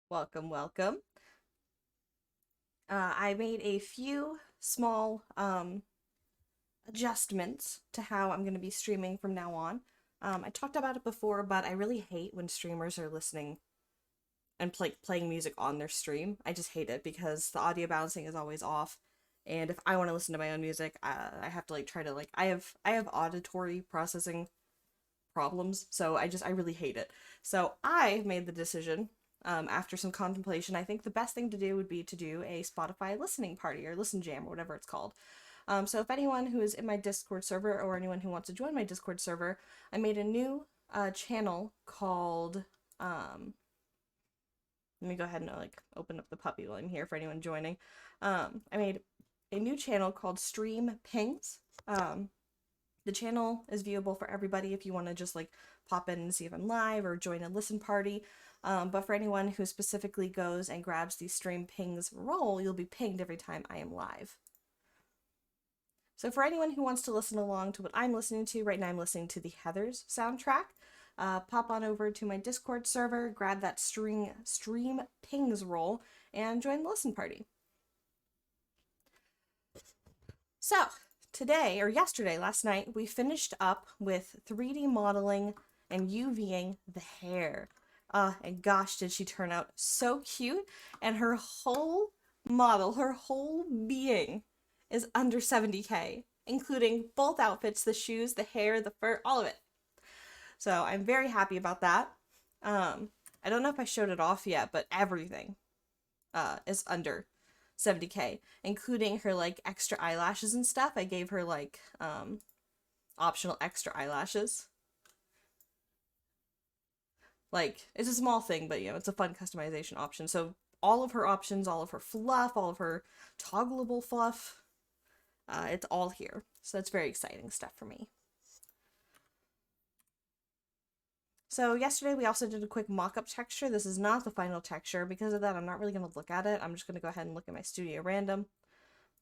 Welcome, welcome. I made a few small adjustments to how I'm going to be streaming from now on. I talked about it before, but I really hate when streamers are listening and playing music on their stream. I just hate it because the audio balancing is always off. And if I want to listen to my own music, I have to try to I have auditory processing problems, so I really hate it. So I made the decision, after some contemplation. I think the best thing to do would be to do a Spotify listening party or listen jam or whatever it's called. So if anyone who is in my Discord server or anyone who wants to join my Discord server, I made a new channel called. Let me go ahead and open up the puppy while I'm here for anyone joining. I made a new channel called Stream Pings. The channel is viewable for everybody if you want to just pop in and see if I'm live or join a listen party. But for anyone who specifically goes and grabs the stream pings role, you'll be pinged every time I am live. So for anyone who wants to listen along to what I'm listening to, right now I'm listening to the Heathers soundtrack. Pop on over to my Discord server, grab that stream pings role, and join the listen party. So, today, or yesterday, last night, we finished up with 3D modeling and UVing the hair. And gosh, did she turn out so cute. And her whole model, her whole being is under 70K, including both outfits, the shoes, the hair, the fur, all of it. So I'm very happy about that. I don't know if I showed it off yet, but everything is under 70K, including her extra eyelashes and stuff. I gave her optional extra eyelashes. It's a small thing, but it's a fun customization option. So all of her options, all of her fluff, all of her toggleable fluff, it's all here. So that's very exciting stuff for me. So yesterday we also did a quick mock-up texture. This is not the final texture. Because of that, I'm not really going to look at it. I'm just going to go ahead and look at my studio random.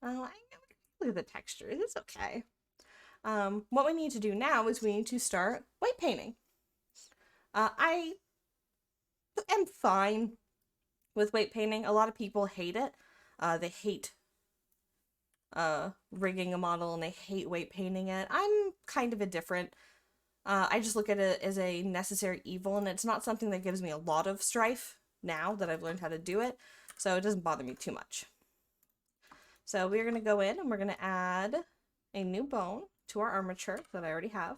I know, look at the texture. It's okay. What we need to do now is we need to start white painting. I am fine with weight painting. A lot of people hate it. They hate rigging a model and they hate weight painting it. I'm kind of indifferent. I just look at it as a necessary evil, and it's not something that gives me a lot of strife now that I've learned how to do it, so it doesn't bother me too much. So we're going to go in and we're going to add a new bone to our armature that I already have.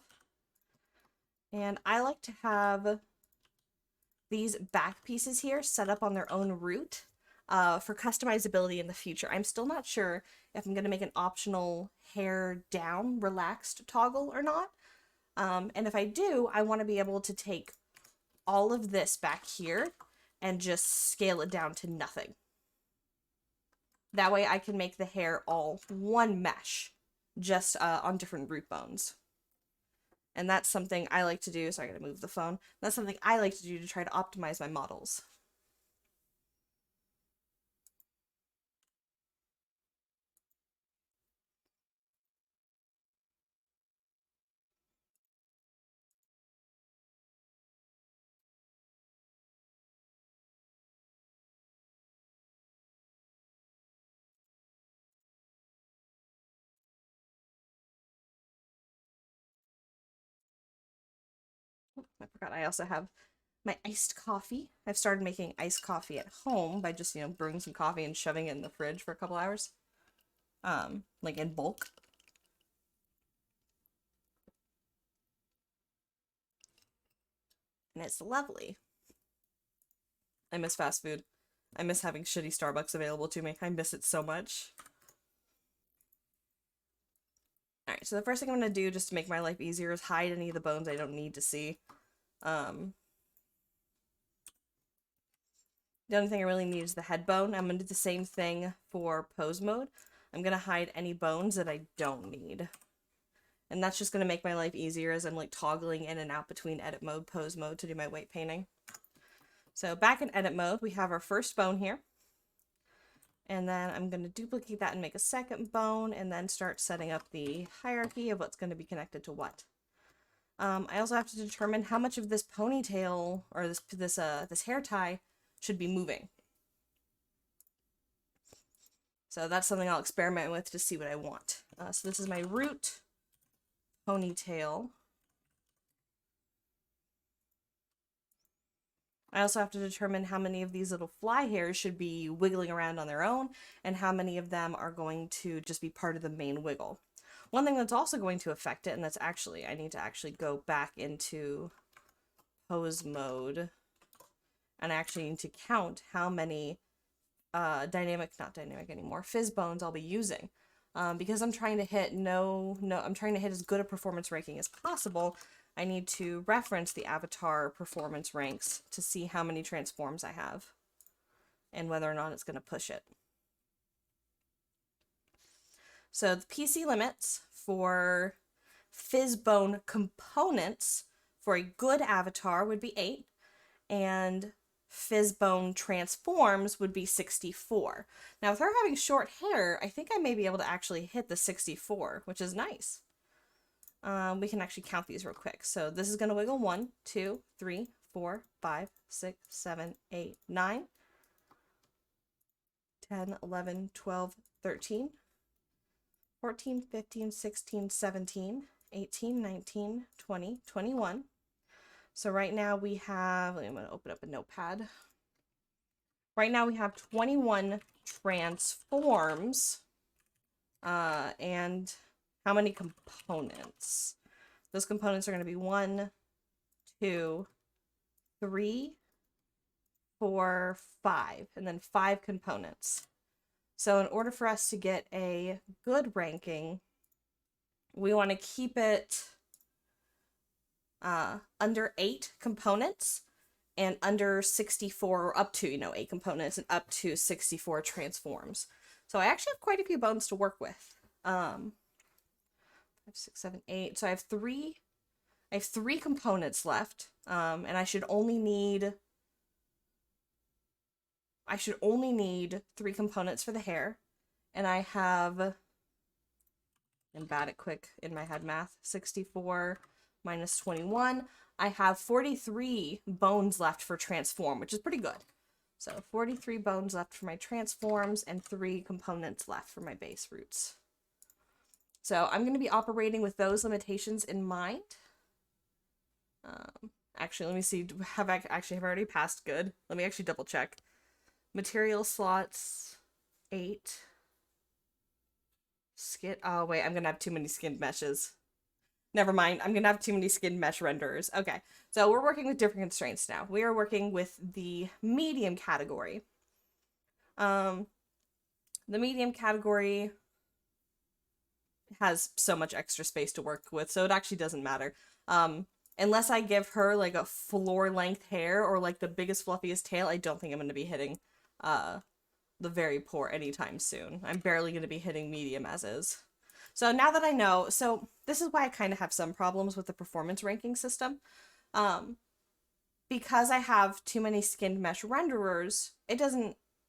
And I like to have these back pieces here set up on their own root for customizability in the future. I'm still not sure if I'm going to make an optional hair down relaxed toggle or not. And if I do, I want to be able to take all of this back here and just scale it down to nothing. That way I can make the hair all one mesh, just on different root bones. And that's something I like to do. Sorry, I gotta move the phone. That's something I like to do to try to optimize my models. I forgot I also have my iced coffee. I've started making iced coffee at home by just, brewing some coffee and shoving it in the fridge for a couple hours. In bulk. And it's lovely. I miss fast food. I miss having shitty Starbucks available to me. I miss it so much. Alright, so the first thing I'm going to do just to make my life easier is hide any of the bones I don't need to see. The only thing I really need is the head bone. I'm going to do the same thing for pose mode. I'm going to hide any bones that I don't need. And that's just going to make my life easier as I'm toggling in and out between edit mode, pose mode to do my weight painting. So back in edit mode, we have our first bone here. And then I'm going to duplicate that and make a second bone and then start setting up the hierarchy of what's going to be connected to what. I also have to determine how much of this ponytail or this hair tie should be moving. So that's something I'll experiment with to see what I want. So this is my root ponytail. I also have to determine how many of these little fly hairs should be wiggling around on their own and how many of them are going to just be part of the main wiggle. One thing that's also going to affect it, and that's actually, I need to actually go back into pose mode and I actually need to count how many not dynamic anymore, fizz bones I'll be using. Because I'm trying to hit I'm trying to hit as good a performance ranking as possible. I need to reference the avatar performance ranks to see how many transforms I have and whether or not it's going to push it. So the PC limits for Fizzbone components for a good avatar would be 8, and Fizzbone transforms would be 64. Now, with her having short hair, I think I may be able to actually hit the 64, which is nice. We can actually count these real quick. So this is going to wiggle 1, 2, 3, 4, 5, 6, 7, 8, 9, 10, 11, 12, 13, 14, 15, 16, 17, 18, 19, 20, 21. So right now we have, I'm going to open up a notepad. Right now we have 21 transforms. And how many components? Those components are going to be 1, 2, 3, 4, 5, and then 5 components. So in order for us to get a good ranking, we want to keep it under 8 components and under 64, or up to, 8 components and up to 64 transforms. So I actually have quite a few bones to work with. 5, 6, 7, 8. So I have 3 components left. And I should only need 3 components for the hair. And I have, I'm bad at quick in my head math, 64 minus 21. I have 43 bones left for transform, which is pretty good. So 43 bones left for my transforms and 3 components left for my base roots. So I'm going to be operating with those limitations in mind. Actually, let me see. Have I already passed good? Let me actually double check. Material slots 8. Skin. Oh wait, I'm gonna have too many skinned meshes. Never mind. I'm gonna have too many skinned mesh renderers. Okay, so we're working with different constraints now. We are working with the medium category. The medium category has so much extra space to work with, so it actually doesn't matter. Unless I give her like a floor length hair or like the biggest fluffiest tail, I don't think I'm going to be hitting the very poor anytime soon. I'm barely going to be hitting medium as is. So now that I know, so this is why I kind of have some problems with the performance ranking system. Because I have too many skinned mesh renderers,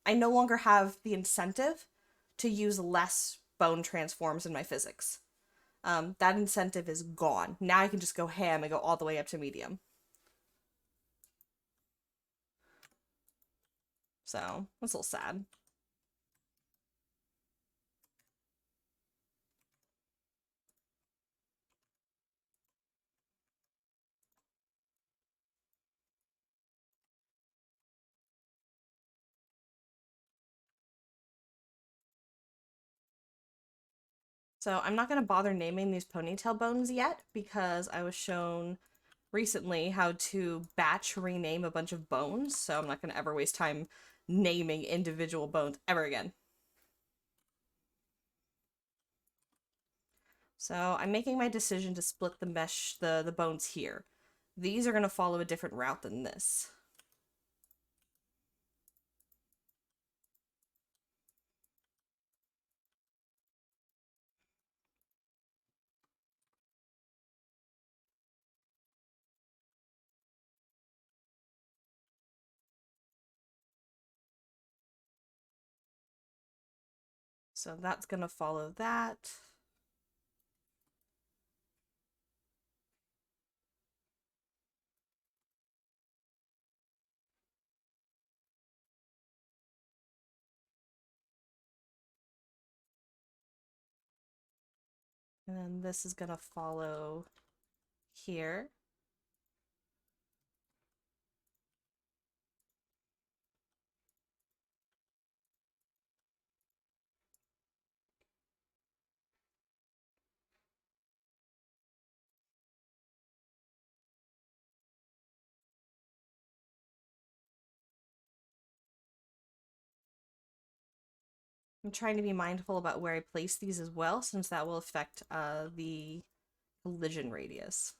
I no longer have the incentive to use less bone transforms in my physics. That incentive is gone. Now I can just go ham and go all the way up to medium. So, that's a little sad. So I'm not going to bother naming these ponytail bones yet because I was shown recently how to batch rename a bunch of bones, so I'm not going to ever waste time naming individual bones ever again. So I'm making my decision to split the bones here. These are going to follow a different route than this. So that's going to follow that. And then this is gonna follow here. I'm trying to be mindful about where I place these as well, since that will affect the collision radius.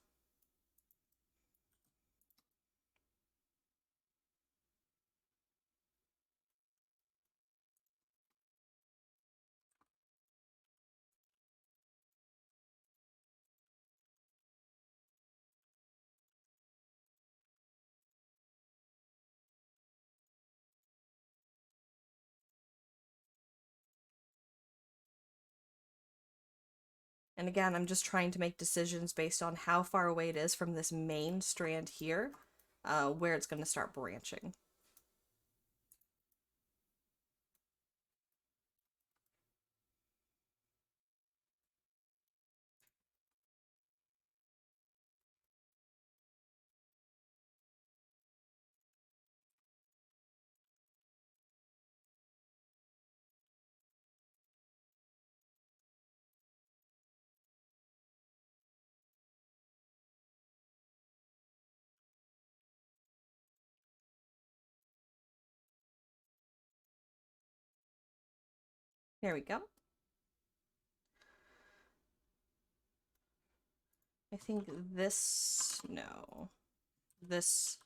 And again, I'm just trying to make decisions based on how far away it is from this main strand here, where it's going to start branching. There we go. I think this, no, this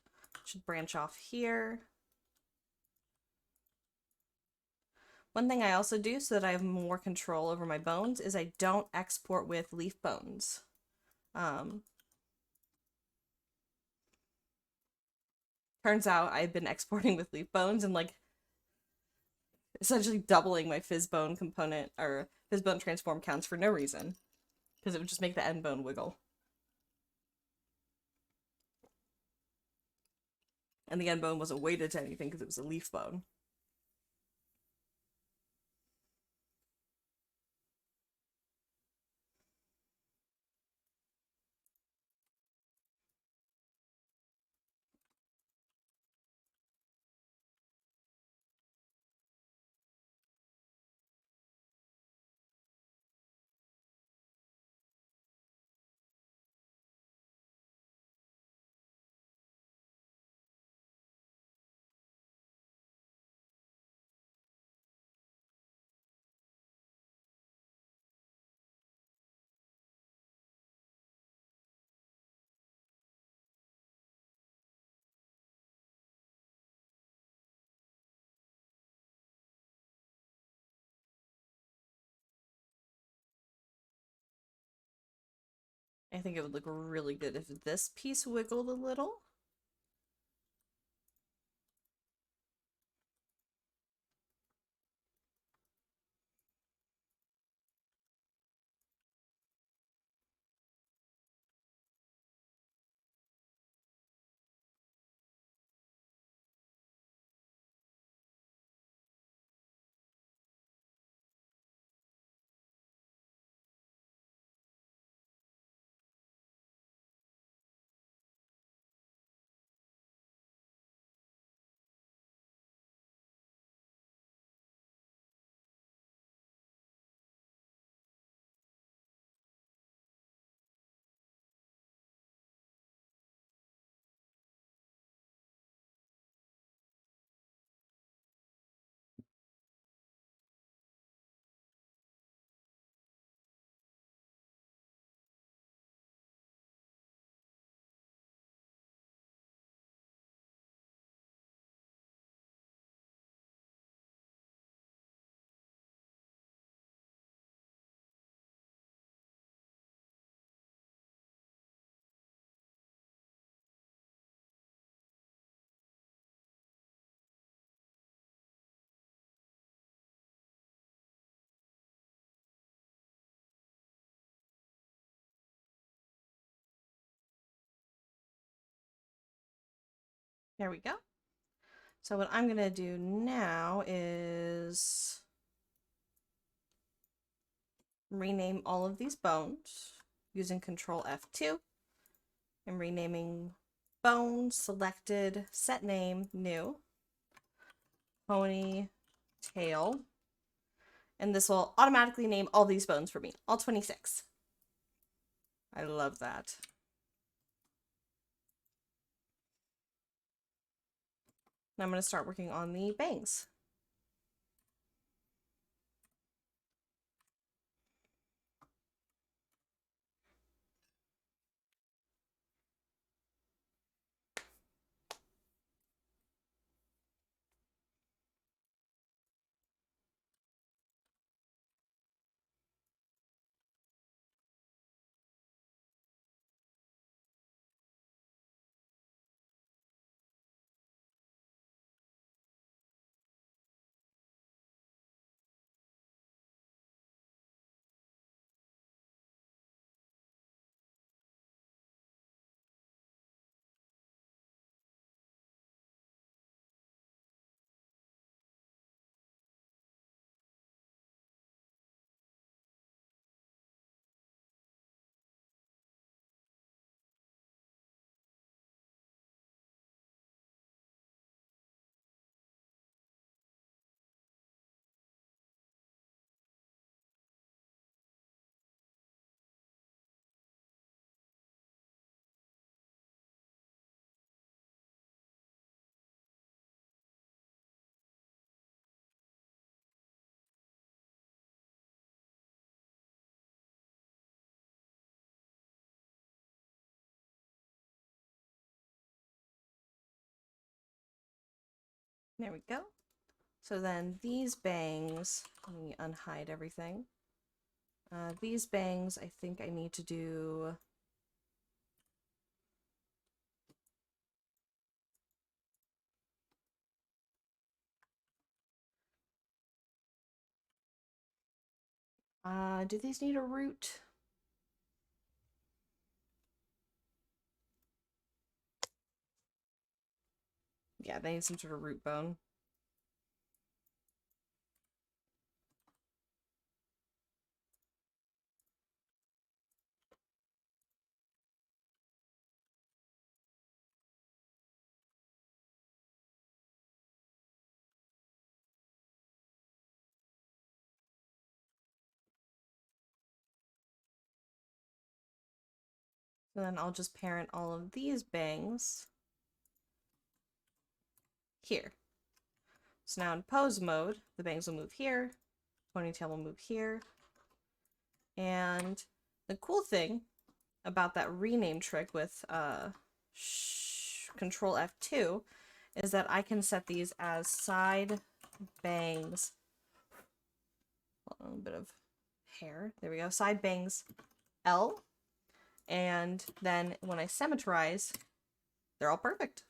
should branch off here. One thing I also do so that I have more control over my bones is I don't export with leaf bones. Turns out I've been exporting with leaf bones and like essentially doubling my fizz bone component or fizz bone transform counts for no reason, because it would just make the end bone wiggle. And the end bone wasn't weighted to anything because it was a leaf bone. I think it would look really good if this piece wiggled a little. There we go. So what I'm gonna do now is rename all of these bones using Control F2. I'm renaming bone, selected, set name, new, pony, tail, and this will automatically name all these bones for me, all 26. I love that. Now I'm going to start working on the bangs. There we go. So then these bangs, let me unhide everything. These bangs, I think I need to do... do these need a root? Yeah, they need some sort of root bone. So then I'll just parent all of these bangs here. So now in pose mode, the bangs will move here, ponytail will move here. And the cool thing about that rename trick with Control F2 is that I can set these as side bangs. A little bit of hair. There we go. Side bangs L. And then when I symmetrize, they're all perfect.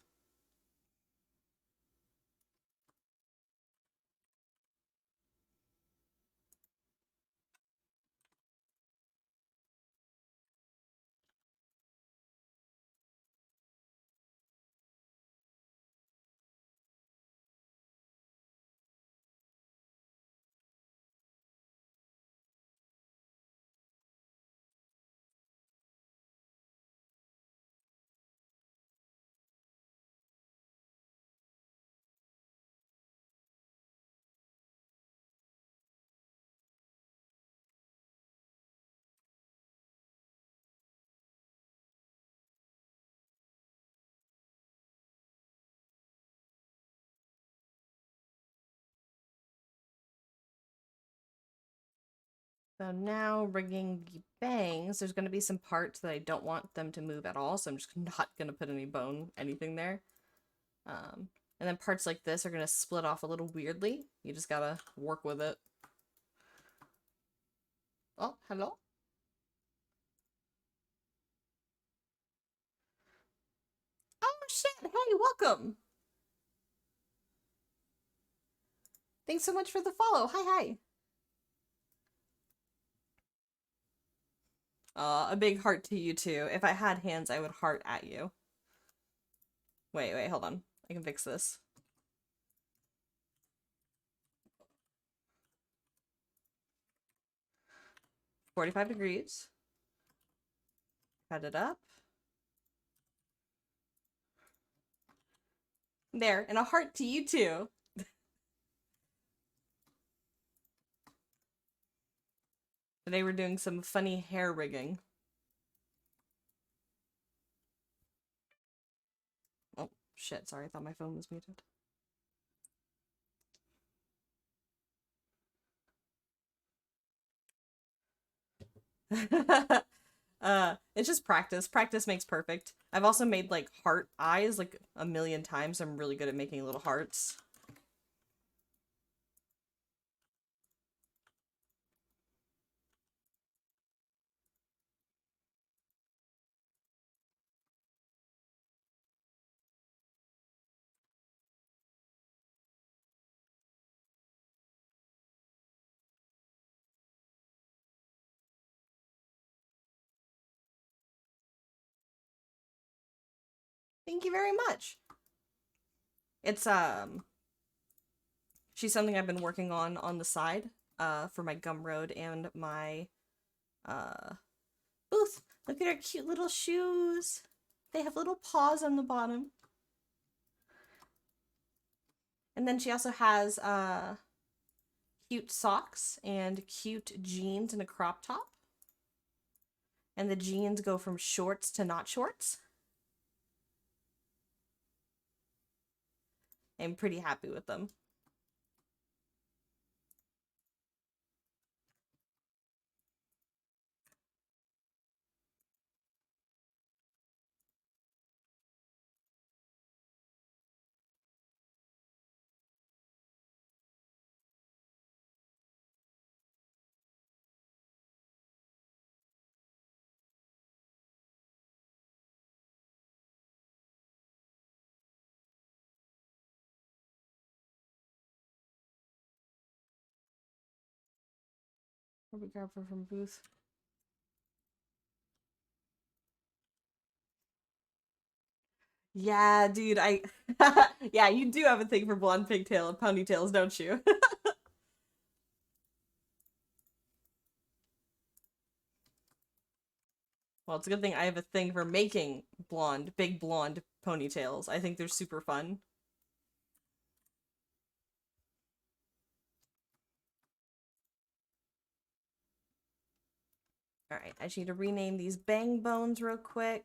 So now rigging the bangs, there's going to be some parts that I don't want them to move at all, so I'm just not going to put any bone, anything there. And then parts like this are going to split off a little weirdly. You just gotta work with it. Oh, hello? Oh shit, hey, welcome! Thanks so much for the follow, hi. A big heart to you too. If I had hands, I would heart at you. Wait, hold on. I can fix this. 45 degrees. Cut it up. There, and a heart to you too. Today we're doing some funny hair rigging. Oh, shit, sorry, I thought my phone was muted. It's just practice. Practice makes perfect. I've also made like heart eyes like a million times. I'm really good at making little hearts. Thank you very much. It's she's something I've been working on the side for my Gumroad and my booth. Look at her cute little shoes. They have little paws on the bottom. And then she also has cute socks and cute jeans and a crop top. And the jeans go from shorts to not shorts. I'm pretty happy with them. Where we grab her from booth. Yeah, dude, yeah, you do have a thing for blonde pigtail and ponytails, don't you? Well, it's a good thing I have a thing for making big blonde ponytails. I think they're super fun. Alright, I just need to rename these bang bones real quick.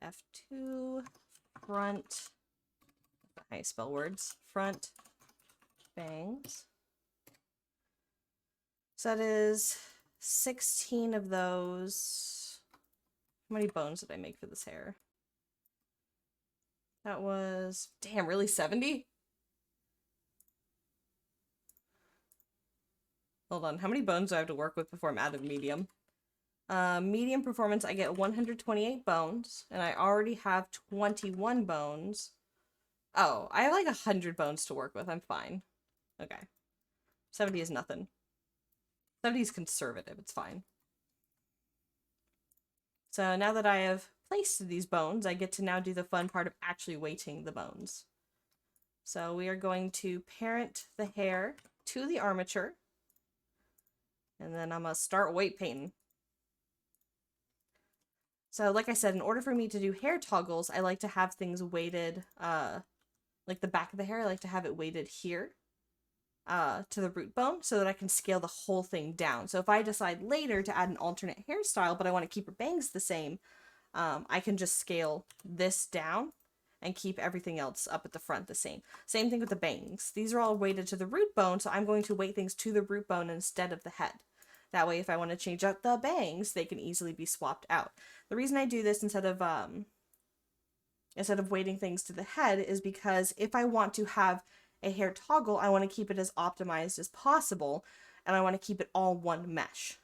F2, front, I spell words, front bangs. So that is 16 of those. How many bones did I make for this hair? That was, damn, really 70? Hold on, how many bones do I have to work with before I'm out of medium? Medium performance, I get 128 bones, and I already have 21 bones. Oh, I have like 100 bones to work with. I'm fine. Okay. 70 is nothing. 70 is conservative. It's fine. So now that I have placed these bones, I get to now do the fun part of actually weighting the bones. So we are going to parent the hair to the armature. And then I'm going to start weight painting. So like I said, in order for me to do hair toggles, I like to have things weighted, like the back of the hair, I like to have it weighted here to the root bone so that I can scale the whole thing down. So if I decide later to add an alternate hairstyle, but I want to keep her bangs the same, I can just scale this down and keep everything else up at the front the same. Same thing with the bangs. These are all weighted to the root bone, so I'm going to weight things to the root bone instead of the head. That way, if I want to change out the bangs, they can easily be swapped out. The reason I do this instead of weighting things to the head is because if I want to have a hair toggle, I want to keep it as optimized as possible, and I want to keep it all one mesh.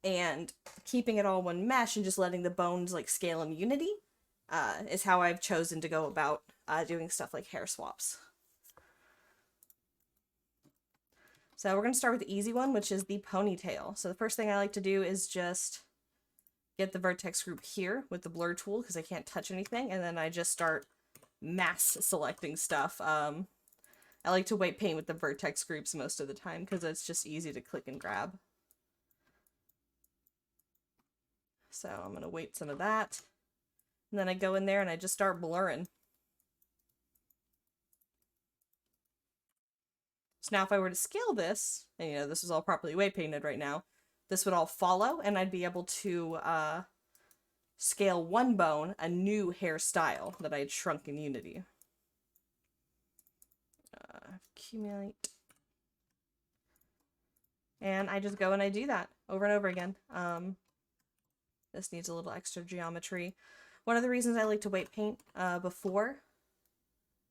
And keeping it all one mesh and just letting the bones like scale in unity is how I've chosen to go about doing stuff like hair swaps. So we're going to start with the easy one, which is the ponytail. So the first thing I like to do is just get the vertex group here with the blur tool because I can't touch anything, and then I just start mass selecting stuff. I like to weight paint with the vertex groups most of the time because it's just easy to click and grab. So I'm going to weight some of that. And then I go in there and I just start blurring. So now if I were to scale this, and this is all properly weight painted right now, this would all follow and I'd be able to scale one bone, a new hairstyle that I had shrunk in Unity. Accumulate. And I just go and I do that over and over again. This needs a little extra geometry. One of the reasons I like to weight paint before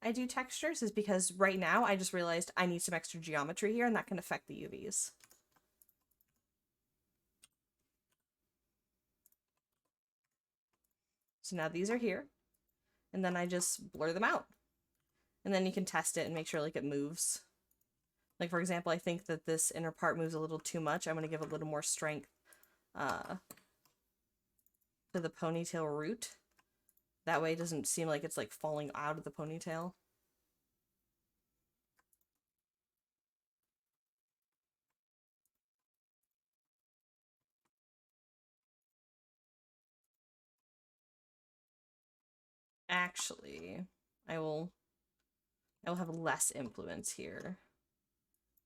I do textures is because right now I just realized I need some extra geometry here and that can affect the UVs. So now these are here, and then I just blur them out. And then you can test it and make sure like it moves. Like for example, I think that this inner part moves a little too much. I'm going to give a little more strength to the ponytail root. That way it doesn't seem like it's like falling out of the ponytail. Actually, I will have less influence here.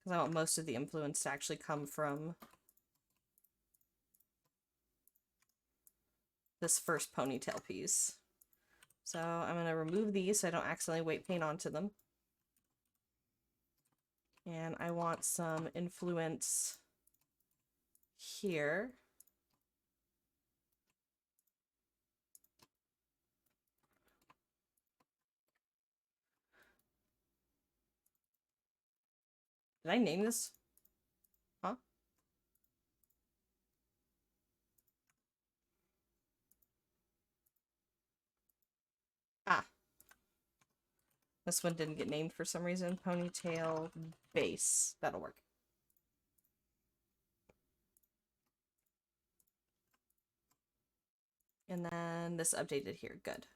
Because I want most of the influence to actually come from this first ponytail piece. So I'm going to remove these so I don't accidentally weight paint onto them. And I want some influence here. Did I name this? Huh? Ah. This one didn't get named for some reason. Ponytail base. That'll work. And then this updated here. Good.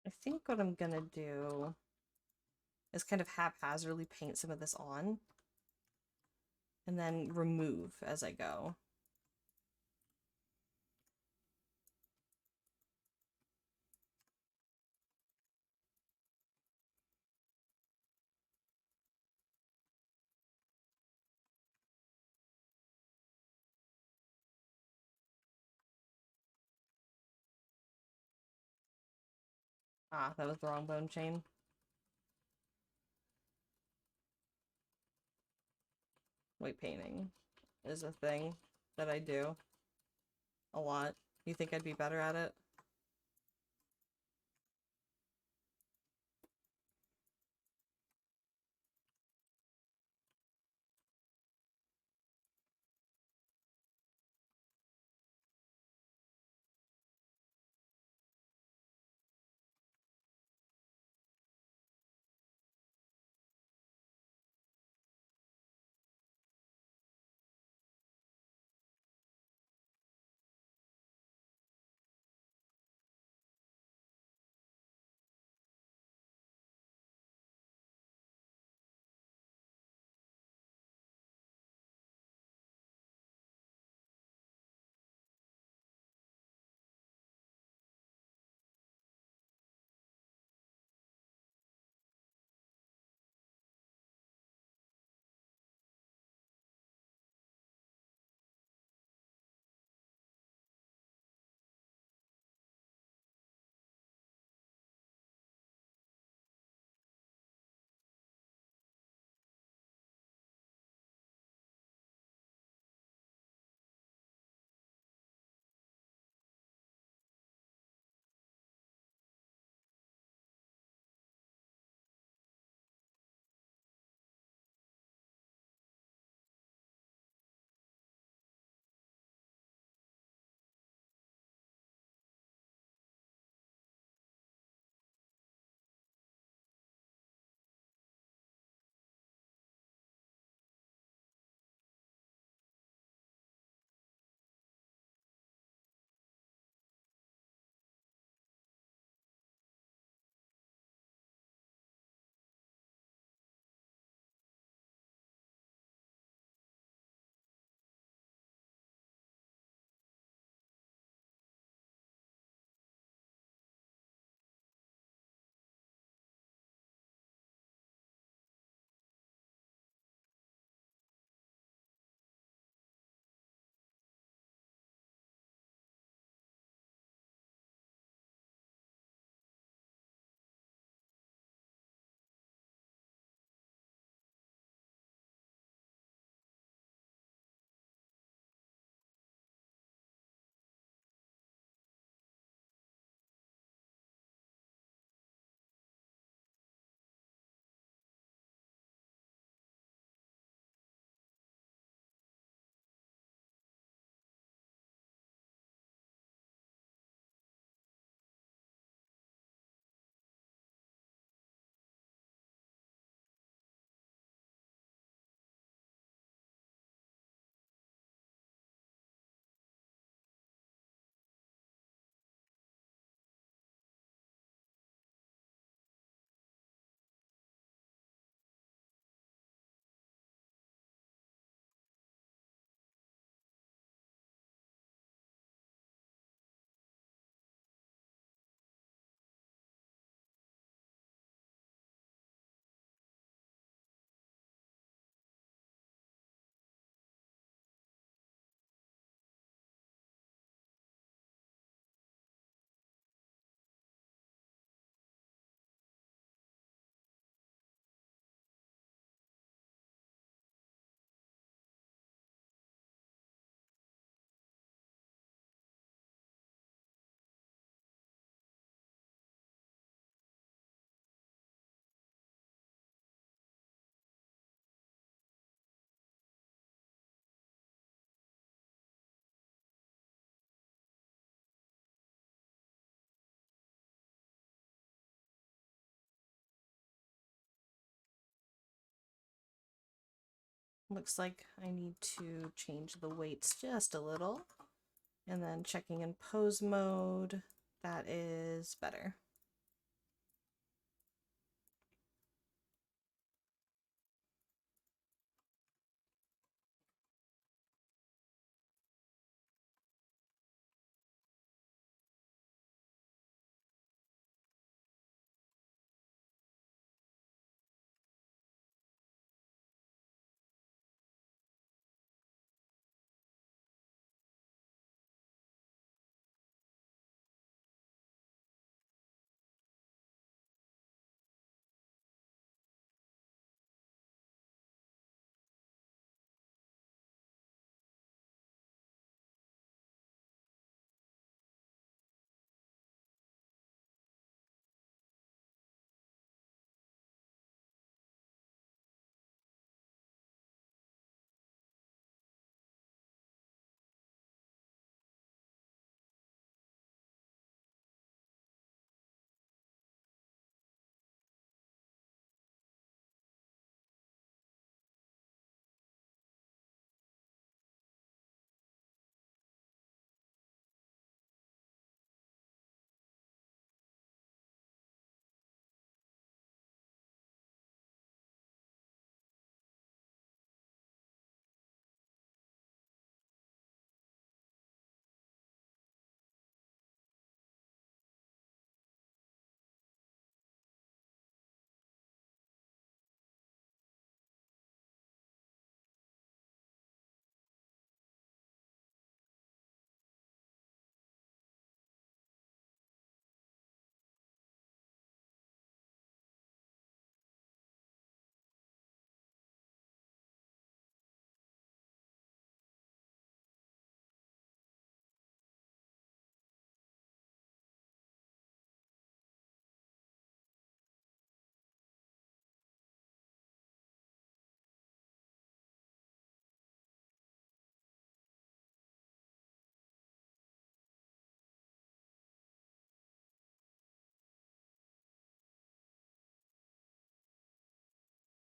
I think what I'm gonna do is kind of haphazardly paint some of this on and then remove as I go. Ah, that was the wrong bone chain. Weight painting is a thing that I do a lot. You think I'd be better at it? Looks like I need to change the weights just a little. And then checking in pose mode, that is better.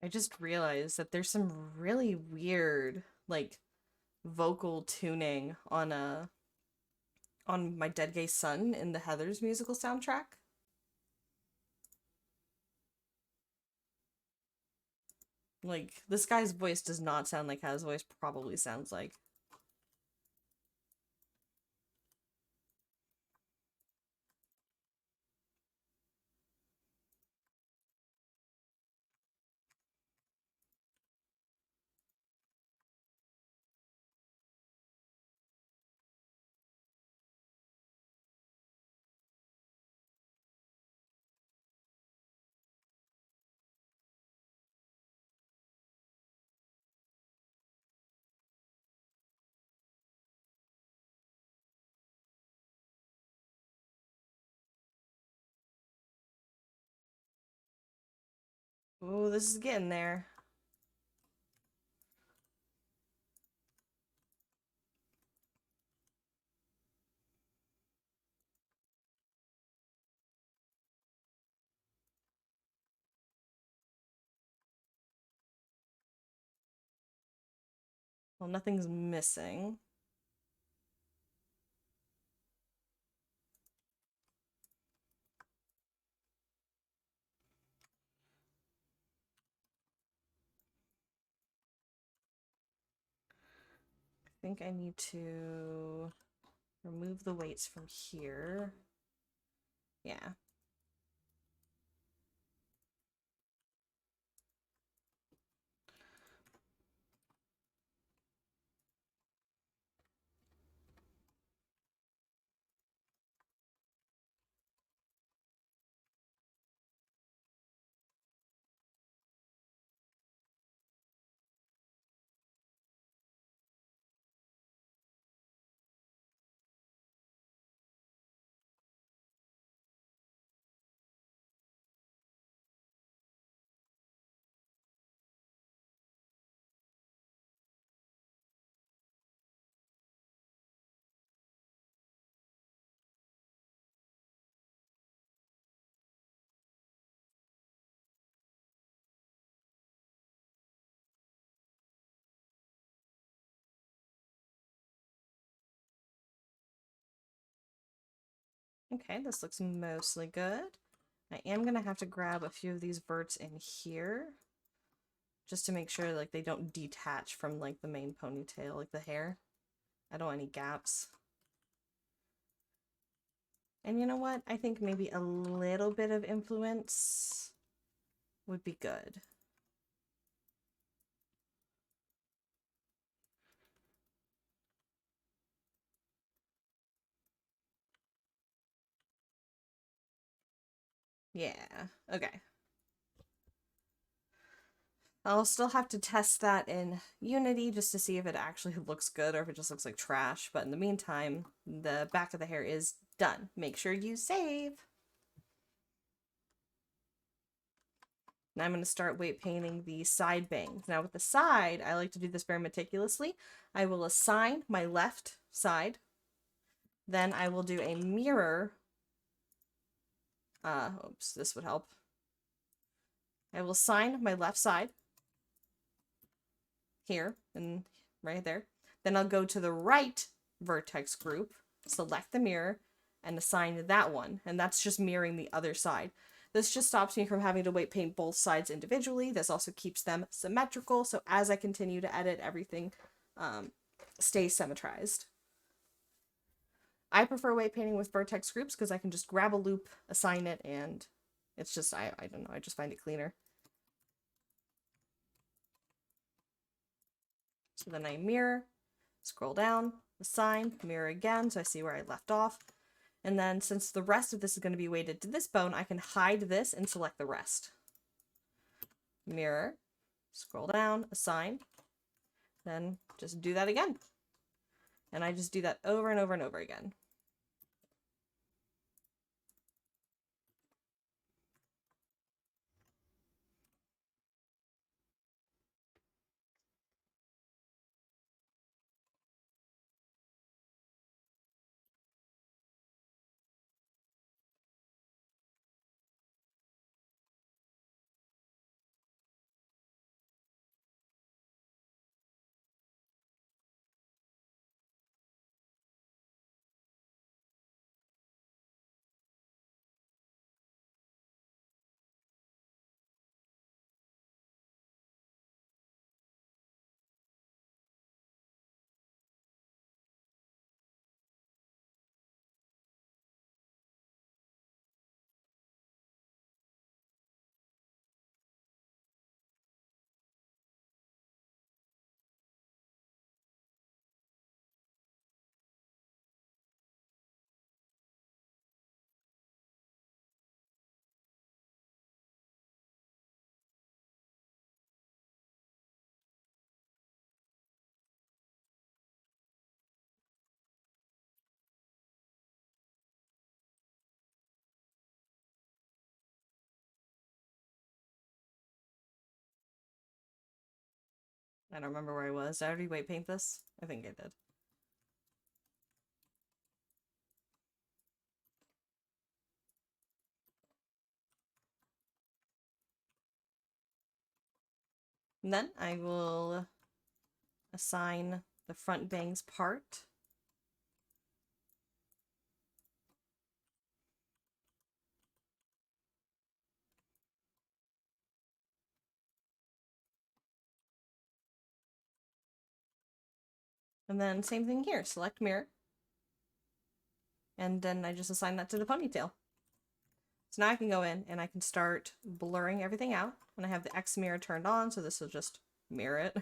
I just realized that there's some really weird, like, vocal tuning on my Dead Gay Son in the Heathers musical soundtrack. Like, this guy's voice does not sound like how his voice probably sounds like. Oh, this is getting there. Well, nothing's missing. I think I need to remove the weights from here. Yeah. Okay, this looks mostly good. I am gonna have to grab a few of these verts in here just to make sure like they don't detach from like the main ponytail, like the hair. I don't want any gaps. And you know what? I think maybe a little bit of influence would be good. Yeah, okay. I'll still have to test that in Unity just to see if it actually looks good or if it just looks like trash. But in the meantime, the back of the hair is done. Make sure you save. Now I'm going to start weight painting the side bangs. Now with the side, I like to do this very meticulously. I will assign my left side. Then I will do a mirror. Oops, this would help. I will assign my left side here and right there. Then I'll go to the right vertex group, select the mirror, and assign that one. And that's just mirroring the other side. This just stops me from having to weight paint both sides individually. This also keeps them symmetrical. So as I continue to edit, everything stays symmetrized. I prefer weight painting with vertex groups because I can just grab a loop, assign it, and it's just, I don't know, I just find it cleaner. So then I mirror, scroll down, assign, mirror again, so I see where I left off. And then since the rest of this is going to be weighted to this bone, I can hide this and select the rest. Mirror, scroll down, assign, then just do that again. And I just do that over and over and over again. I don't remember where I was. Did I already weight paint this? I think I did. And then I will assign the front bangs part. And then same thing here, select mirror. And then I just assign that to the ponytail. So now I can go in and I can start blurring everything out. And I have the X mirror turned on, so this will just mirror it.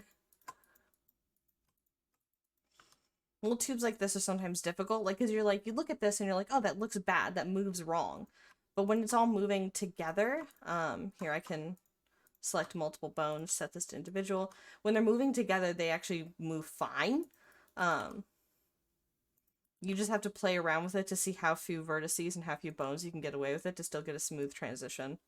Little tubes like this are sometimes difficult, like, because you're like, you look at this and you're like, oh, that looks bad, that moves wrong. But when it's all moving together, here I can select multiple bones, set this to individual. When they're moving together, they actually move fine. You just have to play around with it to see how few vertices and how few bones you can get away with it to still get a smooth transition.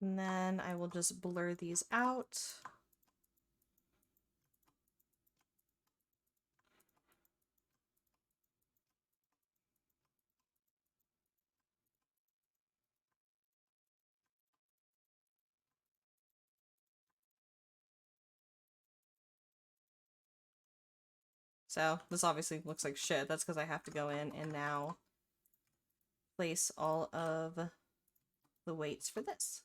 And then I will just blur these out. So this obviously looks like shit. That's because I have to go in and now place all of the weights for this.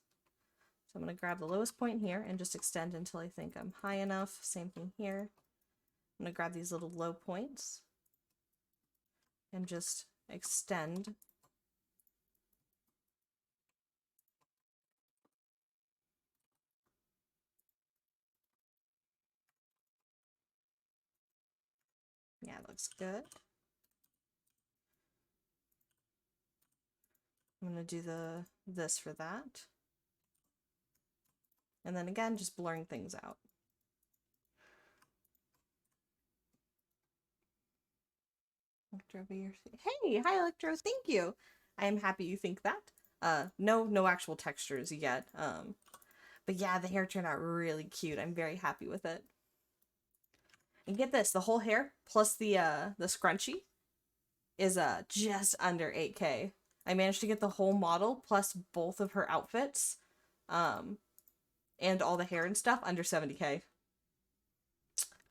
So I'm going to grab the lowest point here and just extend until I think I'm high enough. Same thing here. I'm going to grab these little low points and just extend. Yeah, it looks good. I'm going to do this for that. And then again, just blurring things out. Electro VRC. Hey, hi Electro, thank you. I am happy you think that. No actual textures yet. But yeah, the hair turned out really cute. I'm very happy with it. And get this, the whole hair plus the scrunchie is just under 8K. I managed to get the whole model plus both of her outfits, and all the hair and stuff under 70K.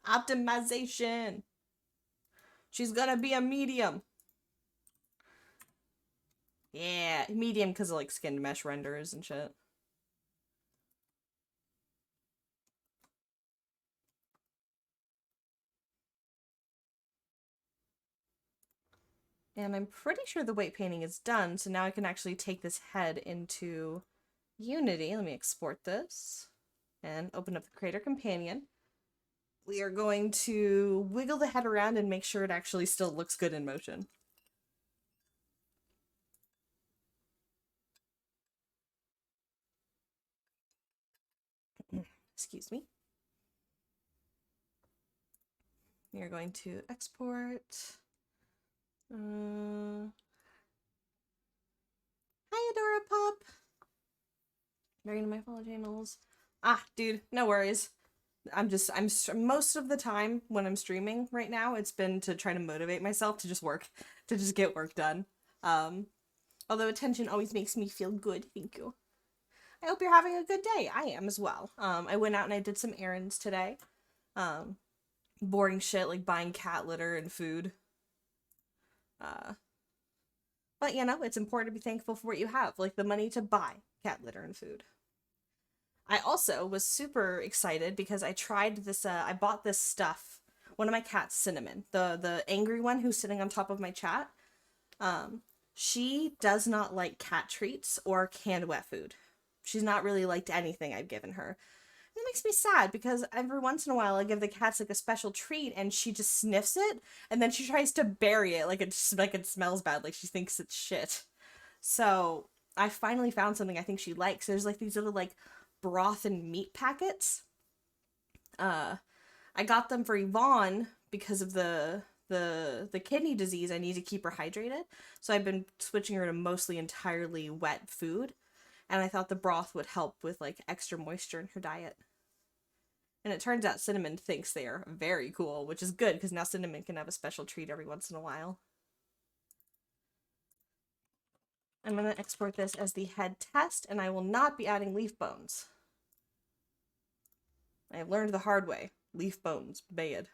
Optimization. She's gonna be a medium. Yeah, medium because of like skin mesh renders and shit. And I'm pretty sure the weight painting is done, so now I can actually take this head into Unity. Let me export this and open up the Creator Companion. We are going to wiggle the head around and make sure it actually still looks good in motion. Excuse me. We are going to export. Hi, Adora Pup. Very into my follow channels. Ah, dude, no worries. I'm most of the time when I'm streaming right now, it's been to try to motivate myself to just work, to just get work done. Although attention always makes me feel good. Thank you. I hope you're having a good day. I am as well. I went out and I did some errands today. Boring shit like buying cat litter and food. But you know, it's important to be thankful for what you have, like the money to buy cat litter and food. I also was super excited because I tried this, I bought this stuff. One of my cats, Cinnamon, the angry one who's sitting on top of my chat, she does not like cat treats or canned wet food. She's not really liked anything I've given her. It makes me sad because every once in a while I give the cats like a special treat and she just sniffs it and then she tries to bury it like it smells bad, like she thinks it's shit. So I finally found something I think she likes. There's like these little like broth and meat packets. I got them for Yvonne because of the kidney disease. I need to keep her hydrated. So I've been switching her to mostly entirely wet food. And I thought the broth would help with like extra moisture in her diet. And it turns out Cinnamon thinks they are very cool, which is good because now Cinnamon can have a special treat every once in a while. I'm going to export this as the head test, and I will not be adding leaf bones. I have learned the hard way. Leaf bones, bad.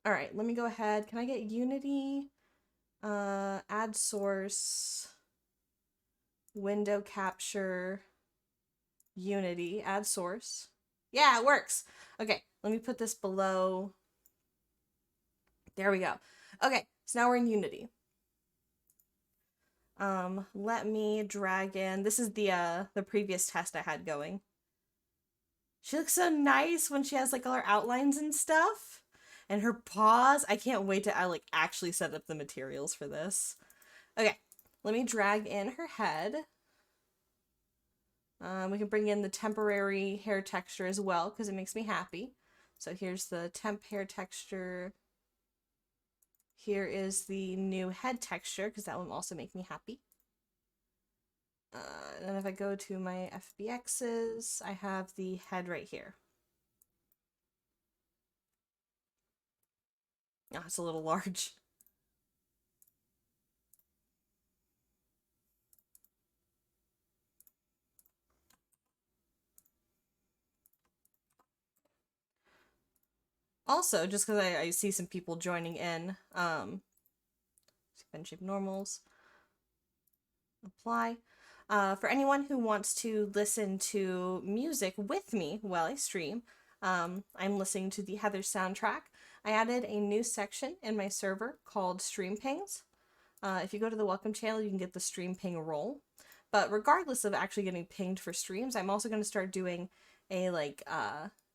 All right, let me go ahead. Can I get Unity? Add source, window capture, Unity, add source. Yeah, it works. Okay, let me put this below. There we go. Okay, so now we're in Unity. Let me drag in. This is the previous test I had going. She looks so nice when she has like all her outlines and stuff. And her paws. I can't wait to like actually set up the materials for this. Okay, let me drag in her head. We can bring in the temporary hair texture as well because it makes me happy. So here's the temp hair texture. Here is the new head texture because that will also make me happy. And if I go to my FBXs, I have the head right here. Oh, it's a little large. Also, just because I see some people joining in, pen shape normals, apply. For anyone who wants to listen to music with me while I stream, I'm listening to the Heather soundtrack. I added a new section in my server called Stream Pings. If you go to the welcome channel, you can get the stream ping role. But regardless of actually getting pinged for streams, I'm also going to start doing a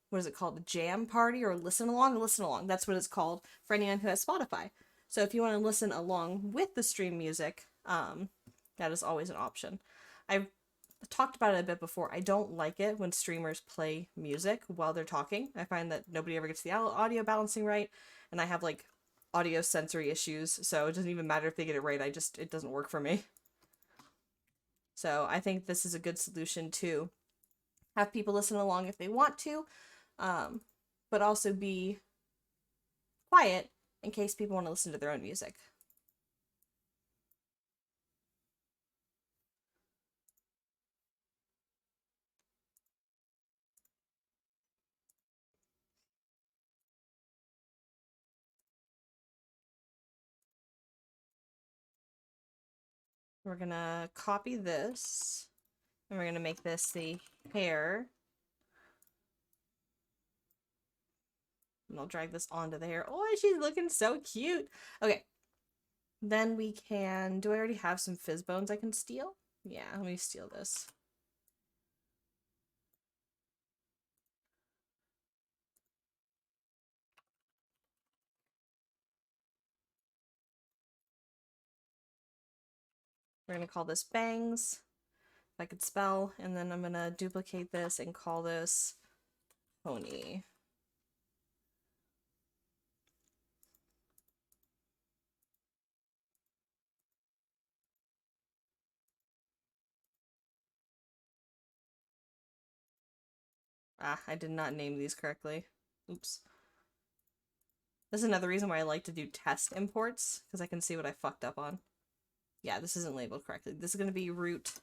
what is it called? A jam party or listen along? Listen along. That's what it's called for anyone who has Spotify. So if you want to listen along with the stream music, that is always an option. I've talked about it a bit before. I don't like it when streamers play music while they're talking. I find that nobody ever gets the audio balancing right, and I have like audio sensory issues, so it doesn't even matter if they get it right. It doesn't work for me. So I think this is a good solution to have people listen along if they want to, but also be quiet in case people want to listen to their own music. We're gonna copy this, and we're gonna make this the hair. And I'll drag this onto the hair. Oh, she's looking so cute. Okay. Then we can... Do I already have some fizz bones I can steal? Yeah, let me steal this. We're gonna call this bangs, if I could spell, and then I'm gonna duplicate this and call this pony. Ah, I did not name these correctly. Oops. This is another reason why I like to do test imports, because I can see what I fucked up on. Yeah, this isn't labeled correctly. This is going to be root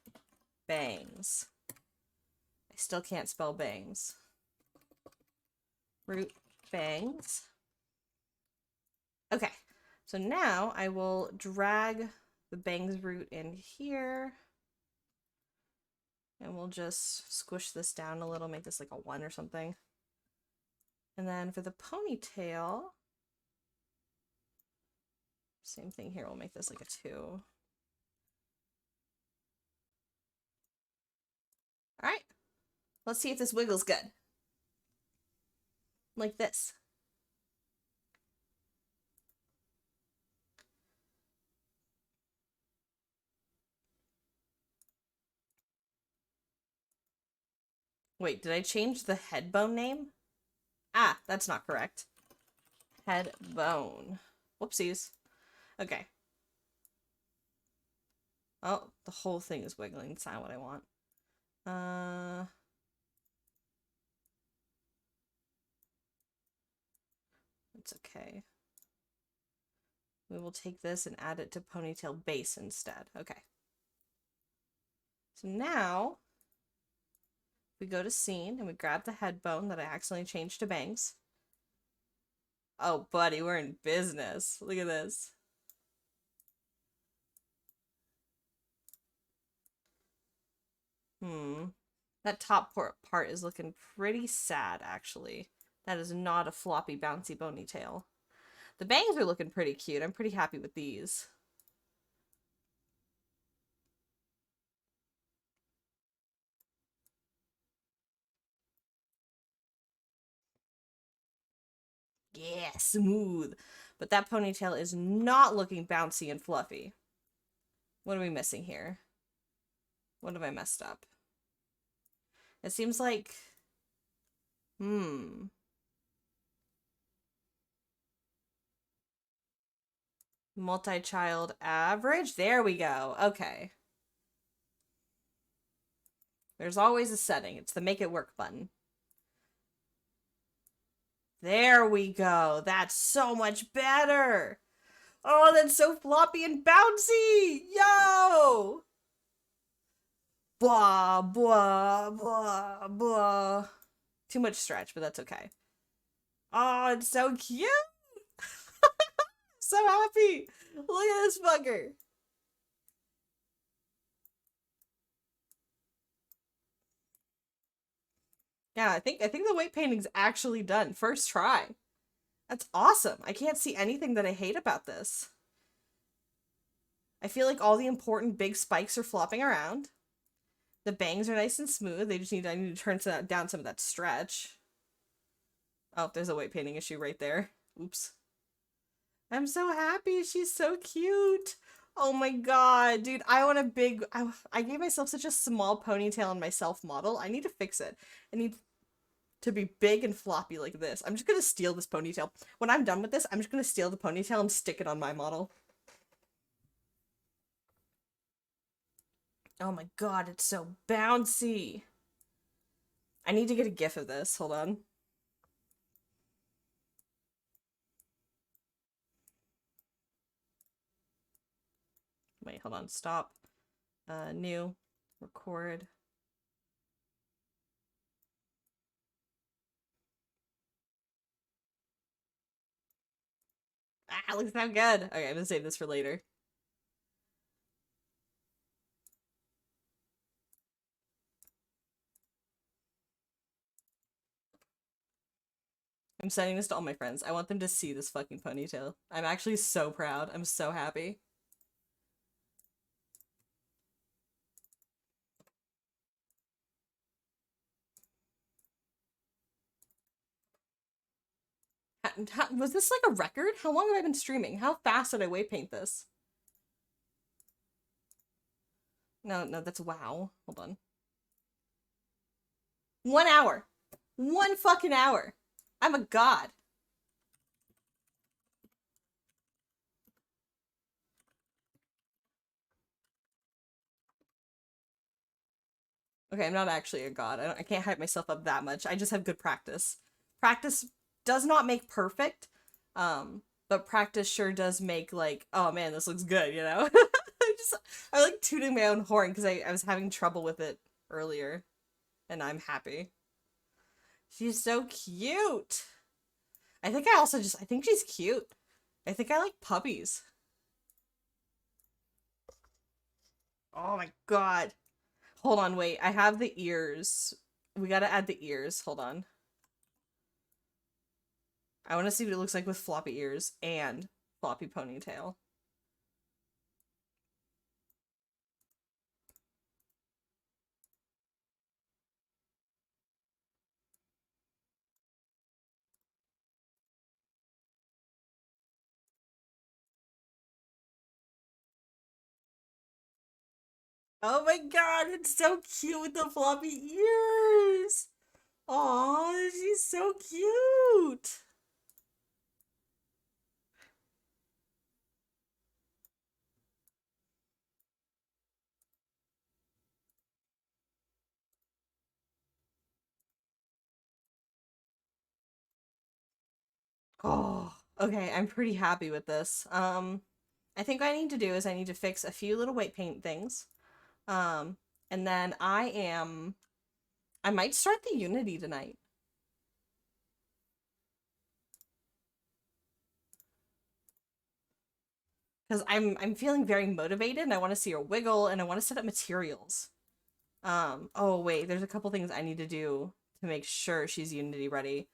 bangs. I still can't spell bangs. Root bangs. Okay, so now I will drag the bangs root in here. And we'll just squish this down a little, make this like a 1 or something. And then for the ponytail, same thing here, we'll make this like a 2. Alright, let's see if this wiggles good. Like this. Wait, did I change the head bone name? Ah, that's not correct. Head bone. Whoopsies. Okay. Oh, the whole thing is wiggling. That's not what I want. It's okay. We will take this and add it to ponytail base instead. Okay. So now we go to scene and we grab the head bone that I accidentally changed to bangs. Oh, buddy, we're in business. Look at this. That top part is looking pretty sad, actually. That is not a floppy, bouncy ponytail. The bangs are looking pretty cute. I'm pretty happy with these. Yeah, smooth. But that ponytail is not looking bouncy and fluffy. What are we missing here? What have I messed up? It seems like... Multi-child average? There we go. Okay. There's always a setting. It's the make it work button. There we go. That's so much better. Oh, that's so floppy and bouncy. Yo! Blah, blah, blah, blah. Too much stretch, but that's okay. Oh, it's so cute. So happy. Look at this fucker. Yeah, I think the weight painting's actually done. First try. That's awesome. I can't see anything that I hate about this. I feel like all the important big spikes are flopping around. The bangs are nice and smooth. I need to turn down some of that stretch. Oh, there's a weight painting issue right there. Oops. I'm so happy. She's so cute. Oh my god, dude. I want a big... I gave myself such a small ponytail in my self-model. I need to fix it. I need to be big and floppy like this. I'm just gonna steal this ponytail. When I'm done with this, I'm just gonna steal the ponytail and stick it on my model. Oh my god, it's so bouncy. I need to get a gif of this. Hold on. Wait, hold on. Stop. New. Record. Ah, looks so good. Okay, I'm gonna save this for later. I'm sending this to all my friends. I want them to see this fucking ponytail. I'm actually so proud. I'm so happy. Was this like a record? How long have I been streaming? How fast did I weight paint this? No, that's wow. Hold on. 1 hour. 1 fucking hour. I'm a god. Okay, I'm not actually a god. I can't hype myself up that much. I just have good practice. Practice does not make perfect, but practice sure does make like, oh man, this looks good, you know? I like tooting my own horn because I was having trouble with it earlier, and I'm happy. She's so cute. I think she's cute. I think I like puppies. Oh my god. Hold on, wait. I have the ears. We gotta add the ears. Hold on. I want to see what it looks like with floppy ears and floppy ponytail. Oh my god, it's so cute with the floppy ears! Aw, she's so cute! Oh, okay, I'm pretty happy with this. I think what I need to do is I need to fix a few little weight paint things. Um, and then I might start the Unity tonight. Because I'm feeling very motivated and I want to see her wiggle and I want to set up materials. Oh wait, there's a couple things I need to do to make sure she's Unity ready.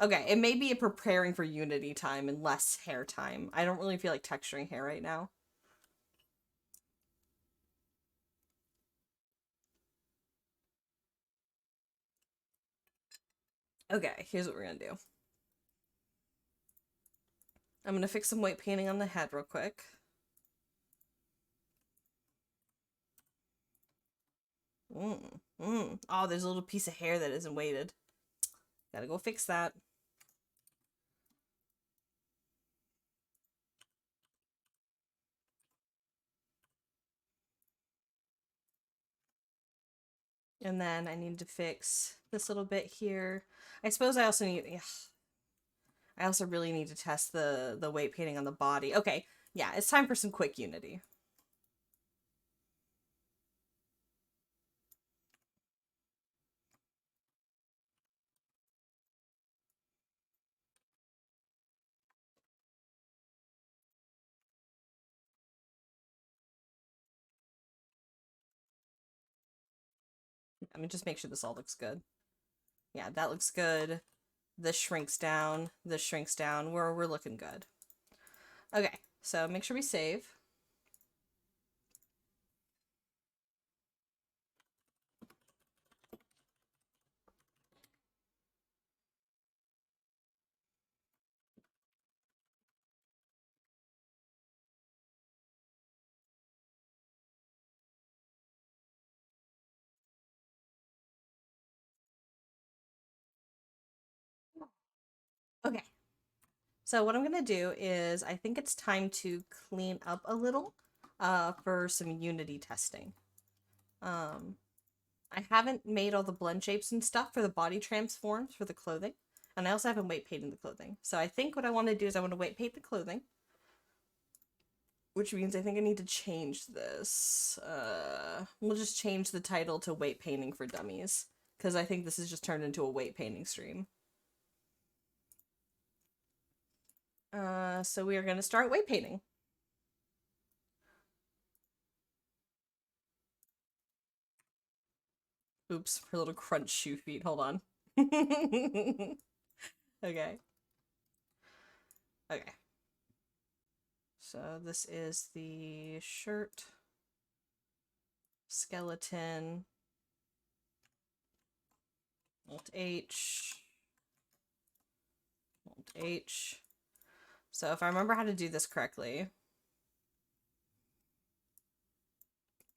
Okay, it may be a preparing for Unity time and less hair time. I don't really feel like texturing hair right now. Okay, here's what we're gonna do. I'm gonna fix some white painting on the head real quick. Oh, there's a little piece of hair that isn't weighted. Gotta go fix that. And then I need to fix this little bit here. I suppose I also need, ugh, I also really need to test the weight painting on the body. Okay, yeah, it's time for some quick Unity. Let me just make sure this all looks good. Yeah, that looks good. This shrinks down. This shrinks down. We're looking good. Okay, so make sure we save. Okay, so what I'm gonna do is I think it's time to clean up a little for some Unity testing. I haven't made all the blend shapes and stuff for the body transforms for the clothing. And I also haven't weight painted the clothing. So I think what I want to do is I want to weight paint the clothing. Which means I think I need to change this. We'll just change the title to Weight Painting for Dummies. Because I think this has just turned into a weight painting stream. So we are going to start weight painting. Oops, her little crunch shoe feet. Hold on. Okay. Okay. So this is the shirt, skeleton, Alt H, Alt H. So if I remember how to do this correctly,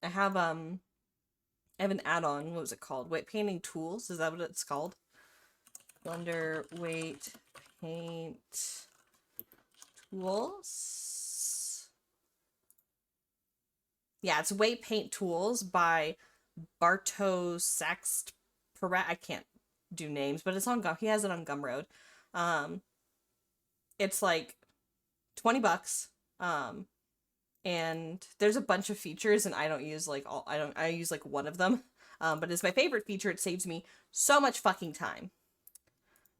I have an add-on. What was it called? Weight painting tools. Is that what it's called? Blender weight paint tools. Yeah, it's weight paint tools by Bartosz Saxt. I can't do names, but it's on Gum. He has it on Gumroad. It's like $20. And there's a bunch of features, and I don't use like all. I use like one of them. But it's my favorite feature. It saves me so much fucking time.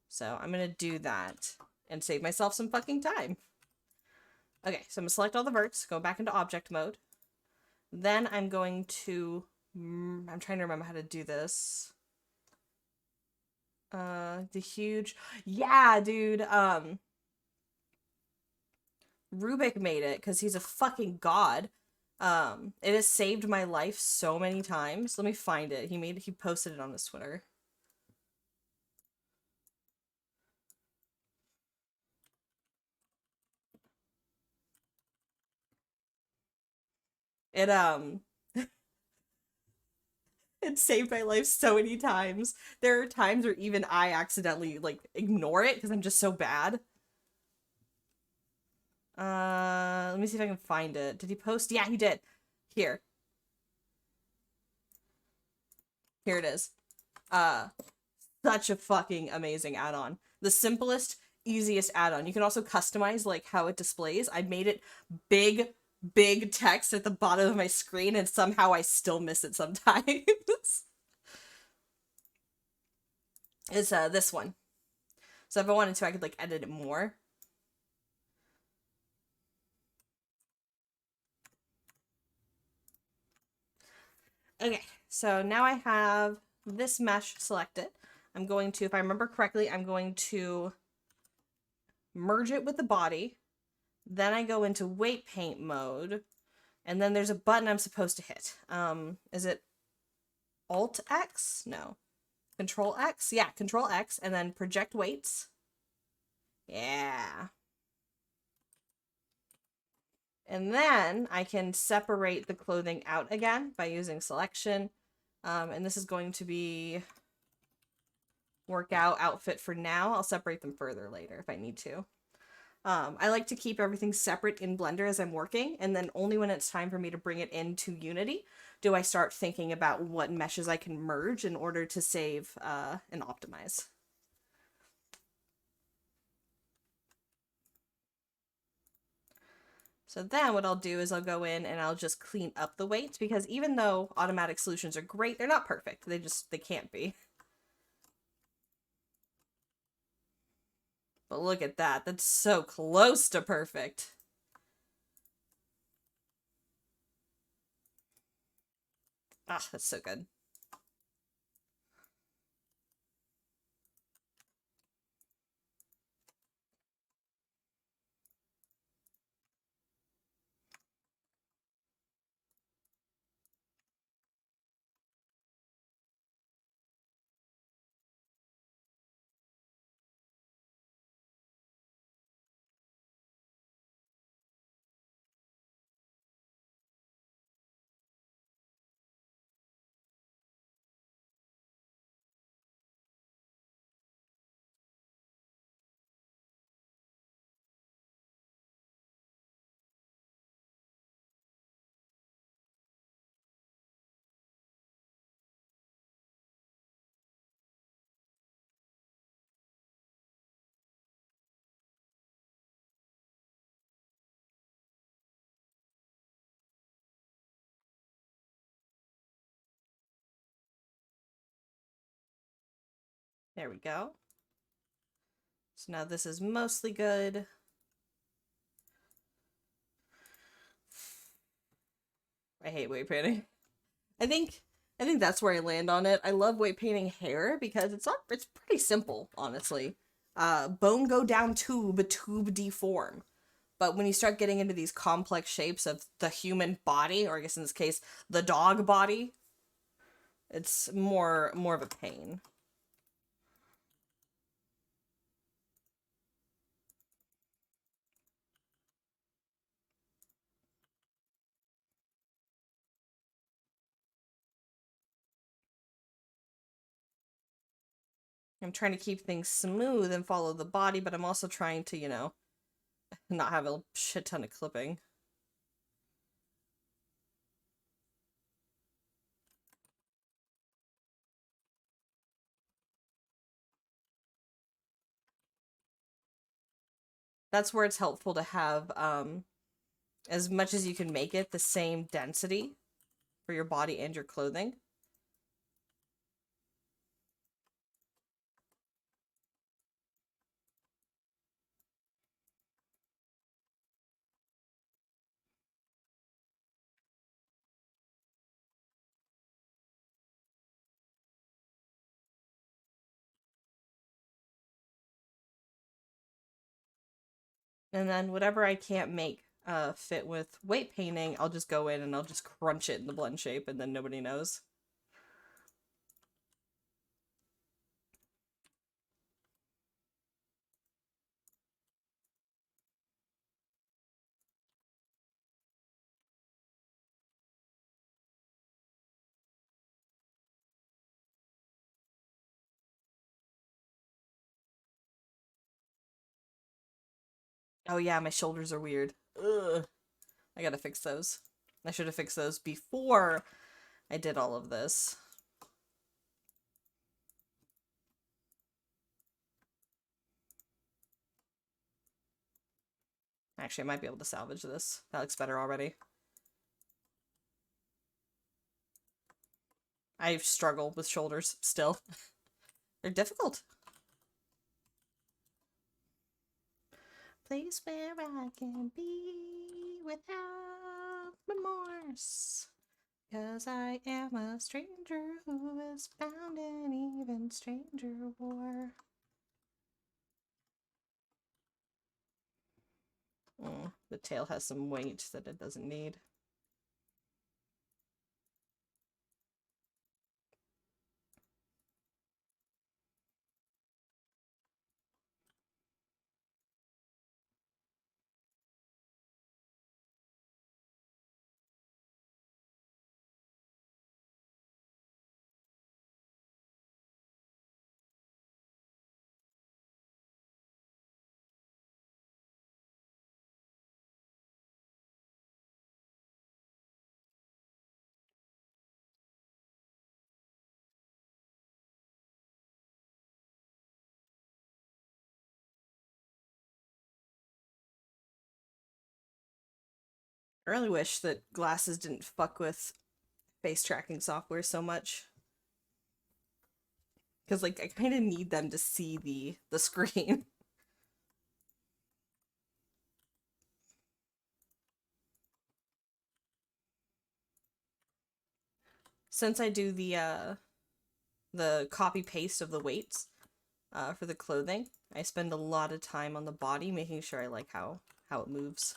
So I'm gonna do that and save myself some fucking time. Okay, so I'm gonna select all the verts, go back into object mode. Then I'm going to, I'm trying to remember how to do this. The huge, yeah, dude, Rubik made it because he's a fucking god. It has saved my life so many times. Let me find it. He posted it on his Twitter. It it saved my life so many times. There are times where even I accidentally like ignore it because I'm just so bad. Let me see if I can find it. Did he post? Yeah, he did. Here. Here it is. Uh, Such a fucking amazing add-on. The simplest, easiest add-on. You can also customize like how it displays. I made it big text at the bottom of my screen, and somehow I still miss it sometimes. It's this one. So if I wanted to, I could like edit it more. Okay, so now I have this mesh selected. I'm going to, if I remember correctly, I'm going to merge it with the body. Then I go into weight paint mode. And then there's a button I'm supposed to hit. Is it Alt X? No. Control X? Yeah, Control X, and then project weights. Yeah. And then I can separate the clothing out again by using selection. And this is going to be workout outfit for now. I'll separate them further later if I need to. I like to keep everything separate in Blender as I'm working, and then only when it's time for me to bring it into Unity do I start thinking about what meshes I can merge in order to save and optimize. So then what I'll do is I'll go in and I'll just clean up the weights, because even though automatic solutions are great, they're not perfect. They can't be. But look at that. That's so close to perfect. Ah, that's so good. There we go. So now this is mostly good. I hate weight painting. I think I think that's where I land on it. I love weight painting hair because it's pretty simple, honestly. Bone go down tube deform. But when you start getting into these complex shapes of the human body, or I guess in this case, the dog body, it's more of a pain. I'm trying to keep things smooth and follow the body, but I'm also trying to, not have a shit ton of clipping. That's where it's helpful to have, as much as you can make it, the same density for your body and your clothing. And then whatever I can't make fit with weight painting, I'll just go in and I'll just crunch it in the blend shape, and then nobody knows. Oh yeah, my shoulders are weird. Ugh. I gotta fix those. I should have fixed those before I did all of this. Actually, I might be able to salvage this. That looks better already. I struggle with shoulders still. They're difficult. Place where I can be without remorse. 'Cause I am a stranger who has found an even stranger war. The tail has some weight that it doesn't need. I really wish that glasses didn't fuck with face tracking software so much. Because, like, I kind of need them to see the screen. Since I do the copy paste of the weights for the clothing, I spend a lot of time on the body making sure I like how it moves.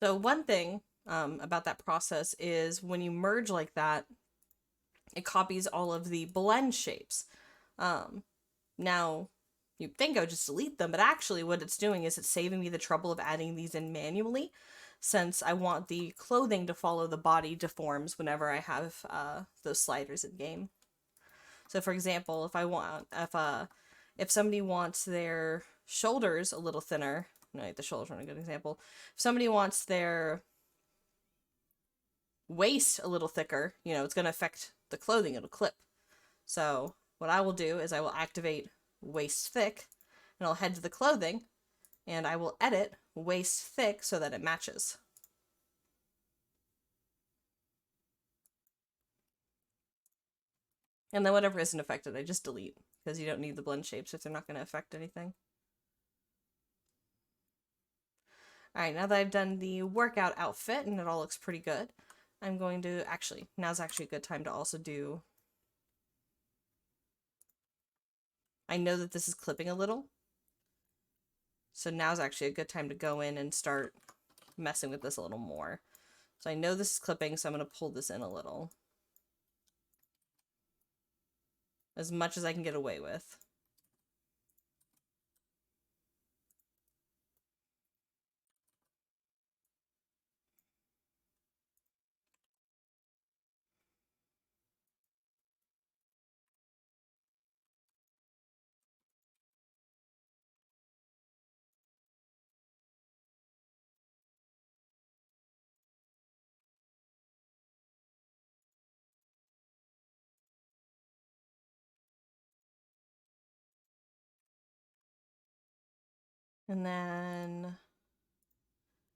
So one thing about that process is when you merge like that, it copies all of the blend shapes. Now, you'd think I would just delete them, but actually what it's doing is it's saving me the trouble of adding these in manually, since I want the clothing to follow the body deforms whenever I have those sliders in game. So for example, if somebody wants their shoulders a little thinner, no, the shoulders aren't a good example. If somebody wants their waist a little thicker, it's going to affect the clothing, it'll clip. So what I will do is I will activate waist thick, and I'll head to the clothing, and I will edit waist thick so that it matches. And then whatever isn't affected, I just delete, because you don't need the blend shapes if they're not going to affect anything. Alright, now that I've done the workout outfit and it all looks pretty good, I'm going to now's actually a good time to also do... I know that this is clipping a little, so now's actually a good time to go in and start messing with this a little more. So I know this is clipping, so I'm going to pull this in a little. As much as I can get away with. And then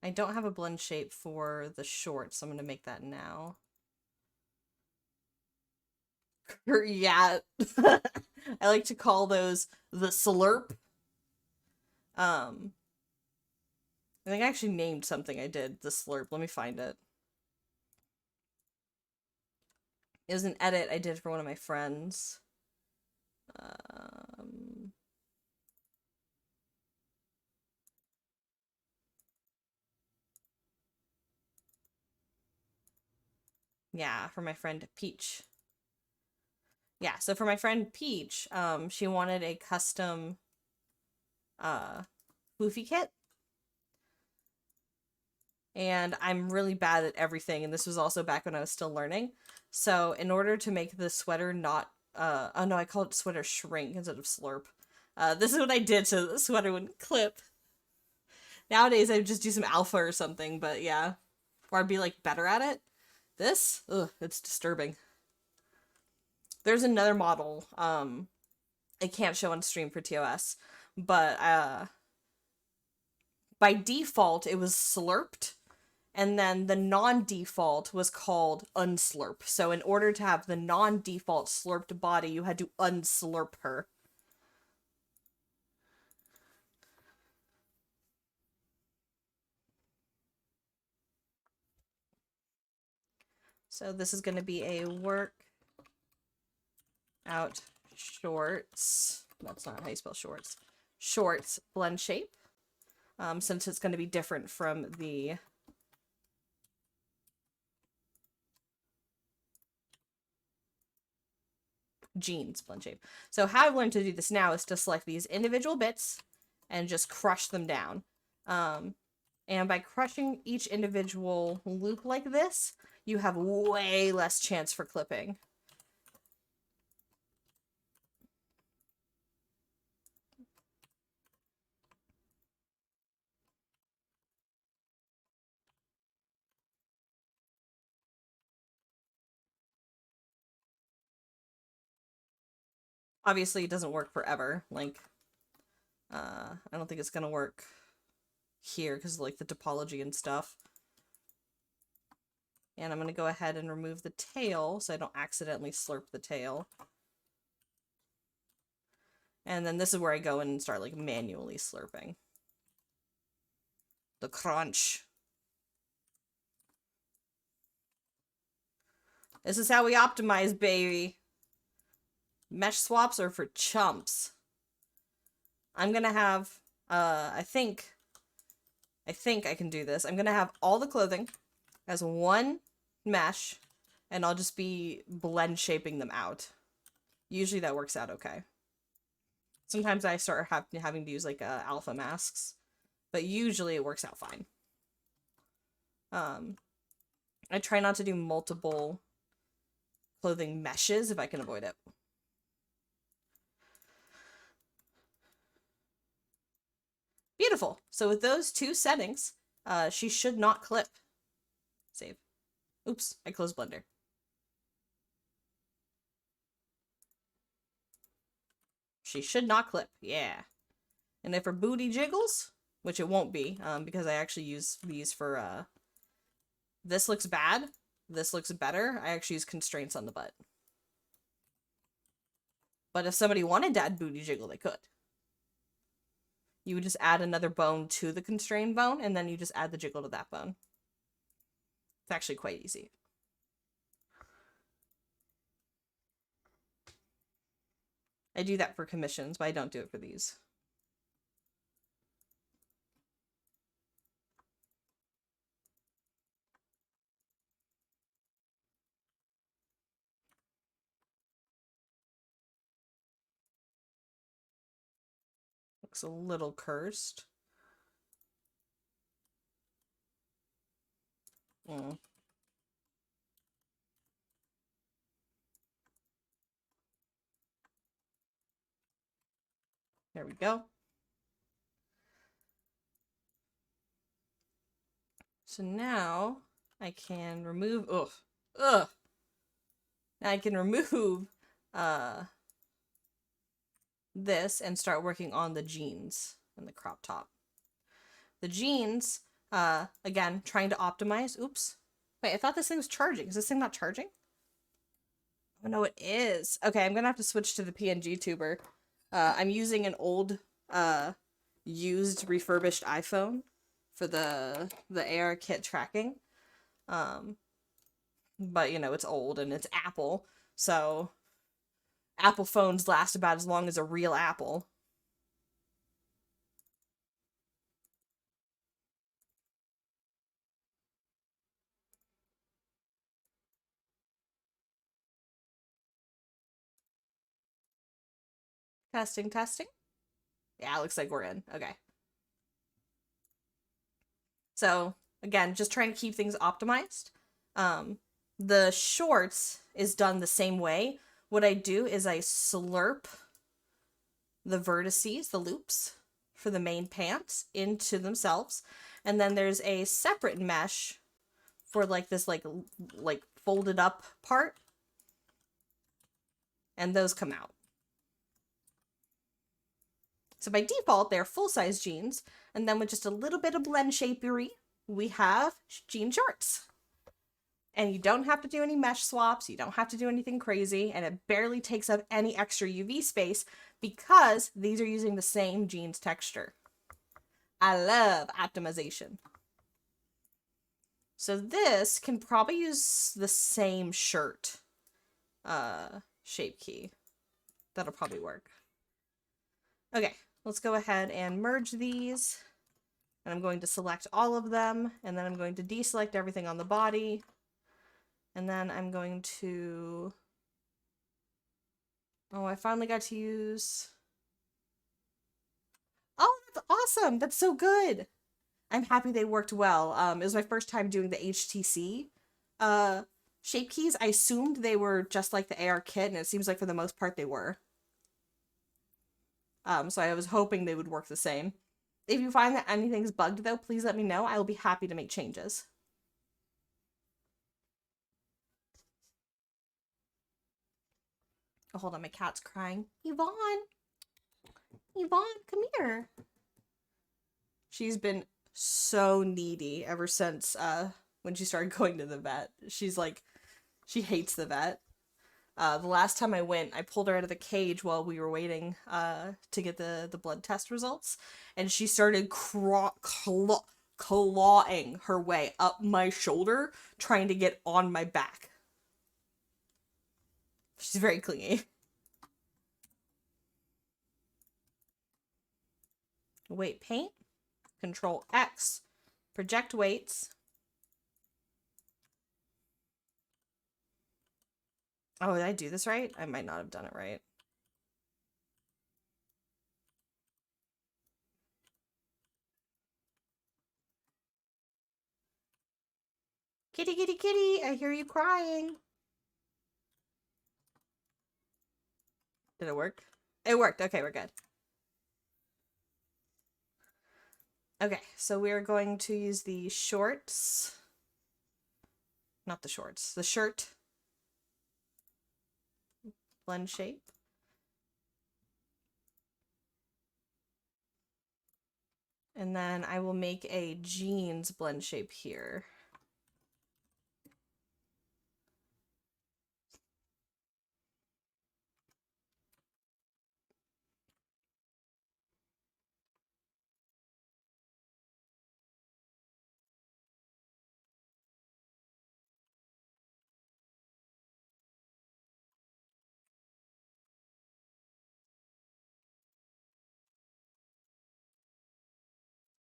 I don't have a blend shape for the shorts, so I'm going to make that now. Yeah. I like to call those the slurp. I think I actually named something I did the slurp. Let me find it. It was an edit I did for one of my friends. Yeah, for my friend Peach. Yeah, so for my friend Peach, she wanted a custom poofy kit. And I'm really bad at everything, and this was also back when I was still learning. So in order to make the sweater not oh no, I call it sweater shrink instead of slurp. This is what I did so the sweater wouldn't clip. Nowadays I would just do some alpha or something, but yeah. Or I'd be like better at it. This? Ugh, it's disturbing. There's another model, I can't show on stream for TOS, but by default it was slurped, and then the non-default was called unslurp. So in order to have the non-default slurped body, you had to unslurp her. So this is going to be a work out shorts. That's not how you spell shorts. Shorts blend shape. Since it's going to be different from the jeans blend shape. So how I've learned to do this now is to select these individual bits and just crush them down. And by crushing each individual loop like this, you have way less chance for clipping. Obviously, it doesn't work forever. Like, I don't think it's gonna work here because like the topology and stuff. And I'm gonna go ahead and remove the tail so I don't accidentally slurp the tail. And then this is where I go in and start like manually slurping. The crunch. This is how we optimize, baby. Mesh swaps are for chumps. I'm gonna have, I think I can do this. I'm gonna have all the clothing as one mesh, and I'll just be blend shaping them out. Usually that works out okay. Sometimes I start having to use like alpha masks, but usually it works out fine. I try not to do multiple clothing meshes if I can avoid it. Beautiful. So with those two settings, she should not clip. Save. Oops, I closed Blender. She should not clip. Yeah. And if her booty jiggles, which it won't be, because I actually use these for, this looks bad, this looks better, I actually use constraints on the butt. But if somebody wanted to add booty jiggle, they could. You would just add another bone to the constrained bone, and then you just add the jiggle to that bone. It's actually quite easy. I do that for commissions, but I don't do it for these. Looks a little cursed. Mm. There we go. So now I can remove, ugh. Now I can remove this and start working on the jeans and the crop top. The jeans, again, trying to optimize. Oops. Wait, I thought this thing was charging. Is this thing not charging? Oh, no, it is. Okay, I'm gonna have to switch to the PNG tuber. I'm using an old, used refurbished iPhone for the ARKit tracking. But, you know, it's old and it's Apple, so Apple phones last about as long as a real Apple. Testing, testing. Yeah, it looks like we're in. Okay. So, again, just trying to keep things optimized. The shorts is done the same way. What I do is I slurp the vertices, the loops, for the main pants into themselves. And then there's a separate mesh for like this like folded up part. And those come out. So by default, they're full-size jeans, and then with just a little bit of blend shapery, we have jean shorts. And you don't have to do any mesh swaps, you don't have to do anything crazy, and it barely takes up any extra UV space because these are using the same jeans texture. I love optimization. So this can probably use the same shirt shape key. That'll probably work. Okay, let's go ahead and merge these. And I'm going to select all of them, and then I'm going to deselect everything on the body. And then I'm going to... Oh, I finally got to use... Oh, that's awesome! That's so good! I'm happy they worked well. It was my first time doing the HTC shape keys. I assumed they were just like the ARKit, and it seems like for the most part they were. So I was hoping they would work the same. If you find that anything's bugged, though, please let me know. I will be happy to make changes. Oh, hold on, my cat's crying. Yvonne! Yvonne, come here. She's been so needy ever since when she started going to the vet. She's like, she hates the vet. The last time I went, I pulled her out of the cage while we were waiting to get the blood test results, and she started clawing her way up my shoulder, trying to get on my back. She's very clingy. Weight paint, Control X, project weights. Oh, did I do this right? I might not have done it right. Kitty, kitty, kitty, I hear you crying. Did it work? It worked. Okay, we're good. Okay, so we're going to use the shorts. Not the shorts, the shirt blend shape. And then I will make a jeans blend shape here.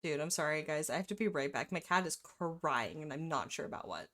Dude, I'm sorry, guys. I have to be right back. My cat is crying, and I'm not sure about what.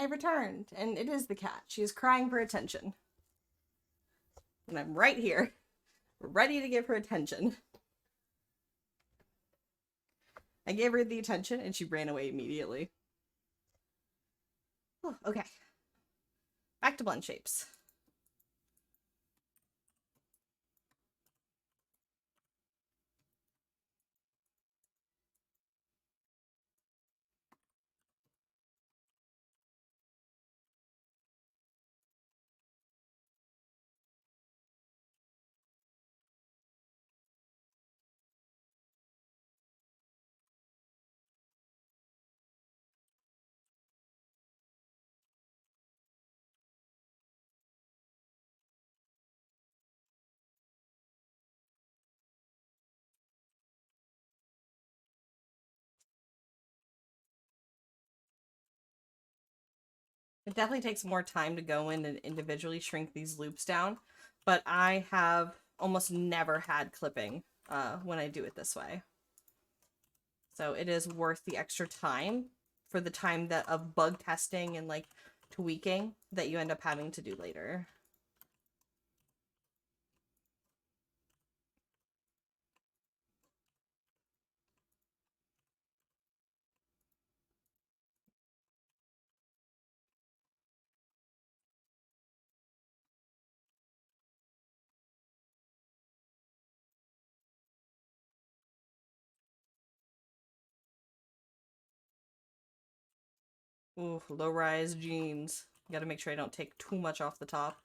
I returned, and it is the cat. She is crying for attention. And I'm right here, ready to give her attention. I gave her the attention, and she ran away immediately. Oh, okay. Back to blend shapes. It definitely takes more time to go in and individually shrink these loops down, but I have almost never had clipping when I do it this way. So it is worth the extra time for the time that of bug testing and like tweaking that you end up having to do later. Ooh, low-rise jeans. Gotta make sure I don't take too much off the top.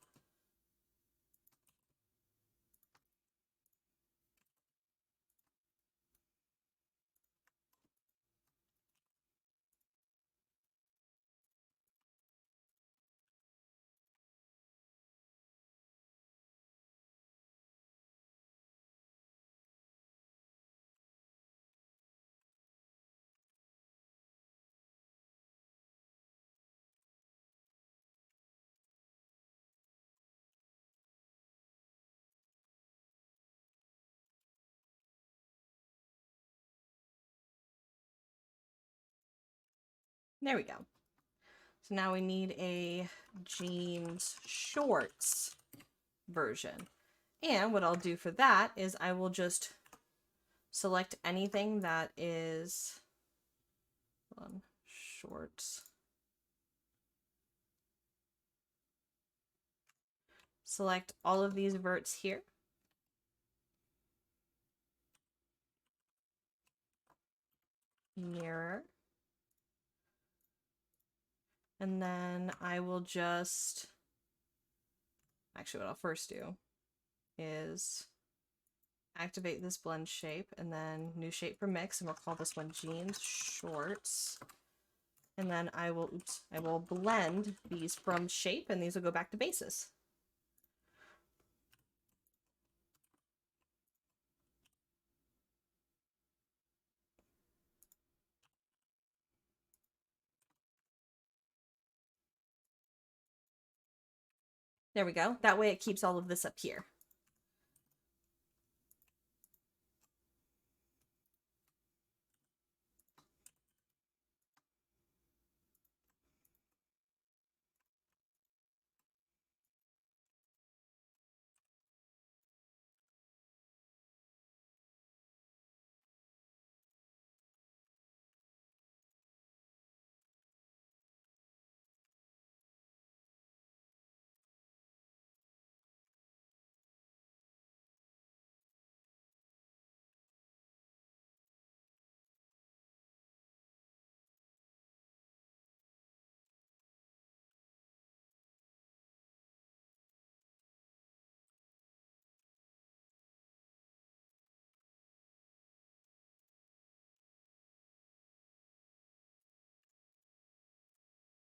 There we go. So now we need a jeans shorts version. And what I'll do for that is I will just select anything that is shorts. Select all of these verts here. Mirror. And then I will just, actually what I'll first do is activate this blend shape and then new shape for mix, and we'll call this one jeans shorts. And then I will blend these from shape, and these will go back to bases. There we go. That way it keeps all of this up here.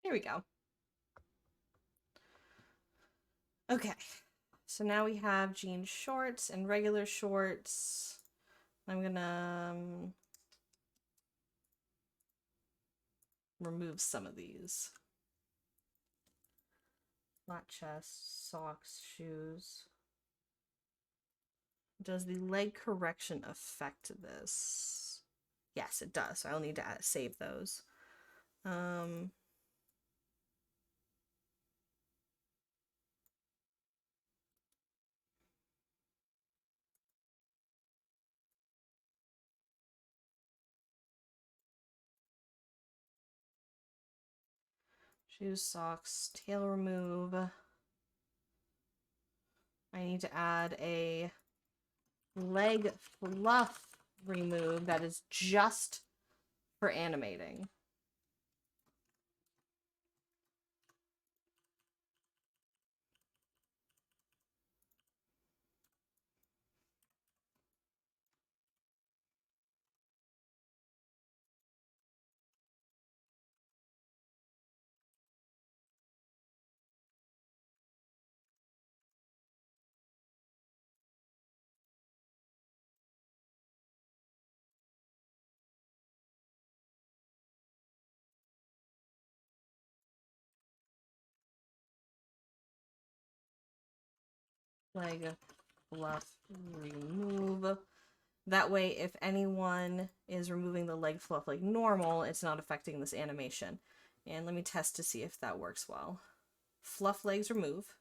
There we go. Okay, so now we have jean shorts and regular shorts. I'm gonna remove some of these. Flat chest, socks, shoes. Does the leg correction affect this? Yes, it does. So I'll need to save those. Shoes, socks, tail remove. I need to add a leg fluff remove that is just for animating. Leg fluff remove. That way, if anyone is removing the leg fluff like normal, it's not affecting this animation. And let me test to see if that works well. Fluff legs remove,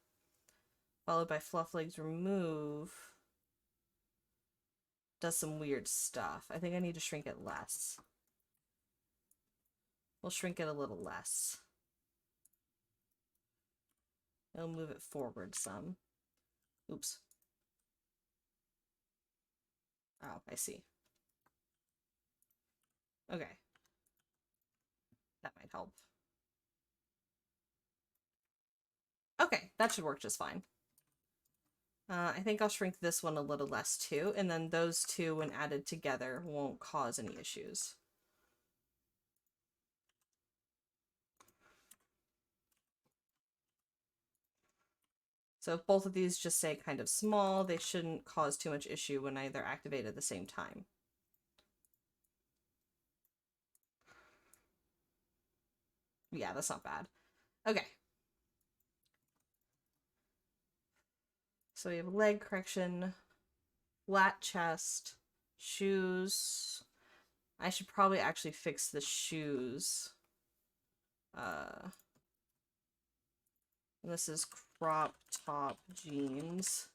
followed by fluff legs remove. Does some weird stuff. I think I need to shrink it less. We'll shrink it a little less. It'll move it forward some. Oops. Oh, I see. Okay. That might help. Okay, that should work just fine. I think I'll shrink this one a little less too, and then those two, when added together, won't cause any issues. So if both of these just say kind of small, they shouldn't cause too much issue when they're activated at the same time. Yeah, that's not bad. Okay. So we have leg correction, flat chest, shoes. I should probably actually fix the shoes. This is crop top jeans.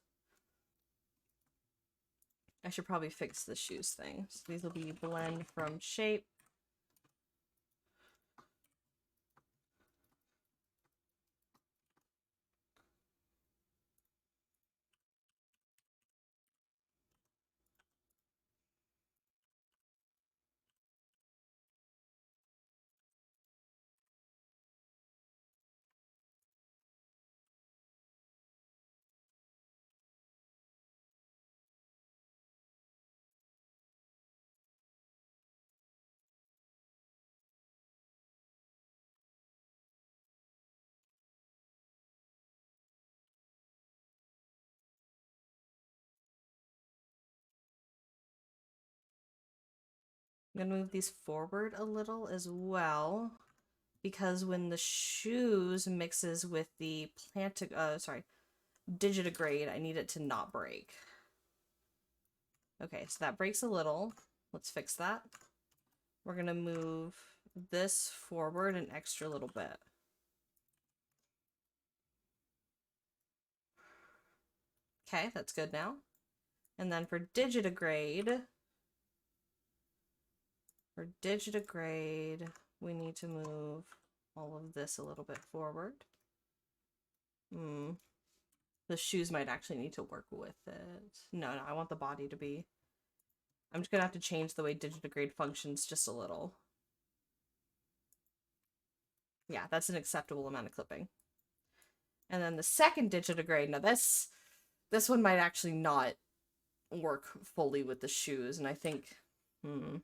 I should probably fix the shoes thing. So these will be blend from shape. I'm gonna move these forward a little as well, because when the shoes mixes with the digitigrade, I need it to not break. Okay, so that breaks a little. Let's fix that. We're gonna move this forward an extra little bit. Okay, that's good now. And then for digitigrade, we need to move all of this a little bit forward. The shoes might actually need to work with it. No, I want the body to be. I'm just gonna have to change the way digitigrade functions just a little. Yeah, that's an acceptable amount of clipping. And then the second digitigrade, now this one might actually not work fully with the shoes, and I think, hmm.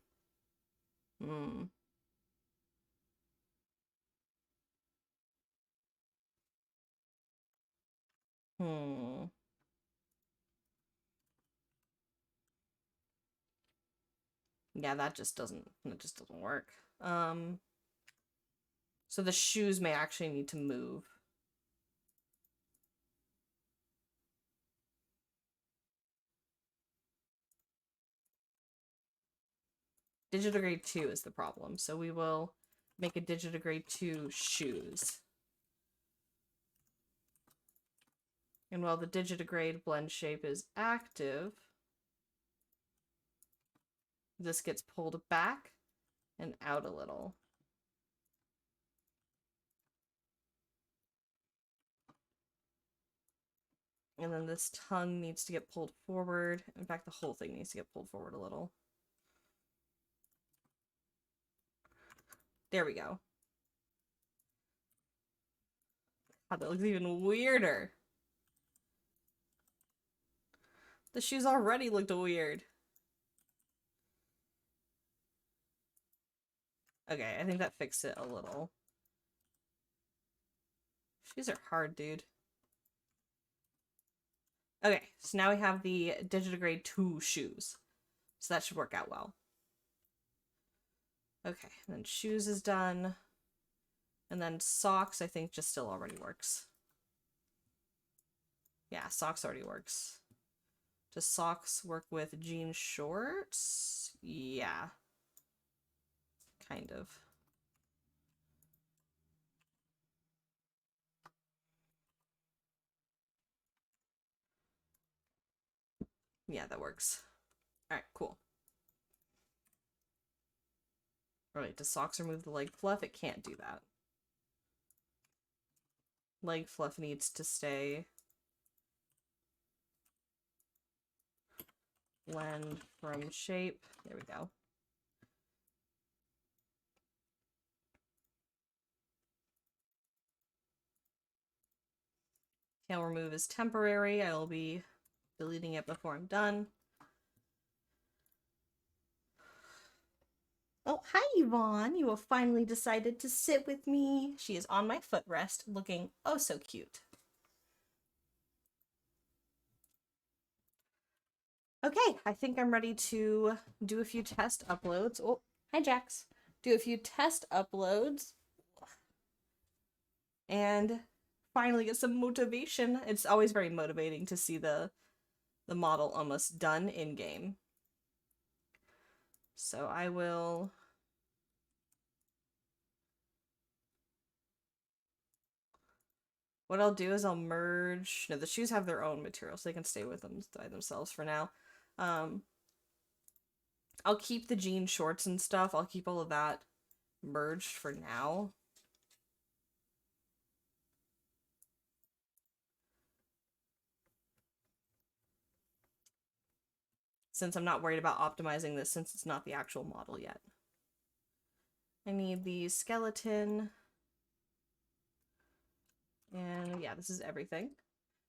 Yeah, that just doesn't work. So the shoes may actually need to move. Digitigrade 2 is the problem, so we will make a digitigrade 2 shoes. And while the digitigrade blend shape is active, this gets pulled back and out a little. And then this tongue needs to get pulled forward. In fact, the whole thing needs to get pulled forward a little. There we go. Oh, that looks even weirder. The shoes already looked weird. Okay, I think that fixed it a little. Shoes are hard, dude. Okay, so now we have the digitigrade 2 shoes. So that should work out well. Okay, and then shoes is done. And then socks, I think, just still already works. Yeah, socks already works. Does socks work with jean shorts? Yeah. Kind of. Yeah, that works. Alright, cool. Alright, does socks remove the leg fluff? It can't do that. Leg fluff needs to stay. Blend from shape. There we go. Tail remove is temporary. I will be deleting it before I'm done. Oh, hi, Yvonne. You have finally decided to sit with me. She is on my footrest, looking oh so cute. Okay, I think I'm ready to do a few test uploads. Oh, hi, Jax. Do a few test uploads. And finally get some motivation. It's always very motivating to see the model almost done in-game. So I will what I'll do is I'll merge. No, the shoes have their own material, so they can stay with them by themselves for now. I'll keep the jean shorts and stuff. I'll keep all of that merged for now. Since I'm not worried about optimizing this since it's not the actual model yet. I need the skeleton. And yeah, this is everything.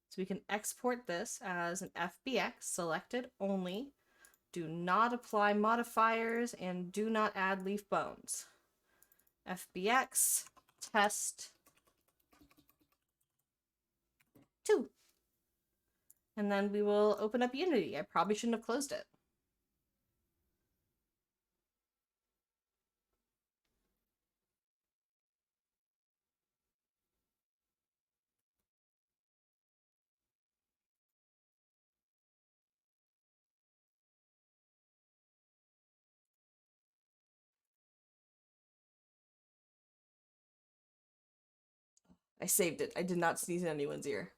So we can export this as an FBX, selected only. Do not apply modifiers and do not add leaf bones. FBX test 2. And then we will open up Unity. I probably shouldn't have closed it. I saved it. I did not sneeze in anyone's ear.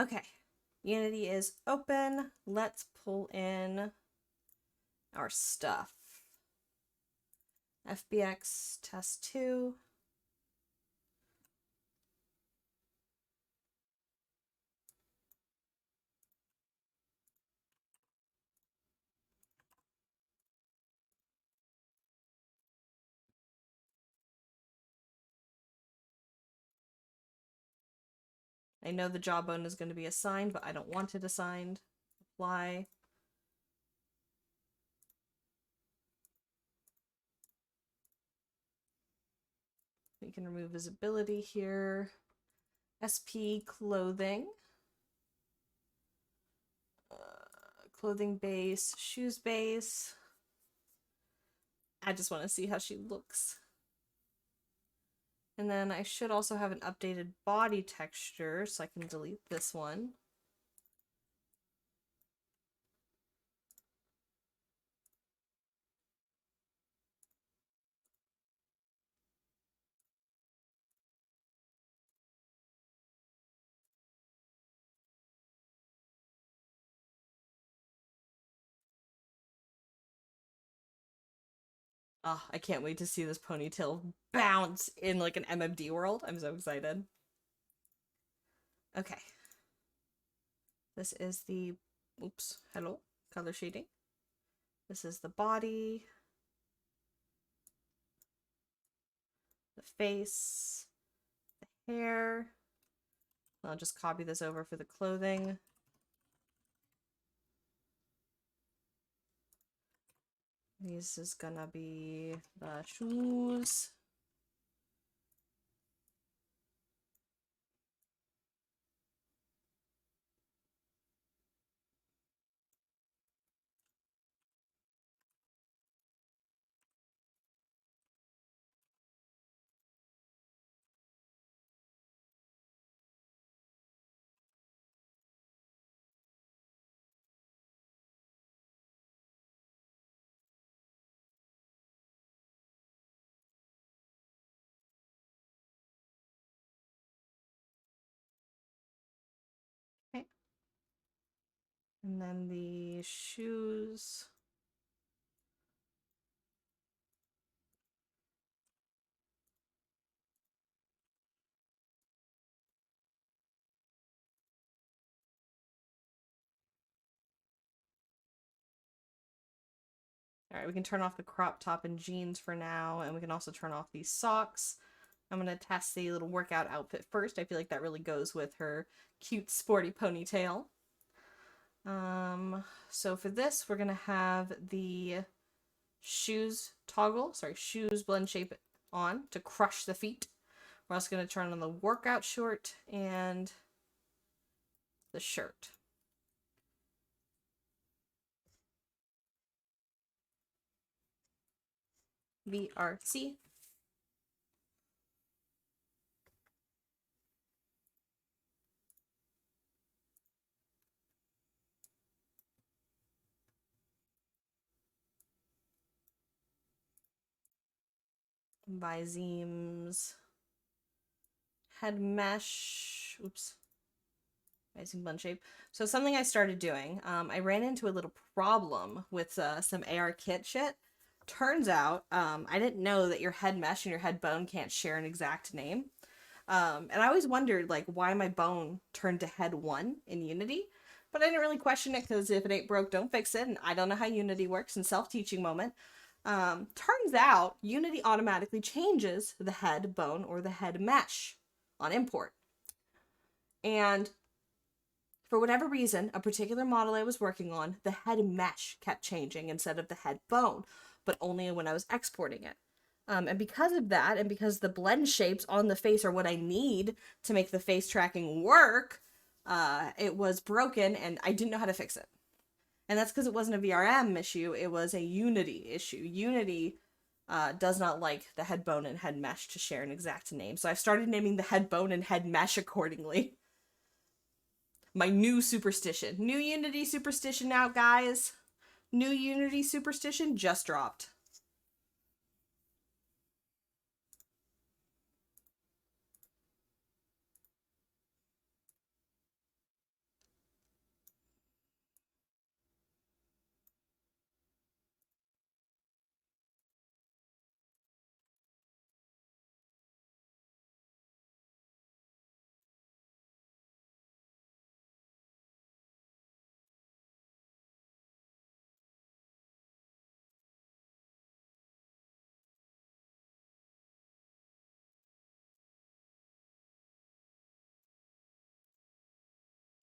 Okay. Unity is open. Let's pull in our stuff. FBX test 2. I know the jawbone is going to be assigned, but I don't want it assigned. Apply. We can remove visibility here. SP clothing. Clothing base, shoes base. I just want to see how she looks. And then I should also have an updated body texture, so I can delete this one. Oh, I can't wait to see this ponytail bounce in like an MMD world. I'm so excited. Okay. This is the, oops, hello, color shading. This is the body, the face, the hair. I'll just copy this over for the clothing. This is gonna be the shoes. Okay. And then the shoes. All right, we can turn off the crop top and jeans for now, and we can also turn off these socks. I'm gonna test the little workout outfit first. I feel like that really goes with her cute sporty ponytail. So for this, we're gonna have the shoes toggle, shoes blend shape on to crush the feet. We're also gonna turn on the workout short and the shirt. VRC. Visme's head mesh. Oops. Visme blend shape. So something I started doing, I ran into a little problem with some VRChat shit. Turns out, I didn't know that your head mesh and your head bone can't share an exact name. And I always wondered, like, why my bone turned to head 1 in Unity. But I didn't really question it because if it ain't broke, don't fix it. And I don't know how Unity works in self-teaching moment. Turns out Unity automatically changes the head bone or the head mesh on import. And for whatever reason, a particular model I was working on, the head mesh kept changing instead of the head bone, but only when I was exporting it. And because of that, and because the blend shapes on the face are what I need to make the face tracking work, it was broken and I didn't know how to fix it. And that's because it wasn't a VRM issue, it was a Unity issue. Unity does not like the head bone and head mesh to share an exact name. So I've started naming the head bone and head mesh accordingly. My new superstition. New Unity superstition out, guys. New Unity superstition just dropped.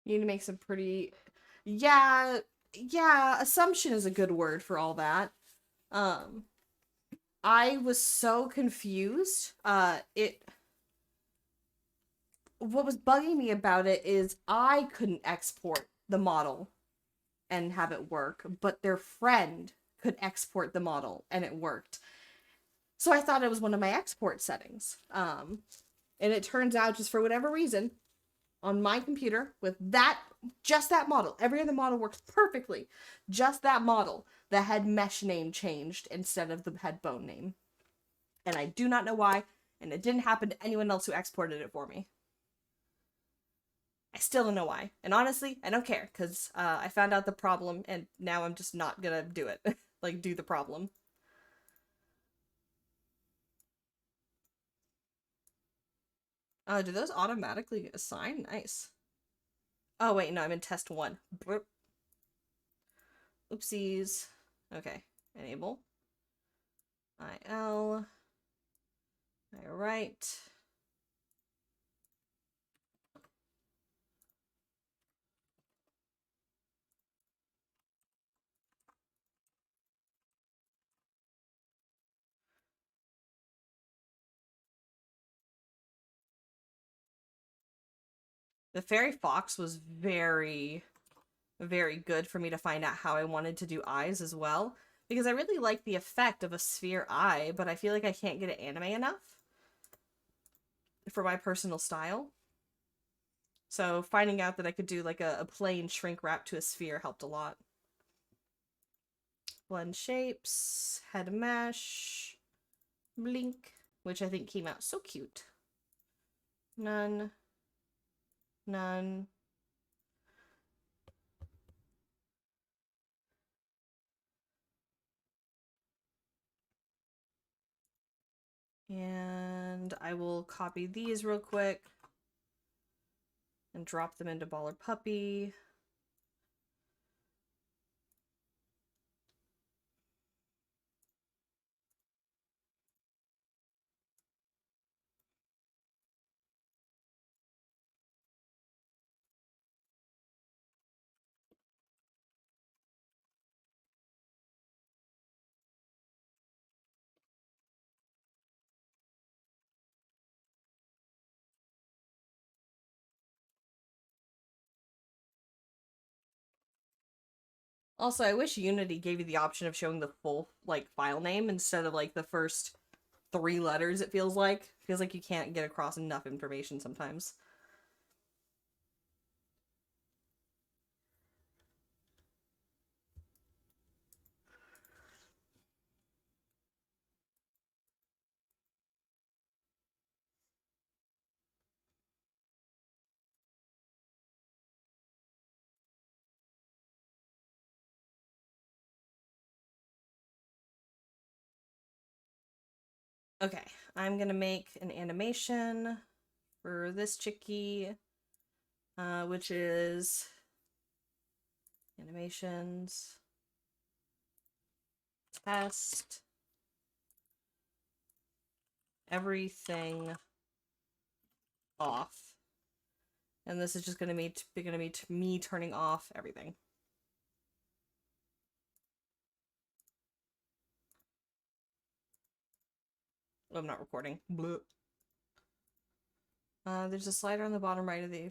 You need to make some pretty... Yeah, assumption is a good word for all that. I was so confused. What was bugging me about it is I couldn't export the model and have it work, but their friend could export the model and it worked. So I thought it was one of my export settings. And it turns out, just for whatever reason, on my computer with just that model, every other model works perfectly. Just that model, the head mesh name changed instead of the head bone name. And I do not know why, and it didn't happen to anyone else who exported it for me. I still don't know why. And honestly, I don't care, because I found out the problem, and now I'm just not gonna do it. Like, do the problem. Do those automatically get assigned? Nice. Oh, wait, no, I'm in test 1. Oopsies. Okay, enable. IL. Alright. The fairy fox was very, very good for me to find out how I wanted to do eyes as well. Because I really like the effect of a sphere eye, but I feel like I can't get it anime enough for my personal style. So finding out that I could do like a plain shrink wrap to a sphere helped a lot. Blend shapes, head mesh, blink, which I think came out so cute. None. None. And I will copy these real quick and drop them into Baller Puppy. Also, I wish Unity gave you the option of showing the full, like, file name instead of, like, the first 3 letters, it feels like. It feels like you can't get across enough information sometimes. Okay, I'm gonna make an animation for this chickie, which is animations, test, everything off. And this is just gonna be me turning off everything. Oh, I'm not recording. Bloop. There's a slider on the bottom right of the...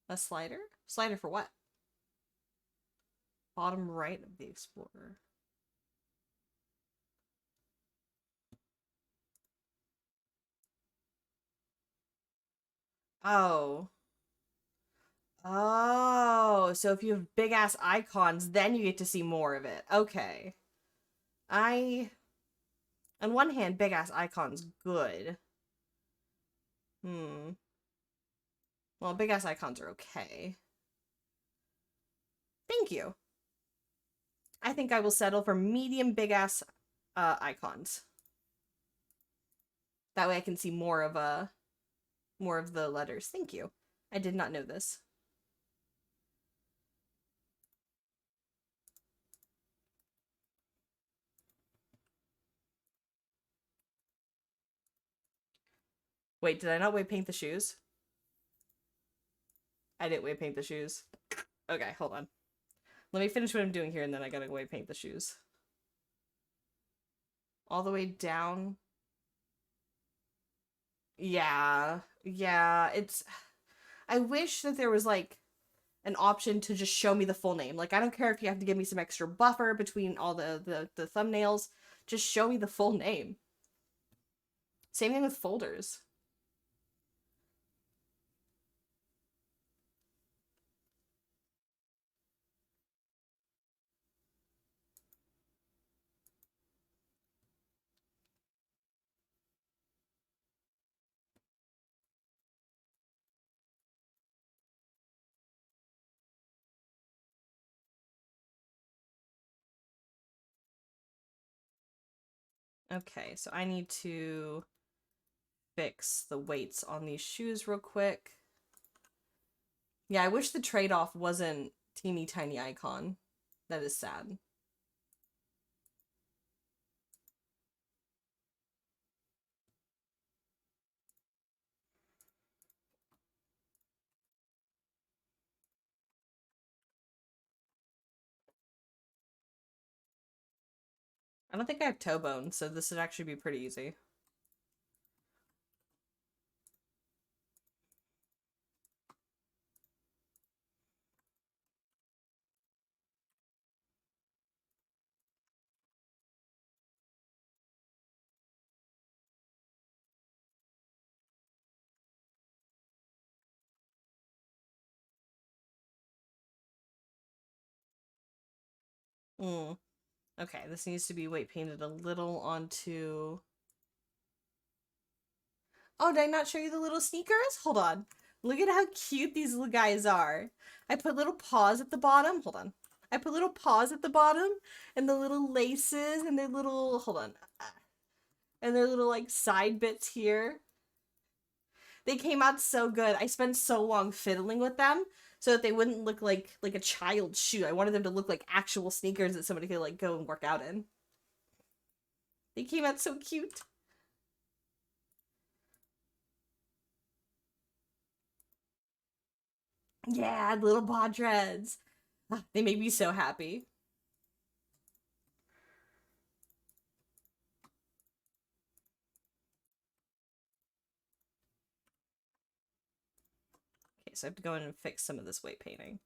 A slider? Slider for what? Bottom right of the Explorer. Oh. Oh, so if you have big ass icons, then you get to see more of it. Okay. On one hand, big ass icons, good. Well, big ass icons are okay. Thank you. I think I will settle for medium big ass icons. That way I can see more of the letters. Thank you. I did not know this. Wait, did I not weight paint the shoes? I didn't weight paint the shoes. Okay, hold on. Let me finish what I'm doing here and then I gotta weight paint the shoes. All the way down. Yeah. Yeah, it's... I wish that there was, like, an option to just show me the full name. Like, I don't care if you have to give me some extra buffer between all the thumbnails. Just show me the full name. Same thing with folders. Okay, so I need to fix the weights on these shoes real quick. Yeah, I wish the trade-off wasn't teeny tiny icon. That is sad. I don't think I have toe bone, so this would actually be pretty easy. Okay, this needs to be weight painted a little onto... Oh, did I not show you the little sneakers? Hold on. Look at how cute these little guys are. I put little paws at the bottom. Hold on. I put little paws at the bottom and the little laces and their little... Hold on. And their little, like, side bits here. They came out so good. I spent so long fiddling with them so that they wouldn't look like a child's shoe. I wanted them to look like actual sneakers that somebody could, like, go and work out in. They came out so cute. Yeah, little paw dreads. They made me so happy. Okay, so I have to go in and fix some of this weight painting.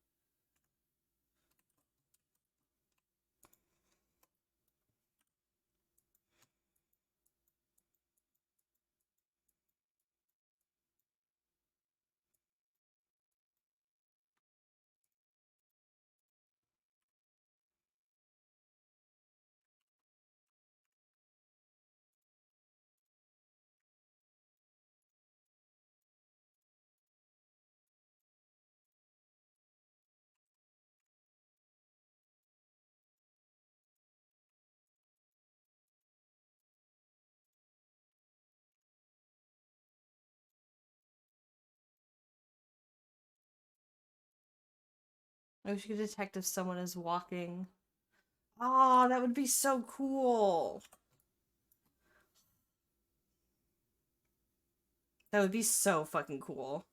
I wish you could detect if someone is walking. Oh, that would be so cool. That would be so fucking cool.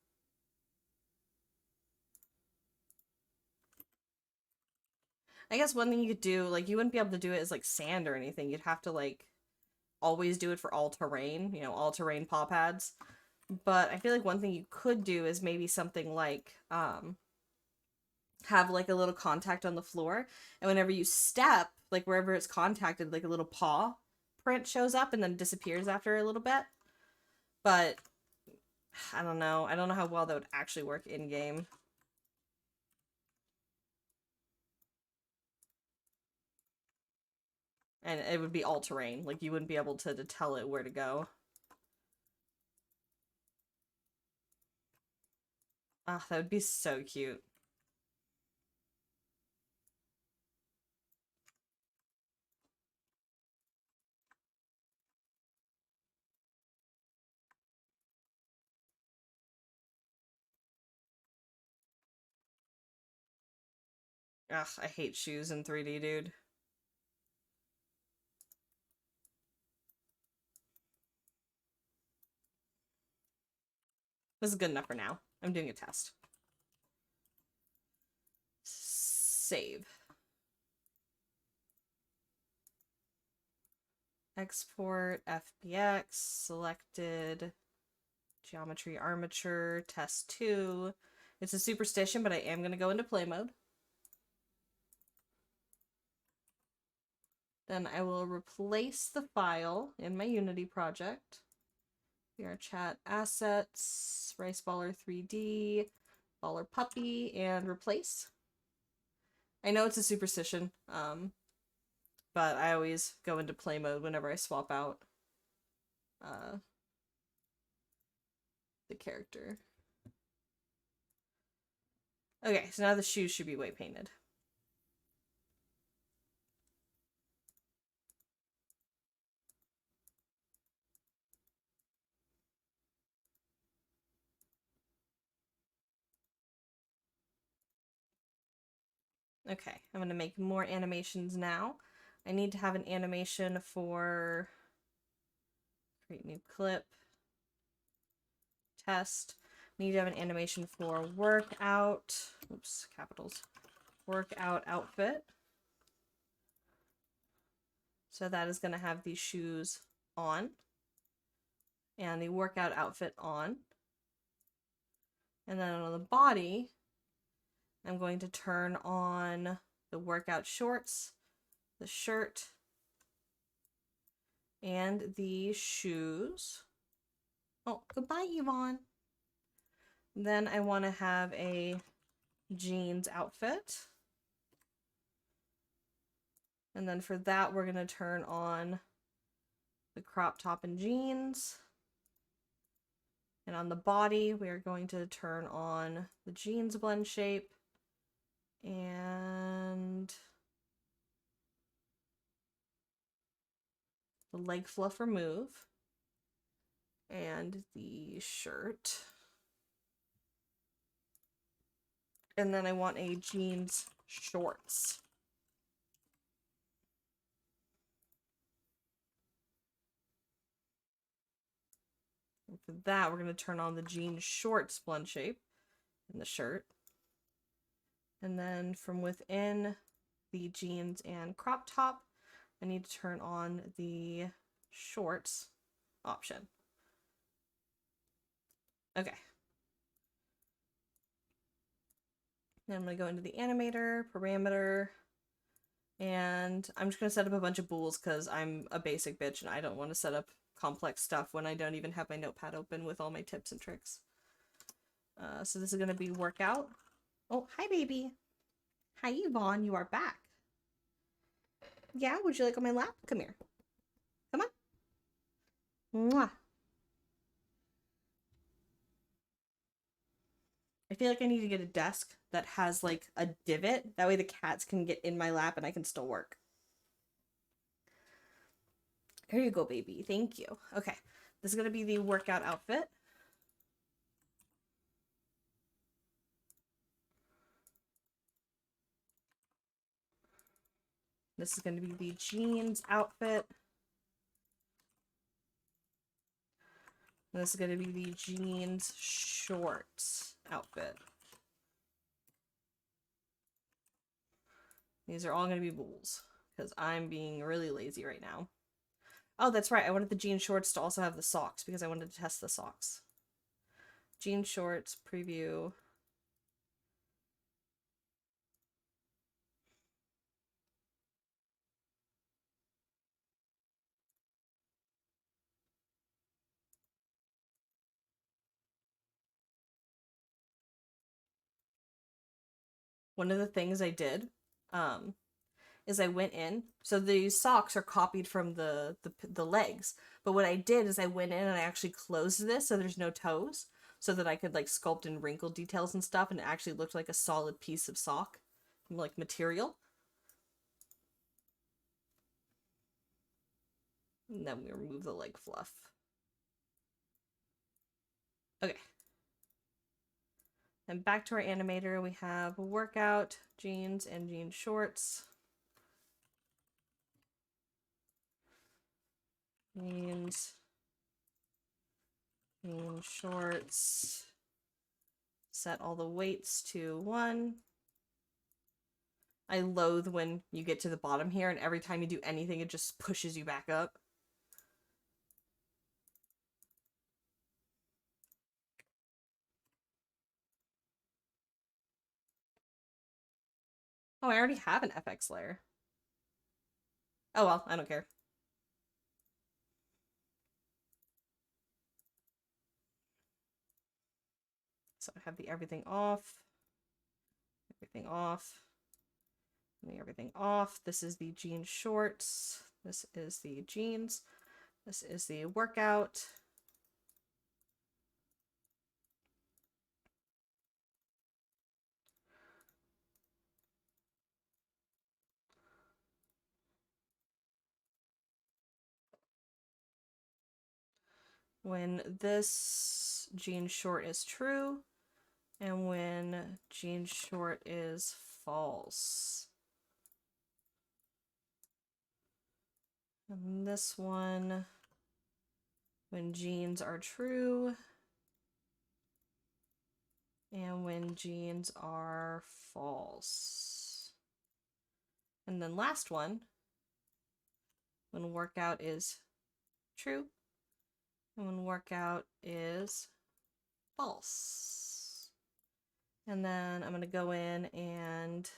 I guess one thing you could do, like, you wouldn't be able to do it as, like, sand or anything. You'd have to, like, always do it for all terrain, you know, all terrain paw pads. But I feel like one thing you could do is maybe something like, have, like, a little contact on the floor. And whenever you step, like, wherever it's contacted, like, a little paw print shows up and then disappears after a little bit. But I don't know. I don't know how well that would actually work in game. And it would be all terrain. Like, you wouldn't be able to tell it where to go. Ah, that would be so cute. Ugh, I hate shoes in 3D, dude. This is good enough for now. I'm doing a test. Save. Export, FBX, selected, geometry armature, test 2. It's a superstition, but I am going to go into play mode. Then I will replace the file in my Unity project. VRChat assets, rice baller 3D, baller puppy, and replace. I know it's a superstition, but I always go into play mode whenever I swap out the character. Okay, so now the shoes should be white painted. Okay, I'm going to make more animations now. I need to have an animation for create new clip, test. Need to have an animation for workout, oops, capitals, workout outfit. So that is going to have these shoes on and the workout outfit on. And then on the body, I'm going to turn on the workout shorts, the shirt, and the shoes. Oh, goodbye, Yvonne. Then I want to have a jeans outfit. And then for that, we're going to turn on the crop top and jeans. And on the body, we are going to turn on the jeans blend shape and the leg fluff remove and the shirt. And then I want a jeans shorts. And for that, we're going to turn on the jeans shorts blend shape and the shirt. And then from within the jeans and crop top, I need to turn on the shorts option. Okay. Then I'm going to go into the animator, parameter, and I'm just going to set up a bunch of bools because I'm a basic bitch and I don't want to set up complex stuff when I don't even have my notepad open with all my tips and tricks. So this is going to be workout. Oh, hi, baby. Hi, Yvonne. You are back. Yeah, would you like on my lap? Come here. Come on. Mwah. I feel like I need to get a desk that has like a divot. That way the cats can get in my lap and I can still work. Here you go, baby. Thank you. Okay. This is going to be the workout outfit. This is going to be the jeans outfit. And this is going to be the jeans shorts outfit. These are all going to be bools because I'm being really lazy right now. Oh, that's right. I wanted the jean shorts to also have the socks because I wanted to test the socks. Jean shorts preview. One of the things I did is I went in. So these socks are copied from the legs. But what I did is I went in and I actually closed this so there's no toes, so that I could like sculpt and wrinkle details and stuff, and it actually looked like a solid piece of sock, like material. And then we remove the leg fluff. Okay. And back to our animator, we have workout, jeans, and jean shorts. Jeans, jean shorts. Set all the weights to 1. I loathe when you get to the bottom here and every time you do anything it just pushes you back up. Oh, I already have an FX layer. Oh well, I don't care. So I have the everything off. Everything off. Everything off. This is the jean shorts. This is the jeans. This is the workout. When this jean short is true, and when jean short is false. And this one, when jeans are true, and when jeans are false. And then last one, when workout is true, and when workout is false. And then I'm going to go in and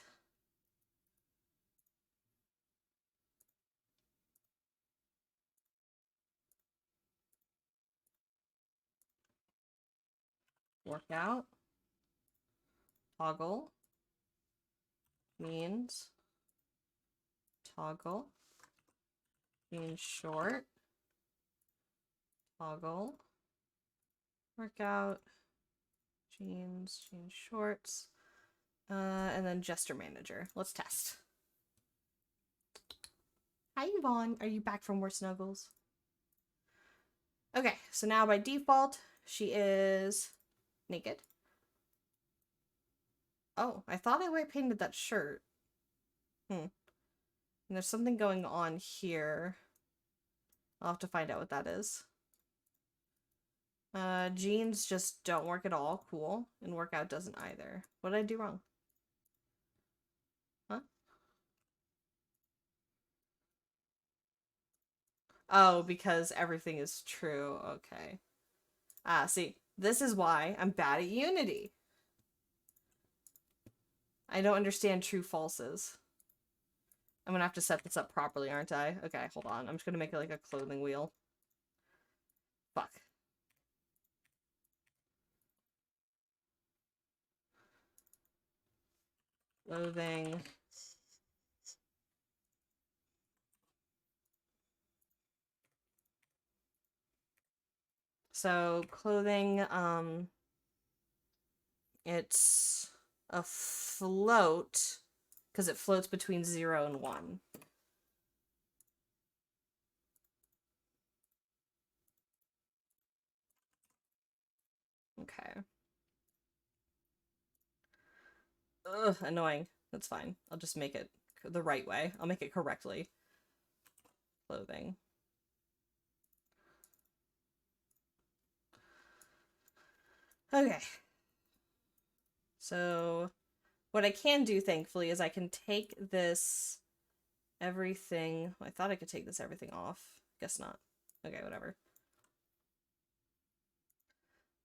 workout, toggle, means, toggle, means short, toggle, workout, jeans, jeans shorts, and then gesture manager. Let's test. Hi Yvonne, are you back from more snuggles? Okay, so now by default, she is naked. Oh, I thought I white painted that shirt. And there's something going on here. I'll have to find out what that is. Jeans just don't work at all. Cool. And workout doesn't either. What did I do wrong? Huh? Oh, because everything is true. Okay. Ah, see, this is why I'm bad at Unity. I don't understand true falses. I'm gonna have to set this up properly, aren't I? Okay, hold on. I'm just gonna make it like a clothing wheel. Fuck. Clothing. So clothing, it's a float because it floats between 0 and 1. Okay. Ugh, annoying. That's fine. I'll just make it the right way. I'll make it correctly. Clothing. Okay. So what I can do, thankfully, is I can take this everything. I thought I could take this everything off. Guess not. Okay, whatever.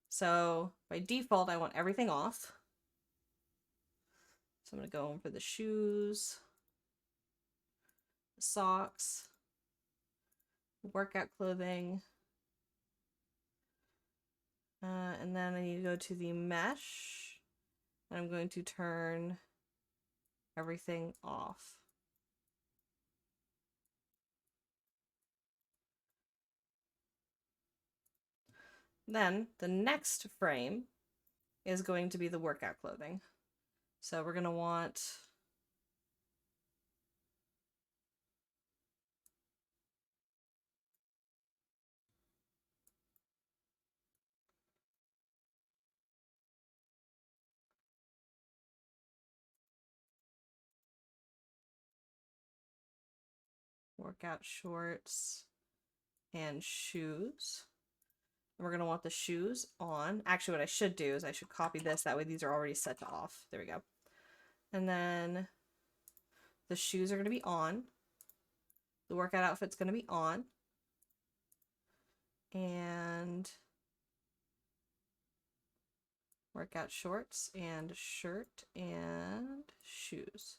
So by default, I want everything off. So I'm going to go in for the shoes, the socks, workout clothing. And then I need to go to the mesh. And I'm going to turn everything off. Then the next frame is going to be the workout clothing. So we're going to want workout shorts and shoes. And we're going to want the shoes on. Actually, what I should do is I should copy this. That way these are already set to off. There we go. And then the shoes are going to be on. The workout outfit's going to be on. And workout shorts and shirt and shoes.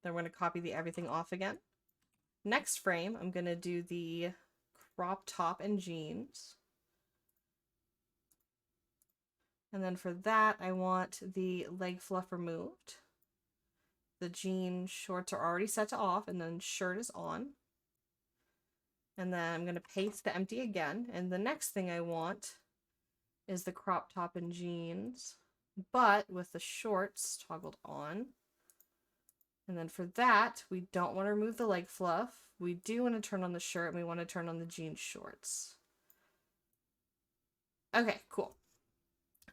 Then we're going to copy the everything off again. Next frame, I'm going to do the crop top and jeans. And then for that, I want the leg fluff removed. The jean shorts are already set to off, and then shirt is on. And then I'm going to paste the empty again. And the next thing I want is the crop top and jeans, but with the shorts toggled on. And then for that, we don't want to remove the leg fluff. We do want to turn on the shirt, and we want to turn on the jean shorts. Okay, cool.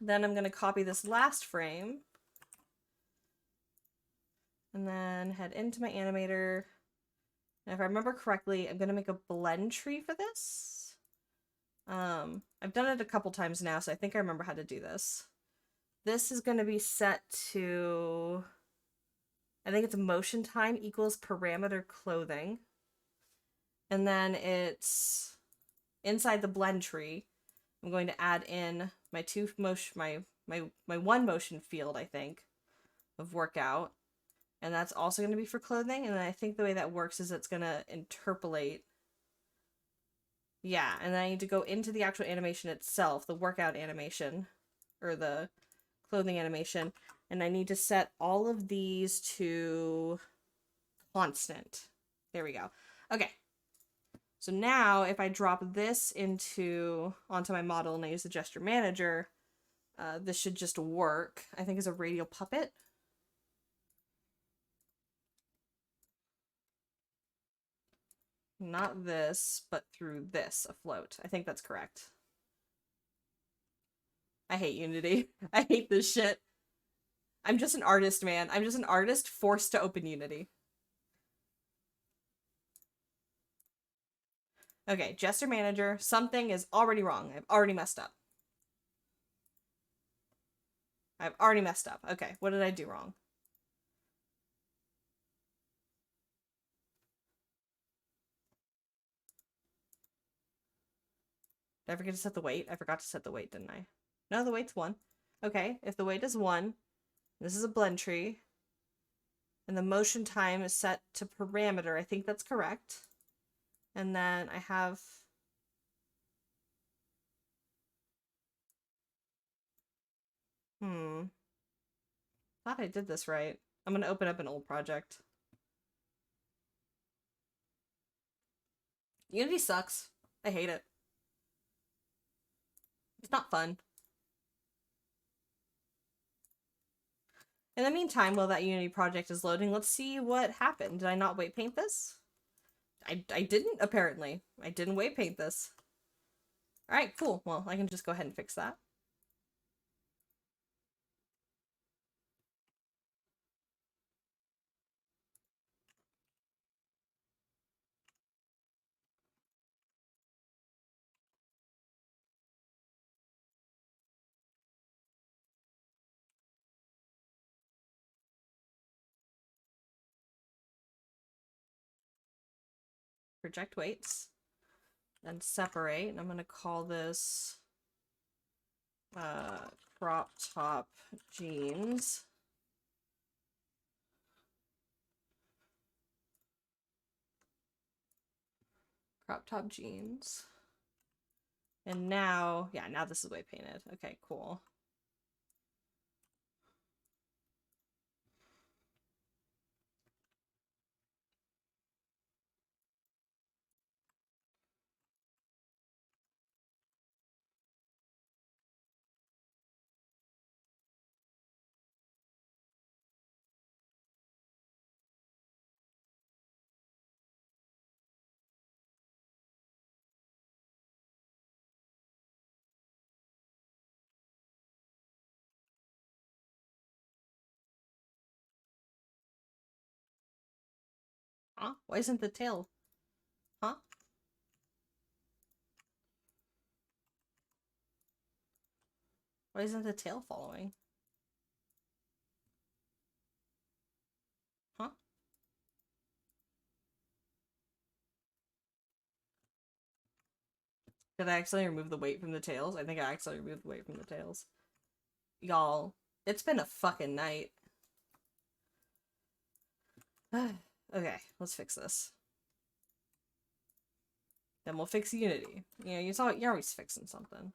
Then I'm going to copy this last frame. And then head into my animator. And if I remember correctly, I'm going to make a blend tree for this. I've done it a couple times now, so I think I remember how to do this. This is going to be set to, I think it's motion time equals parameter clothing. And then it's inside the blend tree. I'm going to add in my my one motion field, I think, of workout. And that's also going to be for clothing. And then I think the way that works is it's going to interpolate. Yeah, and then I need to go into the actual animation itself, the workout animation, or the clothing animation. And I need to set all of these to constant. There we go. Okay. So now if I drop this onto my model and I use the gesture manager, this should just work. I think as a radial puppet. Not this, but through this afloat. I think that's correct. I hate Unity. I hate this shit. I'm just an artist, man. I'm just an artist forced to open Unity. Okay, gesture manager. Something is already wrong. I've already messed up. Okay, what did I do wrong? Did I forget to set the weight? I forgot to set the weight, didn't I? No, the weight's 1. Okay, if the weight is 1, this is a blend tree. And the motion time is set to parameter. I think that's correct. And then I have... Thought I did this right. I'm going to open up an old project. Unity sucks. I hate it. It's not fun. In the meantime, while that Unity project is loading, let's see what happened. Did I not weight paint this? I didn't, apparently. I didn't weight paint this. Alright, cool. Well, I can just go ahead and fix that. project weights, and separate. And I'm going to call this crop top jeans. Crop top jeans. And now, yeah, now this is weight painted. Okay, cool. Huh? Why isn't the tail? Huh? Why isn't the tail following? Huh? Did I accidentally remove the weight from the tails? I think I accidentally removed the weight from the tails. Y'all, it's been a fucking night. Okay, let's fix this. Then we'll fix Unity. You know, you're always fixing something.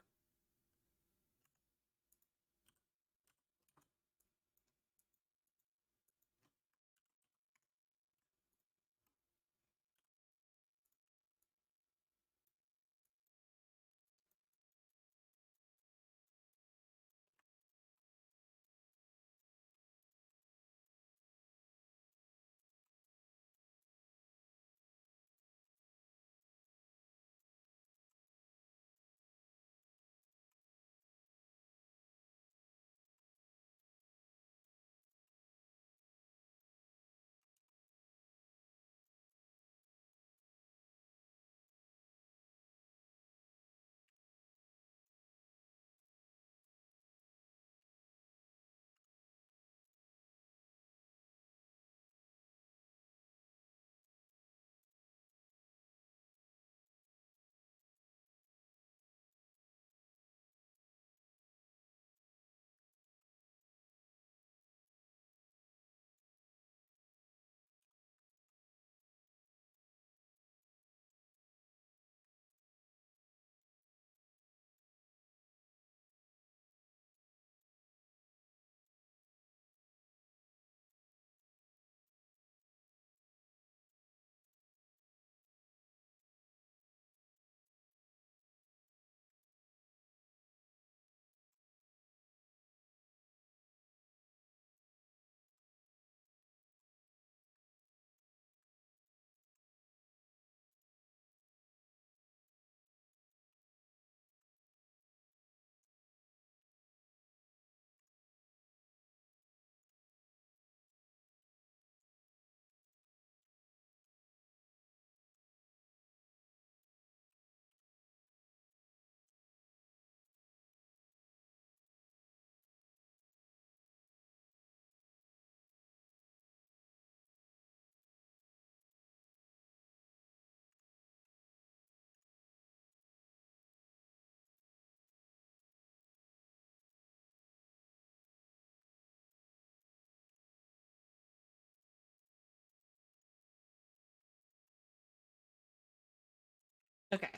Okay.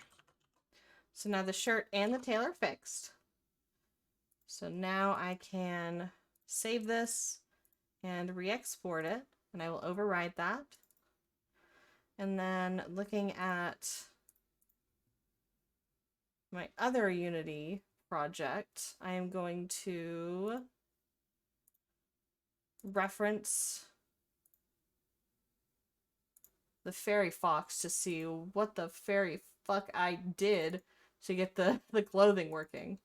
So now the shirt and the tail are fixed. So now I can save this and re-export it, and I will override that. And then looking at my other Unity project, I am going to reference the fairy fox to see what the fairy fuck I did to get the clothing working.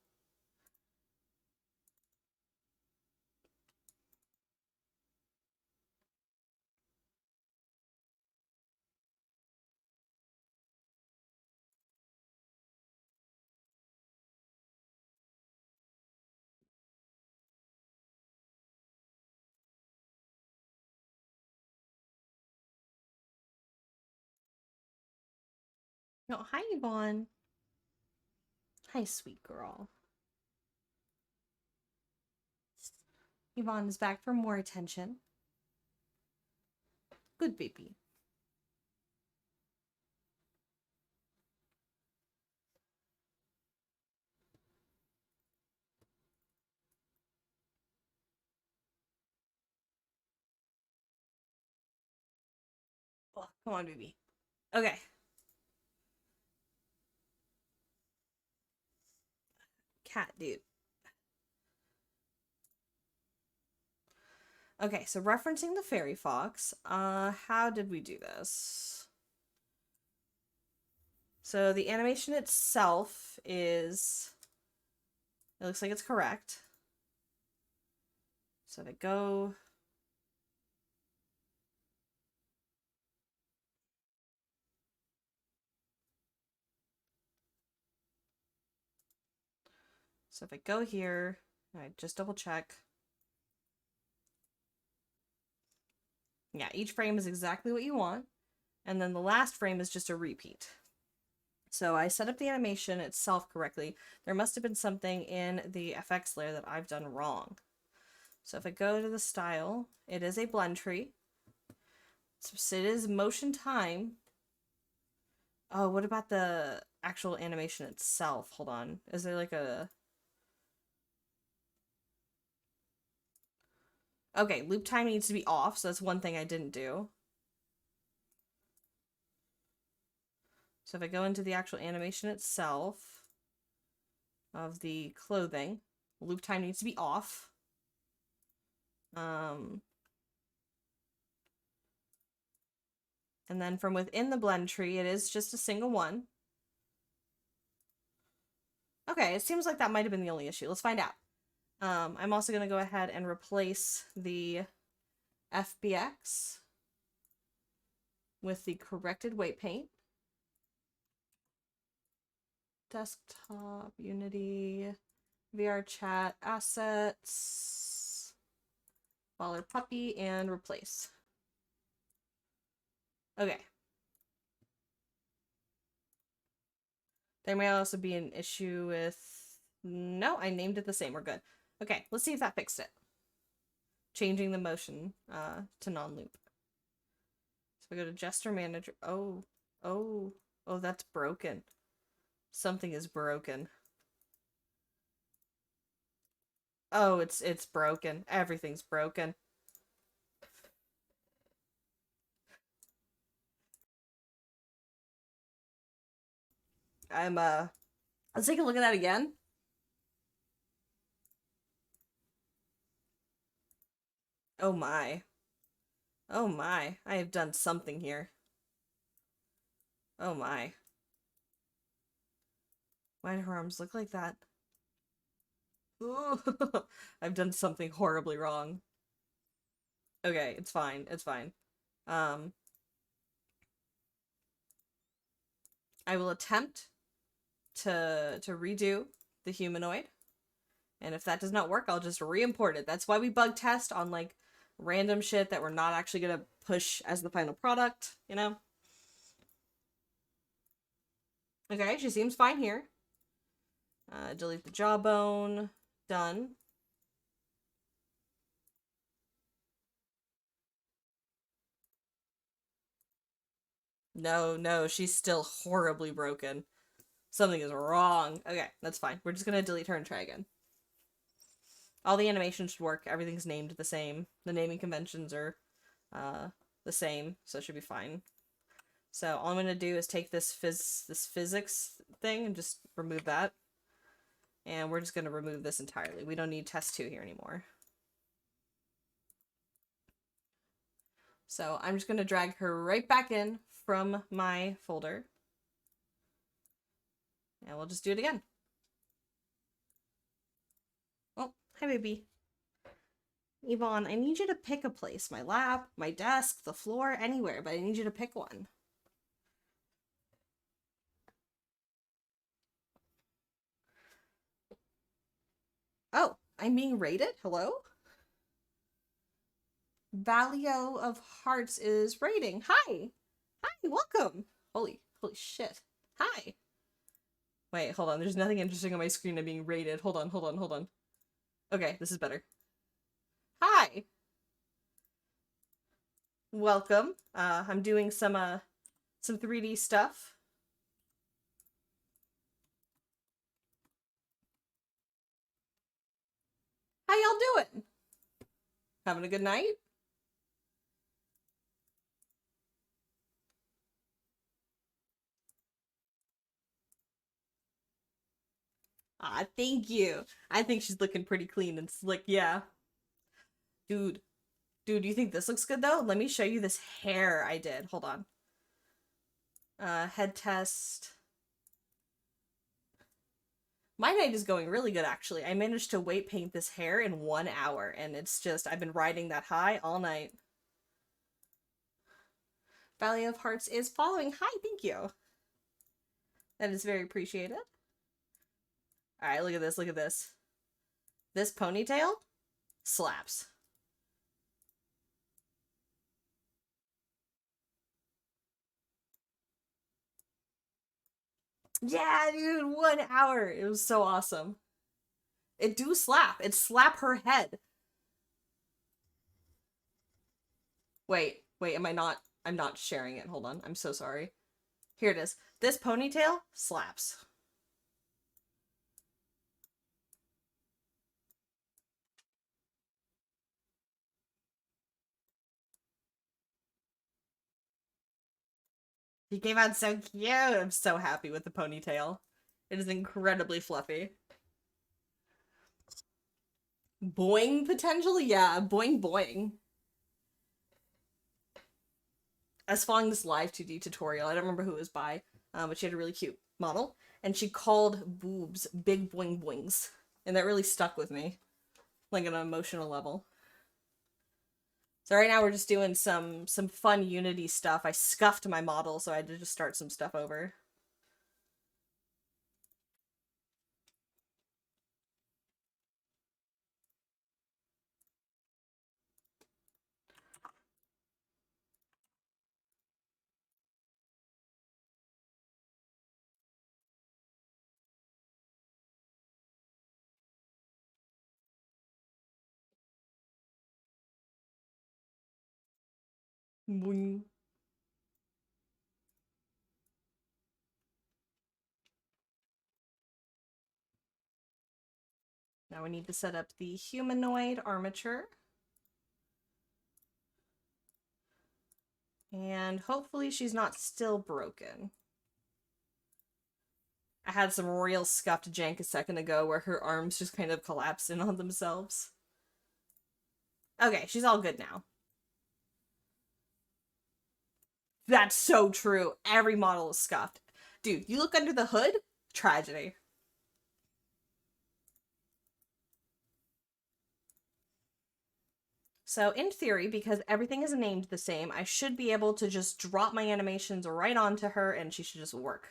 Oh, hi, Yvonne. Hi, sweet girl. Yvonne is back for more attention. Good baby. Oh, come on, baby. Okay. Cat dude. Okay, so referencing the fairy fox, how did we do this? So the animation itself is, it looks like it's correct. So if I go, so if I go here, I just double check. Yeah, each frame is exactly what you want. And then the last frame is just a repeat. So I set up the animation itself correctly. There must have been something in the FX layer that I've done wrong. So if I go to the style, it is a blend tree. So it is motion time. Oh, what about the actual animation itself? Hold on. Is there like a... Okay, loop time needs to be off, so that's one thing I didn't do. So if I go into the actual animation itself of the clothing, loop time needs to be off. And then from within the blend tree, it is just a single one. Okay, it seems like that might have been the only issue. Let's find out. I'm also going to go ahead and replace the FBX with the corrected weight paint. Desktop, Unity, VRChat, assets, Baller Puppy, and replace. Okay. There may also be an issue with... No, I named it the same. We're good. Okay, let's see if that fixed it. Changing the motion to non-loop. So we go to gesture manager. Oh, that's broken. Something is broken. Oh, it's broken. Everything's broken. Let's take a look at that again. Oh my. Oh my. I have done something here. Oh my. Why do her arms look like that? Ooh, I've done something horribly wrong. Okay, it's fine. It's fine. I will attempt to redo the humanoid. And if that does not work, I'll just re-import it. That's why we bug test on like random shit that we're not actually gonna push as the final product, you know? Okay, she seems fine here. Delete the jawbone. Done. No, she's still horribly broken. Something is wrong. Okay, that's fine. We're just gonna delete her and try again. All the animations should work. Everything's named the same. The naming conventions are the same, so it should be fine. So all I'm gonna do is take this physics thing and just remove that. And we're just gonna remove this entirely. We don't need test 2 here anymore. So I'm just gonna drag her right back in from my folder. And we'll just do it again. Oh, hi baby. Yvonne, I need you to pick a place. My lap, my desk, the floor, anywhere, but I need you to pick one. Oh, I'm being rated? Hello? Valio of Hearts is rating. Hi! Hi, welcome! Holy shit. Hi. Wait, hold on. There's nothing interesting on my screen. I'm being rated. Hold on, hold on, hold on. Okay, this is better. Hi. Welcome. I'm doing some 3D stuff. How y'all doing? Having a good night? Ah, thank you. I think she's looking pretty clean and slick, yeah. Dude, dude, you think this looks good though? Let me show you this hair I did. Hold on. Head test. My night is going really good actually. I managed to weight paint this hair in 1 hour and it's just, I've been riding that high all night. Valley of Hearts is following. Hi, thank you. That is very appreciated. Alright, look at this, look at this. This ponytail slaps. Yeah, dude, 1 hour. It was so awesome. It do slap. It slap her head. Wait, am I not? I'm not sharing it. Hold on. I'm so sorry. Here it is. This ponytail slaps. He came out so cute. I'm so happy with the ponytail. It is incredibly fluffy. Boing potentially? Yeah, boing boing. I was following this live 2D tutorial. I don't remember who it was by, but she had a really cute model, and she called boobs big boing boings, and that really stuck with me, like on an emotional level. So right now we're just doing some fun Unity stuff. I scuffed my model, so I had to just start some stuff over. Boing. Now we need to set up the humanoid armature. And hopefully she's not still broken. I had some real scuffed jank a second ago where her arms just kind of collapsed in on themselves. Okay, she's all good now. That's so true. Every model is scuffed. Dude, you look under the hood, tragedy. So in theory, because everything is named the same, I should be able to just drop my animations right onto her and she should just work.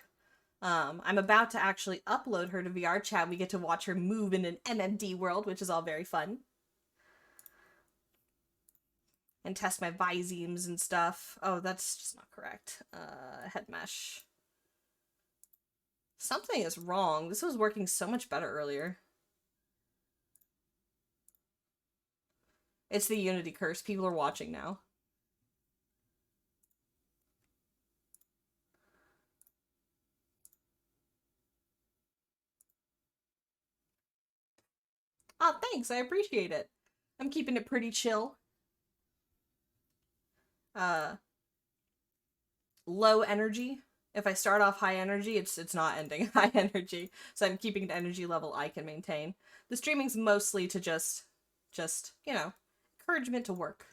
I'm about to actually upload her to VRChat. We get to watch her move in an MMD world, which is all very fun. And test my visemes and stuff. Oh, that's just not correct. Head mesh. Something is wrong. This was working so much better earlier. It's the Unity curse. People are watching now. Oh, thanks. I appreciate it. I'm keeping it pretty chill. Uh, Low energy. If I start off high energy, it's not ending high energy. So I'm keeping the energy level I can maintain. The streaming's mostly to just, you know, encouragement to work.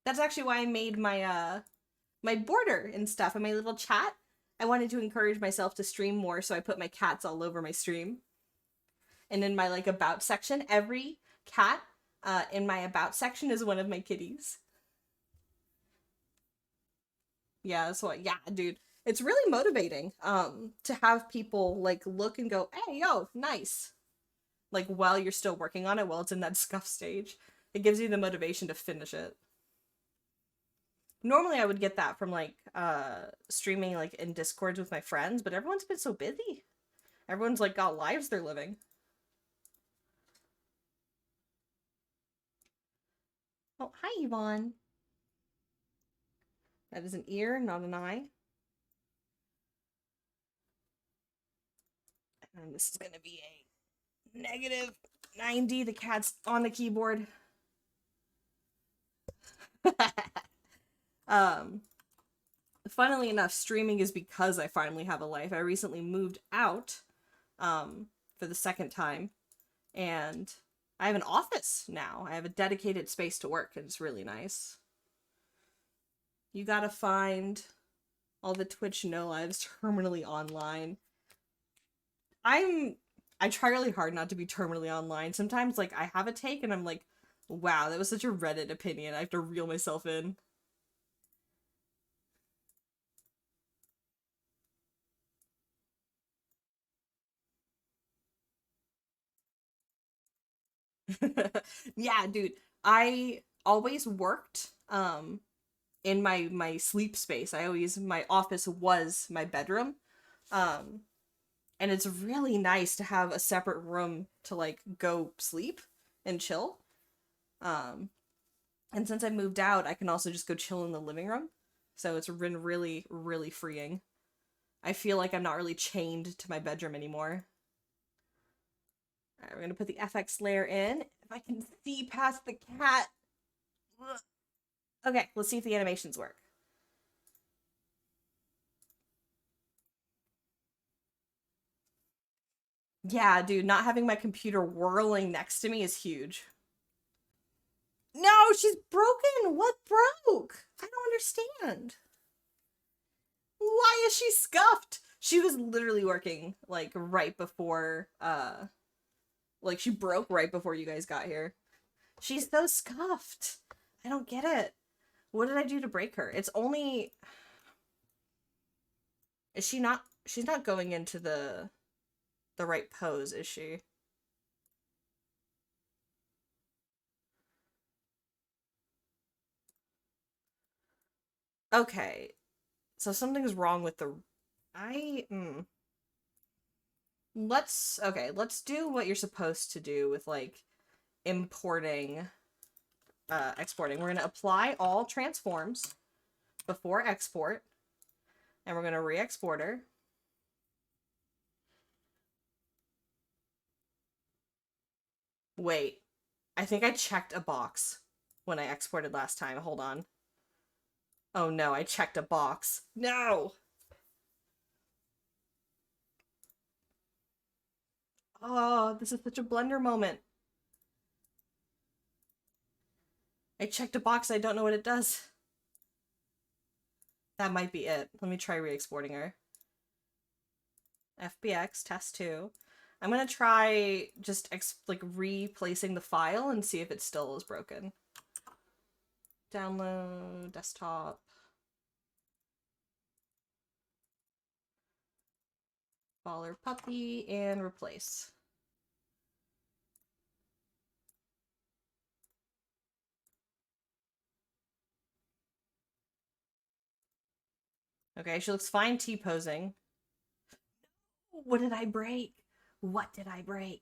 That's actually why I made my border and stuff and my little chat. I wanted to encourage myself to stream more, so I put my cats all over my stream. And in my like about section, every cat in my about section is one of my kitties. Yeah, so yeah, dude. It's really motivating to have people like look and go, "Hey, yo, nice." Like while you're still working on it, while it's in that scuff stage. It gives you the motivation to finish it. Normally I would get that from like streaming like in Discords with my friends, but everyone's been so busy. Everyone's like got lives they're living. Oh, hi Yvonne. That is an ear, not an eye. And this is gonna be a negative 90. The cat's on the keyboard. um Funnily enough, streaming is because I finally have a life. I recently moved out for the second time, and I have an office now. I have a dedicated space to work, and it's really nice. You gotta find all the Twitch no lives terminally online. I try really hard not to be terminally online. Sometimes like I have a take and I'm like, wow, that was such a Reddit opinion. I have to reel myself in. Yeah, dude. I always worked in my sleep space. My office was my bedroom. Um and it's really nice to have a separate room to like go sleep and chill. Um and since I moved out, I can also just go chill in the living room. So it's been really really freeing. I feel like I'm not really chained to my bedroom anymore. All right, we're gonna put the FX layer in. If I can see past the cat. Okay, let's see if the animations work. Yeah, dude, not having my computer whirling next to me is huge. No, she's broken. What broke? I don't understand. Why is she scuffed? She was literally working like right before like she broke right before you guys got here. She's so scuffed. I don't get it. What did I do to break her? It's only is she not she's not going into the right pose, is she? Okay. So something's wrong with the I let's do what you're supposed to do with like importing exporting. We're going to apply all transforms before export, and we're going to re-export her. Wait, I think I checked a box when I exported last time. Hold on. Oh no, I checked a box. No! Oh, this is such a blender moment. I checked a box, I don't know what it does. That might be it. Let me try re-exporting her. FBX, test 2. I'm gonna try just like replacing the file and see if it still is broken. Download, desktop. Baller puppy, and replace. Okay, she looks fine T-posing. What did I break? What did I break?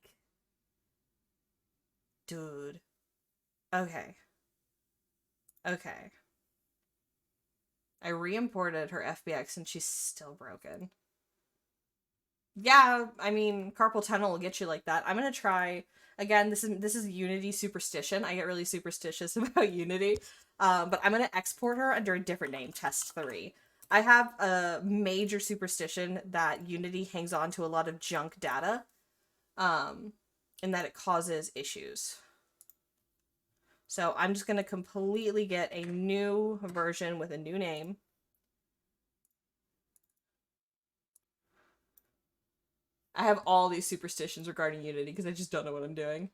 Dude. Okay. Okay. I re-imported her FBX and she's still broken. Yeah, I mean, carpal tunnel will get you like that. I'm gonna try again. This is Unity superstition. I get really superstitious about Unity, but I'm gonna export her under a different name, Test 3. I have a major superstition that Unity hangs on to a lot of junk data, um, and that it causes issues. So I'm just gonna completely get a new version with a new name. I have all these superstitions regarding Unity because I just don't know what I'm doing.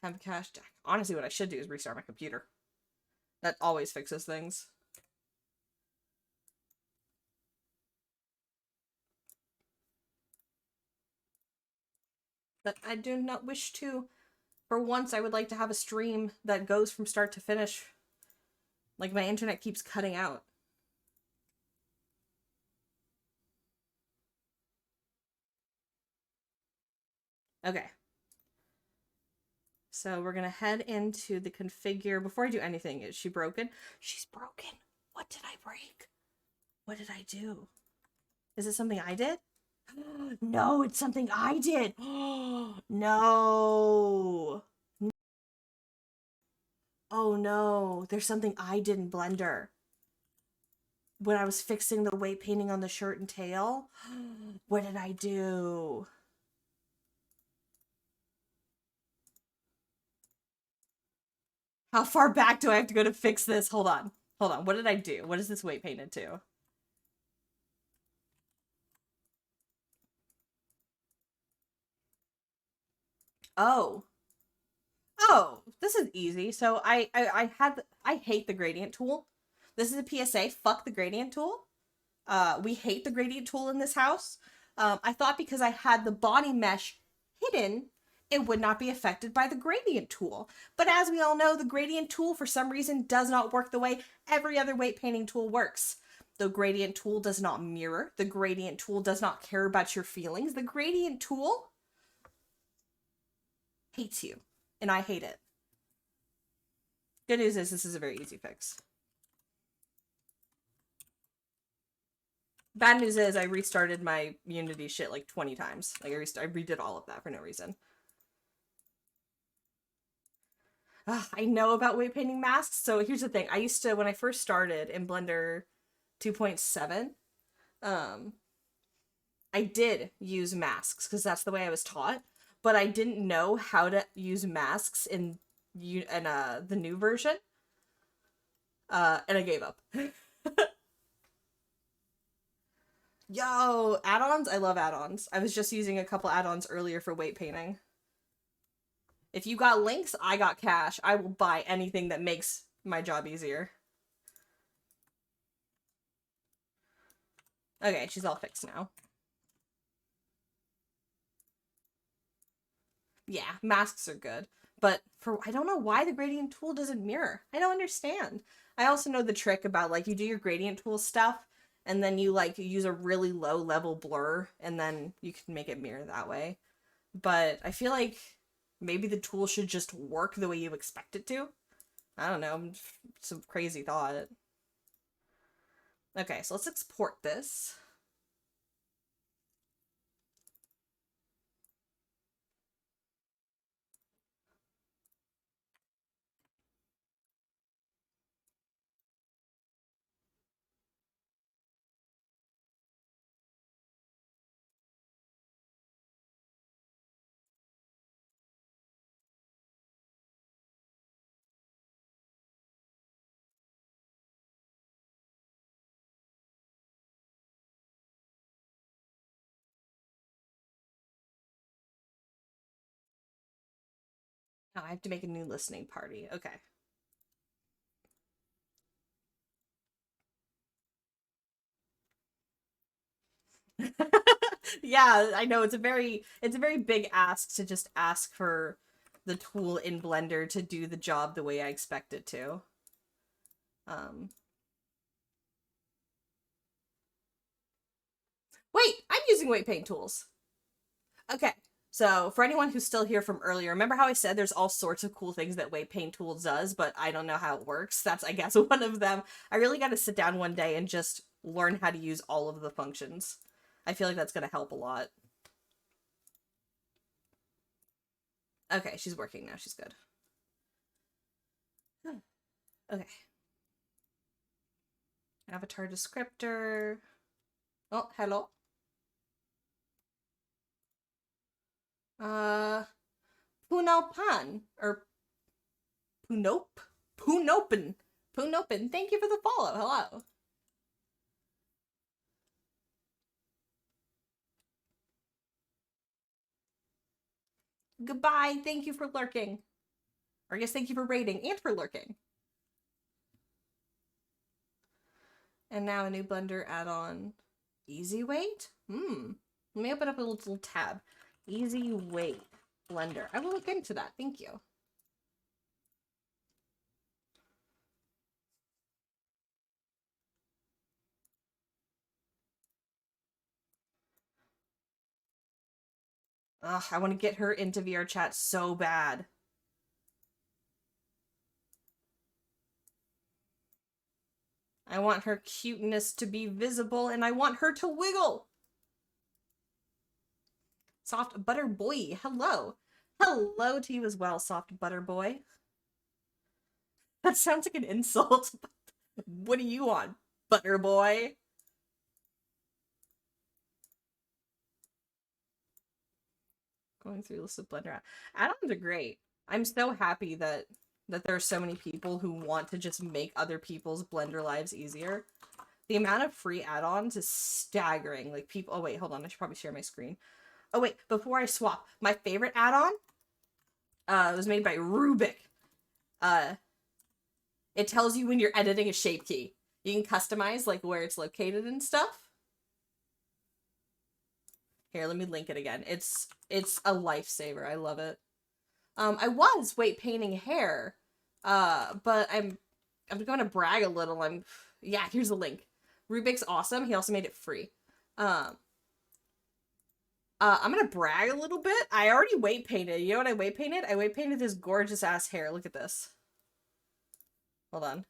Temp cache. Honestly, what I should do is restart my computer. That always fixes things. But I do not wish to. For once, I would like to have a stream that goes from start to finish. Like, my internet keeps cutting out. Okay. So we're gonna head into the configure. Before I do anything, is she broken? She's broken. What did I break? What did I do? Is it something I did? No, it's something I did. No. Oh no, there's something I did in Blender. When I was fixing the weight painting on the shirt and tail. What did I do? How far back do I have to go to fix this? Hold on. Hold on. What did I do? What is this weight painted to? Oh. Oh, this is easy. So I hate the gradient tool. This is a PSA. Fuck the gradient tool. We hate the gradient tool in this house. I thought because I had the body mesh hidden, it would not be affected by the gradient tool. But as we all know, the gradient tool for some reason does not work the way every other weight painting tool works. The gradient tool does not mirror. The gradient tool does not care about your feelings. The gradient tool hates you, and I hate it. Good news is this is a very easy fix. Bad news is I restarted my Unity shit like 20 times. Like I redid all of that for no reason. I know about weight painting masks. So here's the thing. I used to, when I first started in Blender 2.7, I did use masks because that's the way I was taught. But I didn't know how to use masks in the new version. And I gave up. Yo, add-ons? I love add-ons. I was just using a couple add-ons earlier for weight painting. If you got links, I got cash. I will buy anything that makes my job easier. Okay, she's all fixed now. Yeah, masks are good. But I don't know why the gradient tool doesn't mirror. I don't understand. I also know the trick about, like, you do your gradient tool stuff, and then you, like, use a really low level blur, and then you can make it mirror that way. But I feel like maybe the tool should just work the way you expect it to. I don't know. It's a crazy thought. Okay, so let's export this. Oh, I have to make a new listening party. Okay. Yeah, I know it's a very big ask to just ask for the tool in Blender to do the job the way I expect it to. Um Wait, I'm using weight paint tools. Okay. So, for anyone who's still here from earlier, remember how I said there's all sorts of cool things that weight paint tool does, but I don't know how it works? That's, I guess, one of them. I really got to sit down one day and just learn how to use all of the functions. I feel like that's going to help a lot. Okay, she's working now. She's good. Okay. Avatar descriptor. Oh, hello. Uh, Punalpan, or Punope? Punopen. Punopen. Thank you for the follow. Hello. Goodbye. Thank you for lurking. Or I guess thank you for raiding and for lurking. And now a new Blender add-on. Easy weight? Let me open up a little tab. Easy weight Blender. I will look into that. Thank you. Ugh, I want to get her into VRChat so bad. I want her cuteness to be visible, and I want her to wiggle. Soft Butter Boy, hello. Hello to you as well, Soft Butter Boy. That sounds like an insult. What do you want, Butter Boy? Going through lists of Blender add-ons are great. I'm so happy that there are so many people who want to just make other people's Blender lives easier. The amount of free add-ons is staggering. Like people, oh wait, hold on, I should probably share my screen. Oh wait, before I swap, my favorite add-on was made by Rubik. It tells you when you're editing a shape key. You can customize like where it's located and stuff. Here, let me link it again. It's a lifesaver. I love it. I was weight painting hair, but I'm going to brag a little. Yeah, here's a link. Rubik's awesome. He also made it free. I'm gonna brag a little bit. I already weight painted. You know what I weight painted? I weight painted this gorgeous ass hair. Look at this. Hold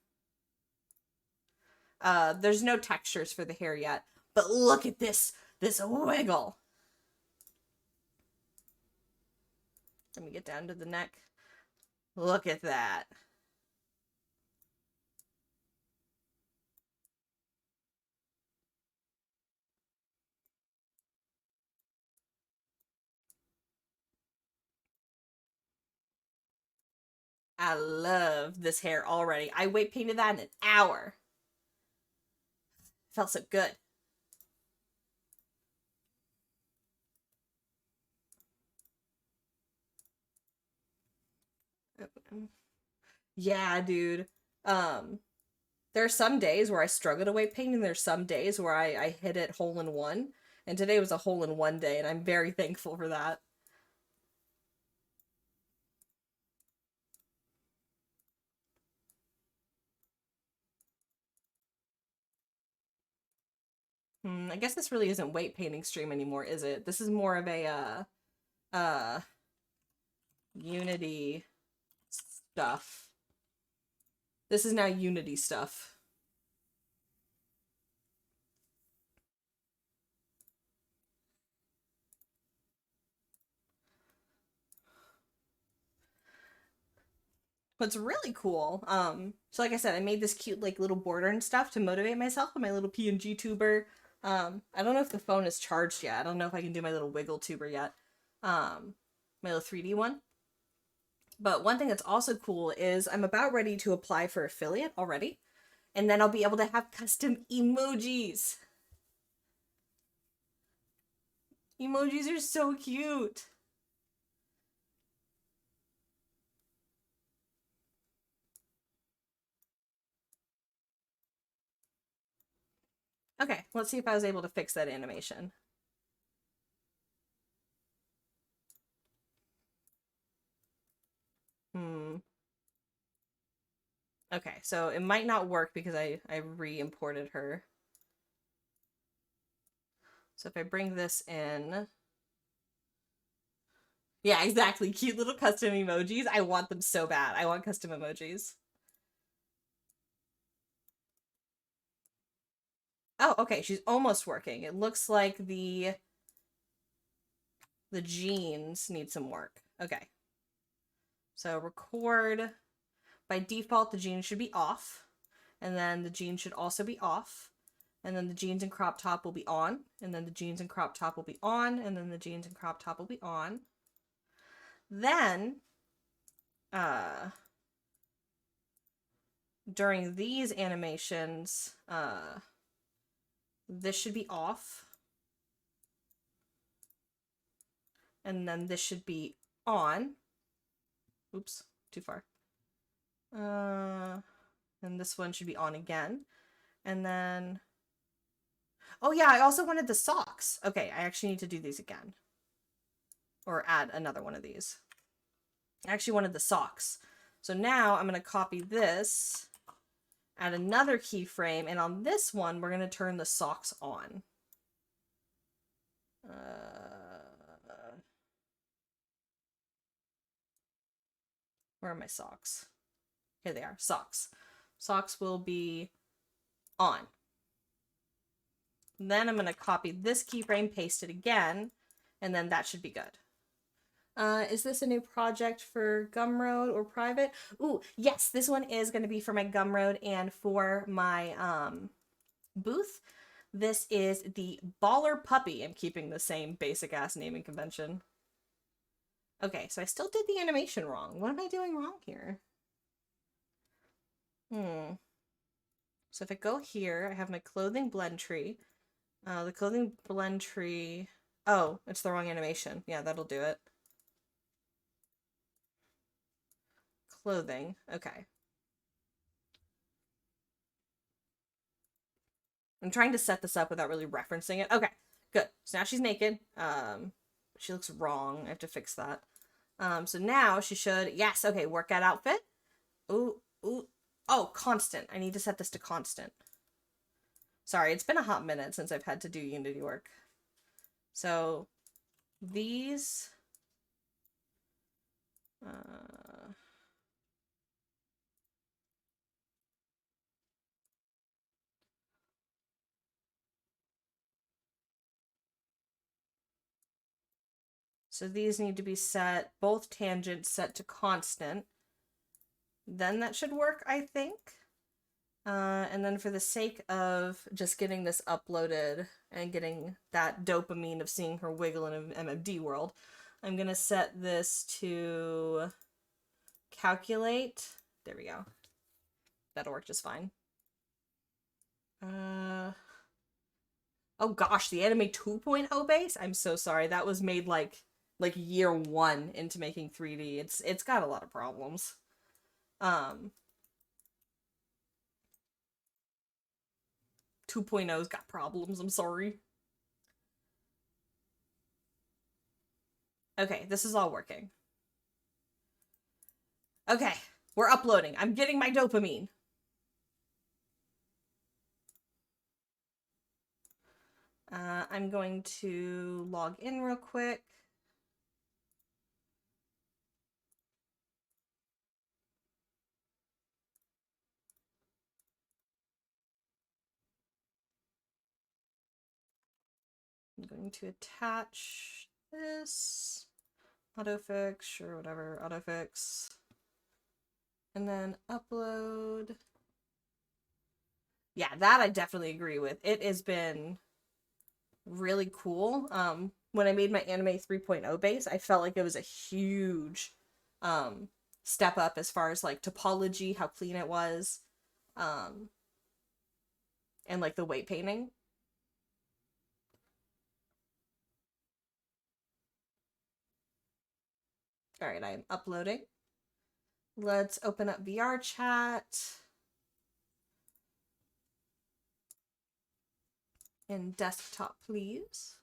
on. There's no textures for the hair yet, but look at this wiggle. Let me get down to the neck. Look at that. I love this hair already. I weight painted that in an hour. Felt so good. Yeah, dude. There are some days where I struggle to weight paint, and there's some days where I hit it hole in one. And today was a hole in one day, and I'm very thankful for that. I guess this really isn't weight painting stream anymore, is it? This is more of a Unity stuff. This is now Unity stuff. What's really cool, so like I said, I made this cute like little border and stuff to motivate myself with my little PNG tuber. I don't know if the phone is charged yet. I don't know if I can do my little wiggle tuber yet. My little 3D one. But one thing that's also cool is I'm about ready to apply for affiliate already. And then I'll be able to have custom emojis. Emojis are so cute. Okay, let's see if I was able to fix that animation. Okay, so it might not work because I re-imported her. So if I bring this in... Yeah, exactly. Cute little custom emojis. I want them so bad. I want custom emojis. Oh, okay, she's almost working. It looks like the jeans need some work. Okay. So record. By default, the jeans should be off. And then the jeans should also be off. And then the jeans and crop top will be on. And then the jeans and crop top will be on. And then the jeans and crop top will be on. Then, during these animations, this should be off. And then this should be on. Oops, too far. And this one should be on again. And then... Oh yeah, I also wanted the socks. Okay, I actually need to do these again. Or add another one of these. I actually wanted the socks. So now I'm going to copy this, add another keyframe, and on this one, we're going to turn the socks on. Where are my socks? Here they are, socks. Socks will be on. And then I'm going to copy this keyframe, paste it again, and then that should be good. Is this a new project for Gumroad or private? Ooh, yes, this one is going to be for my Gumroad and for my booth. This is the Baller Puppy. I'm keeping the same basic ass naming convention. Okay, so I still did the animation wrong. What am I doing wrong here? So if I go here, I have my clothing blend tree. The clothing blend tree... Oh, it's the wrong animation. Yeah, that'll do it. Clothing. Okay. I'm trying to set this up without really referencing it. Okay, good. So now she's naked. She looks wrong. I have to fix that. So now she should... Yes, okay, workout outfit. Ooh, ooh. Oh, constant. I need to set this to constant. Sorry, it's been a hot minute since I've had to do Unity work. So these... So these need to be set, both tangents set to constant. Then that should work, I think. And then for the sake of just getting this uploaded and getting that dopamine of seeing her wiggle in an MMD world, I'm going to set this to calculate. There we go. That'll work just fine. Oh gosh, the Anime 2.0 base? I'm so sorry. That was made like year 1 into making 3D. It's got a lot of problems. 2.0's got problems, I'm sorry. Okay, this is all working. Okay, we're uploading. I'm getting my dopamine. I'm going to log in real quick. I'm going to attach this. Autofix, sure, whatever, autofix. And then upload. Yeah, that I definitely agree with. It has been really cool. When I made my Anime 3.0 base, I felt like it was a huge step up as far as like topology, how clean it was, and like the weight painting. All right, I am uploading. Let's open up VRChat in desktop, please.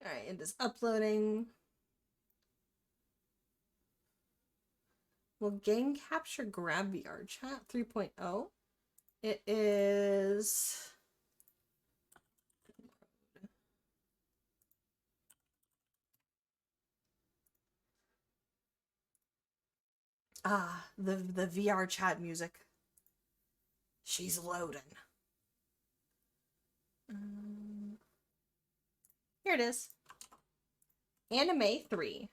All right, it is uploading. Will game capture grab VRChat 3.0? It is... the VRChat music. She's loading. Here it is. Anime 3.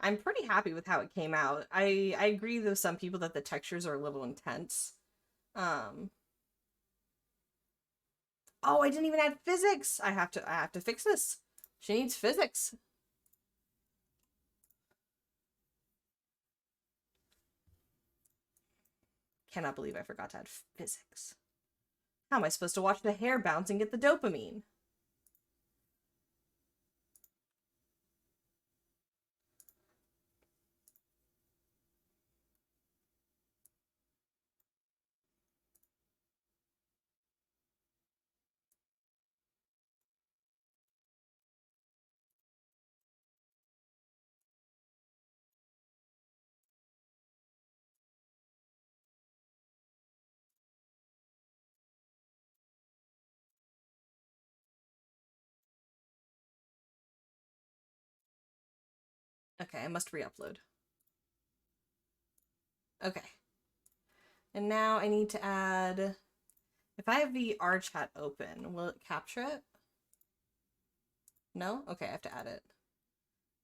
I'm pretty happy with how it came out. I agree with some people that the textures are a little intense. Oh, I didn't even add physics. I have to fix this. She needs physics. Cannot believe I forgot to add physics. How am I supposed to watch the hair bounce and get the dopamine? Okay, I must re-upload. Okay. And now I need to add, if I have VRChat open, will it capture it? No? Okay, I have to add it.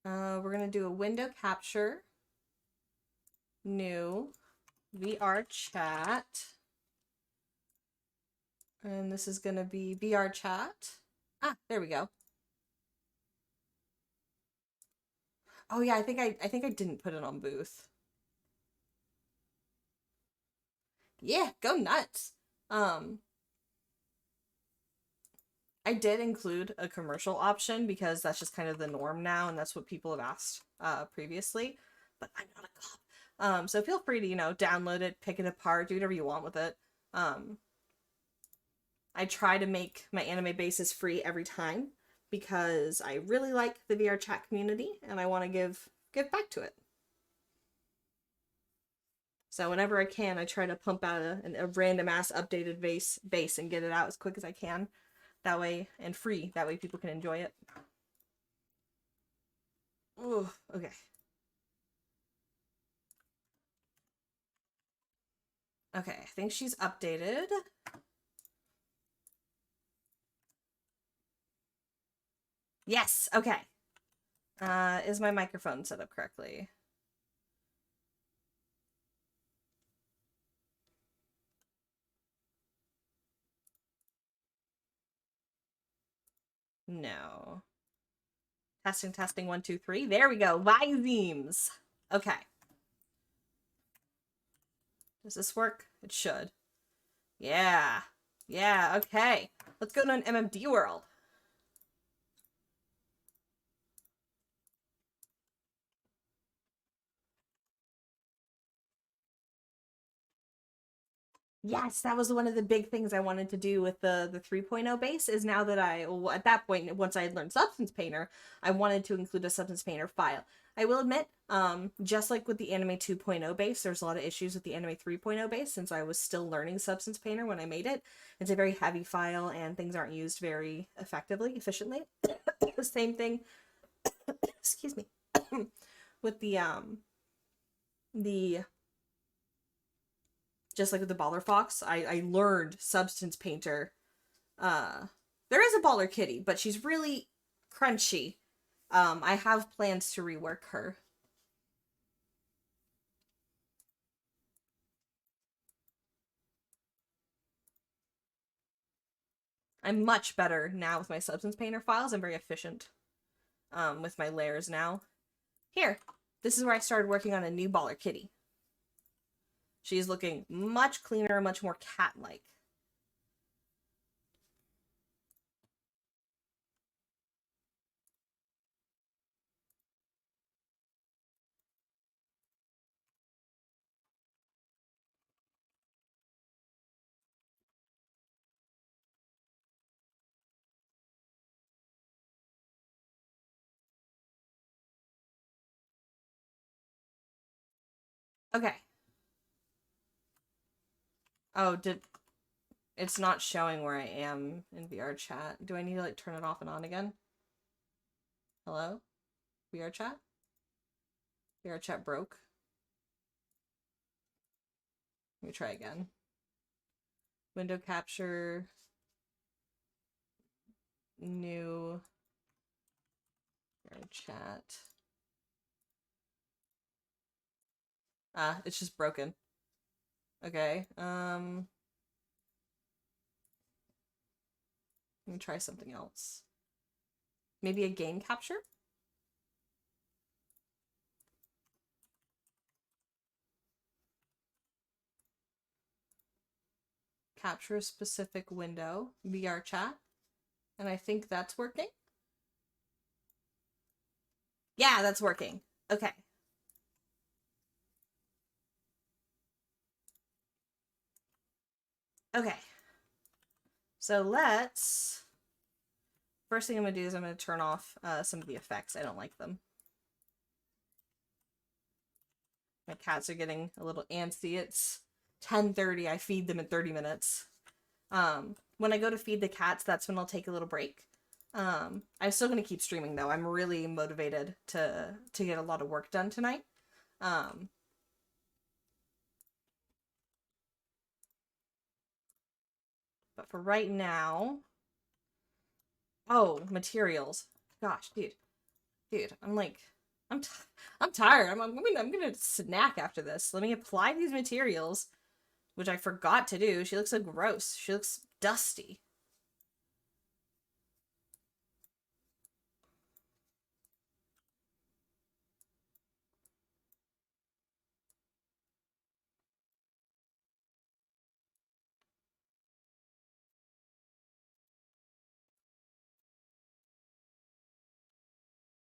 We're gonna do a window capture, new, VRChat, and this is gonna be VRChat. Ah, there we go. Oh yeah, I think I didn't put it on booth. Yeah, go nuts. Um, I did include a commercial option because that's just kind of the norm now, and that's what people have asked previously. But I'm not a cop. So feel free to, download it, pick it apart, do whatever you want with it. Um, I try to make my anime bases free every time because I really like the VRChat community and I want to give back to it. So whenever I can, I try to pump out a random ass updated base and get it out as quick as I can. That way, and free. That way people can enjoy it. Ooh, okay. Okay, I think she's updated. Yes, okay. Is my microphone set up correctly? No. Testing, testing, 1, 2, 3. There we go. Visemes. Okay. Does this work? It should. Yeah. Yeah, okay. Let's go to an MMD world. Yes, that was one of the big things I wanted to do with the 3.0 base is now that at that point, once I had learned Substance Painter, I wanted to include a Substance Painter file. I will admit, just like with the Anime 2.0 base, there's a lot of issues with the Anime 3.0 base since I was still learning Substance Painter when I made it. It's a very heavy file and things aren't used very efficiently. The same thing, excuse me, with the just like with the Baller Fox, I learned Substance Painter. There is a Baller Kitty, but she's really crunchy. I have plans to rework her. I'm much better now with my Substance Painter files. I'm very efficient with my layers now. Here, this is where I started working on a new Baller Kitty. She's looking much cleaner, much more cat-like. Okay. Oh, it's not showing where I am in VRChat. Do I need to like turn it off and on again? Hello? VRChat? VRChat broke. Let me try again. Window capture. New chat. It's just broken. Okay. Let me try something else. Maybe a game capture? Capture a specific window, VRChat. And I think that's working. Yeah, that's working. Okay. Okay. So let's... First thing I'm going to do is I'm going to turn off some of the effects. I don't like them. My cats are getting a little antsy. It's 10:30. I feed them in 30 minutes. When I go to feed the cats, that's when I'll take a little break. I'm still gonna keep streaming though. I'm really motivated to get a lot of work done tonight. Um, but for right now, oh, materials. Gosh, dude, I'm t I'm tired. I'm gonna snack after this. Let me apply these materials, which I forgot to do. She looks so gross. She looks dusty.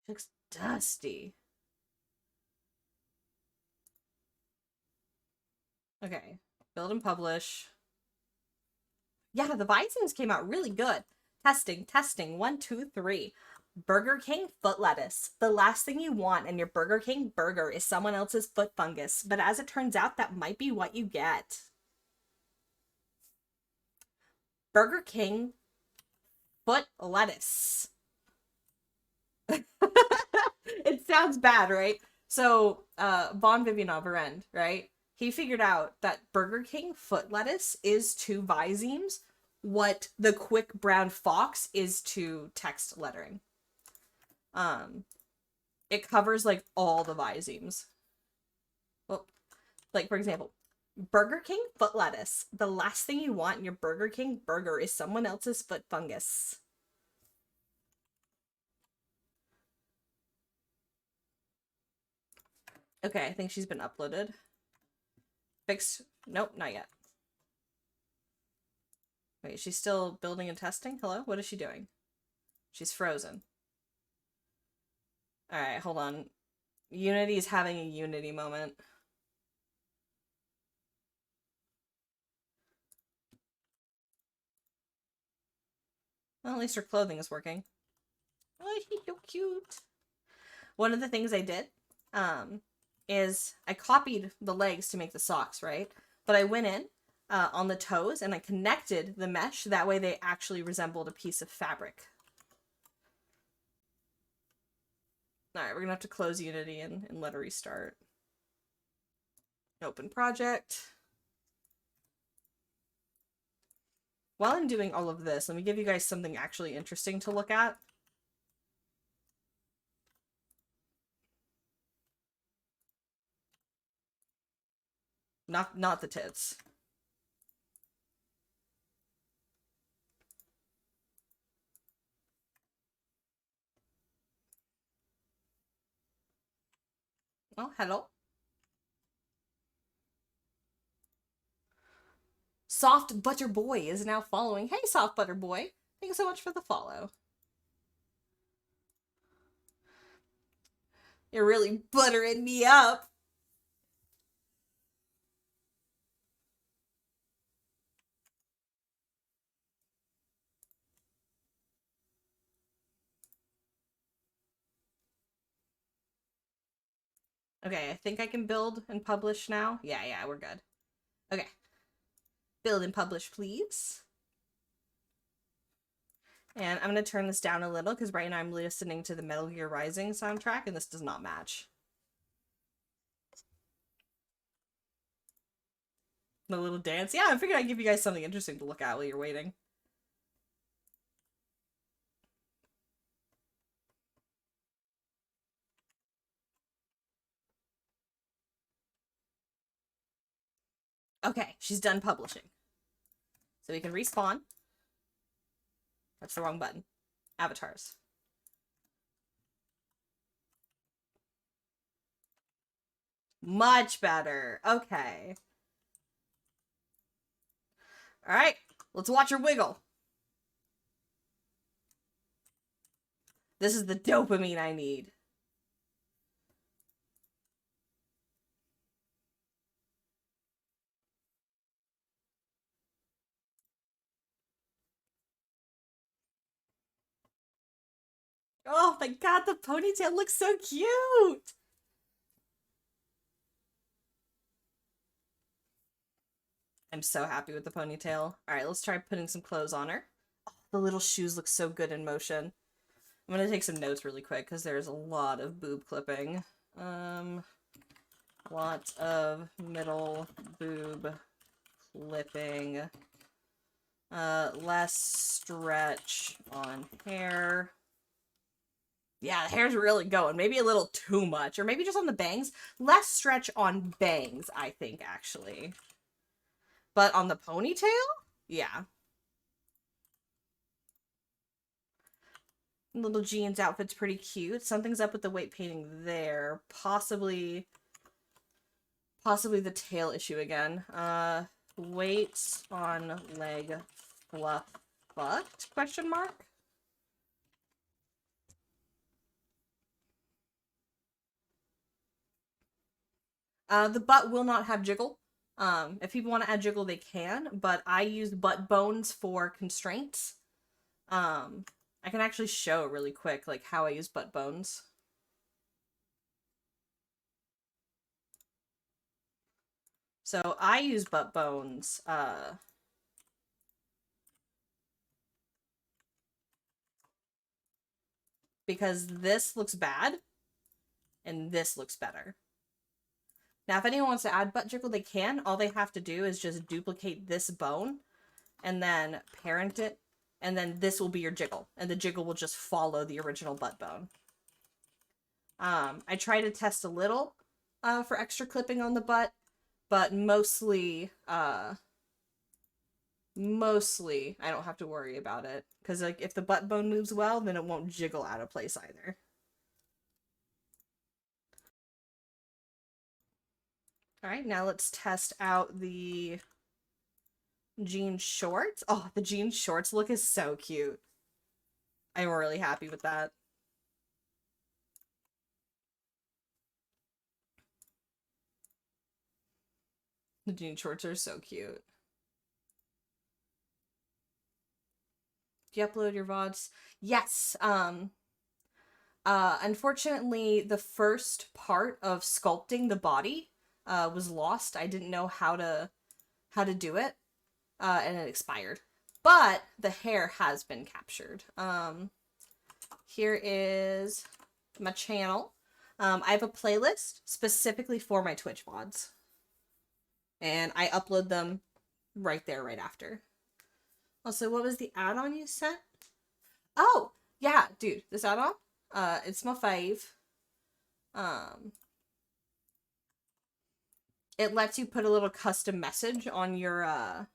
She looks dusty. Okay, build and publish. Yeah, the Visons came out really good. Testing, testing. 1, 2, 3. Burger King foot lettuce. The last thing you want in your Burger King burger is someone else's foot fungus. But as it turns out, that might be what you get. Burger King foot lettuce. It sounds bad, right? So, Von Vivianov, right? He figured out that Burger King foot lettuce is to Visemes what the quick brown fox is to text lettering. Um, it covers like all the Visemes. Well, like for example, Burger King foot lettuce. The last thing you want in your Burger King burger is someone else's foot fungus. Okay, I think she's been uploaded. Fixed. Nope, not yet. Wait, she's still building and testing? Hello? What is she doing? She's frozen. Alright, hold on. Unity is having a Unity moment. Well, at least her clothing is working. Oh, she's so cute. One of the things I did, is I copied the legs to make the socks, right? But I went in on the toes and I connected the mesh. That way they actually resembled a piece of fabric. Alright, we're gonna have to close Unity and let her restart. Open project. While I'm doing all of this, let me give you guys something actually interesting to look at. Not the tits. Oh, hello. Soft Butter Boy is now following. Hey, Soft Butter Boy. Thanks so much for the follow. You're really buttering me up. Okay, I think I can build and publish now. Yeah, we're good. Okay. Build and publish, please. And I'm going to turn this down a little because right now I'm listening to the Metal Gear Rising soundtrack and this does not match. The little dance. Yeah, I figured I'd give you guys something interesting to look at while you're waiting. Okay, she's done publishing. So we can respawn. That's the wrong button. Avatars. Much better. Okay. Alright, let's watch her wiggle. This is the dopamine I need. Oh my god, the ponytail looks so cute! I'm so happy with the ponytail. Alright, let's try putting some clothes on her. Oh, the little shoes look so good in motion. I'm gonna take some notes really quick because there's a lot of boob clipping. Lots of middle boob clipping. Less stretch on hair. Yeah, the hair's really going. Maybe a little too much. Or maybe just on the bangs. Less stretch on bangs, I think, actually. But on the ponytail? Yeah. Little jeans outfit's pretty cute. Something's up with the weight painting there. Possibly the tail issue again. Weights on leg fluff fucked? Question mark? The butt will not have jiggle. If people want to add jiggle, they can, but I use butt bones for constraints. I can actually show really quick, like, how I use butt bones. So I use butt bones, because this looks bad, and this looks better. Now, if anyone wants to add butt jiggle, they can. All they have to do is just duplicate this bone, and then parent it, and then this will be your jiggle, and the jiggle will just follow the original butt bone. I try to test a little for extra clipping on the butt, but mostly I don't have to worry about it, because like if the butt bone moves well, then it won't jiggle out of place either. All right, now let's test out the jean shorts. Oh, the jean shorts look is so cute. I'm really happy with that. The jean shorts are so cute. Do you upload your VODs? Yes. Unfortunately, the first part of sculpting the body was lost. I didn't know how to do it, and it expired. But the hair has been captured. Here is my channel. I have a playlist specifically for my Twitch VODs, and I upload them right there, right after. Also, what was the add-on you sent? Oh, yeah, dude, this add-on, it's my fave. It lets you put a little custom message on your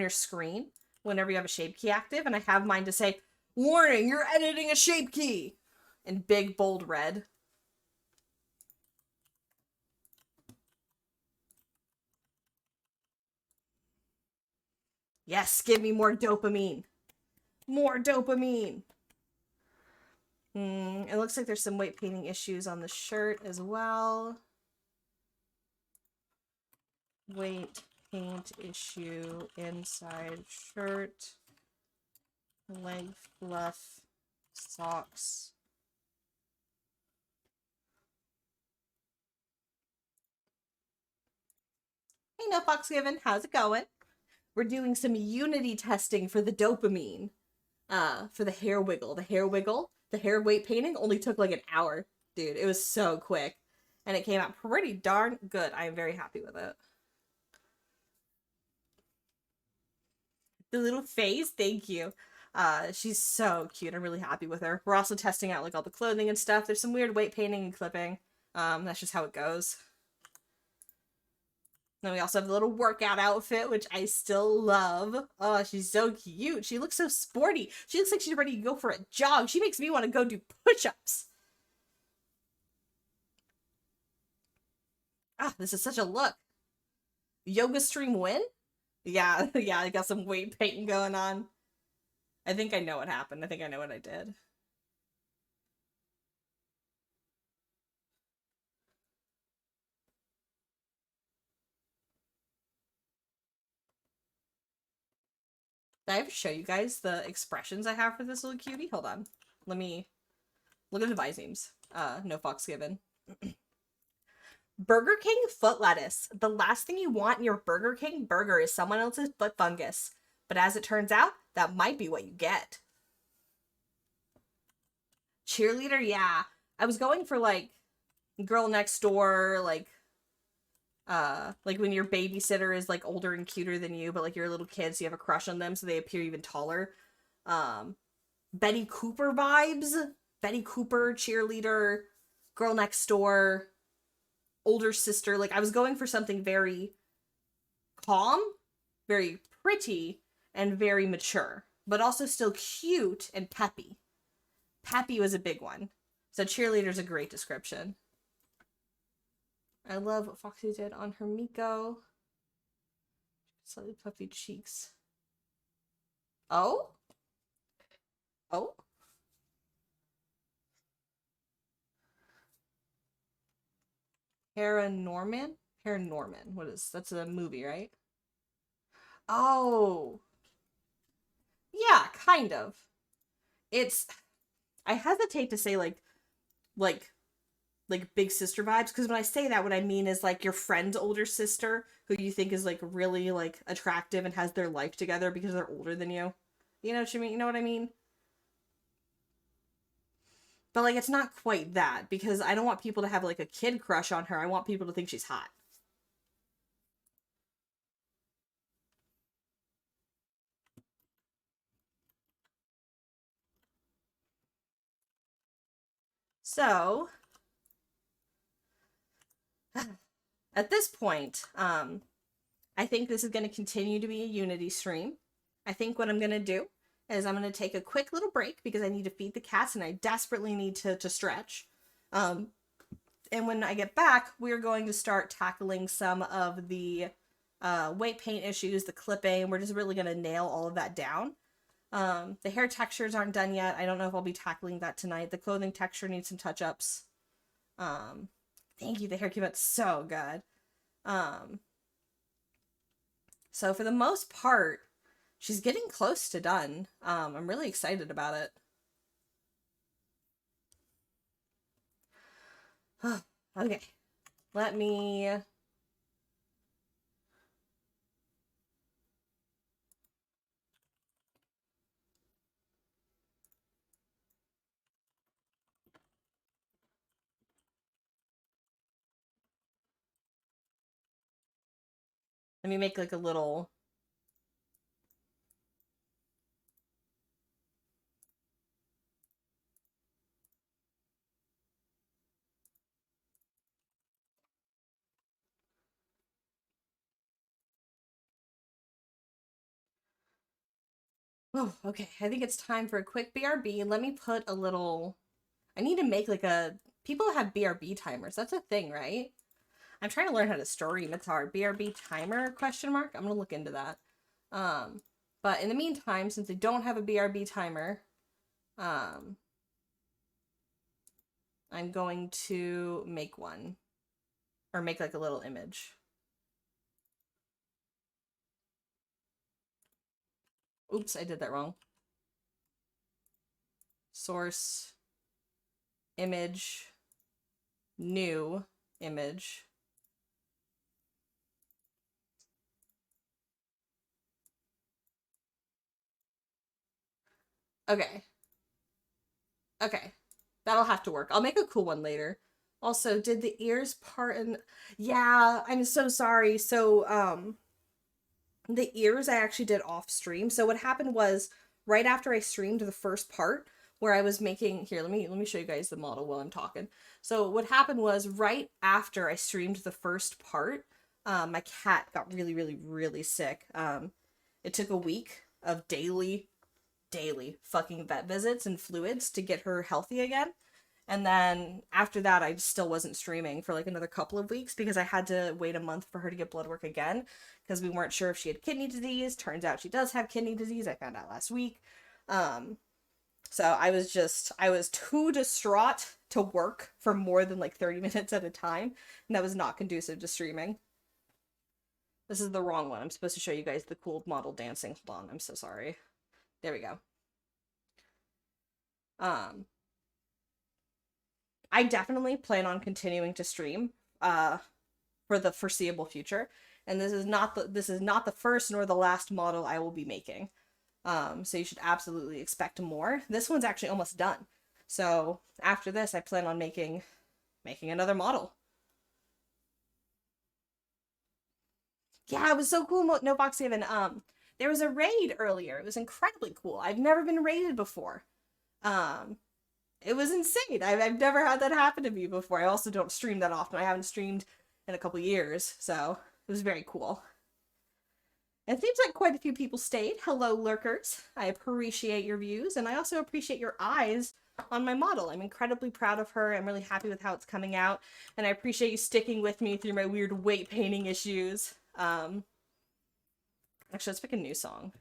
screen whenever you have a shape key active, and I have mine to say, "Warning, you're editing a shape key," in big, bold red. Yes, give me more dopamine. More dopamine. It looks like there's some weight painting issues on the shirt as well. Weight paint issue inside shirt. Leg fluff. Socks. Hey, no Foxgiven, how's it going? We're doing some unity testing for the dopamine. For the hair wiggle. The hair weight painting only took like an hour. Dude, it was so quick. And it came out pretty darn good. I am very happy with it. The little face, thank you. She's so cute. I'm really happy with her. We're also testing out like all the clothing and stuff. There's some weird weight painting and clipping. That's just how it goes. Then we also have the little workout outfit, which I still love. Oh, she's so cute. She looks so sporty. She looks like she's ready to go for a jog. She makes me want to go do push-ups. Ah, this is such a look. Yoga stream win? Yeah, yeah, I got some weight painting going on. I think I know what happened. I think I know what I did. Did I ever show you guys the expressions I have for this little cutie? Hold on. Let me look at the Visemes. No fox given. Burger King foot lettuce. The last thing you want in your Burger King burger is someone else's foot fungus. But as it turns out, that might be what you get. Cheerleader, yeah. I was going for like girl next door, like when your babysitter is like older and cuter than you, but like you're a little kid, so you have a crush on them, so they appear even taller. Um, Betty Cooper vibes. Betty Cooper, cheerleader, girl next door, older sister. Like I was going for something very calm, very pretty, and very mature, but also still cute and peppy. Peppy was a big one. So cheerleader's a great description. I love what Foxy did on her Miko. Slightly puffy cheeks. Oh? Oh? Paranorman? Paranorman. What is that's a movie, right? Oh. Yeah, kind of. It's I hesitate to say like like big sister vibes, because when I say that, what I mean is like your friend's older sister who you think is like really like attractive and has their life together because they're older than you. You know what you mean? You know what I mean? But like it's not quite that, because I don't want people to have like a kid crush on her. I want people to think she's hot. So, at this point, I think this is going to continue to be a Unity stream. I think what I'm going to do is I'm going to take a quick little break because I need to feed the cats and I desperately need to stretch. Um, and when I get back, we're going to start tackling some of the weight paint issues, the clipping. We're just really going to nail all of that down. The hair textures aren't done yet. I don't know if I'll be tackling that tonight. The clothing texture needs some touch-ups. Um, Thank you. The hair came out so good. Um, so for the most part, she's getting close to done. I'm really excited about it. Okay, let me make like a little. Oh, okay. I think it's time for a quick BRB. Let me put a little. I need to make like a. People have BRB timers. That's a thing, right? I'm trying to learn how to stream. It's hard. BRB timer? Question mark. I'm gonna look into that. But in the meantime, since I don't have a BRB timer, I'm going to make one, or make like a little image. Oops, I did that wrong. Source, image, new image. Okay. Okay. That'll have to work. I'll make a cool one later. Also, did the ears part in Yeah, I'm so sorry. So, the ears I actually did off stream. So what happened was right after I streamed the first part where I was making here, let me show you guys the model while I'm talking. So what happened was right after I streamed the first part, my cat got really, really, really sick. It took a week of daily fucking vet visits and fluids to get her healthy again. And then after that, I still wasn't streaming for like another couple of weeks because I had to wait a month for her to get blood work again because we weren't sure if she had kidney disease. Turns out she does have kidney disease. I found out last week. So I was too distraught to work for more than like 30 minutes at a time. And that was not conducive to streaming. This is the wrong one. I'm supposed to show you guys the cool model dancing. Hold on. I'm so sorry. There we go. Um, I definitely plan on continuing to stream for the foreseeable future, and this is not the first nor the last model I will be making. So you should absolutely expect more. This one's actually almost done. So after this, I plan on making another model. Yeah, it was so cool. No box even. There was a raid earlier. It was incredibly cool. I've never been raided before. Um, it was insane. I've never had that happen to me before. I also don't stream that often. I haven't streamed in a couple years, so it was very cool. It seems like quite a few people stayed. Hello, lurkers. I appreciate your views, and I also appreciate your eyes on my model. I'm incredibly proud of her. I'm really happy with how it's coming out, and I appreciate you sticking with me through my weird weight painting issues. Actually, let's pick a new song.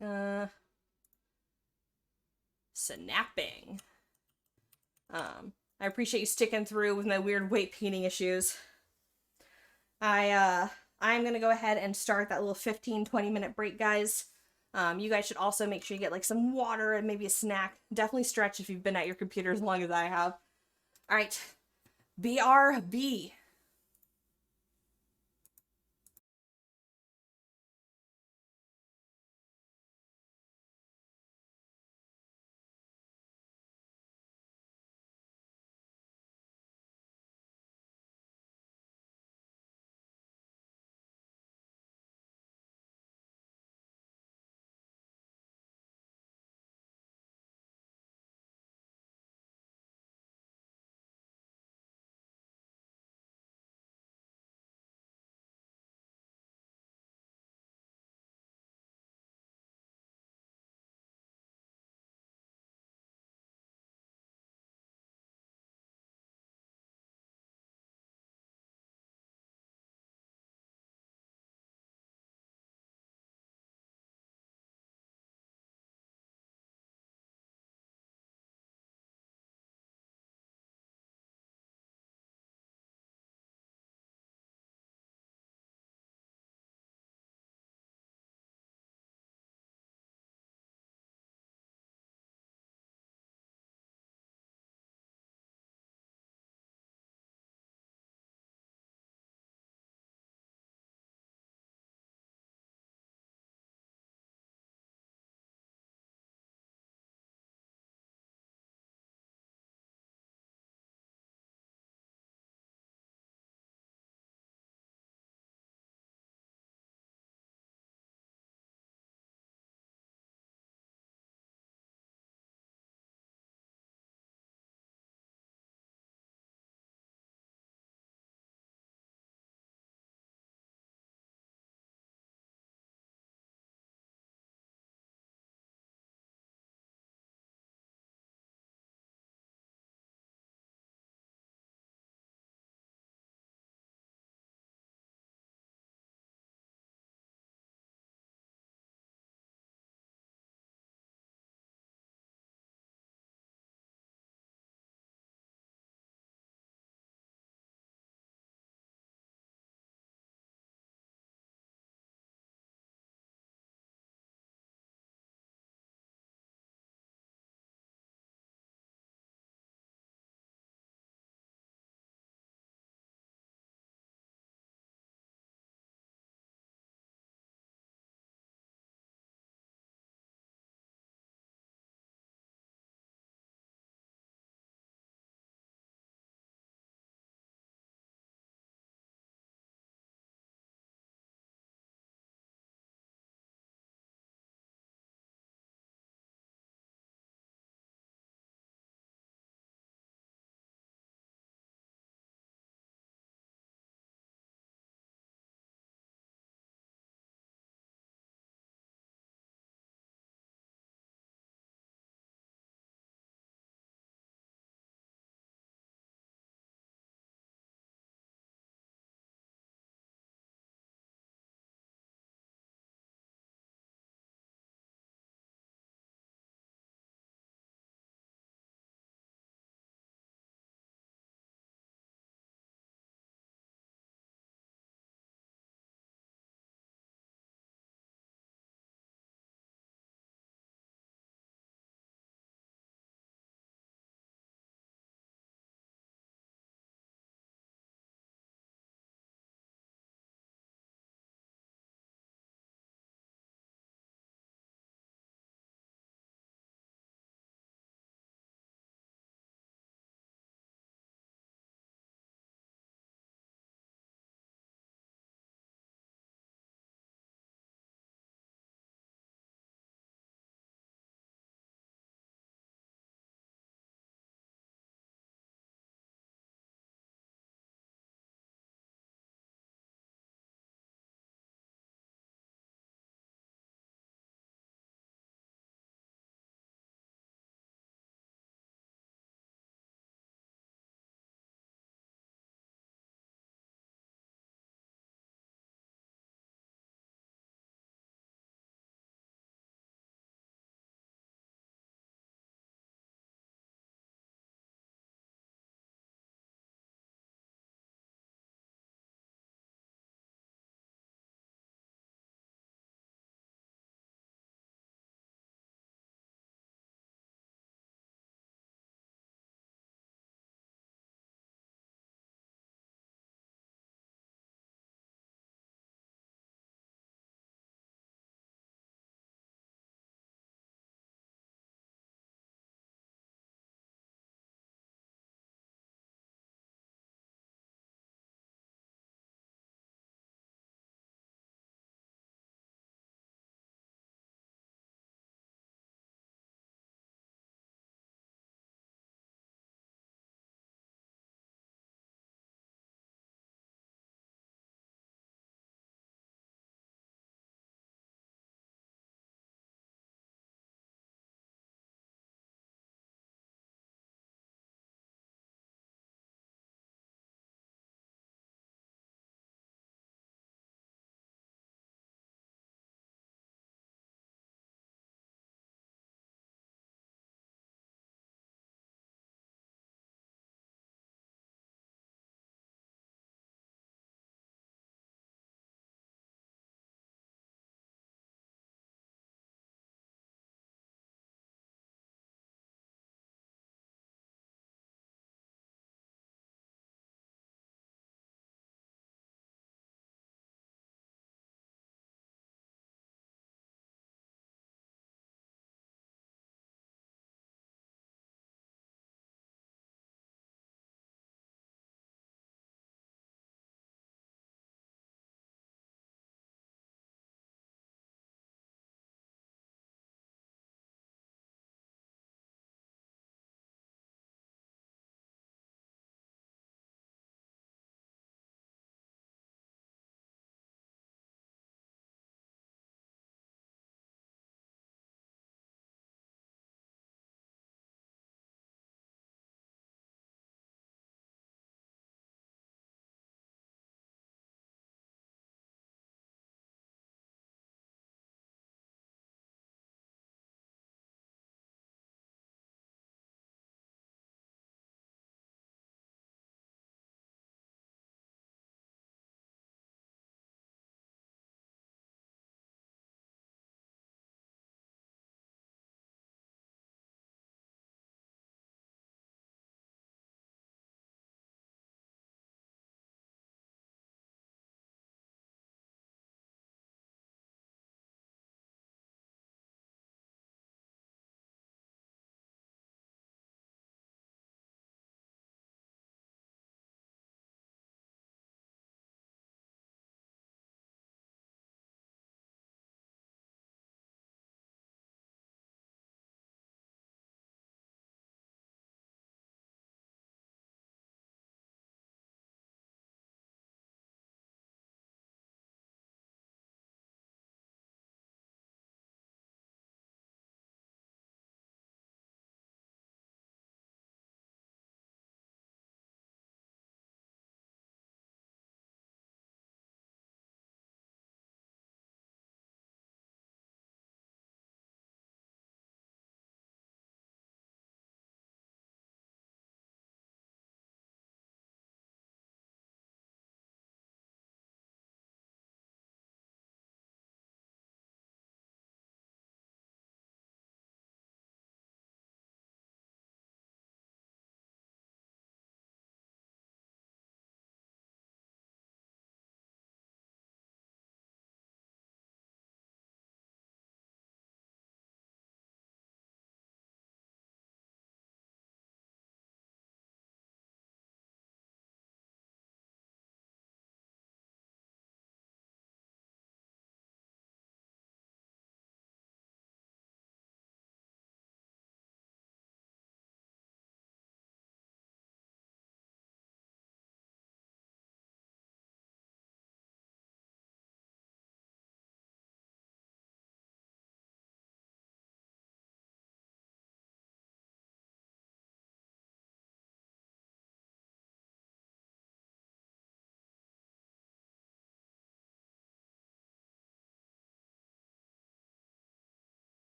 Uh, Snapping. I appreciate you sticking through with my weird weight painting issues. I'm gonna go ahead and start that little 15-20 minute break, guys. You guys should also make sure you get like some water and maybe a snack. Definitely stretch if you've been at your computer as long as I have. All right, BRB.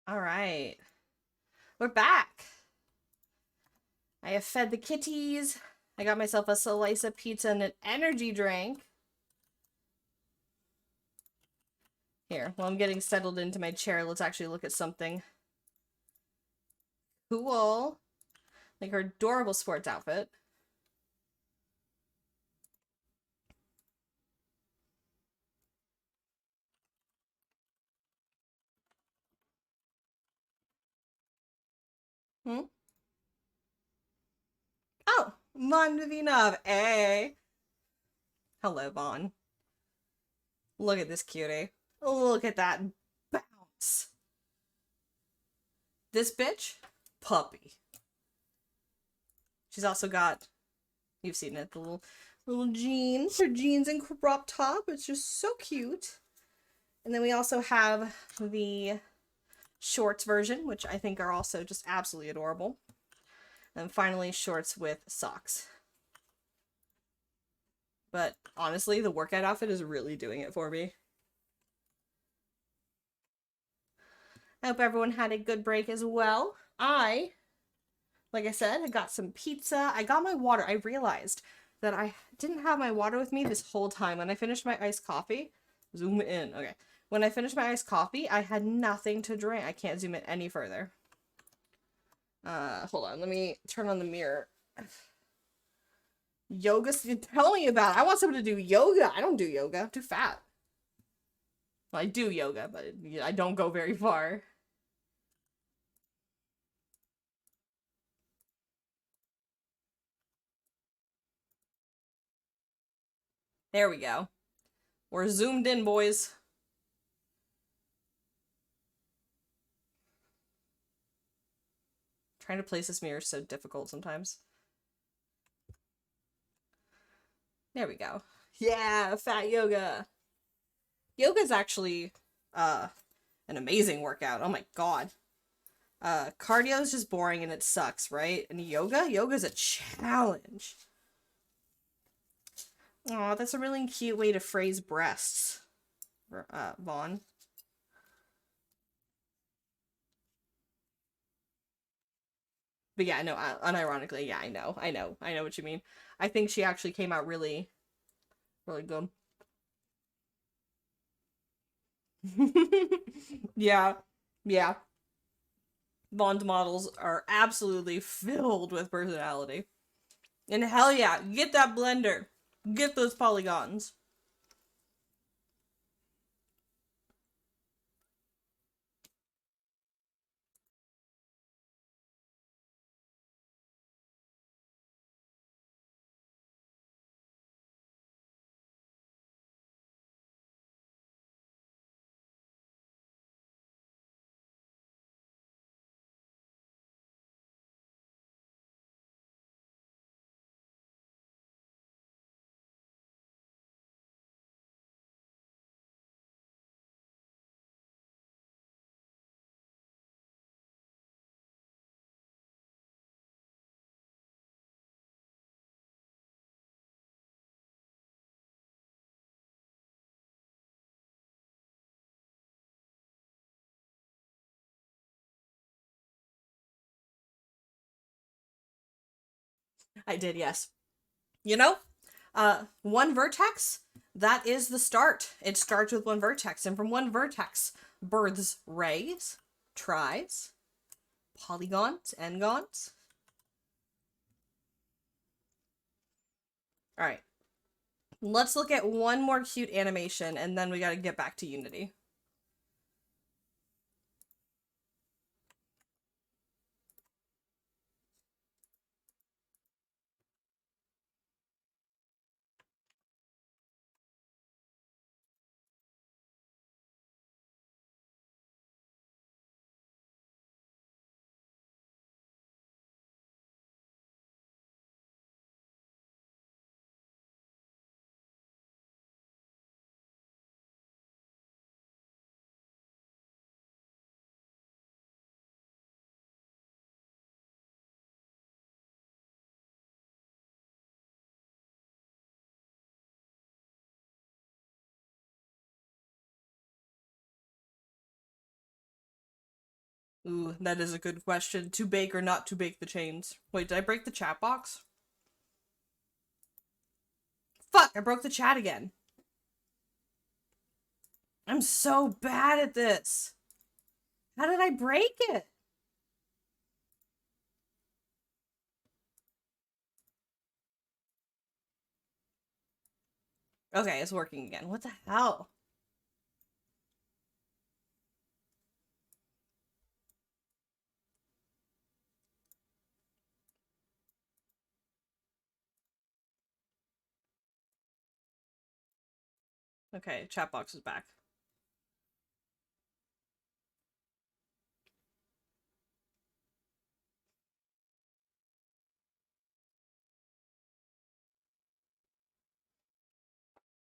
All right. We're back. I have fed the kitties. I got myself a slice of pizza and an energy drink. Here, while I'm getting settled into my chair, let's actually look at something cool. Like her adorable sports outfit. Hmm? Oh, Von Vivinov. Hey. Hello, Vaughn. Look at this cutie. Look at that bounce. This bitch, puppy. She's also got, you've seen it, the little jeans. Her jeans and crop top. It's just so cute. And then we also have the shorts version, which I think are also just absolutely adorable. And finally, shorts with socks. But honestly, the workout outfit is really doing it for me. I hope everyone had a good break as well. Like I said, I got some pizza. I got my water. I realized that I didn't have my water with me this whole time. When I finished my iced coffee, zoom in. Okay. When I finished my iced coffee, I had nothing to drink. I can't zoom in any further. Hold on. Let me turn on the mirror. Yoga, tell me about it. I want someone to do yoga. I don't do yoga. I'm too fat. Well, I do yoga, but I don't go very far. There we go. We're zoomed in, boys. Trying to place this mirror is so difficult sometimes. There we go. Yeah, fat yoga. Yoga is actually an amazing workout. Oh my god. Cardio is just boring and it sucks, right? And yoga's a challenge. Oh, that's a really cute way to phrase breasts, Vaughn. But yeah, no, unironically, yeah, I know what you mean. I think she actually came out really, really good. Yeah, yeah. Bond models are absolutely filled with personality. And hell yeah, get that blender. Get those polygons. I did, yes. You know, one vertex, that is the start. It starts with one vertex, and from one vertex births rays, tries, polygons, n-gons. All right, let's look at one more cute animation, and then we gotta get back to Unity. Ooh, that is a good question. To bake or not to bake the chains. Wait, did I break the chat box? Fuck, I broke the chat again. I'm so bad at this. How did I break it? Okay, it's working again. What the hell? Okay, chat box is back.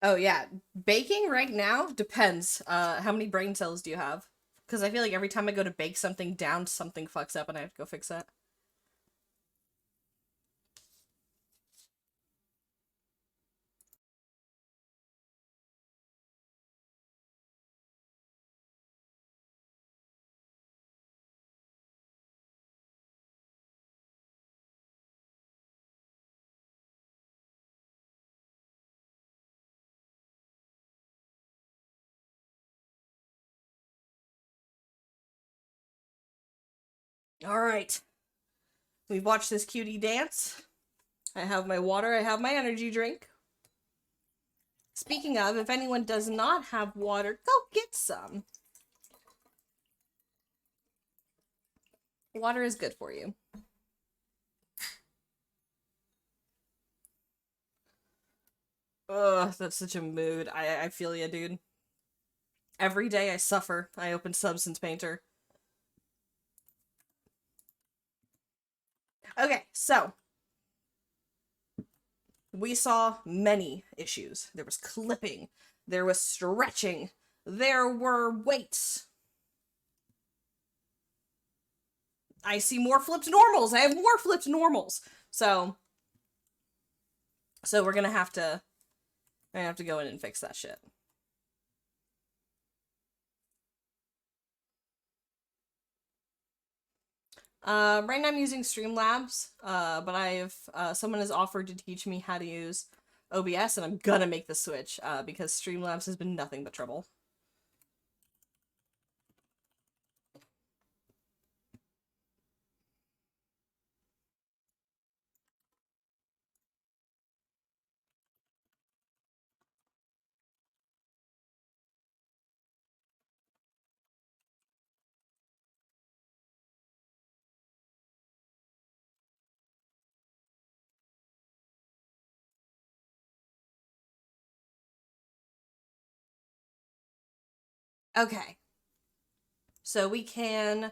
Oh yeah, baking right now depends. How many brain cells do you have? Because I feel like every time I go to bake something down, something fucks up and I have to go fix it. All right, we've watched this cutie dance. I have my water. I have my energy drink. Speaking of, if anyone does not have water, go get some. Water is good for you. Ugh, that's such a mood. I feel ya, dude. Every day I suffer. I open Substance Painter. Okay, so we saw many issues. There was clipping, there was stretching, there were weights. I see more flipped normals. I have more flipped normals. So we're gonna have to go in and fix that shit. Right now I'm using Streamlabs, but someone has offered to teach me how to use OBS, and I'm gonna make the switch, because Streamlabs has been nothing but trouble. Okay. So we can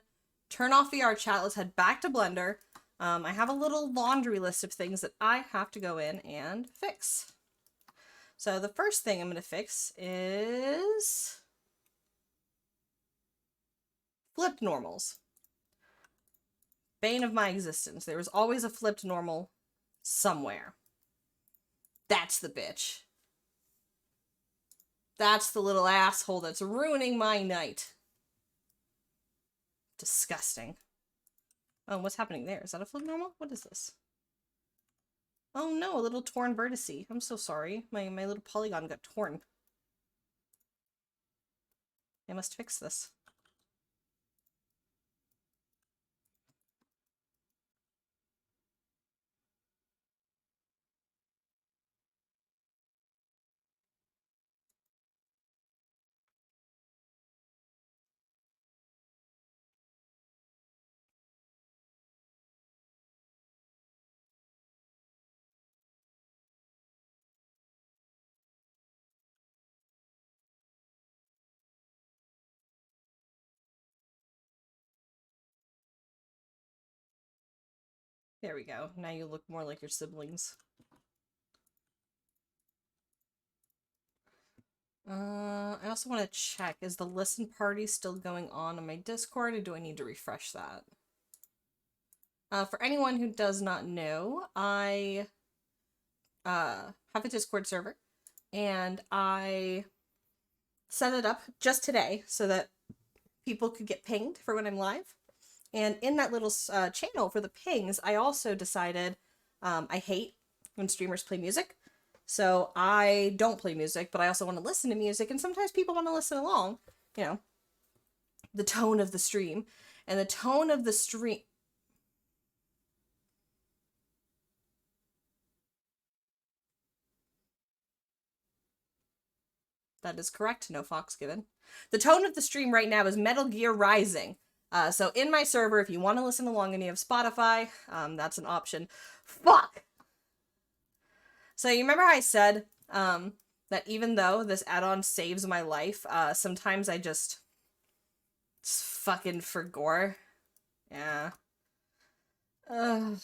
turn off VRChat. Let's head back to Blender. I have a little laundry list of things that I have to go in and fix. So the first thing I'm going to fix is flipped normals. Bane of my existence. There was always a flipped normal somewhere. That's the bitch. That's the little asshole that's ruining my night. Disgusting. Oh, what's happening there? Is that a flip normal? What is this? Oh no, a little torn vertice. I'm so sorry. My little polygon got torn. I must fix this. There we go. Now you look more like your siblings. I also want to check, is the listen party still going on my Discord, or do I need to refresh that? For anyone who does not know, I have a Discord server, and I set it up just today so that people could get pinged for when I'm live. And in that little channel for the pings, I also decided I hate when streamers play music. So I don't play music, but I also want to listen to music. And sometimes people want to listen along, you know, the tone of the stream. And the tone of the stream. That is correct. No fox given. The tone of the stream right now is Metal Gear Rising. So in my server, if you want to listen along and you have Spotify, that's an option. Fuck! So you remember how I said that even though this add-on saves my life, sometimes I just fucking for gore. Yeah. Ugh.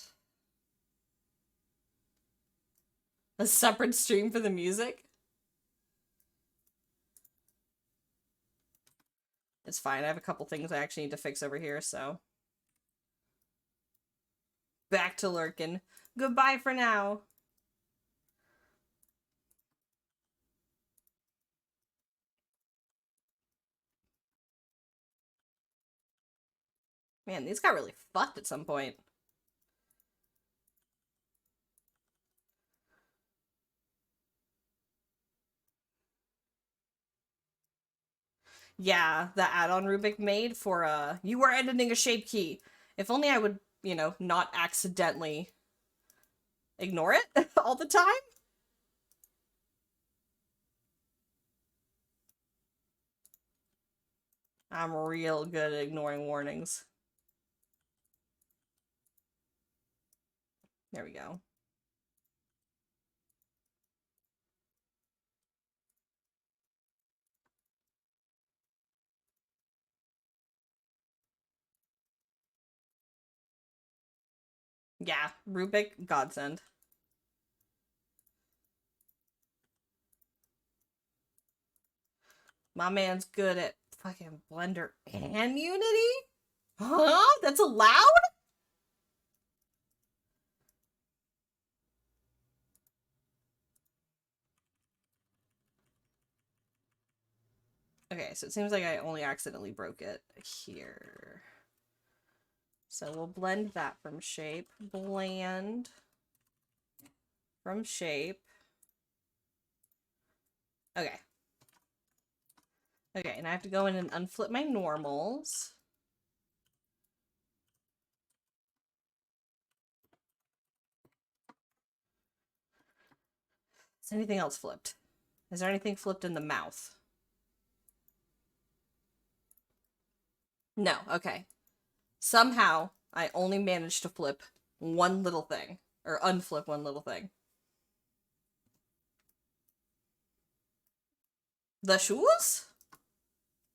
A separate stream for the music? It's fine. I have a couple things I actually need to fix over here, so. Back to lurking. Goodbye for now. Man, these got really fucked at some point. Yeah, the add-on Rubik made for, you were editing a shape key. If only I would, you know, not accidentally ignore it all the time. I'm real good at ignoring warnings. There we go. Yeah, Rubik, godsend. My man's good at fucking Blender and Unity? Huh? That's allowed? Okay, so it seems like I only accidentally broke it here. So we'll blend that from shape. Blend from shape. Okay. Okay, and I have to go in and unflip my normals. Is anything else flipped? Is there anything flipped in the mouth? No, okay. Somehow, I only managed to flip one little thing. Or unflip one little thing. The shoes?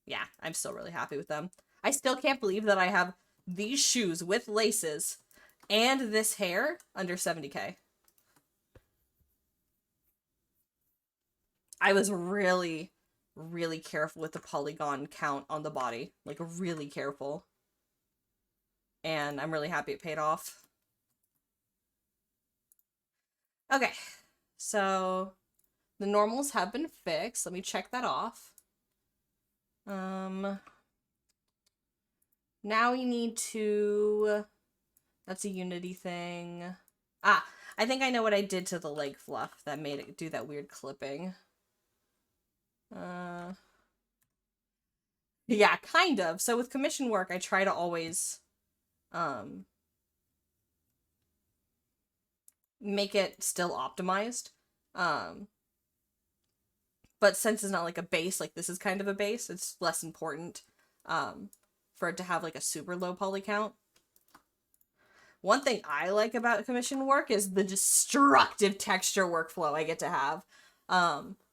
Yeah, I'm still really happy with them. I still can't believe that I have these shoes with laces and this hair under 70k. I was really, really careful with the polygon count on the body. Like, really careful. And I'm really happy it paid off. Okay, so the normals have been fixed. Let me check that off. Now we need to... That's a Unity thing. Ah, I think I know what I did to the leg fluff that made it do that weird clipping. Yeah, kind of. So with commission work, I try to always make it still optimized. But since it's not like a base, like this is kind of a base, it's less important for it to have like a super low poly count. One thing I like about commission work is the destructive texture workflow I get to have.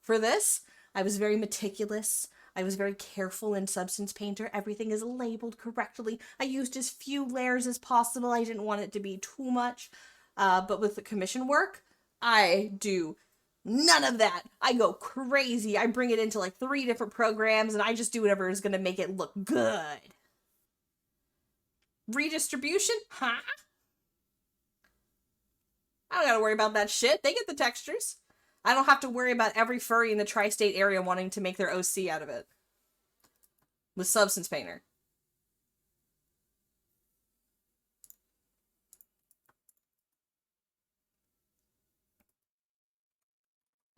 For this, I was very meticulous. I was very careful in Substance Painter. Everything is labeled correctly. I used as few layers as possible. I didn't want it to be too much. But with the commission work, I do none of that. I go crazy. I bring it into like 3 different programs and I just do whatever is going to make it look good. Redistribution? Huh? I don't gotta worry about that shit. They get the textures. I don't have to worry about every furry in the tri-state area wanting to make their OC out of it. With Substance Painter.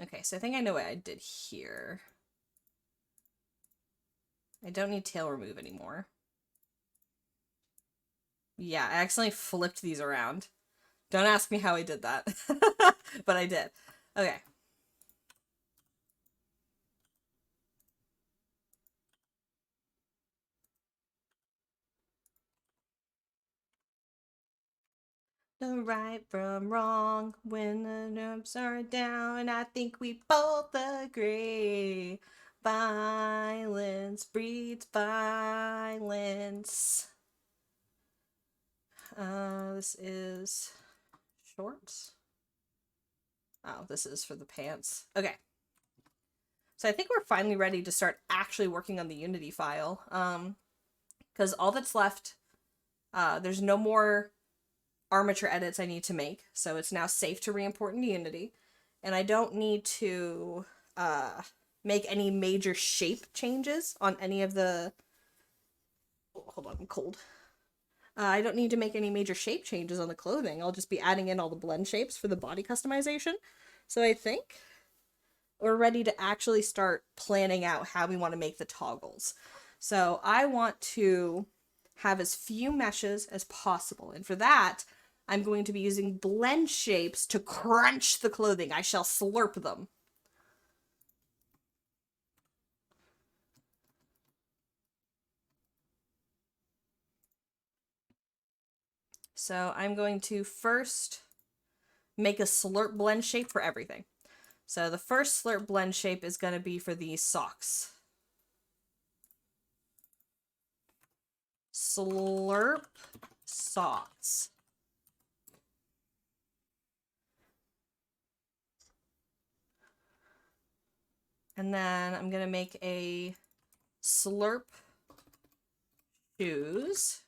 Okay, so I think I know what I did here. I don't need tail remove anymore. Yeah, I accidentally flipped these around. Don't ask me how I did that, but I did. Okay. The right from wrong, when the nerves are down, I think we both agree. Violence breeds violence. This is shorts. Oh, this is for the pants. Okay. So I think we're finally ready to start actually working on the Unity file. Because all that's left, there's no more armature edits I need to make, so it's now safe to re-import into Unity. And I don't need to make any major shape changes on any of the... Oh, hold on, I'm cold. I don't need to make any major shape changes on the clothing. I'll just be adding in all the blend shapes for the body customization. So I think we're ready to actually start planning out how we want to make the toggles. So I want to have as few meshes as possible. And for that, I'm going to be using blend shapes to crunch the clothing. I shall slurp them. So I'm going to first make a slurp blend shape for everything. So the first slurp blend shape is going to be for these socks. Slurp socks. And then I'm going to make a slurp shoes.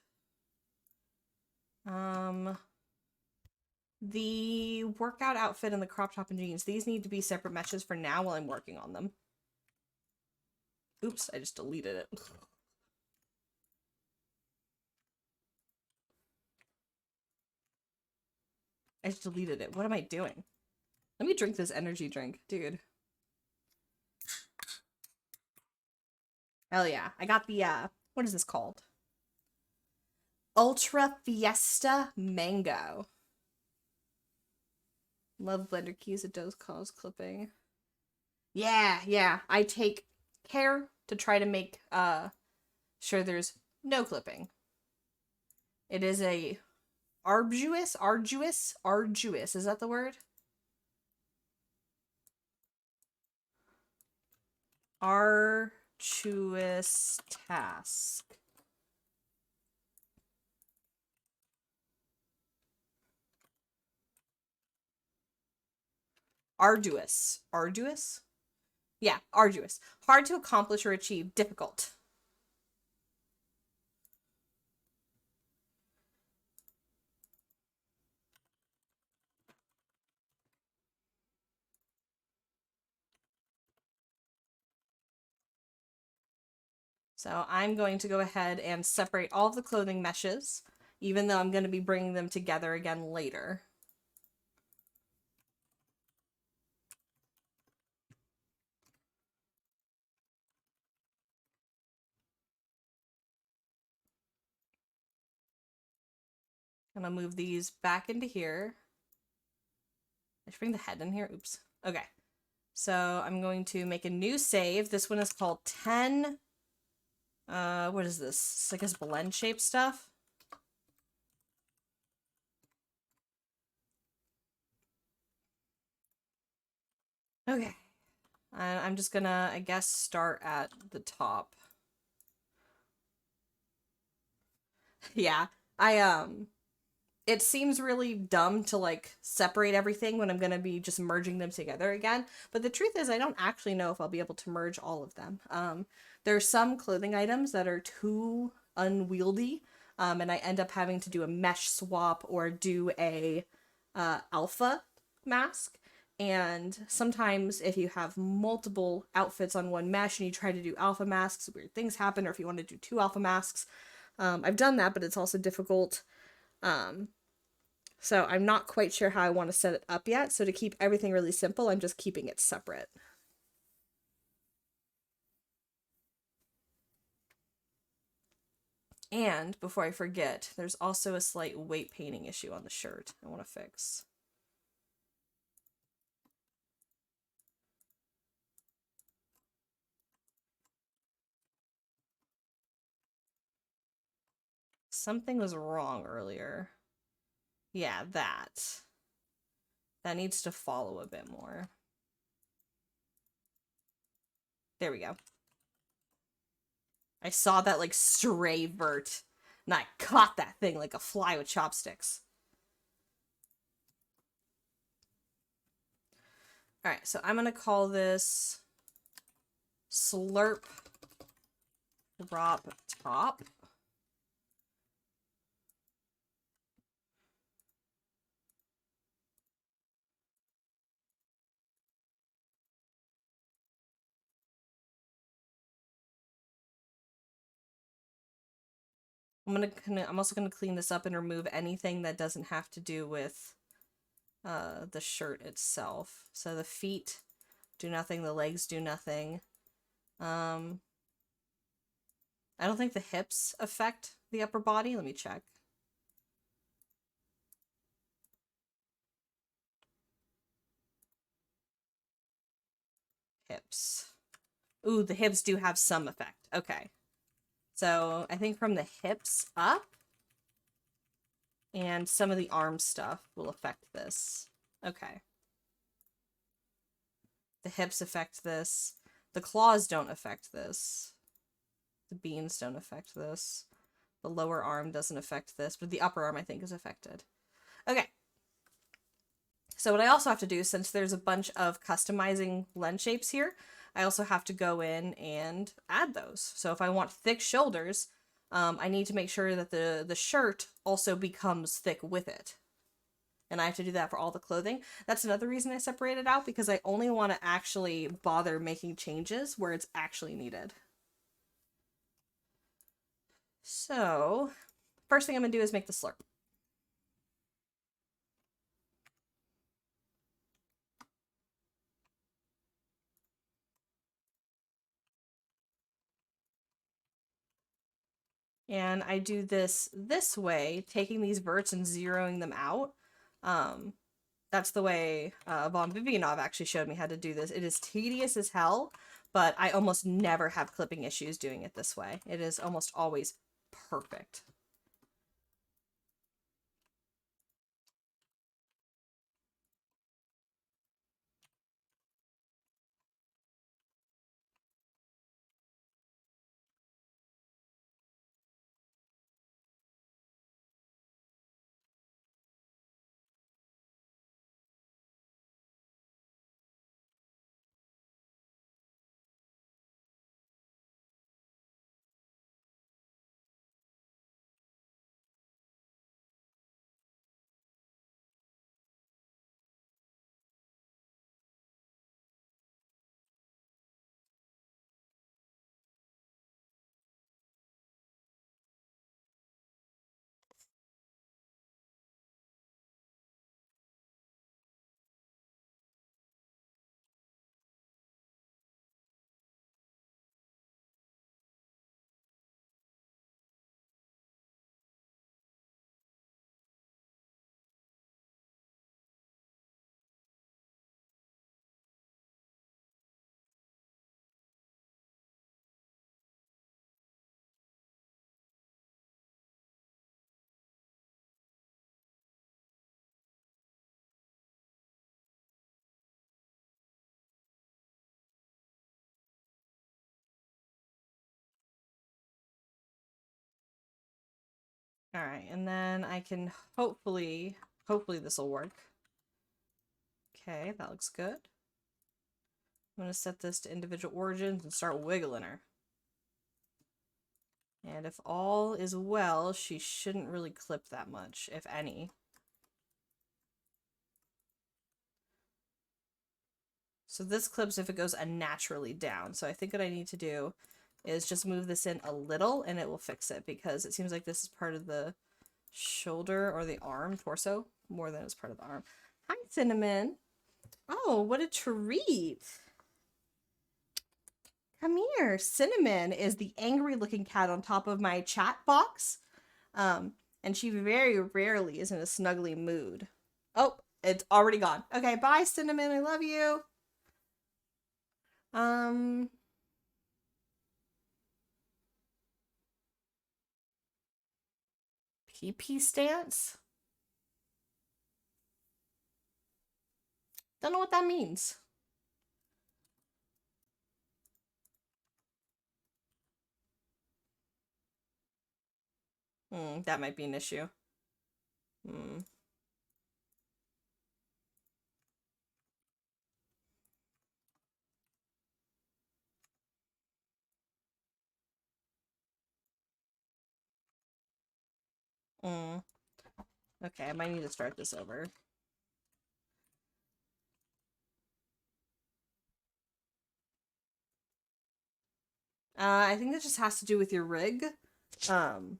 The workout outfit and the crop top and jeans, these need to be separate meshes for now while I'm working on them. Oops, I just deleted it. I just deleted it. What am I doing? Let me drink this energy drink, dude. Hell yeah. I got the, what is this called? Ultra Fiesta Mango. Love blender keys, it does cause clipping. Yeah. I take care to try to make, sure there's no clipping. It is a arduous, is that the word? Arduous task. Arduous. Yeah, arduous. Hard to accomplish or achieve. Difficult. So I'm going to go ahead and separate all of the clothing meshes, even though I'm going to be bringing them together again later. And I'll move these back into here. I should bring the head in here. Oops. Okay. So I'm going to make a new save. This one is called 10. What is this? It's like this blend shape stuff. Okay. I'm just gonna, I guess, start at the top. Yeah. It seems really dumb to like separate everything when I'm going to be just merging them together again. But the truth is I don't actually know if I'll be able to merge all of them. There are some clothing items that are too unwieldy, and I end up having to do a mesh swap or do a alpha mask. And sometimes if you have multiple outfits on one mesh and you try to do alpha masks, weird things happen. Or if you want to do 2 alpha masks, I've done that, but it's also difficult. So I'm not quite sure how I want to set it up yet. So to keep everything really simple, I'm just keeping it separate. And before I forget, there's also a slight weight painting issue on the shirt I want to fix. Something was wrong earlier. Yeah, that. That needs to follow a bit more. There we go. I saw that like stray vert, and I caught that thing like a fly with chopsticks. Alright, so I'm gonna call this Slurp Drop Top. I'm also gonna clean this up and remove anything that doesn't have to do with the shirt itself. So the feet do nothing, the legs do nothing. I don't think the hips affect the upper body. Let me check. Hips. Ooh, the hips do have some effect. Okay. So I think from the hips up and some of the arm stuff will affect this. Okay. The hips affect this. The claws don't affect this. The beans don't affect this. The lower arm doesn't affect this, but the upper arm I think is affected. Okay. So what I also have to do, since there's a bunch of customizing lens shapes here, I also have to go in and add those. So if I want thick shoulders, I need to make sure that the shirt also becomes thick with it. And I have to do that for all the clothing. That's another reason I separated out, because I only want to actually bother making changes where it's actually needed. So, first thing I'm going to do is make the slurp. And I do this way, taking these verts and zeroing them out. That's the way Von Vivianov actually showed me how to do this. It is tedious as hell, but I almost never have clipping issues doing it this way. It is almost always perfect. All right, and then I can hopefully this will work. Okay, that looks good. I'm going to set this to individual origins and start wiggling her. And if all is well, she shouldn't really clip that much, if any. So this clips if it goes unnaturally down. So I think what I need to do is just move this in a little and it will fix it, because it seems like this is part of the shoulder or the arm, torso more than as part of the arm. Hi, Cinnamon. Oh, what a treat. Come here. Cinnamon is the angry looking cat on top of my chat box. And she very rarely is in a snuggly mood. Oh, it's already gone. Okay, bye, Cinnamon. I love you. Um, PP stance? Don't know what that means. That might be an issue. Hmm. Mm. Okay, I might need to start this over. I think that just has to do with your rig. Um,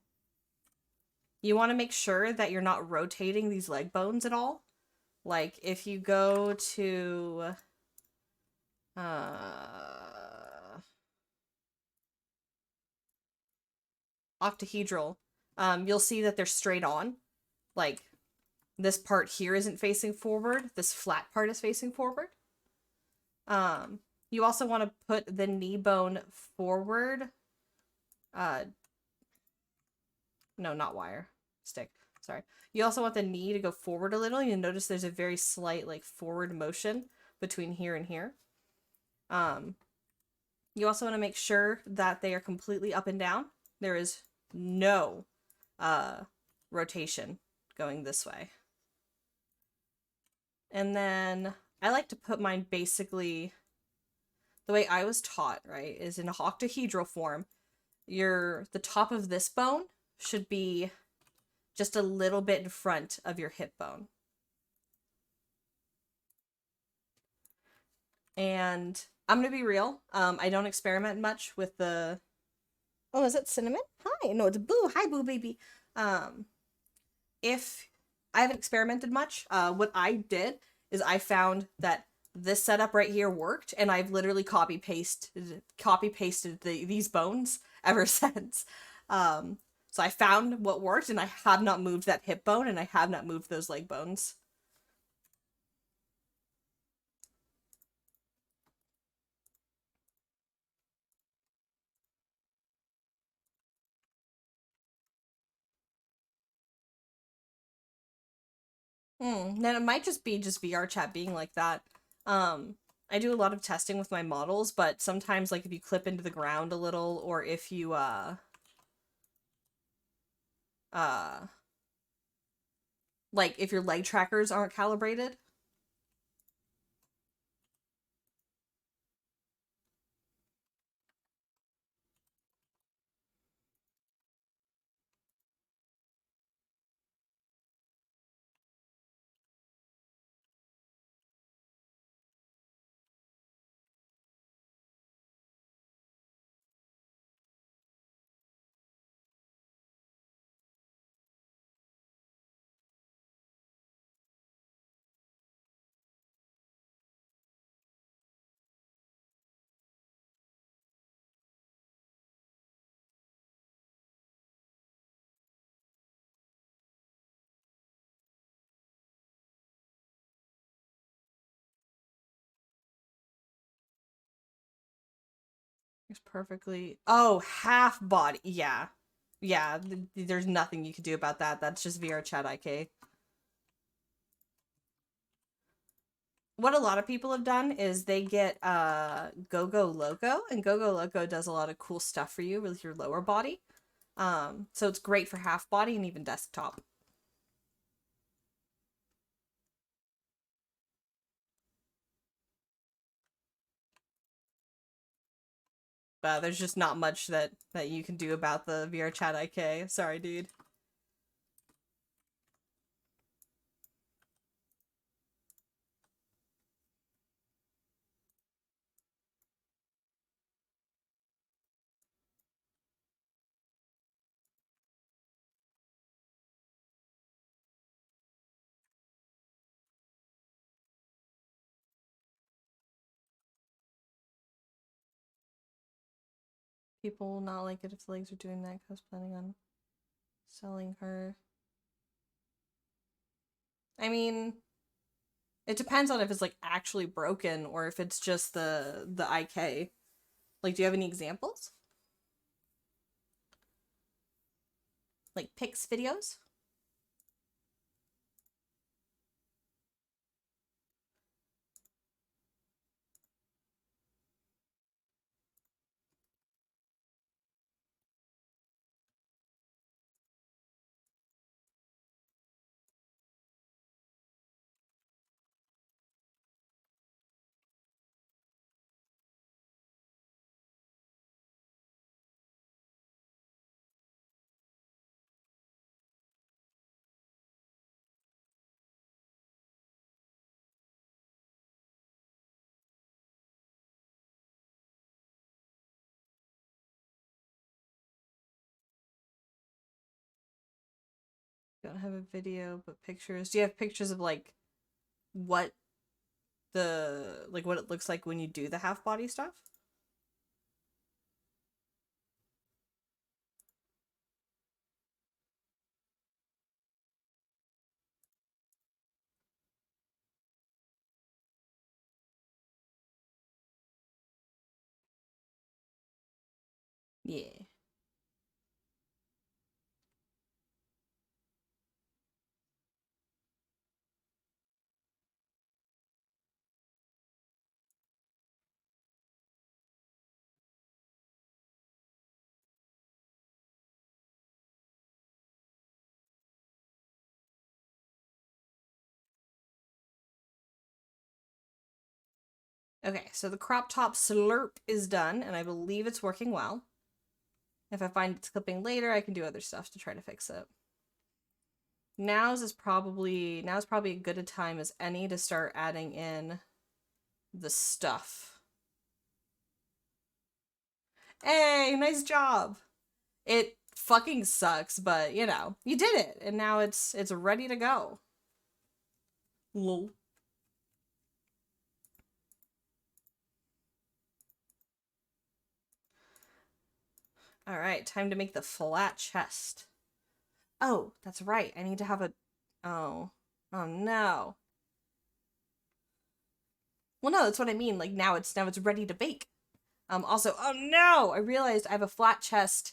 you want to make sure that you're not rotating these leg bones at all. Like, if you go to... octahedral, you'll see that they're straight on. Like, this part here isn't facing forward. This flat part is facing forward. You also want to put the knee bone forward. No, not wire. Stick. Sorry. You also want the knee to go forward a little. You'll notice there's a very slight, like, forward motion between here and here. You also want to make sure that they are completely up and down. There is no rotation going this way. And then I like to put mine basically the way I was taught, right, is in a octahedral form. The top of this bone should be just a little bit in front of your hip bone. And I'm gonna be real. I don't experiment much with the. Oh, is it Cinnamon? Hi. No, it's Boo. Hi, Boo baby. If I haven't experimented much, what I did is I found that this setup right here worked, and I've literally copy pasted these bones ever since. So I found what worked, and I have not moved that hip bone, and I have not moved those leg bones. Then it might just be VRChat being like that. I do a lot of testing with my models, but sometimes, like, if you clip into the ground a little, or if you uh like if your leg trackers aren't calibrated. It's perfectly. Oh, half body. Yeah. Yeah, there's nothing you can do about that. That's just VRChat IK. What a lot of people have done is they get Go Loco, and Go Loco does a lot of cool stuff for you with your lower body. So it's great for half body and even desktop. But there's just not much that you can do about the VRChat IK. Sorry, dude. People will not like it if the legs are doing that, because I was planning on selling her. I mean, it depends on if it's like actually broken or if it's just the IK. Like, do you have any examples? Like pics videos? Don't have a video, but pictures. Do you have pictures of like what what it looks like when you do the half body stuff? Yeah. Okay, so the crop top slurp is done, and I believe it's working well. If I find it's clipping later, I can do other stuff to try to fix it. Now's probably a good a time as any to start adding in the stuff. Hey, nice job. It fucking sucks, but you know, you did it, and now it's ready to go. Lol. All right, time to make the flat chest. Oh, that's right. I need to have a. Oh, oh no. Well, no, that's what I mean. Like now it's ready to bake. Also, oh no, I realized I have a flat chest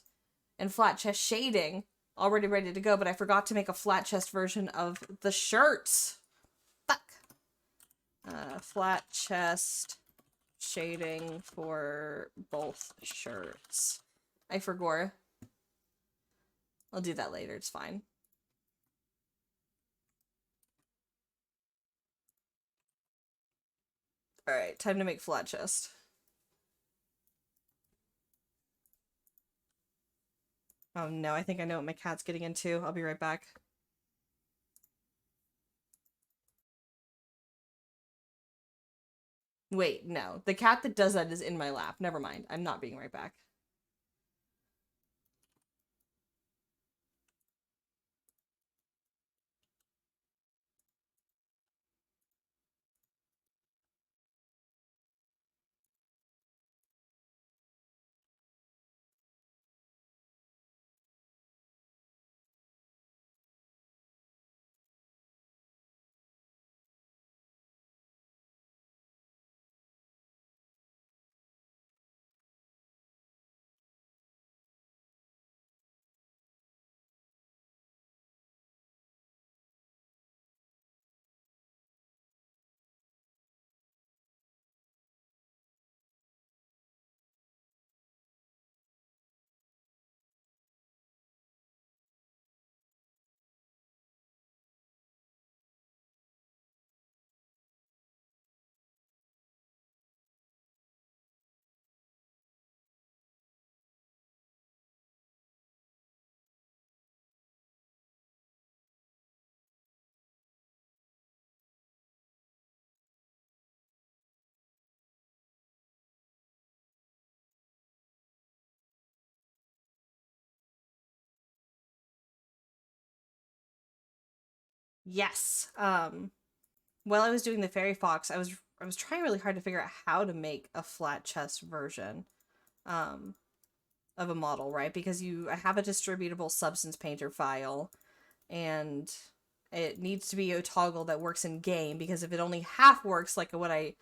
and flat chest shading already ready to go, but I forgot to make a flat chest version of the shirts. Fuck. Flat chest shading for both shirts. I forgot. I'll do that later. It's fine. All right, time to make flat chest. Oh no, I think I know what my cat's getting into. I'll be right back. Wait, no. The cat that does that is in my lap. Never mind. I'm not being right back. Yes. While I was doing the fairy fox, I was trying really hard to figure out how to make a flat chest version. Um of a model, right? Because you have a distributable substance painter file, and it needs to be a toggle that works in game, because if it only half works, like what I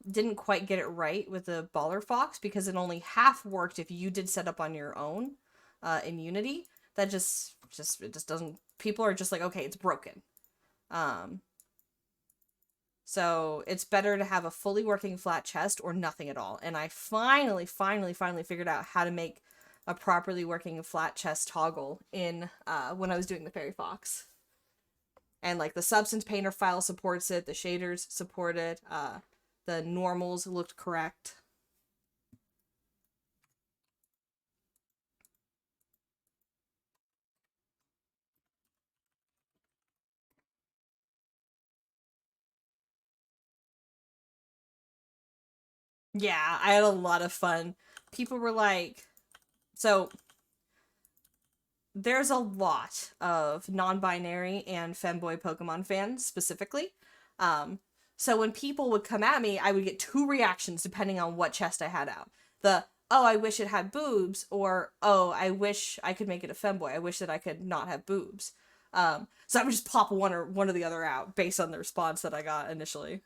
didn't quite get it right with the Baller Fox, because it only half worked if you did set up on your own in Unity. That just doesn't. People are just like, okay, it's broken. Um, so it's better to have a fully working flat chest or nothing at all. And I finally figured out how to make a properly working flat chest toggle in when I was doing the Fairy Fox. And like the substance painter file supports it, the shaders support it, the normals looked correct. Yeah, I had a lot of fun. People were like, so there's a lot of non-binary and femboy Pokemon fans specifically. Um, so when people would come at me, I would get two reactions depending on what chest I had out. The oh, I wish it had boobs, or oh, I wish I could make it a femboy. I wish that I could not have boobs. So I would just pop one or the other out based on the response that I got initially.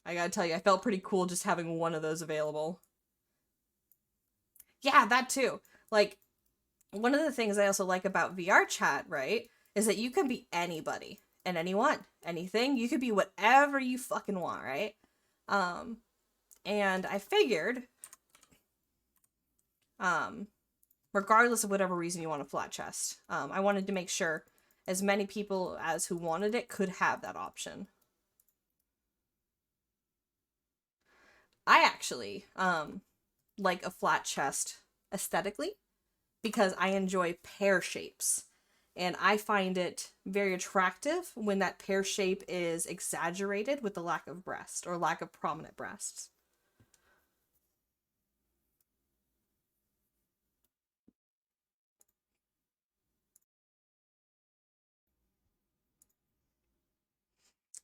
I gotta tell you, I felt pretty cool just having one of those available. Yeah, that too. Like, one of the things I also like about VRChat, right, is that you can be anybody and anyone, anything. You could be whatever you fucking want, right? Um, and I figured, um, regardless of whatever reason you want a flat chest, I wanted to make sure as many people as who wanted it could have that option. I actually, like a flat chest aesthetically because I enjoy pear shapes. And I find it very attractive when that pear shape is exaggerated with the lack of breast or lack of prominent breasts.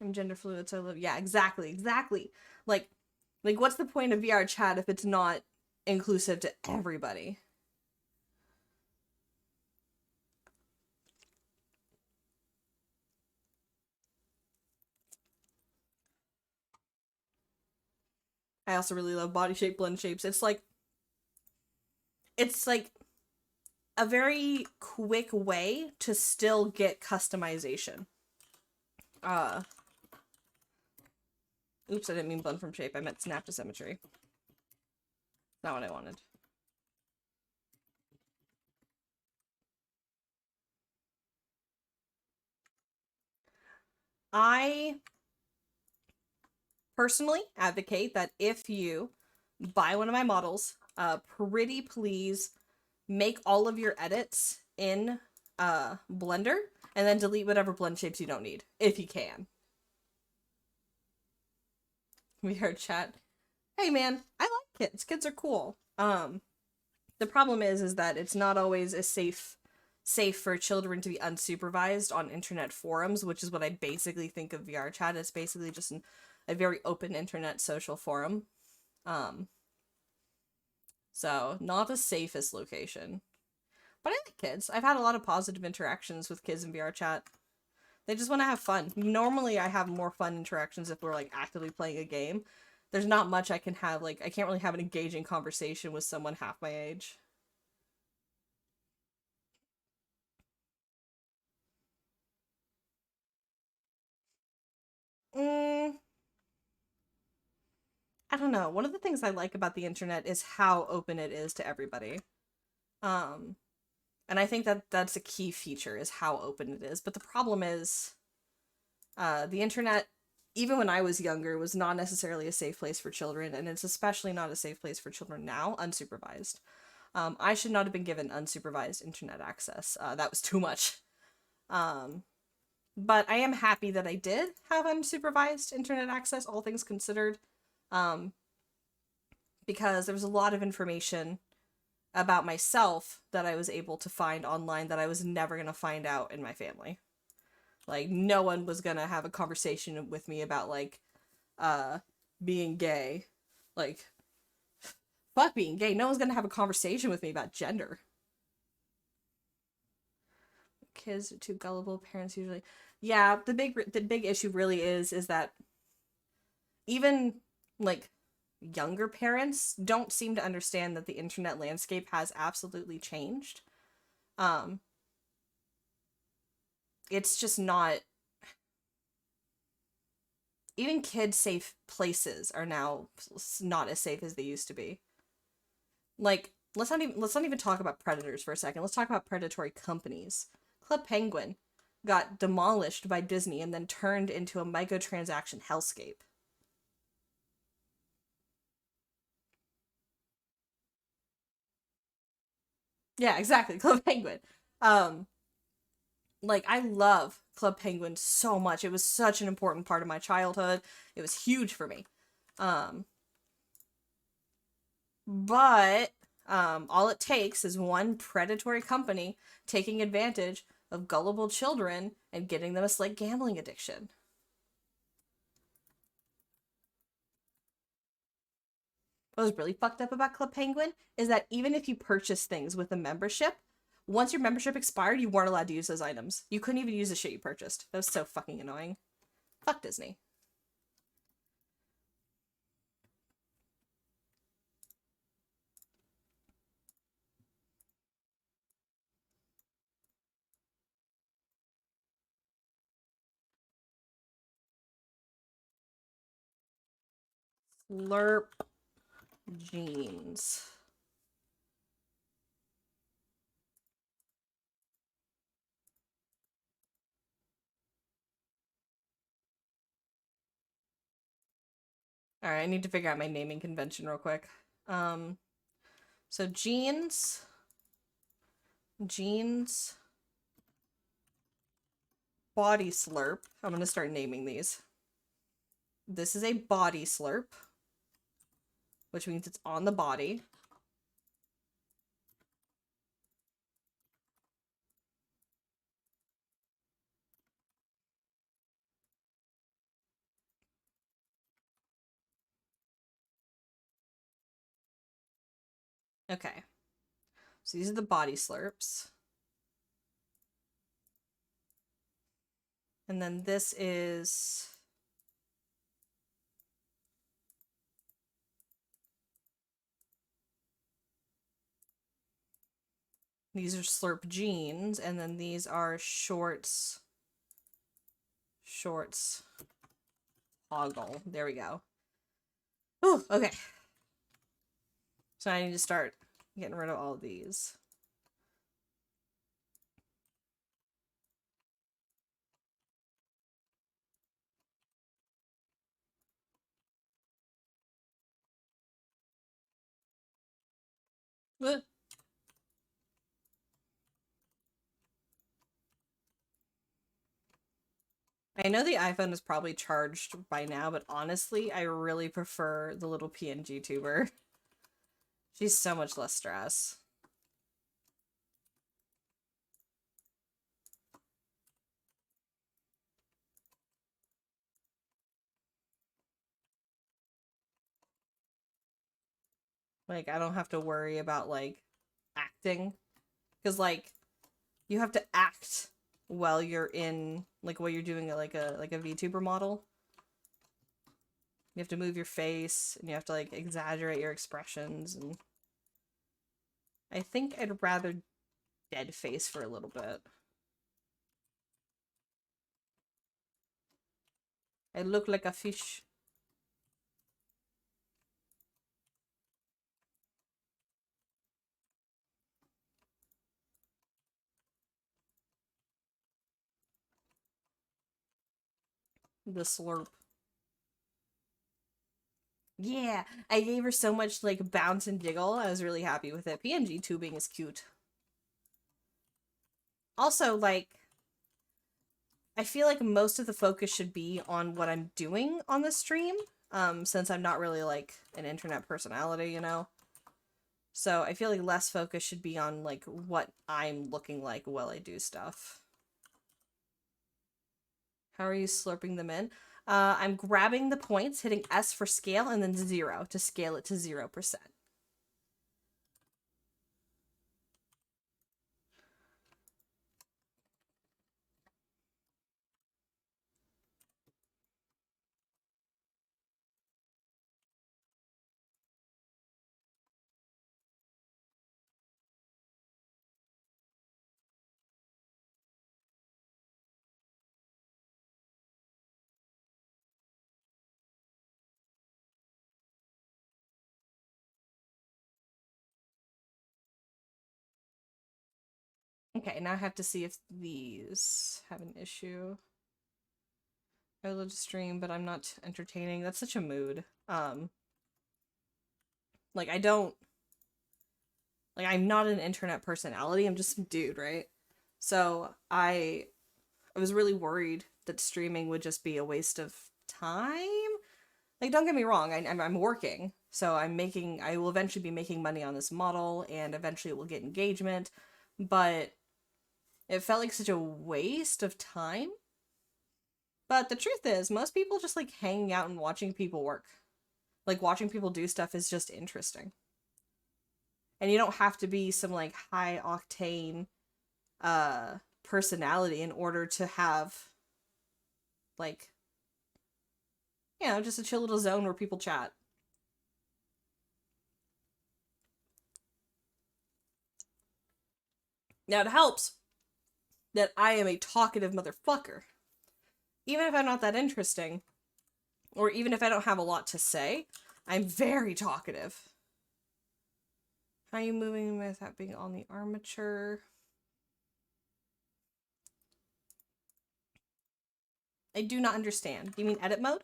I'm gender fluid, so I live. Yeah, exactly, exactly. Like, like, what's the point of VRChat if it's not inclusive to everybody? I also really love body shape blend shapes. It's like a very quick way to still get customization. Uh, oops, I didn't mean blend from shape. I meant snap to symmetry. Not what I wanted. I personally advocate that if you buy one of my models, pretty please make all of your edits in Blender and then delete whatever blend shapes you don't need, if you can. VRChat. Hey man, I like kids. Kids are cool. The problem is that it's not always a safe for children to be unsupervised on internet forums, which is what I basically think of VRChat. It's basically just a very open internet social forum. Um, so not the safest location. But I like kids. I've had a lot of positive interactions with kids in VRChat. They just want to have fun. Normally, I have more fun interactions if we're like actively playing a game. There's not much I can have. Like, I can't really have an engaging conversation with someone half my age. Mm, I don't know. One of the things I like about the internet is how open it is to everybody. Um, and I think that that's a key feature is how open it is. But the problem is, the internet, even when I was younger, was not necessarily a safe place for children, and it's especially not a safe place for children now, unsupervised. I should not have been given unsupervised internet access. That was too much. Um, but I am happy that I did have unsupervised internet access, all things considered, um, because there was a lot of information about myself that I was able to find online that I was never going to find out in my family. Like, no one was gonna have a conversation with me about, like, uh, being gay. Like, fuck being gay. No one's gonna have a conversation with me about gender. Kids are too gullible. Parents usually, yeah. The big issue really is that even like younger parents don't seem to understand that the internet landscape has absolutely changed. Um, it's just not. Even kid safe places are now not as safe as they used to be. Like, let's not even talk about predators for a second. Let's talk about predatory companies. Club Penguin got demolished by Disney and then turned into a microtransaction hellscape. Yeah, exactly. Club Penguin. Um, like, I love Club Penguin so much. It was such an important part of my childhood. It was huge for me. Um, but all it takes is one predatory company taking advantage of gullible children and getting them a slight gambling addiction. What was really fucked up about Club Penguin is that even if you purchase things with a membership, once your membership expired, you weren't allowed to use those items. You couldn't even use the shit you purchased. That was so fucking annoying. Fuck Disney. Slurp jeans. All right, I need to figure out my naming convention real quick. Um, so jeans, body slurp. I'm gonna start naming these. This is a body slurp, which means it's on the body. Okay, so these are the body slurps. And then this is these are slurp jeans, and then these are shorts toggle. There we go. Oh, okay. So I need to start getting rid of all of these. I know the iPhone is probably charged by now, but honestly, I really prefer the little PNG tuber. She's so much less stress. Like, I don't have to worry about, like, acting. Because, like, you have to act while you're in, like, while you're doing, like a VTuber model. You have to move your face, and you have to, like, exaggerate your expressions, and I think I'd rather dead face for a little bit. I look like a fish. The slurp. Yeah, I gave her so much, like, bounce and jiggle. I was really happy with it. PNG tubing is cute. Also, like, I feel like most of the focus should be on what I'm doing on the stream, since I'm not really, like, an internet personality, you know? So I feel like less focus should be on, like, what I'm looking like while I do stuff. How are you slurping them in? I'm grabbing the points, hitting S for scale, and then 0 to scale it to 0%. Okay, now I have to see if these have an issue. I love to stream, but I'm not entertaining. That's such a mood. Like I don't like I'm not an internet personality. I'm just a dude, right? So I was really worried that streaming would just be a waste of time. Like don't get me wrong, I'm working. So I will eventually be making money on this model and eventually it will get engagement, but it felt like such a waste of time. But the truth is, most people just like hanging out and watching people work. Like watching people do stuff is just interesting. And you don't have to be some like high octane personality in order to have like just a chill little zone where people chat. Now it helps that I am a talkative motherfucker. Even if I'm not that interesting, or even if I don't have a lot to say, I'm very talkative. How are you moving without being on the armature? I do not understand. You mean edit mode?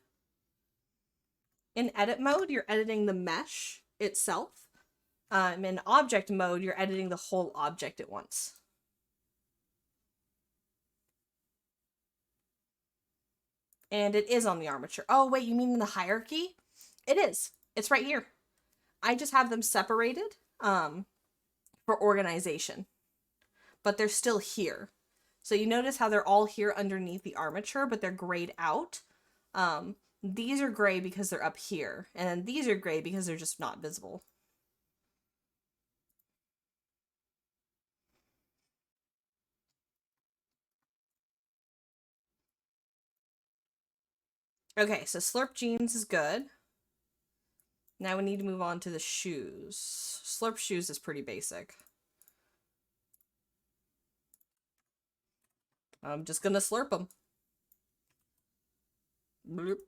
In edit mode, you're editing the mesh itself. In object mode, you're editing the whole object at once. And it is on the armature. Oh, wait, you mean in the hierarchy? It is. It's right here. I just have them separated for organization. But they're still here. So you notice how they're all here underneath the armature, but they're grayed out. These are gray because they're up here. And then these are gray because they're just not visible. Okay, so slurp jeans is good. Now we need to move on to the shoes. Slurp shoes is pretty basic. I'm just gonna slurp them. Bloop.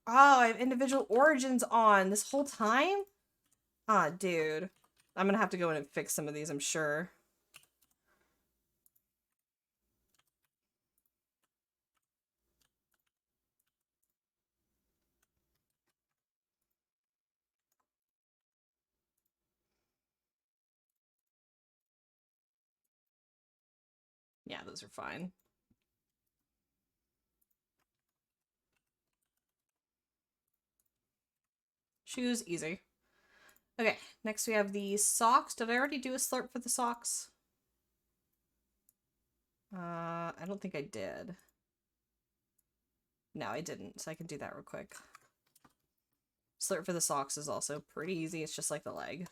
Oh, I have individual origins on this whole time? Ah, dude. I'm gonna have to go in and fix some of these, I'm sure. Yeah, those are fine. Shoes, easy. Okay, next we have the socks. Did I already do a slurp for the socks? I don't think I did. No, I didn't, so I can do that real quick. Slurp for the socks is also pretty easy. It's just like the leg.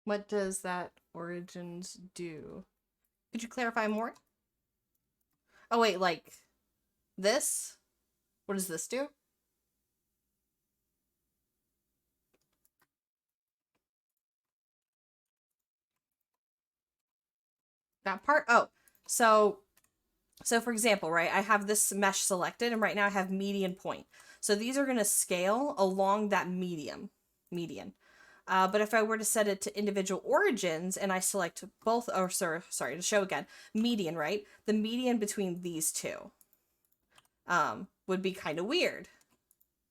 What does that origins do? Could you clarify more? Oh wait, like this? What does this do? That part? Oh, so for example, right, I have this mesh selected and right now I have median point. So these are going to scale along that median. But if I were to set it to individual origins and I select both, or sorry, to show again, median, right? The median between these two would be kind of weird.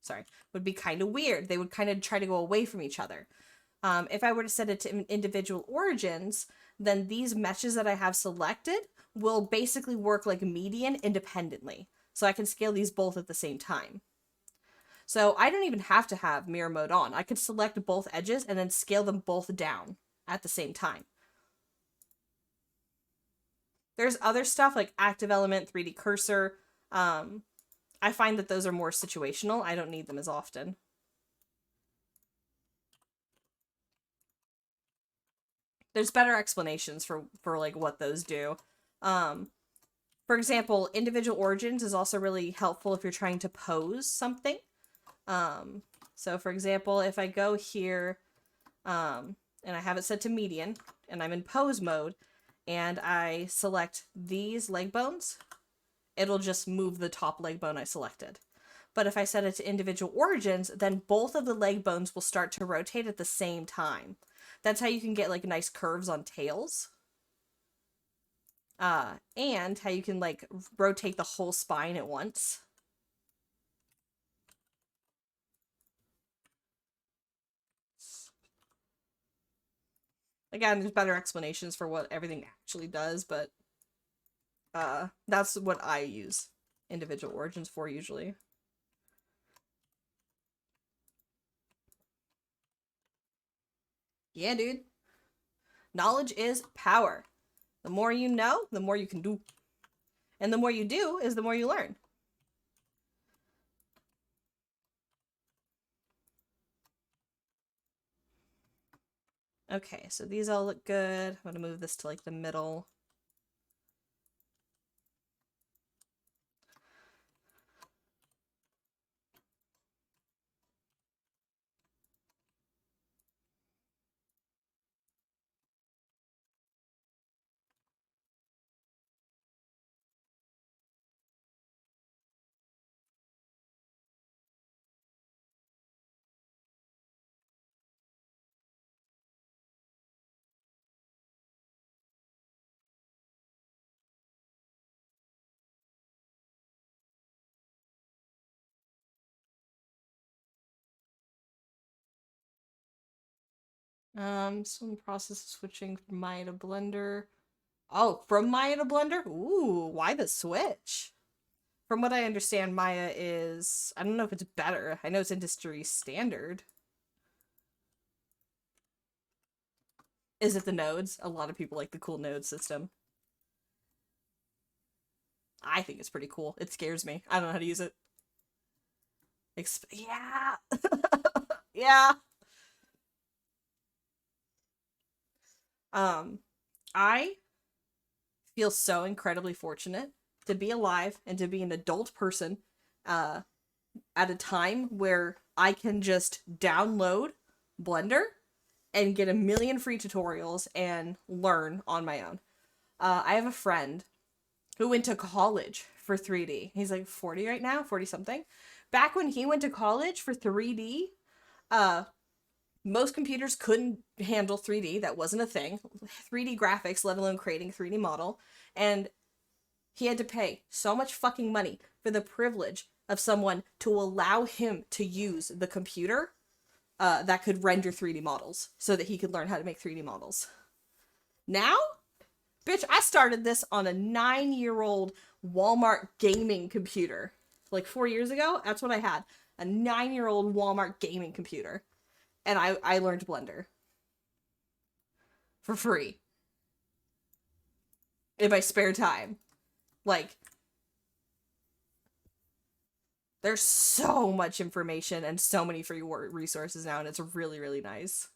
Sorry, would be kind of weird. They would kind of try to go away from each other. If I were to set it to individual origins, then these meshes that I have selected will basically work like median independently. So I can scale these both at the same time. So I don't even have to have mirror mode on. I could select both edges and then scale them both down at the same time. There's other stuff like active element, 3D cursor. I find that those are more situational. I don't need them as often. There's better explanations for like what those do. For example, individual origins is also really helpful if you're trying to pose something. So for example, if I go here, and I have it set to median, and I'm in pose mode, and I select these leg bones, it'll just move the top leg bone I selected. But if I set it to individual origins, then both of the leg bones will start to rotate at the same time. That's how you can get like nice curves on tails. And how you can like rotate the whole spine at once. Again, there's better explanations for what everything actually does, but that's what I use individual origins for usually. Yeah, dude. Knowledge is power. The more you know, the more you can do. And the more you do is the more you learn. Okay, so these all look good. I'm gonna move this to like the middle. Some process switching from Maya to Blender. Oh, from Maya to Blender? Ooh, why the switch? From what I understand, Maya is... I don't know if it's better. I know it's industry standard. Is it the nodes? A lot of people like the cool node system. I think it's pretty cool. It scares me. I don't know how to use it. Yeah. Yeah. I feel so incredibly fortunate to be alive and to be an adult person at a time where I can just download Blender and get a million free tutorials and learn on my own. I have a friend who went to college for 3D. He's like 40 right now, 40 something. Back when he went to college for 3D, most computers couldn't handle 3D. That wasn't a thing. 3D graphics, let alone creating a 3D model. And he had to pay so much fucking money for the privilege of someone to allow him to use the computer that could render 3D models so that he could learn how to make 3D models. Now, bitch, I started this on a 9-year-old Walmart gaming computer. Like 4 years ago, that's what I had. A 9-year-old Walmart gaming computer. And I learned Blender. For free. In my spare time. Like, there's so much information and so many free resources now, and it's really, really nice.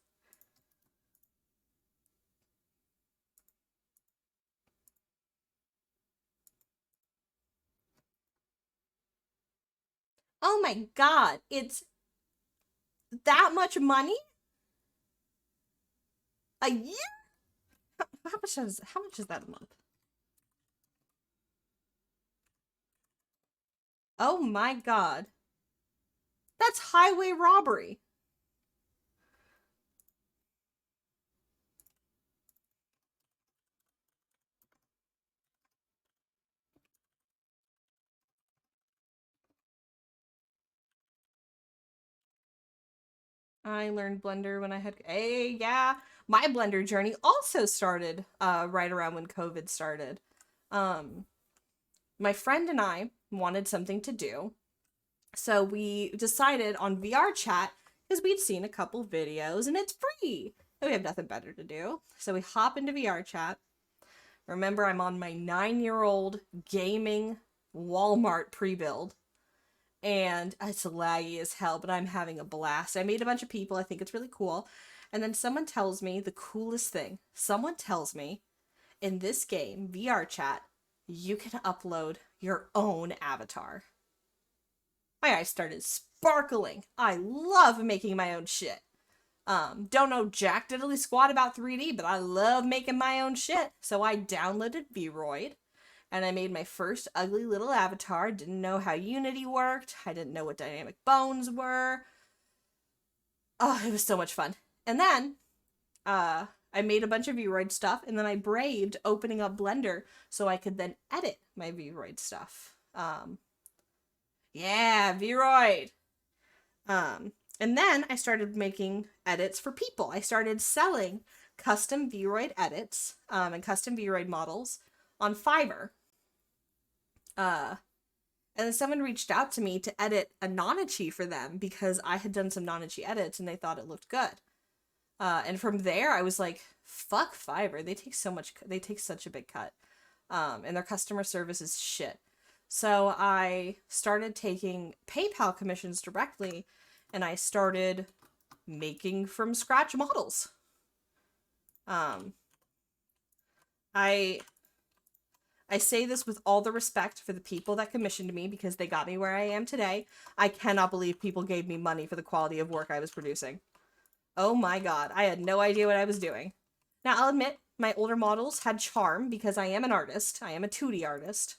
Oh my god, it's that much money a year? How much is that a month? Oh my god. That's highway robbery. I learned Blender when I had, hey, yeah. My Blender journey also started right around when COVID started. Um, my friend and I wanted something to do. So we decided on VRChat because we'd seen a couple videos and it's free. And we have nothing better to do. So we hop into VRChat. Remember, I'm on my 9-year-old gaming Walmart pre-build. And it's laggy as hell, but I'm having a blast. I made a bunch of people. I think it's really cool. And then someone tells me the coolest thing. Someone tells me in this game, VRChat, you can upload your own avatar. My eyes started sparkling. I love making my own shit. Don't know jack diddly squat about 3D, but I love making my own shit. So I downloaded VRoid and I made my first ugly little avatar. Didn't know how Unity worked. I didn't know what dynamic bones were. Oh, it was so much fun. And then I made a bunch of VRoid stuff, and then I braved opening up Blender so I could then edit my VRoid stuff. Yeah, VRoid. And then I started making edits for people. I started selling custom VRoid edits and custom VRoid models on Fiverr. And then someone reached out to me to edit a Nanachi for them because I had done some Nanachi edits and they thought it looked good. And from there, I was like, fuck Fiverr. They take such a big cut. And their customer service is shit. So I started taking PayPal commissions directly and I started making from scratch models. I say this with all the respect for the people that commissioned me because they got me where I am today. I cannot believe people gave me money for the quality of work I was producing. Oh my god, I had no idea what I was doing. Now, I'll admit, my older models had charm because I am an artist. I am a 2D artist.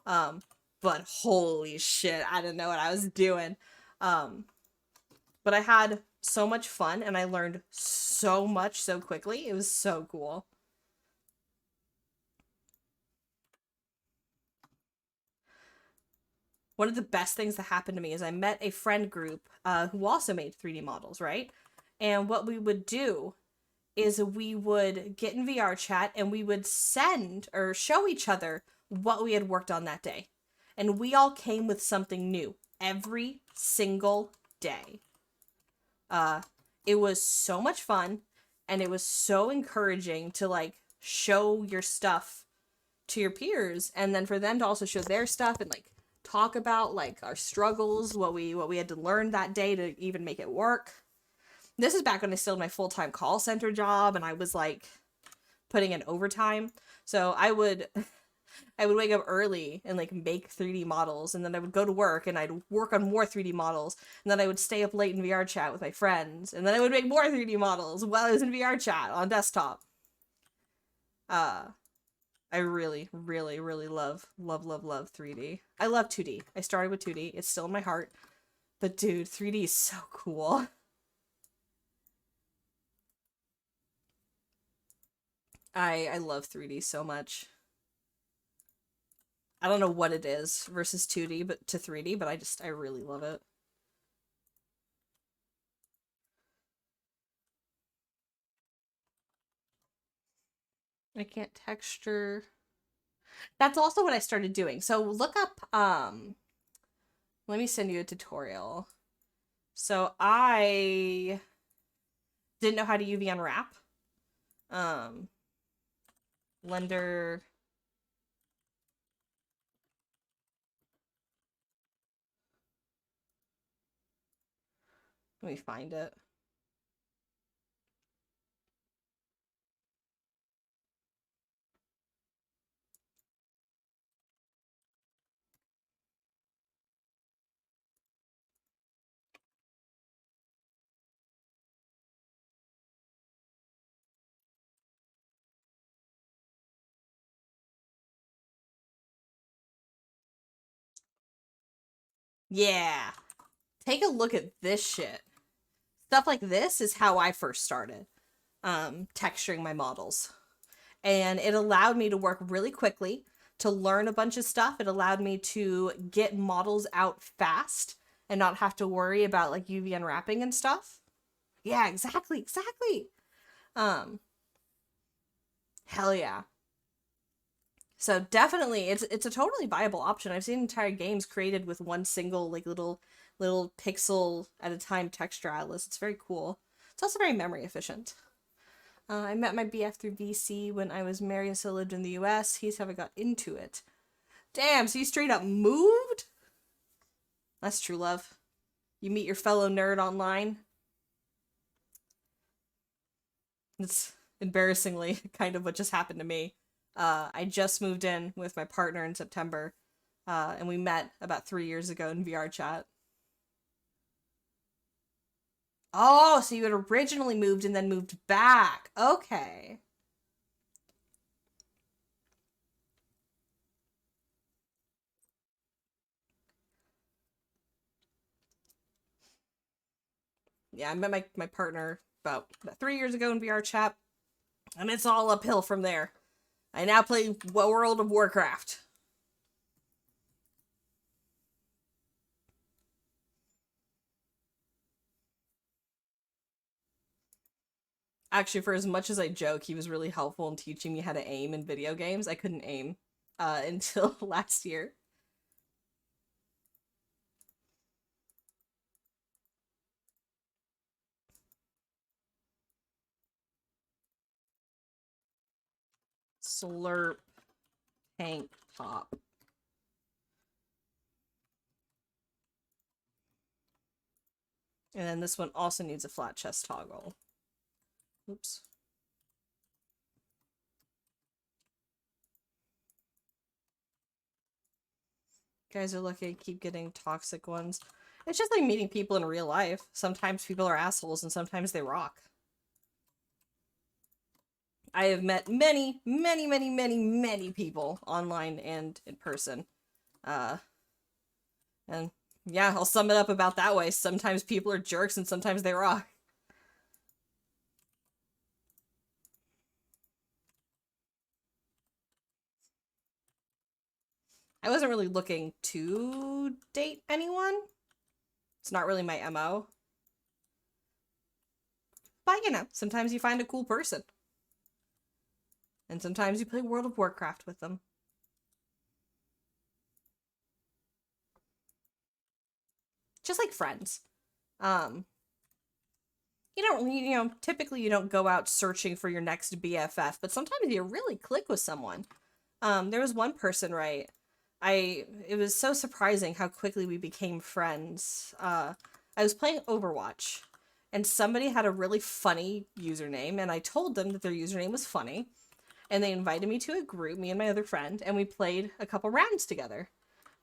But holy shit, I didn't know what I was doing. But I had so much fun and I learned so much so quickly. It was so cool. One of the best things that happened to me is I met a friend group who also made 3D models, right? And what we would do is we would get in VRChat and we would send or show each other what we had worked on that day. And we all came with something new every single day. It was so much fun and it was so encouraging to like show your stuff to your peers and then for them to also show their stuff and like talk about like our struggles, what we had to learn that day to even make it work. This is back when I still had my full-time call center job and I was like putting in overtime. So I would wake up early and like make 3D models and then I would go to work and I'd work on more 3D models and then I would stay up late in VRChat with my friends and then I would make more 3D models while I was in VRChat on desktop. I really, really, really love 3D. I love 2D. I started with 2D. It's still in my heart. But dude, 3D is so cool. I love 3D so much. I don't know what it is versus 2D but to 3D, but I really love it. I can't texture. That's also what I started doing. So look up let me send you a tutorial. So I didn't know how to UV unwrap. Blender. Let me find it. Yeah. Take a look at this shit. Stuff like this is how I first started texturing my models. And it allowed me to work really quickly, to learn a bunch of stuff. It allowed me to get models out fast and not have to worry about like UV unwrapping and stuff. Yeah, exactly, exactly. Um, hell yeah. So definitely, it's a totally viable option. I've seen entire games created with one single like little pixel at a time texture atlas. It's very cool. It's also very memory efficient. I met my BF through VC when I was married and still lived in the US. He's how I got into it. Damn, so you straight up moved? That's true love. You meet your fellow nerd online. It's embarrassingly kind of what just happened to me. I just moved in with my partner in September, and we met about 3 years ago in VRChat. Oh, so you had originally moved and then moved back. Okay. Yeah, I met my partner about 3 years ago in VRChat, and it's all uphill from there. I now play World of Warcraft. Actually, for as much as I joke, he was really helpful in teaching me how to aim in video games. I couldn't aim until last year. Slurp tank top. And then this one also needs a flat chest toggle. Oops. Guys are lucky I keep getting toxic ones. It's just like meeting people in real life. Sometimes people are assholes and sometimes they rock. I have met many, many, many, many, many people online and in person. Uh, and yeah, I'll sum it up about that way. Sometimes people are jerks and sometimes they rock. I wasn't really looking to date anyone. It's not really my MO. But you know, sometimes you find a cool person. And sometimes you play World of Warcraft with them. Just like friends. Um, typically you don't go out searching for your next BFF, but sometimes you really click with someone. There was one person, right? It was so surprising how quickly we became friends. I was playing Overwatch, and somebody had a really funny username, and I told them that their username was funny, and they invited me to a group, me and my other friend, and we played a couple rounds together.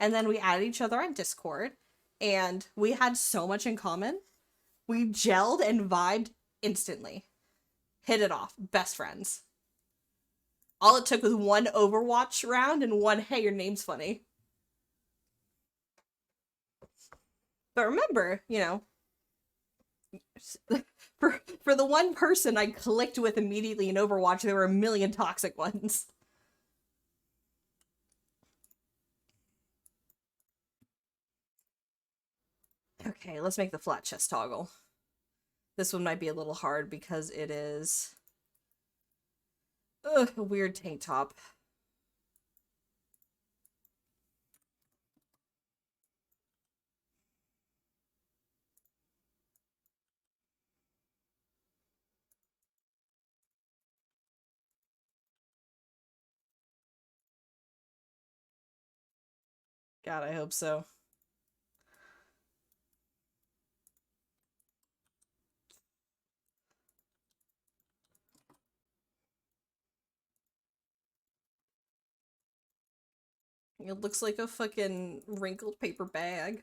And then we added each other on Discord, and we had so much in common. We gelled and vibed instantly. Hit it off. Best friends. All it took was one Overwatch round and one, hey, your name's funny. But remember, for the one person I clicked with immediately in Overwatch, there were a million toxic ones. Okay, let's make the flat chest toggle. This one might be a little hard because it is a weird tank top. God, I hope so. It looks like a fucking wrinkled paper bag.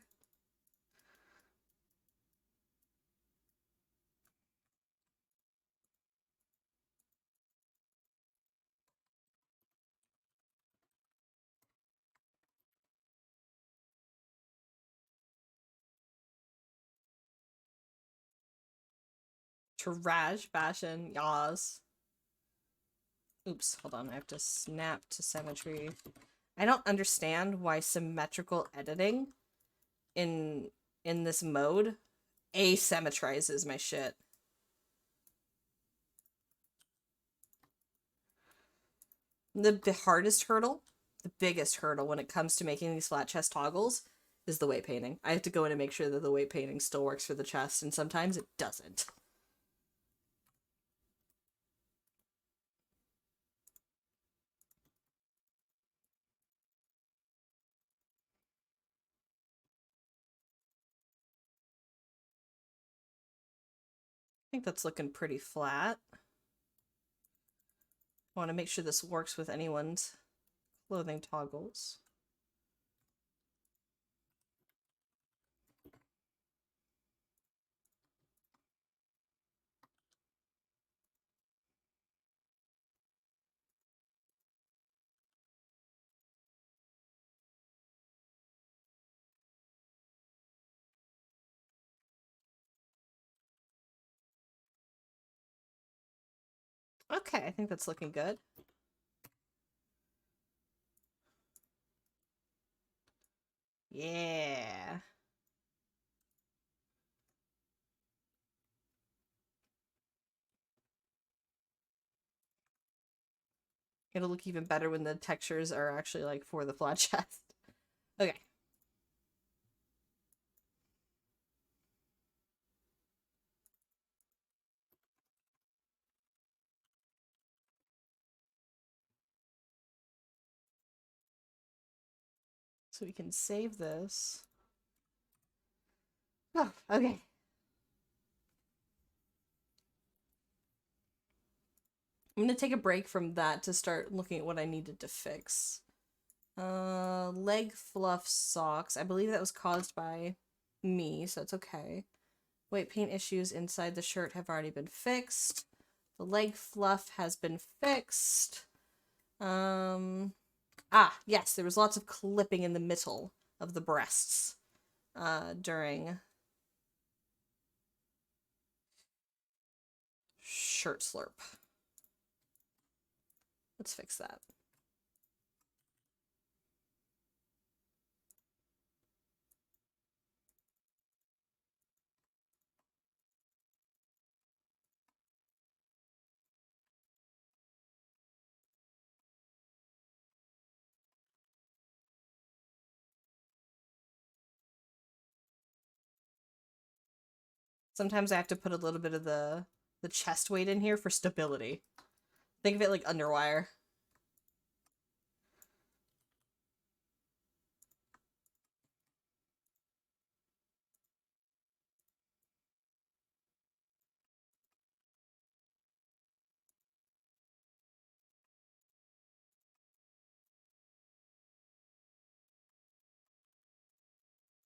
Trash fashion, yas. Oops, hold on, I have to snap to symmetry. I don't understand why symmetrical editing in this mode asymmetrizes my shit. The hardest hurdle, the biggest hurdle when it comes to making these flat chest toggles is the weight painting. I have to go in and make sure that the weight painting still works for the chest, and sometimes it doesn't. I think that's looking pretty flat. I want to make sure this works with anyone's clothing toggles. Okay, I think that's looking good. Yeah. It'll look even better when the textures are actually like for the flat chest. Okay. So we can save this. Oh, okay. I'm gonna take a break from that to start looking at what I needed to fix. Leg fluff socks. I believe that was caused by me, so it's okay. Weight paint issues inside the shirt have already been fixed. The leg fluff has been fixed. Yes, there was lots of clipping in the middle of the breasts during shirt slurp. Let's fix that. Sometimes I have to put a little bit of the chest weight in here for stability. Think of it like underwire.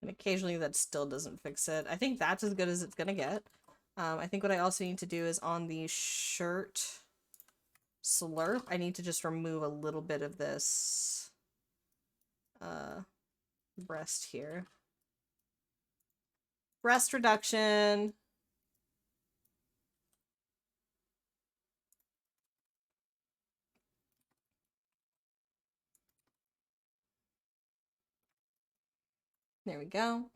And occasionally that still doesn't fix it. I think that's as good as it's gonna get. I think what I also need to do is on the shirt slurp, I need to just remove a little bit of this breast here. Breast reduction. There we go.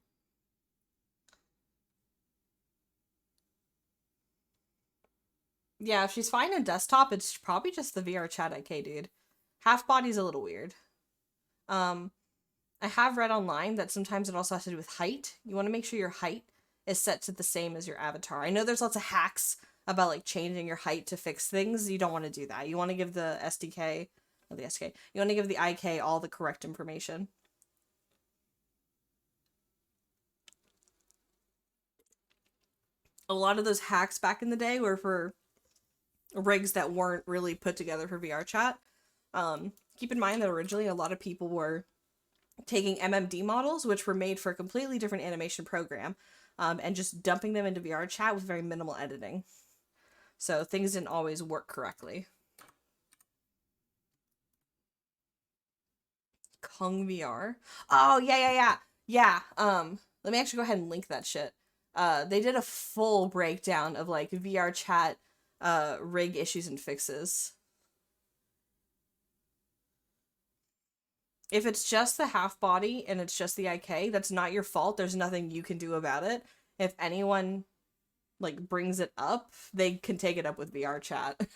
Yeah, if she's fine in desktop, it's probably just the VRChat IK, dude. Half body's a little weird. I have read online that sometimes it also has to do with height. You want to make sure your height is set to the same as your avatar. I know there's lots of hacks about like changing your height to fix things. You don't want to do that. You want to give the SDK, or the SK, you want to give the IK all the correct information. A lot of those hacks back in the day were for rigs that weren't really put together for VRChat. Keep in mind that originally a lot of people were taking MMD models, which were made for a completely different animation program, and just dumping them into VRChat with very minimal editing. So things didn't always work correctly. Kung VR. Oh, yeah. Let me actually go ahead and link that shit. They did a full breakdown of like VRChat rig issues and fixes. If it's just the half body and it's just the IK, that's not your fault. There's nothing you can do about it. If anyone like brings it up, they can take it up with VRChat.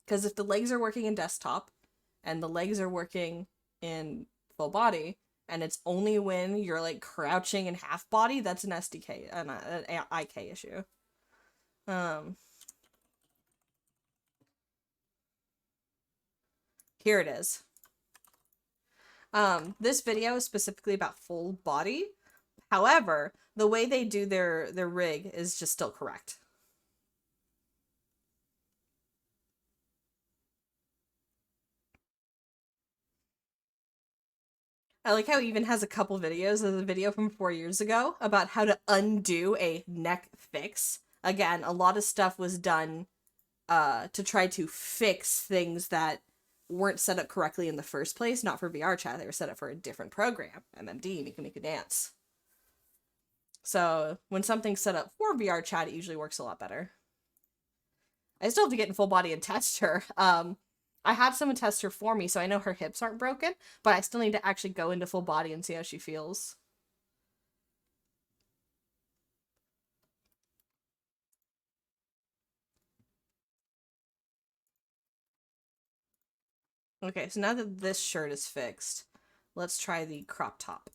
Because if the legs are working in desktop and the legs are working in full body, and it's only when you're like crouching in half body, that's an SDK, an IK issue. Here it is. This video is specifically about full body. However, the way they do their rig is just still correct. I like how it even has a couple videos. There's a video from 4 years ago about how to undo a neck fix. Again, a lot of stuff was done to try to fix things that weren't set up correctly in the first place, not for VRChat. They were set up for a different program, MMD, Make a Dance. So when something's set up for VRChat, it usually works a lot better. I still have to get in full body and test her. I had someone test her for me, so I know her hips aren't broken, but I still need to actually go into full body and see how she feels. Okay, so now that this shirt is fixed, let's try the crop top.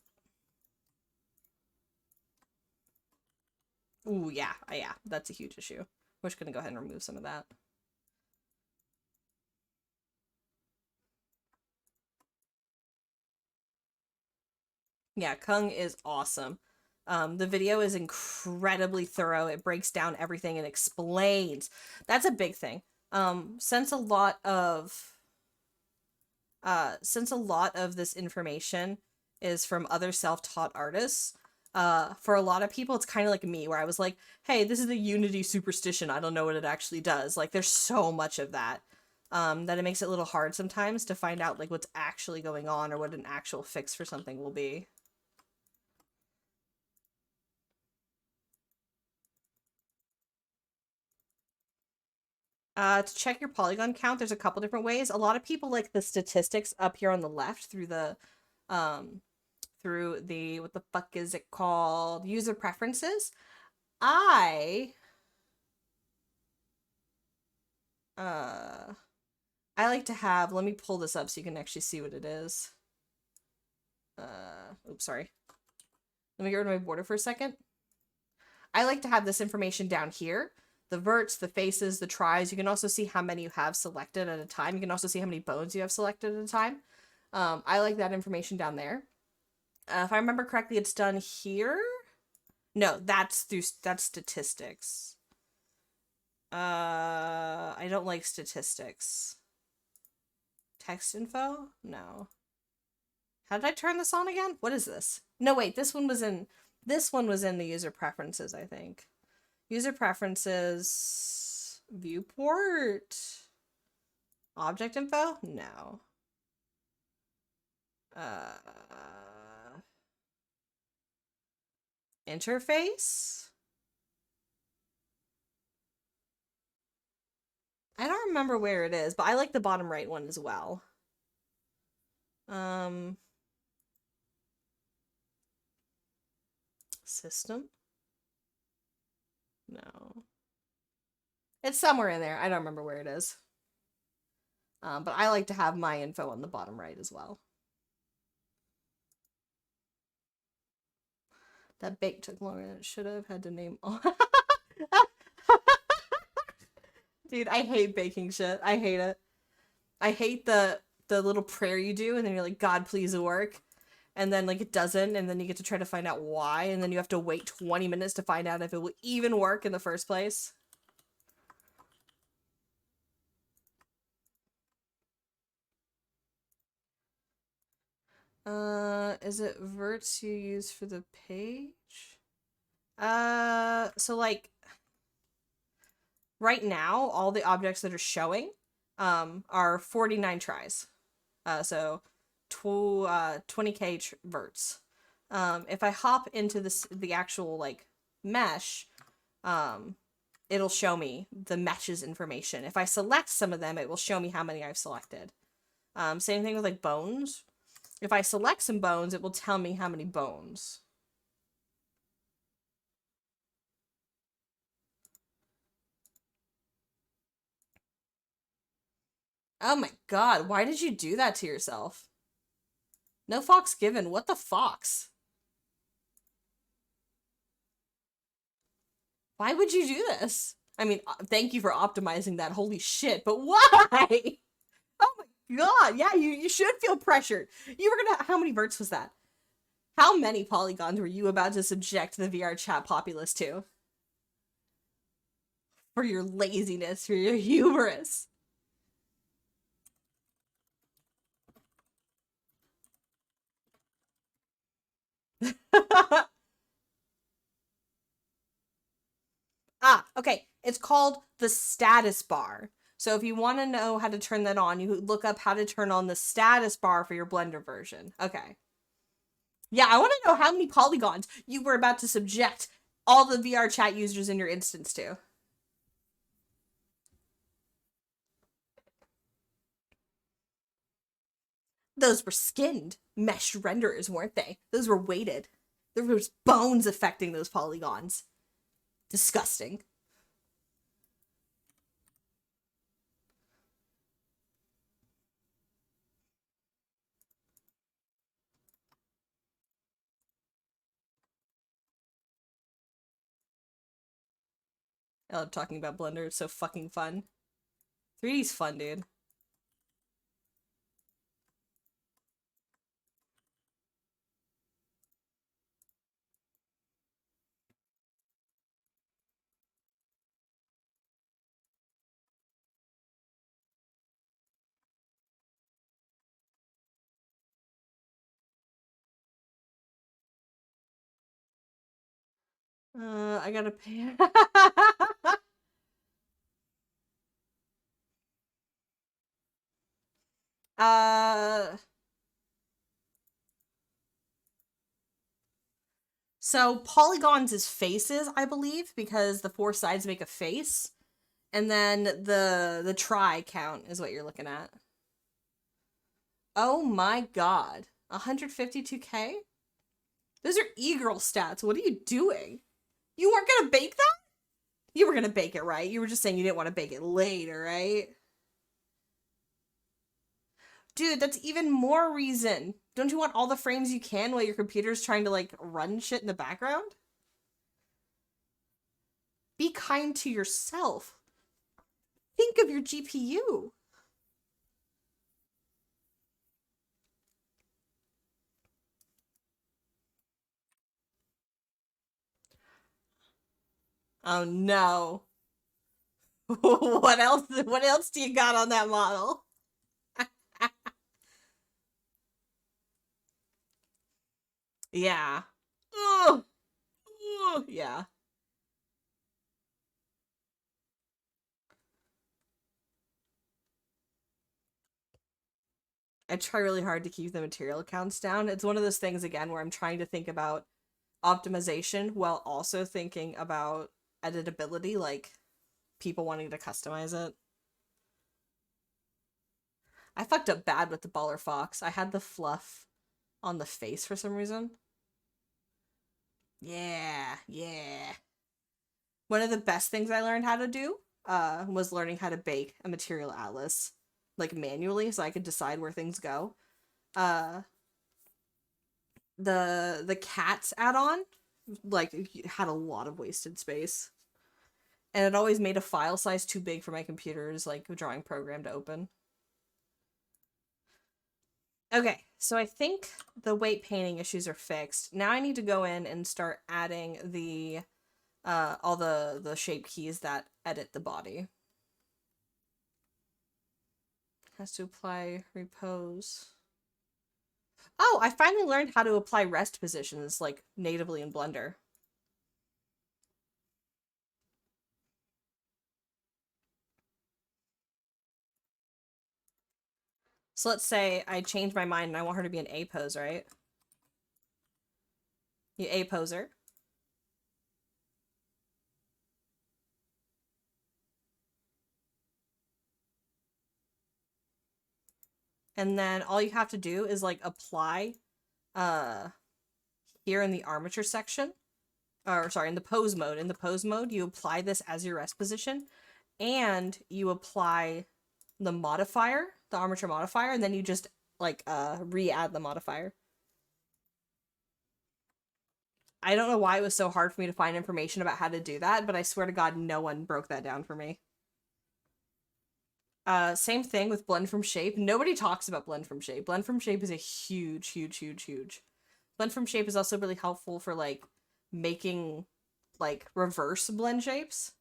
Ooh, yeah, that's a huge issue. We're just gonna go ahead and remove some of that. Yeah, Kung is awesome. The video is incredibly thorough. It breaks down everything and explains. That's a big thing. Since a lot of this information is from other self-taught artists, for a lot of people it's kind of like me, where I was like, hey, this is the Unity superstition, I don't know what it actually does. Like, there's so much of that that it makes it a little hard sometimes to find out like what's actually going on or what an actual fix for something will be. To check your polygon count, there's a couple different ways. A lot of people like the statistics up here on the left through the what the fuck is it called? User preferences. I like to have, let me pull this up so you can actually see what it is. Oops, sorry. Let me get rid of my border for a second. I like to have this information down here. The verts, the faces, the tries. You can also see how many you have selected at a time. You can also see how many bones you have selected at a time. I like that information down there. If I remember correctly, it's done here. No, that's statistics. I don't like statistics. Text info? No. How did I turn this on again? What is this? No, wait, this one was in the user preferences, I think. User preferences, viewport, object info? No. Interface? I don't remember where it is, but I like the bottom right one as well. System? No. It's somewhere in there. I don't remember where it is. But I like to have my info on the bottom right as well. That bake took longer than it should have. Had to name all. Dude, I hate baking shit. I hate it. I hate the little prayer you do, and then you're like, God, please work. And then, like, it doesn't, and then you get to try to find out why, and then you have to wait 20 minutes to find out if it will even work in the first place. Is it verts you use for the page? So, like, right now, all the objects that are showing, are 49 tries. So 20k verts. If I hop into the actual like mesh, it'll show me the mesh's information. If I select some of them, it will show me how many I've selected. Same thing with like bones. If I select some bones, it will tell me how many bones. Oh my god, why did you do that to yourself? No fox given. What the fox? Why would you do this? I mean, thank you for optimizing that. Holy shit, but why? Oh my god, yeah, you should feel pressured. You were gonna. How many verts was that? How many polygons were you about to subject the VRChat populace to? For your laziness, for your hubris. Okay. It's called the status bar. So if you want to know how to turn that on, you look up how to turn on the status bar for your Blender version. Okay. Yeah, I want to know how many polygons you were about to subject all the VRChat users in your instance to. Those were skinned mesh renderers, weren't they? Those were weighted. There was bones affecting those polygons. Disgusting. I love talking about Blender. It's so fucking fun. 3D's fun, dude. I gotta pay. uh, so polygons is faces, I believe, because the four sides make a face, and then the try count is what you're looking at. Oh my god, 152K? Those are e-girl stats. What are you doing? You weren't gonna bake that? You were gonna bake it, right? You were just saying you didn't want to bake it later, right? Dude, that's even more reason. Don't you want all the frames you can while your computer's trying to, like, run shit in the background? Be kind to yourself. Think of your GPU. Oh no. What else do you got on that model? Yeah. Ugh. Ugh. Yeah. I try really hard to keep the material counts down. It's one of those things again where I'm trying to think about optimization while also thinking about editability, like people wanting to customize it. I fucked up bad with the baller fox. I had the fluff on the face for some reason. Yeah, yeah. One of the best things I learned how to do was learning how to bake a material atlas, like manually, so I could decide where things go. Uh, the cats add-on, like, had a lot of wasted space, and it always made a file size too big for my computer's like drawing program to open. Okay, so I think the weight painting issues are fixed. Now I need to go in and start adding the all the shape keys that edit the body. Has to apply repose. Oh, I finally learned how to apply rest positions like natively in Blender. So let's say I change my mind and I want her to be an A pose, right? You A poser. And then all you have to do is like apply uh here in the armature section. Or sorry, in the pose mode. In the pose mode, you apply this as your rest position, and you apply the modifier, the armature modifier, and then you just like re-add the modifier. I don't know why it was so hard for me to find information about how to do that, but I swear to God, no one broke that down for me. Same thing with blend from shape. Nobody talks about blend from shape. Blend from shape is a huge, huge, huge, huge. Blend from shape is also really helpful for like making like reverse blend shapes.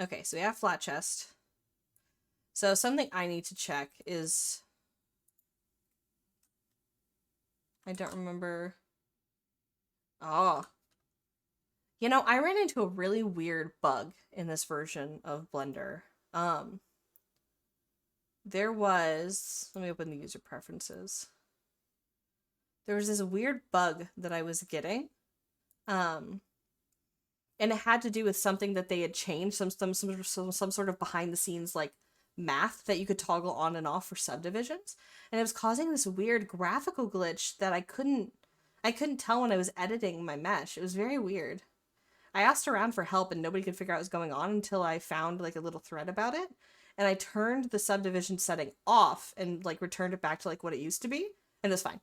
Okay, so we have flat chest. So something I need to check is I don't remember. Oh. You know, I ran into a really weird bug in this version of Blender. There was, let me open the user preferences. There was this weird bug that I was getting. And it had to do with something that they had changed, some sort of behind the scenes like math that you could toggle on and off for subdivisions, and it was causing this weird graphical glitch that I couldn't tell when I was editing my mesh. It was very weird. I asked around for help and nobody could figure out what was going on until I found like a little thread about it, and I turned the subdivision setting off and like returned it back to like what it used to be, and it was fine.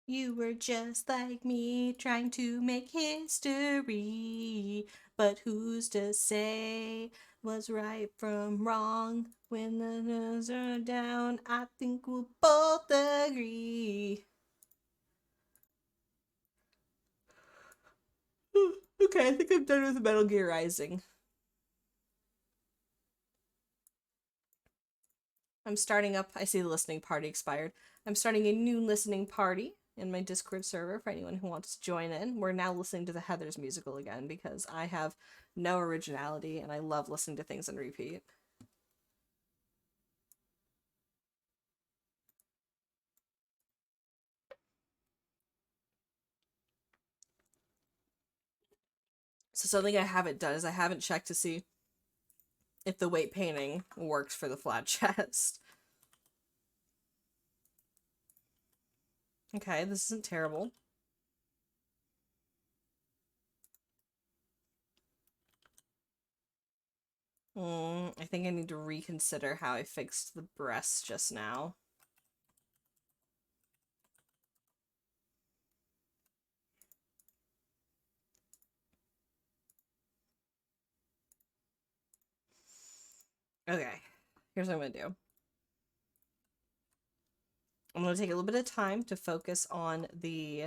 You were just like me, trying to make history. But who's to say what's right from wrong? When the news are down, I think we'll both agree. Okay, I think I'm done with Metal Gear Rising. I'm starting up. I see the listening party expired. I'm starting a new listening party in my Discord server for anyone who wants to join in. We're now listening to the Heathers musical again because I have no originality and I love listening to things on repeat. So something I haven't done is I haven't checked to see if the weight painting works for the flat chest. Okay, this isn't terrible. I think I need to reconsider how I fixed the breasts just now. Okay, here's what I'm gonna do. I'm gonna take a little bit of time to focus on the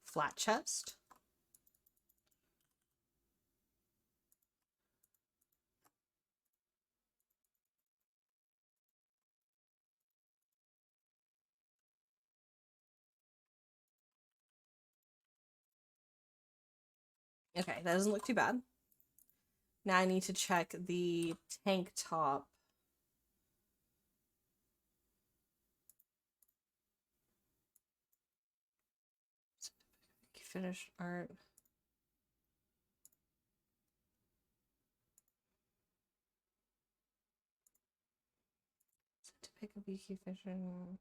flat chest. Okay, that doesn't look too bad. Now I need to check the tank top. Finished art. To pick a beaky fishing.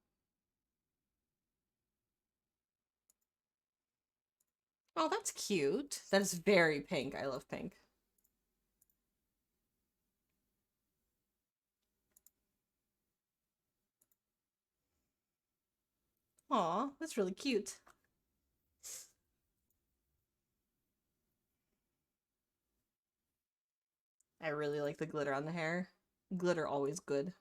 Oh, that's cute. That is very pink. I love pink. Aw, that's really cute. I really like the glitter on the hair. Glitter always good.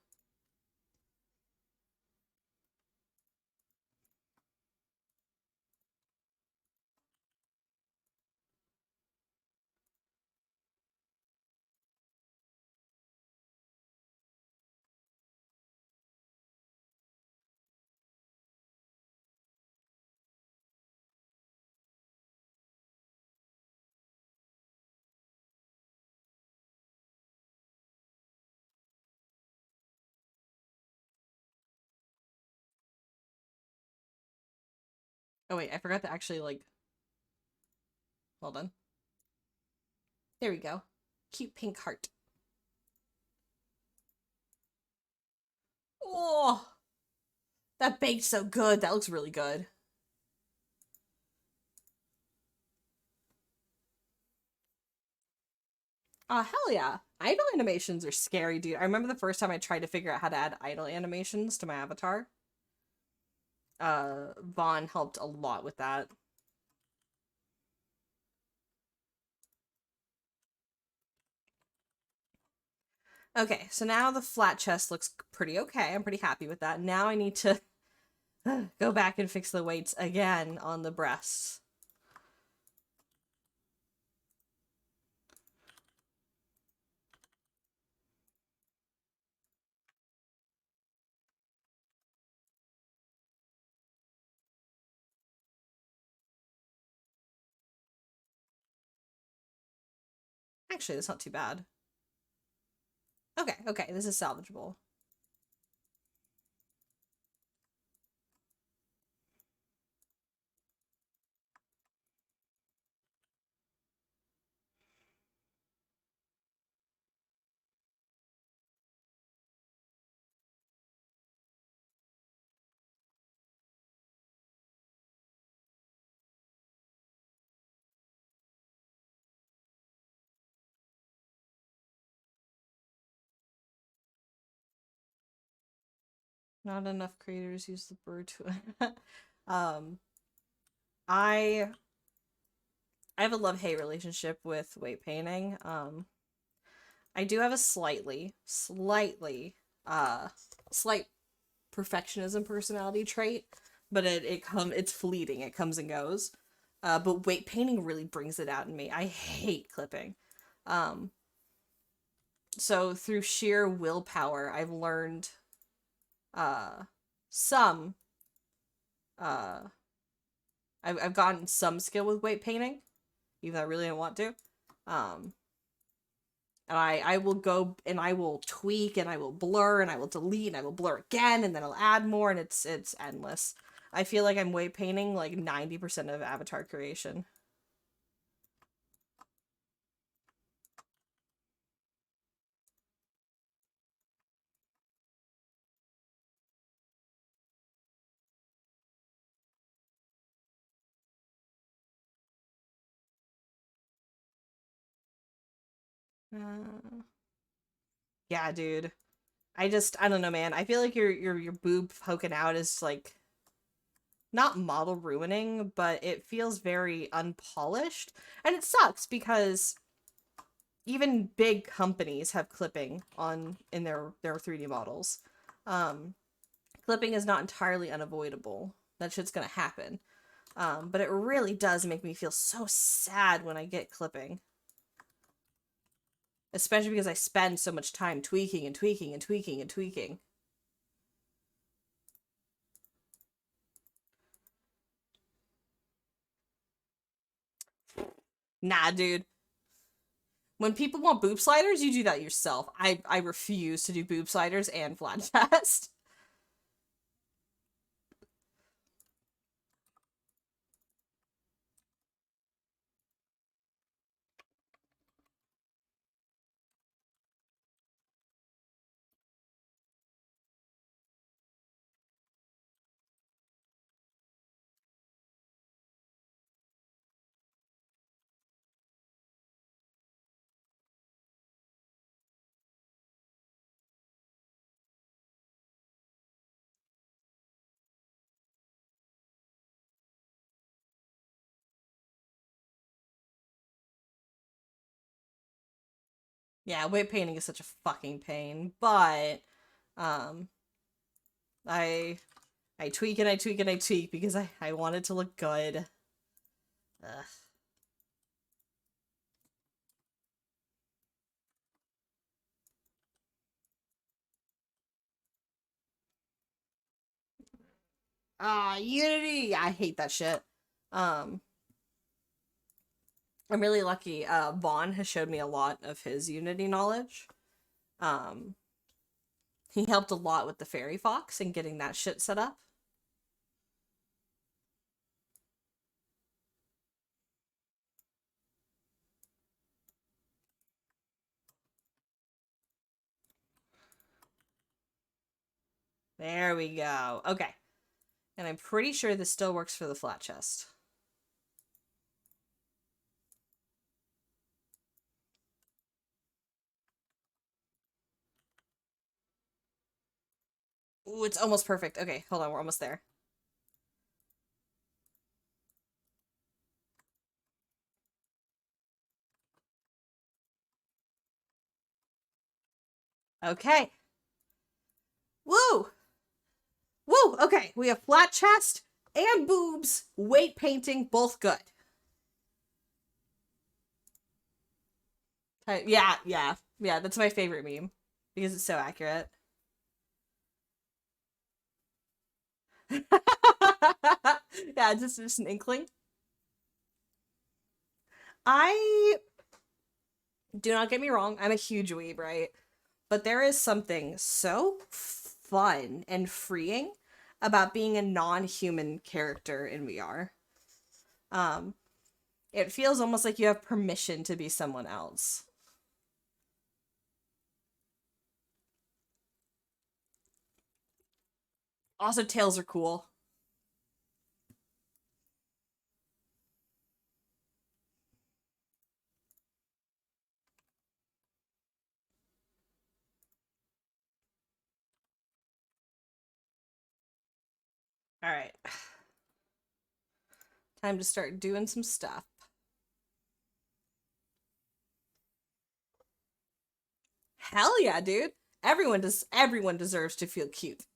Oh wait, I forgot to actually like. Hold on. There we go. Cute pink heart. Oh, that baked so good. That looks really good. Hell yeah. Idle animations are scary, dude. I remember the first time I tried to figure out how to add idle animations to my avatar. Vaughn helped a lot with that. Okay, so now the flat chest looks pretty okay. I'm pretty happy with that. Now I need to go back and fix the weights again on the breasts. Actually, that's not too bad. Okay, okay, this is salvageable. Not enough creators use the bird to um I I have a love-hate relationship with weight painting. I do have a uh slight perfectionism personality trait, but it's fleeting. It comes and goes. But weight painting really brings it out in me. I hate clipping. Um so through sheer willpower, I've learned uh some uh I've gotten some skill with weight painting, even though I really don't want to. Um and I will go and I will tweak and I will blur and I will delete and I will blur again and then I'll add more and it's endless. I feel like I'm weight painting like 90% of avatar creation. Uh, yeah, dude. I don't know, man. I feel like your boob poking out is like not model ruining, but it feels very unpolished. And it sucks because even big companies have clipping on in their 3D models. Um, Clipping is not entirely unavoidable. That shit's gonna happen. But it really does make me feel so sad when I get clipping. Especially because I spend so much time tweaking and tweaking and tweaking and tweaking. Nah, dude. When people want boob sliders, you do that yourself. I refuse to do boob sliders and flat chest. Yeah, weight painting is such a fucking pain, but um I I tweak and I tweak and I tweak because I want it to look good. Ugh. Unity. I hate that shit. Um I'm really lucky. Vaughn has showed me a lot of his Unity knowledge. Um he helped a lot with the fairy fox and getting that shit set up. There we go. Okay. And I'm pretty sure this still works for the flat chest. Ooh, it's almost perfect. Okay, hold on, we're almost there. Okay. Woo! Woo! Okay, we have flat chest and boobs, weight painting, both good. Yeah, yeah, yeah, that's my favorite meme because it's so accurate. Yeah, just an inkling. I do not get me wrong, I'm a huge weeb, right? But there is something so fun and freeing about being a non-human character in VR. Um, it feels almost like you have permission to be someone else. Also, tails are cool. All right, time to start doing some stuff. Hell yeah, dude. Everyone deserves to feel cute.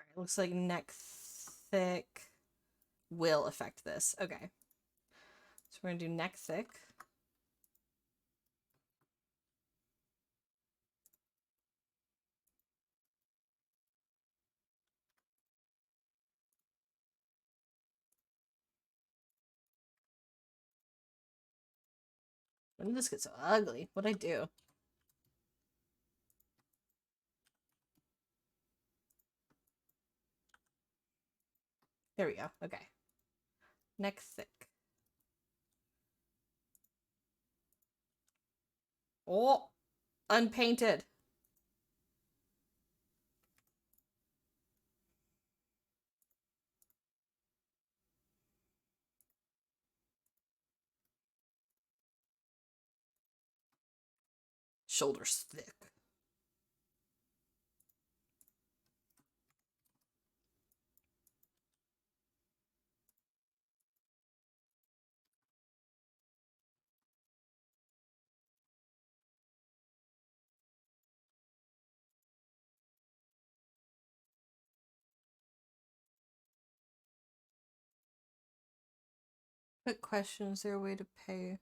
All right, looks like neck thick will affect this. Okay. So we're gonna do neck thick. When did this get so ugly? What'd I do? There we go. Okay. Neck thick. Oh, unpainted. Shoulders thick. Quick question, is there a way to pay?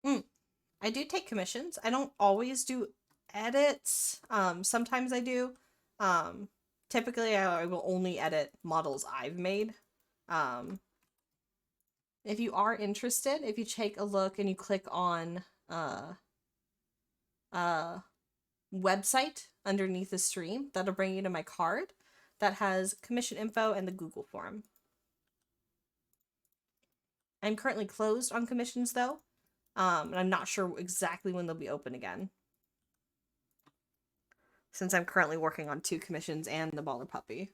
Mm, I do take commissions. I don't always do edits. Sometimes I do. Um, typically I will only edit models I've made. Um, if you are interested, if you take a look and you click on uh website underneath the stream, that'll bring you to my card that has commission info and the Google form. I'm currently closed on commissions though, and I'm not sure exactly when they'll be open again. Since I'm currently working on 2 commissions and the baller puppy.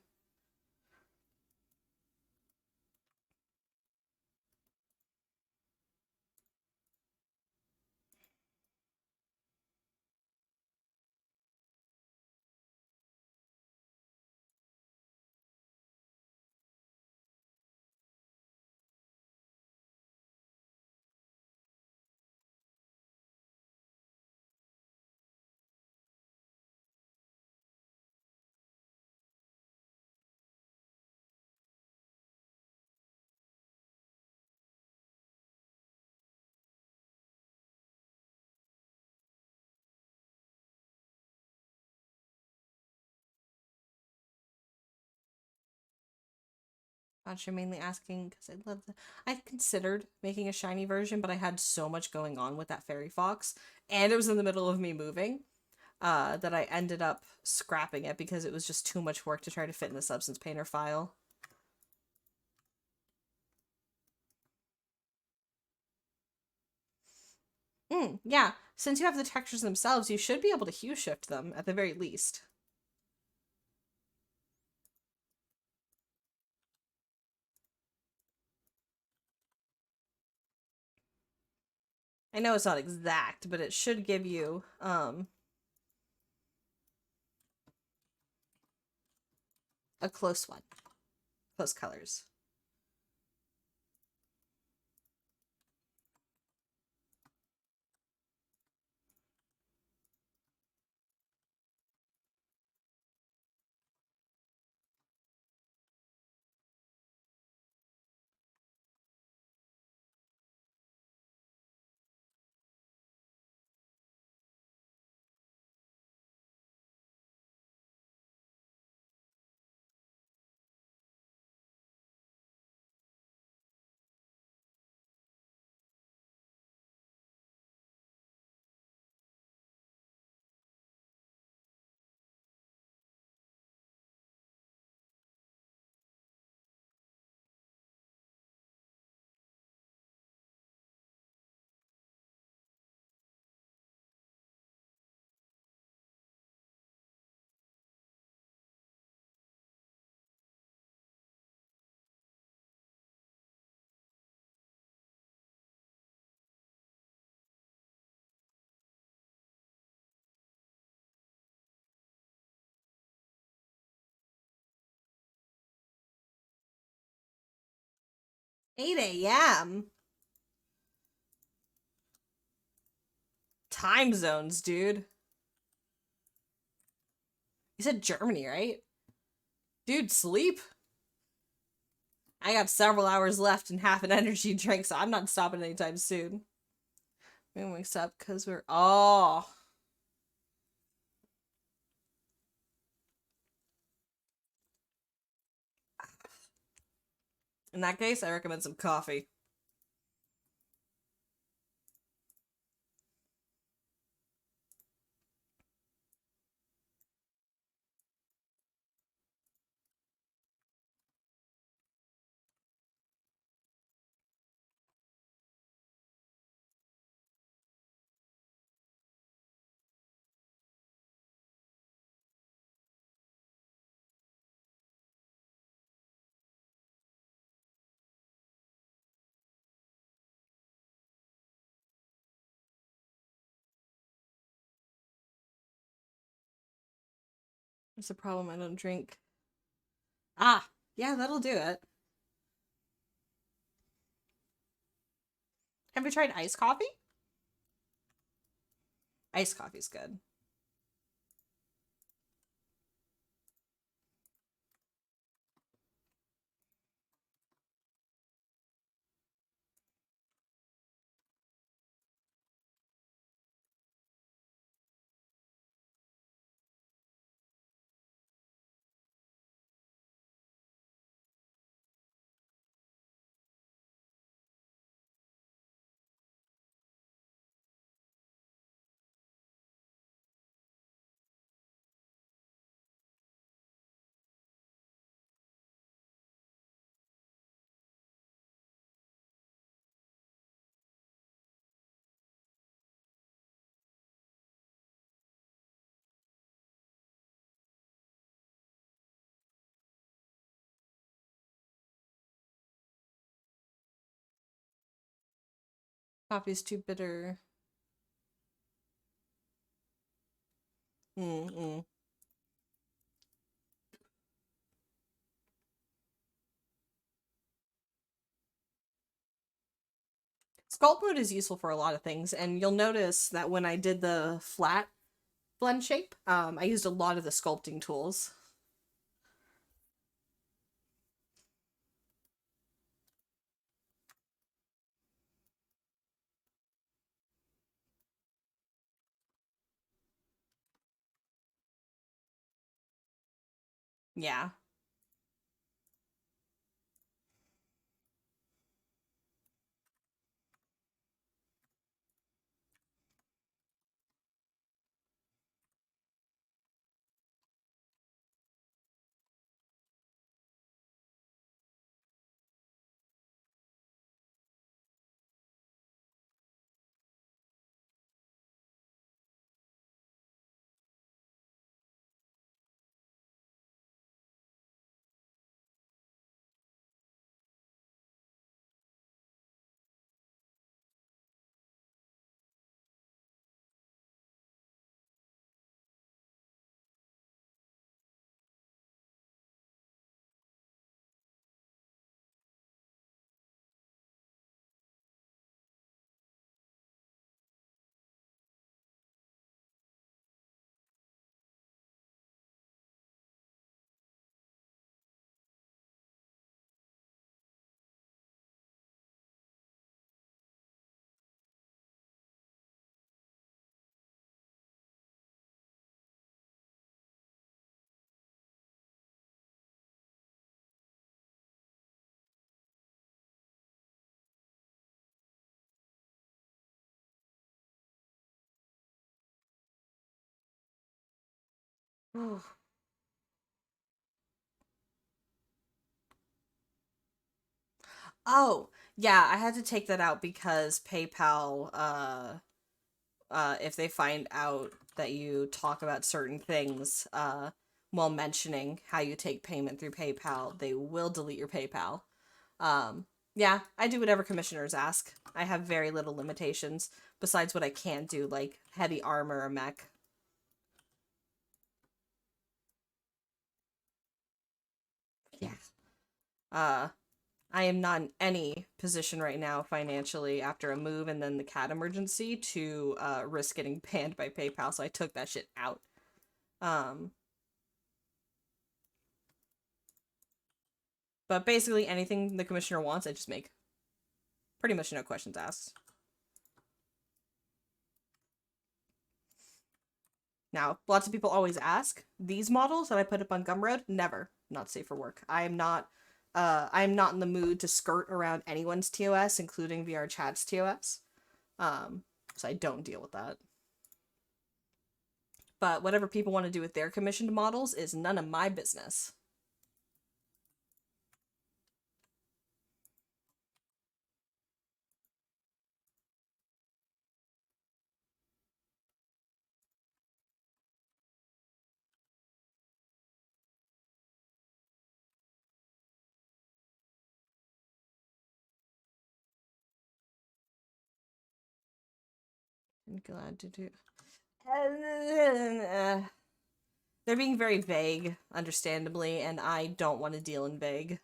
You're mainly asking because I love the. I considered making a shiny version, but I had so much going on with that fairy fox, and it was in the middle of me moving, that I ended up scrapping it because it was just too much work to try to fit in the Substance Painter file. Yeah, since you have the textures themselves, you should be able to hue shift them at the very least. I know it's not exact, but it should give you a close one. Close colors. Eight a.m. Time zones, dude. You said Germany, right? Dude, sleep. I got several hours left and half an energy drink, so I'm not stopping anytime soon. We wakes up because we're in that case, I recommend some coffee. What's the problem? I don't drink. Ah, yeah, that'll do it. Have you tried iced coffee? Iced coffee's good. Coffee's too bitter. Mm-mm. Sculpt mode is useful for a lot of things, and you'll notice that when I did the flat blend shape, I used a lot of the sculpting tools. Yeah. Oh, yeah, I had to take that out because PayPal, if they find out that you talk about certain things, while mentioning how you take payment through PayPal, they will delete your PayPal. Um, yeah, I do whatever commissioners ask. I have very little limitations besides what I can't do, like heavy armor or mech. Yeah. Uh, I am not in any position right now financially after a move and then the cat emergency to risk getting banned by PayPal, so I took that shit out. Um, but basically anything the commissioner wants, I just make. Pretty much no questions asked. Now, lots of people always ask, these models that I put up on Gumroad, never. Not safe for work. I am not in the mood to skirt around anyone's TOS, including VRChat's TOS. Um, so I don't deal with that. But whatever people want to do with their commissioned models is none of my business. I'm glad to do. They're being very vague, understandably, and I don't want to deal in vague.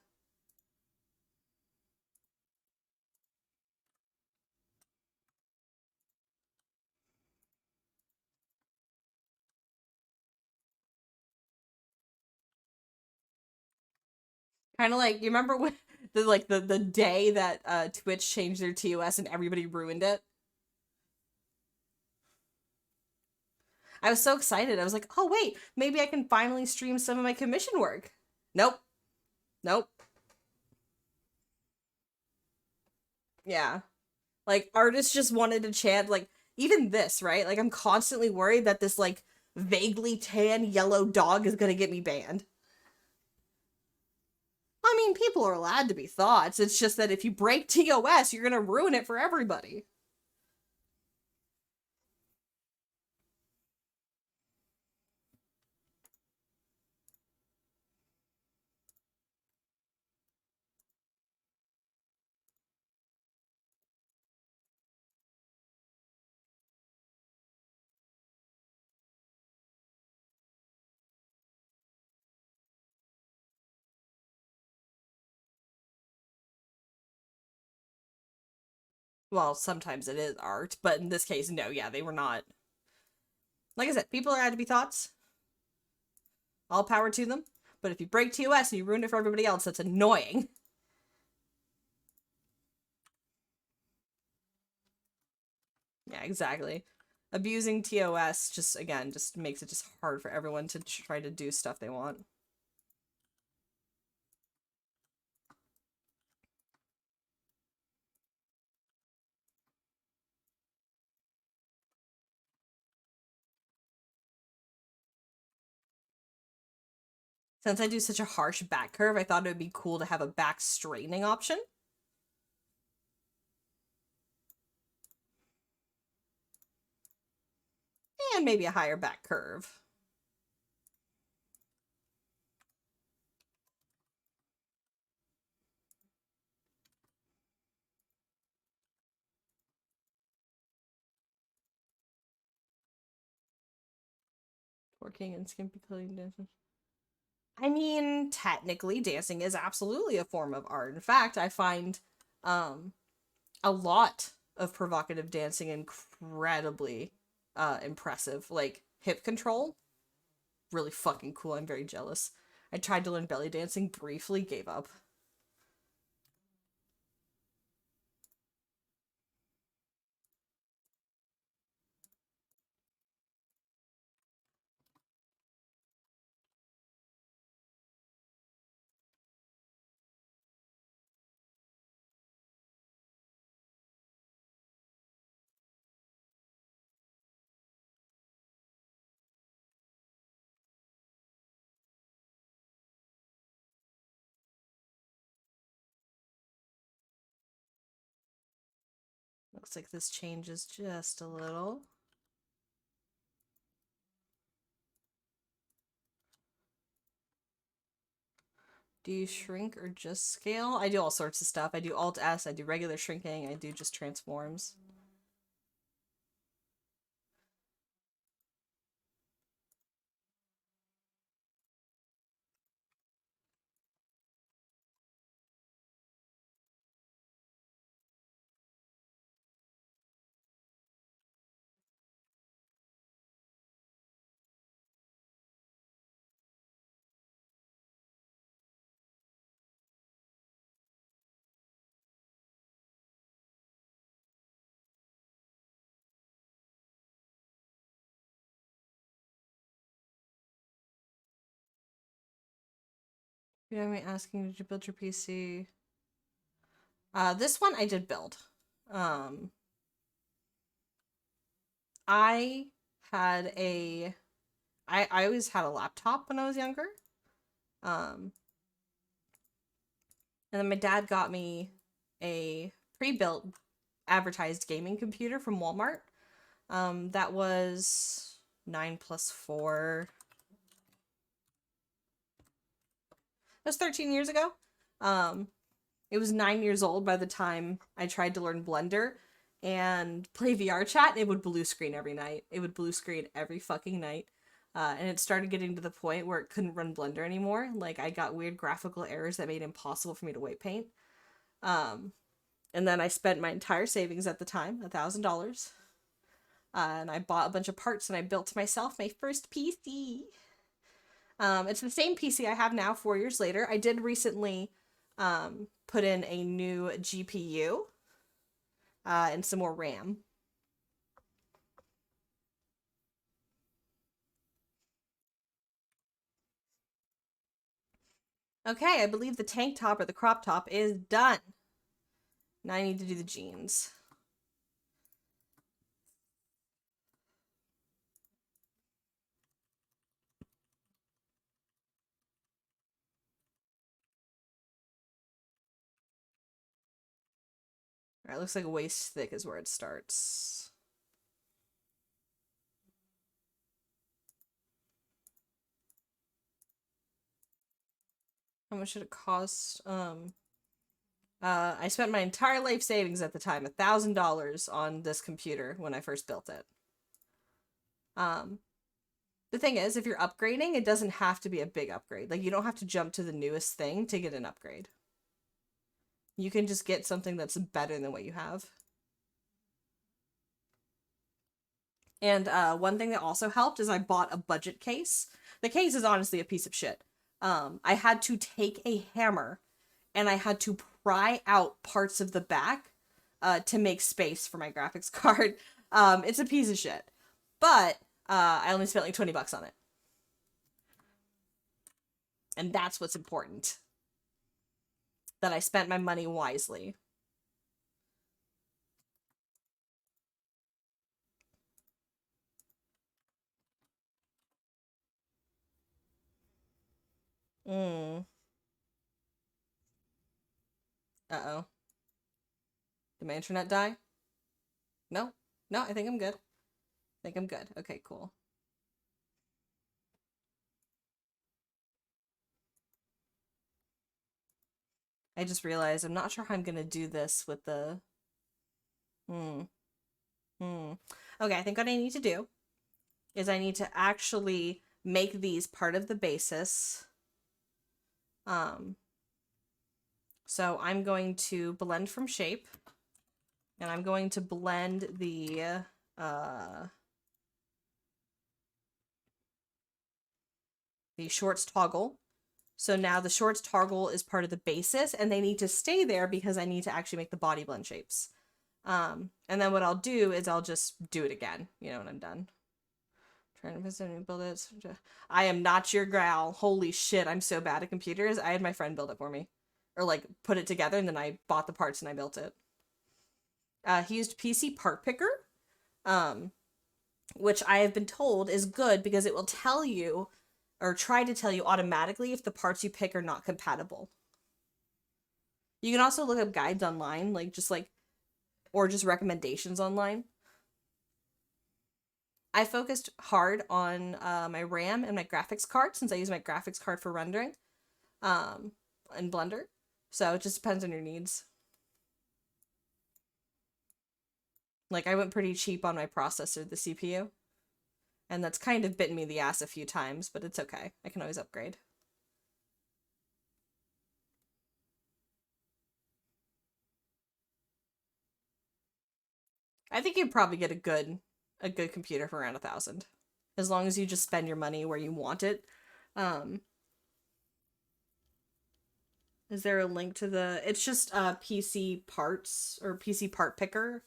Kind of like you remember when the day that Twitch changed their TOS and everybody ruined it. I was so excited. I was like, "Oh wait, maybe I can finally stream some of my commission work." Nope. Nope. Yeah. Like artists just wanted to chant like even this, right? Like I'm constantly worried that this like vaguely tan yellow dog is going to get me banned. I mean, people are allowed to be thoughts. It's just that if you break TOS, you're going to ruin it for everybody. Well, sometimes it is art, but in this case, no, yeah, they were not. Like I said, people are allowed to be thoughts. All power to them. But if you break TOS and you ruin it for everybody else, that's annoying. Yeah, exactly. Abusing TOS just, again, just makes it just hard for everyone to try to do stuff they want. Since I do such a harsh back curve, I thought it would be cool to have a back straightening option. And maybe a higher back curve. Working and skimpy clothing dancing. I mean, technically, dancing is absolutely a form of art. In fact, I find um, a lot of provocative dancing incredibly impressive. Like hip control, really fucking cool. I'm very jealous. I tried to learn belly dancing briefly, gave up. Looks like this changes just a little. Do you shrink or just scale? I do all sorts of stuff. I do Alt-S, I do regular shrinking, I do just transforms. You know me asking, did you build your PC? This one I did build. I had a I always had a laptop when I was younger. And then my dad got me a pre-built advertised gaming computer from Walmart. That was 9 plus 4. That was 13 years ago. It was 9 years old by the time I tried to learn Blender and play VRChat. It would blue screen every night. It would blue screen every fucking night. And it started getting to the point where it couldn't run Blender anymore. Like, I got weird graphical errors that made it impossible for me to weight paint. And then I spent my entire savings at the time, $1,000. And I bought a bunch of parts and I built myself my first PC. It's the same PC I have now 4 years later. I did recently put in a new GPU and some more RAM. Okay, I believe the tank top or the crop top is done. Now I need to do the jeans. Alright, looks like waist thick is where it starts. How much did it cost? I spent my entire life savings at the time, $1,000 on this computer when I first built it. The thing is, if you're upgrading, it doesn't have to be a big upgrade. Like, you don't have to jump to the newest thing to get an upgrade. You can just get something that's better than what you have. And one thing that also helped is I bought a budget case. The case is honestly a piece of shit. I had to take a hammer and I had to pry out parts of the back to make space for my graphics card. It's a piece of shit. But I only spent like 20 bucks on it. And that's what's important. That I spent my money wisely. Mm. Uh-oh. Did my internet die? No? No, I think I'm good. I think I'm good. Okay, cool. I just realized I'm not sure how I'm gonna do this with the... Hmm. Hmm. Okay, I think what I need to do is I need to actually make these part of the basis. So I'm going to blend from shape. And I'm going to blend the shorts toggle. So now the shorts toggle is part of the basis, and they need to stay there because I need to actually make the body blend shapes. And then what I'll do is I'll just do it again, you know, when I'm done. Trying to visit and build it. I am not your gal. Holy shit, I'm so bad at computers. I had my friend build it for me. Or like put it together, and then I bought the parts and I built it. He used PC Part Picker, which I have been told is good because it will tell you, or try to tell you automatically, if the parts you pick are not compatible. You can also look up guides online, like just like or just recommendations online. I focused hard on my RAM and my graphics card since I use my graphics card for rendering um, in Blender. So it just depends on your needs. Like, I went pretty cheap on my processor, the CPU. And that's kind of bitten me the ass a few times, but it's okay. I can always upgrade. I think you'd probably get a good computer for around 1,000. As long as you just spend your money where you want it. Um, is there a link to the... It's just PC parts, or PC part picker.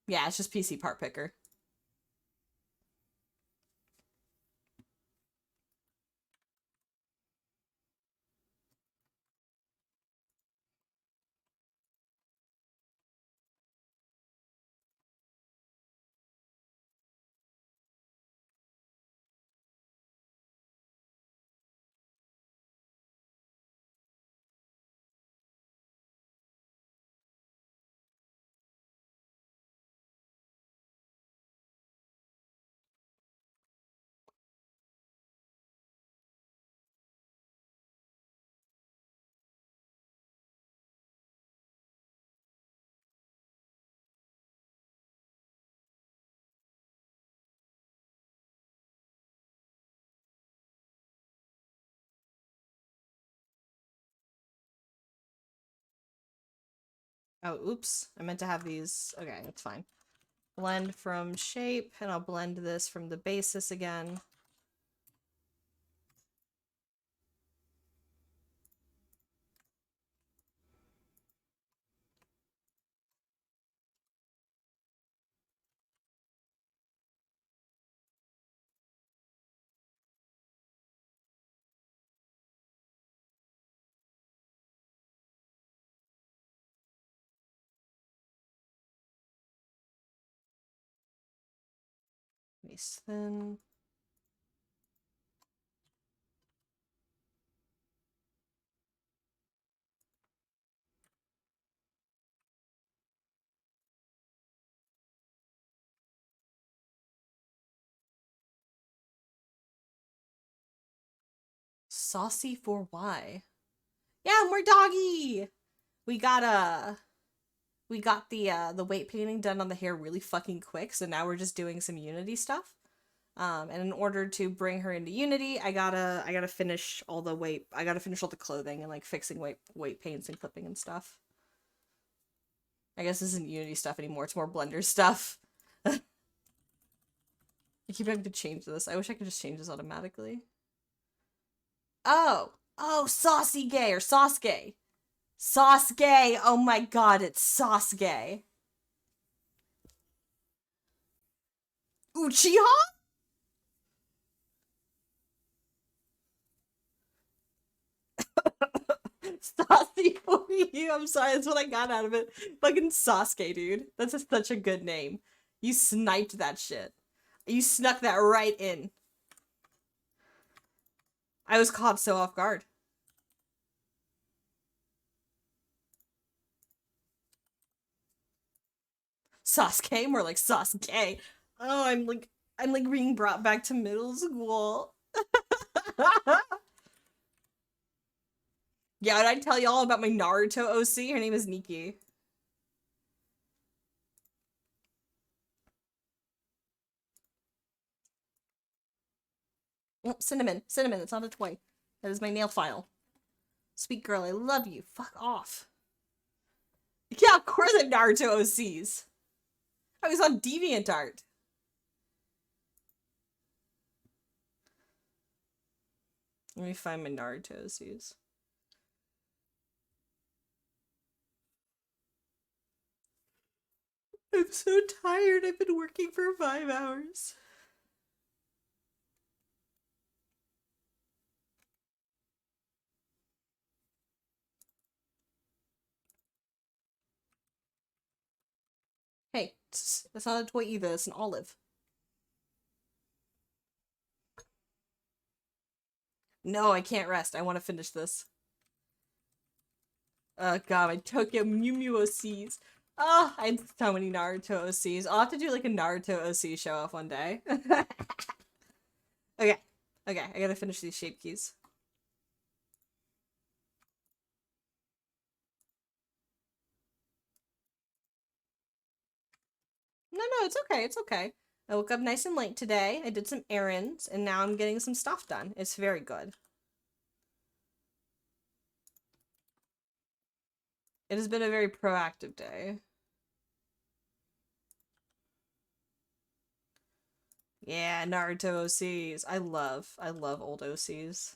Yeah, it's just PC part picker. Oh, oops. I meant to have these. Okay, that's fine. Blend from shape, and I'll blend this from the basis again. Nice thin. Saucy for why? Yeah, more doggy! We got the weight painting done on the hair really fucking quick, so now we're just doing some Unity stuff. And in order to bring her into Unity, I gotta finish all the weight. I gotta finish all the clothing and like fixing weight paints and clipping and stuff. I guess this isn't Unity stuff anymore. It's more Blender stuff. I keep having to change this. I wish I could just change this automatically. Oh, Saucy Gay or Sauce Gay. Sauce Gay. Oh my god, it's Sauce Gay. Uchiha? Saucy for you. I'm sorry, that's what I got out of it. Fucking Sasuke, dude. Such a good name. You sniped that shit. You snuck that right in. I was caught so off guard. Sasuke, more like Sasuke. Oh, I'm like being brought back to middle school. Yeah, and I tell you all about my Naruto OC. Her name is Nikki. Oh, cinnamon. Cinnamon, that's not a toy. That is my nail file. Sweet girl, I love you. Fuck off. Yeah, of course I have Naruto OCs. I was on DeviantArt. Let me find my Naruto OCs. I'm so tired. I've been working for 5 hours. Hey, that's not a toy either. It's an olive. No, I can't rest. I want to finish this. Oh god, my Tokyo Mew Mew OCs. Oh, I had so many Naruto OCs. I'll have to do like a Naruto OC show off one day. Okay. Okay, I gotta finish these shape keys. No, no, it's okay. It's okay. I woke up nice and late today. I did some errands, and now I'm getting some stuff done. It's very good. It has been a very proactive day. Yeah, Naruto OCs. I love old OCs.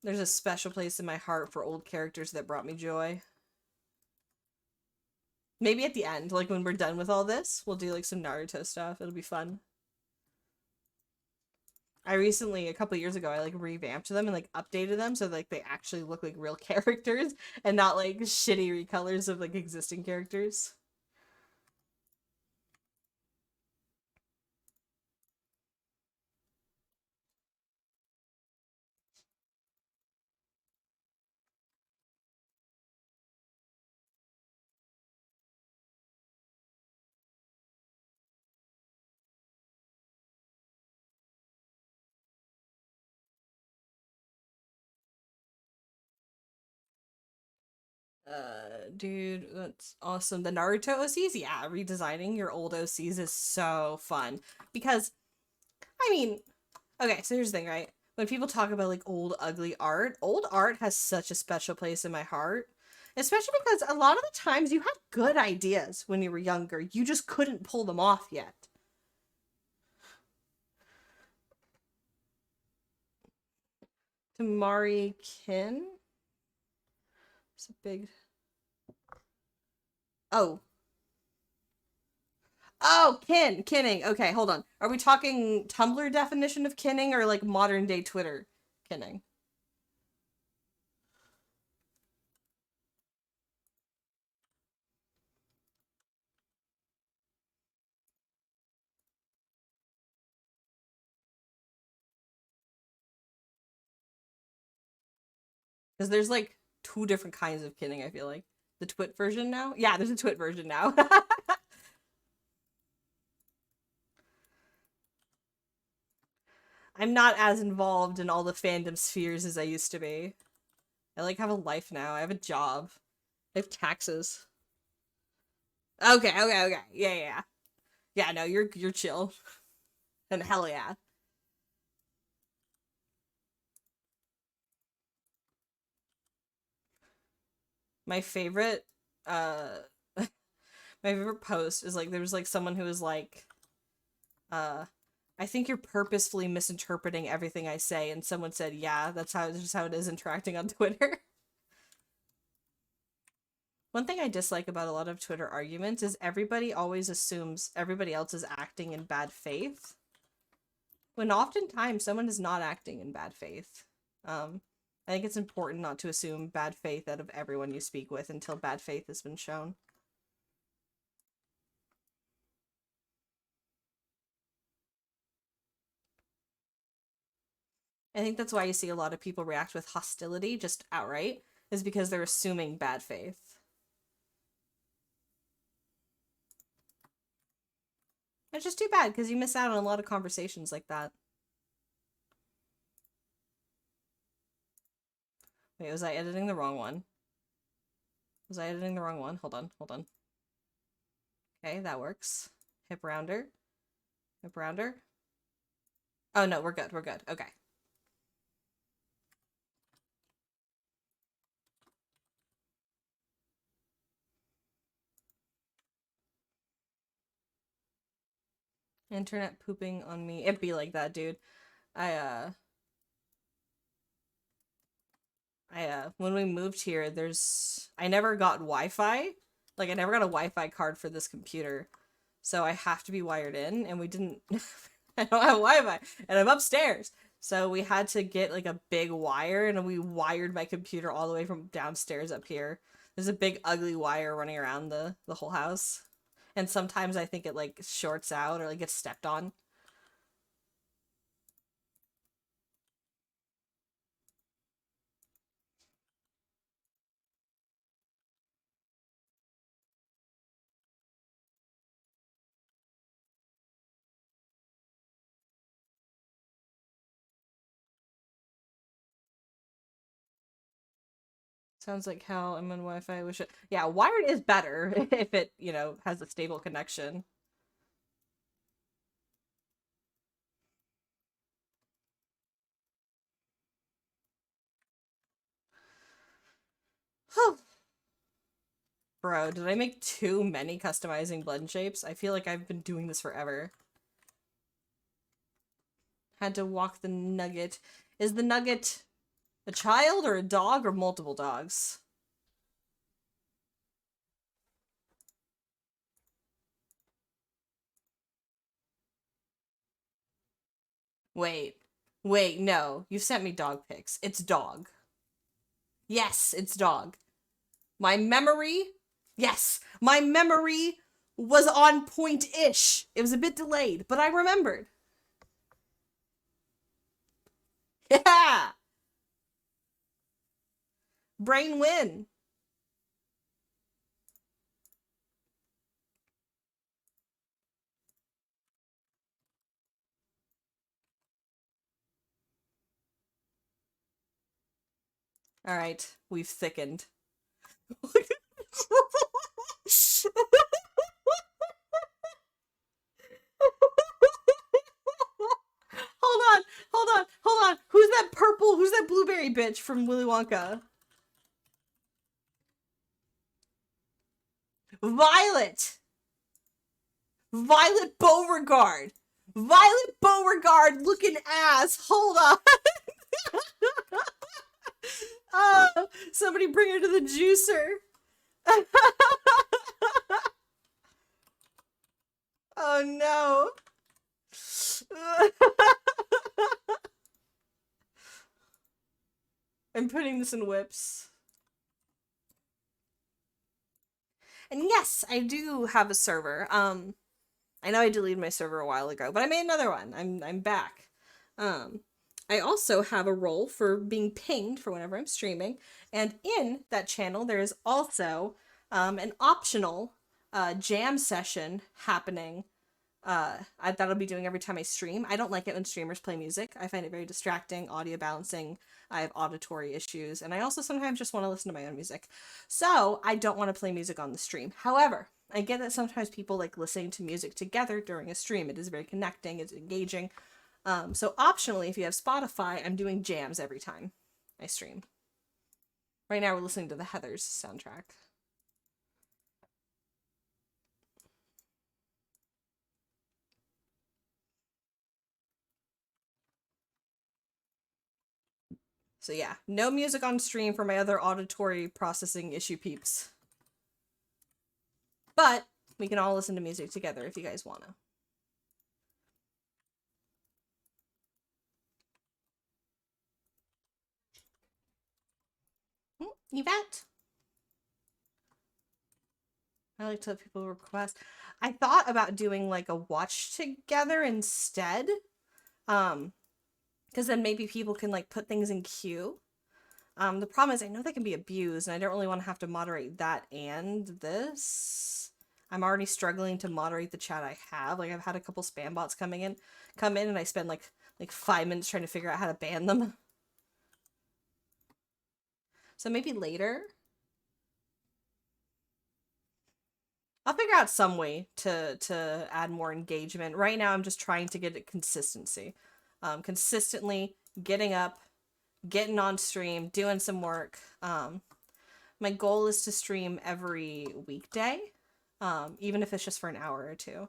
There's a special place in my heart for old characters that brought me joy. Maybe at the end, like when we're done with all this, we'll do like some Naruto stuff. It'll be fun. I recently, a couple years ago, I like revamped them and like updated them so like they actually look like real characters and not like shitty recolors of like existing characters. Dude, that's awesome. The Naruto OCs, yeah, redesigning your old OCs is so fun because I mean, okay, so here's the thing, right? When people talk about like old art has such a special place in my heart. Especially because a lot of the times you had good ideas when you were younger. You just couldn't pull them off yet. Tamari Kin? It's a big. Oh. Oh, kinning. Okay, hold on. Are we talking Tumblr definition of kinning or like modern day Twitter kinning? Because there's like two different kinds of kinning, I feel like. The twit version now? Yeah, there's a twit version now. I'm not as involved in all the fandom spheres as I used to be. I like have a life now. I have a job. I have taxes. Okay. Yeah. Yeah, no, you're chill. And hell yeah. My favorite uh my favorite post is like there was like someone who was like uh I think you're purposefully misinterpreting everything I say, and someone said, yeah, that's just how it is interacting on Twitter. One thing I dislike about a lot of Twitter arguments is everybody always assumes everybody else is acting in bad faith, when oftentimes someone is not acting in bad faith. I think it's important not to assume bad faith out of everyone you speak with until bad faith has been shown. I think that's why you see a lot of people react with hostility just outright, is because they're assuming bad faith. It's just too bad because you miss out on a lot of conversations like that. Wait, was I editing the wrong one? Was I editing the wrong one? Hold on. Okay, that works. Hip rounder. Hip rounder. Oh no, we're good. Okay. Internet pooping on me. It'd be like that, dude. I when we moved here, I never got Wi-Fi. Like I never got a Wi-Fi card for this computer. So I have to be wired in, and we didn't I don't have Wi-Fi, and I'm upstairs. So we had to get like a big wire, and we wired my computer all the way from downstairs up here. There's a big ugly wire running around the whole house. And sometimes I think it like shorts out or like gets stepped on. Sounds like hell. I'm on Wi-Fi. Wish it. Yeah, wired is better if it, has a stable connection. Bro, did I make too many customizing blend shapes? I feel like I've been doing this forever. Had to walk the nugget. Is the nugget a child or a dog or multiple dogs? Wait. Wait, no. You sent me dog pics. It's dog. Yes, it's dog. My memory, yes, my memory was on point-ish. It was a bit delayed, but I remembered. Yeah! Brain win. All right, we've thickened. Hold on, hold on, hold on. Who's that blueberry bitch from Willy Wonka? Violet! Violet Beauregard! Violet Beauregard looking ass! Hold on! Oh, somebody bring her to the juicer! Oh no! I'm putting this in whips. And yes, I do have a server. I know I deleted my server a while ago, but I made another one. I'm back. Um, I also have a role for being pinged for whenever I'm streaming, and in that channel there is also an optional jam session happening. That'll be doing every time I stream. I don't like it when streamers play music. I find it very distracting, audio balancing. I have auditory issues, and I also sometimes just want to listen to my own music. So I don't want to play music on the stream. However, I get that sometimes people like listening to music together during a stream. It is very connecting, it's engaging. So optionally, if you have Spotify, I'm doing jams every time I stream. Right now, we're listening to the Heathers soundtrack. So yeah, no music on stream for my other auditory processing issue peeps. But we can all listen to music together if you guys wanna. Yvette? I like to let people request. I thought about doing like a watch together instead. Because then maybe people can like put things in queue. The problem is I know they can be abused, and I don't really want to have to moderate that and this. I'm already struggling to moderate the chat I have. Like I've had a couple spam bots come in, and I spend like 5 minutes trying to figure out how to ban them. So maybe later. I'll figure out some way to add more engagement. Right now I'm just trying to get it consistency. Consistently getting up, getting on stream, doing some work. My goal is to stream every weekday, even if it's just for an hour or two.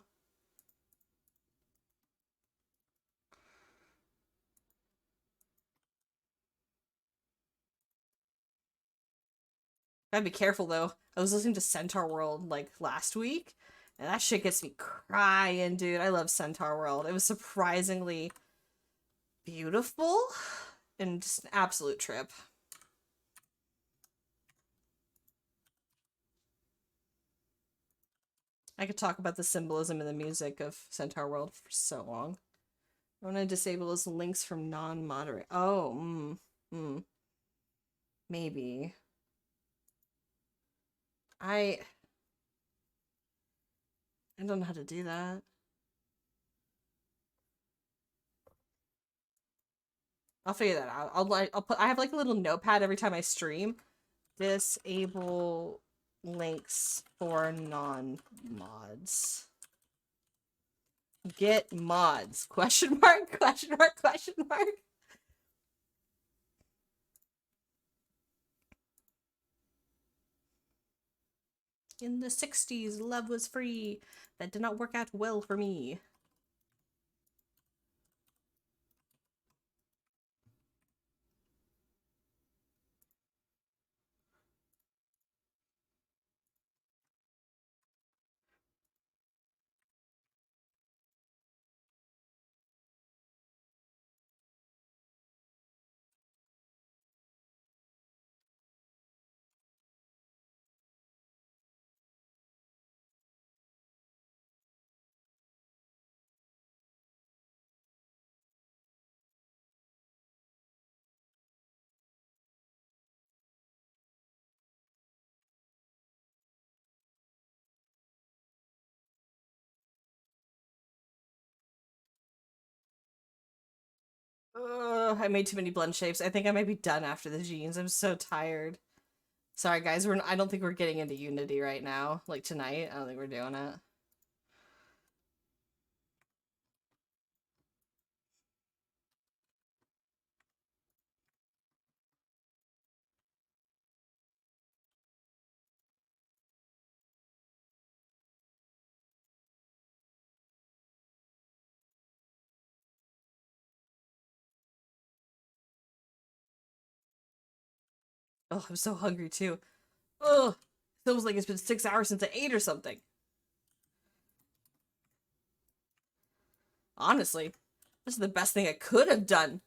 Gotta be careful though. I was listening to Centaur World like last week, and that shit gets me crying, dude. I love Centaur World. It was surprisingly beautiful and just an absolute trip. I could talk about the symbolism in the music of Centaur World for so long. I want to disable those links from non-moderate. Oh, maybe. I don't know how to do that. I'll figure that out. I have like a little notepad every time I stream Disable links for non-mods. Get mods. Question mark, question mark, question mark. In the 60s, love was free. That did not work out well for me. Ugh, I made too many blend shapes. I think I might be done after the jeans. I'm so tired. Sorry, guys. I don't think we're getting into Unity right now. Like tonight. I don't think we're doing it. Oh, I'm so hungry too. Ugh. Feels like it's been 6 hours since I ate or something. Honestly, this is the best thing I could have done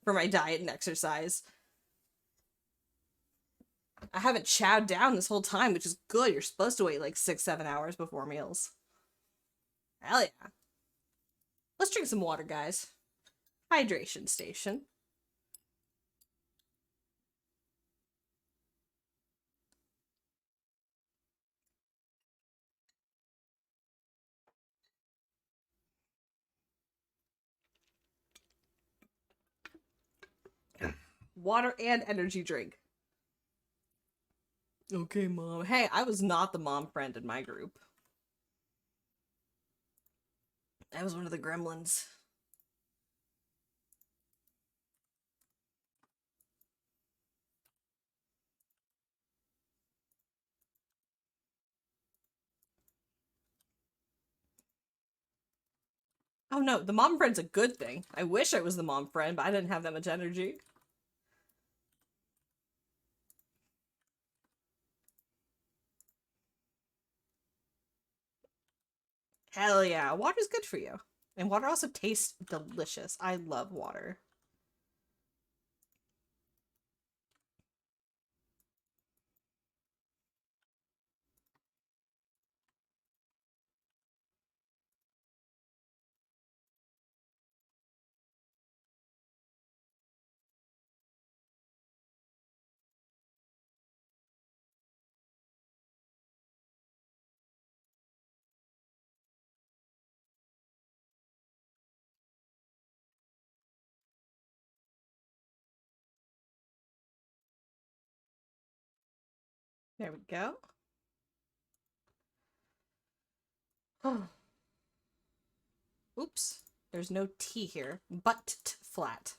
for my diet and exercise. I haven't chowed down this whole time, which is good. You're supposed to wait like 6, 7 hours before meals. Hell yeah. Let's drink some water, guys. Hydration station. Water and energy drink. Okay, mom. Hey, I was not the mom friend in my group. I was one of the gremlins. Oh no, the mom friend's a good thing. I wish I was the mom friend, but I didn't have that much energy. Hell yeah, water's good for you. And water also tastes delicious. I love water. There we go. Oops. There's no T here. But flat.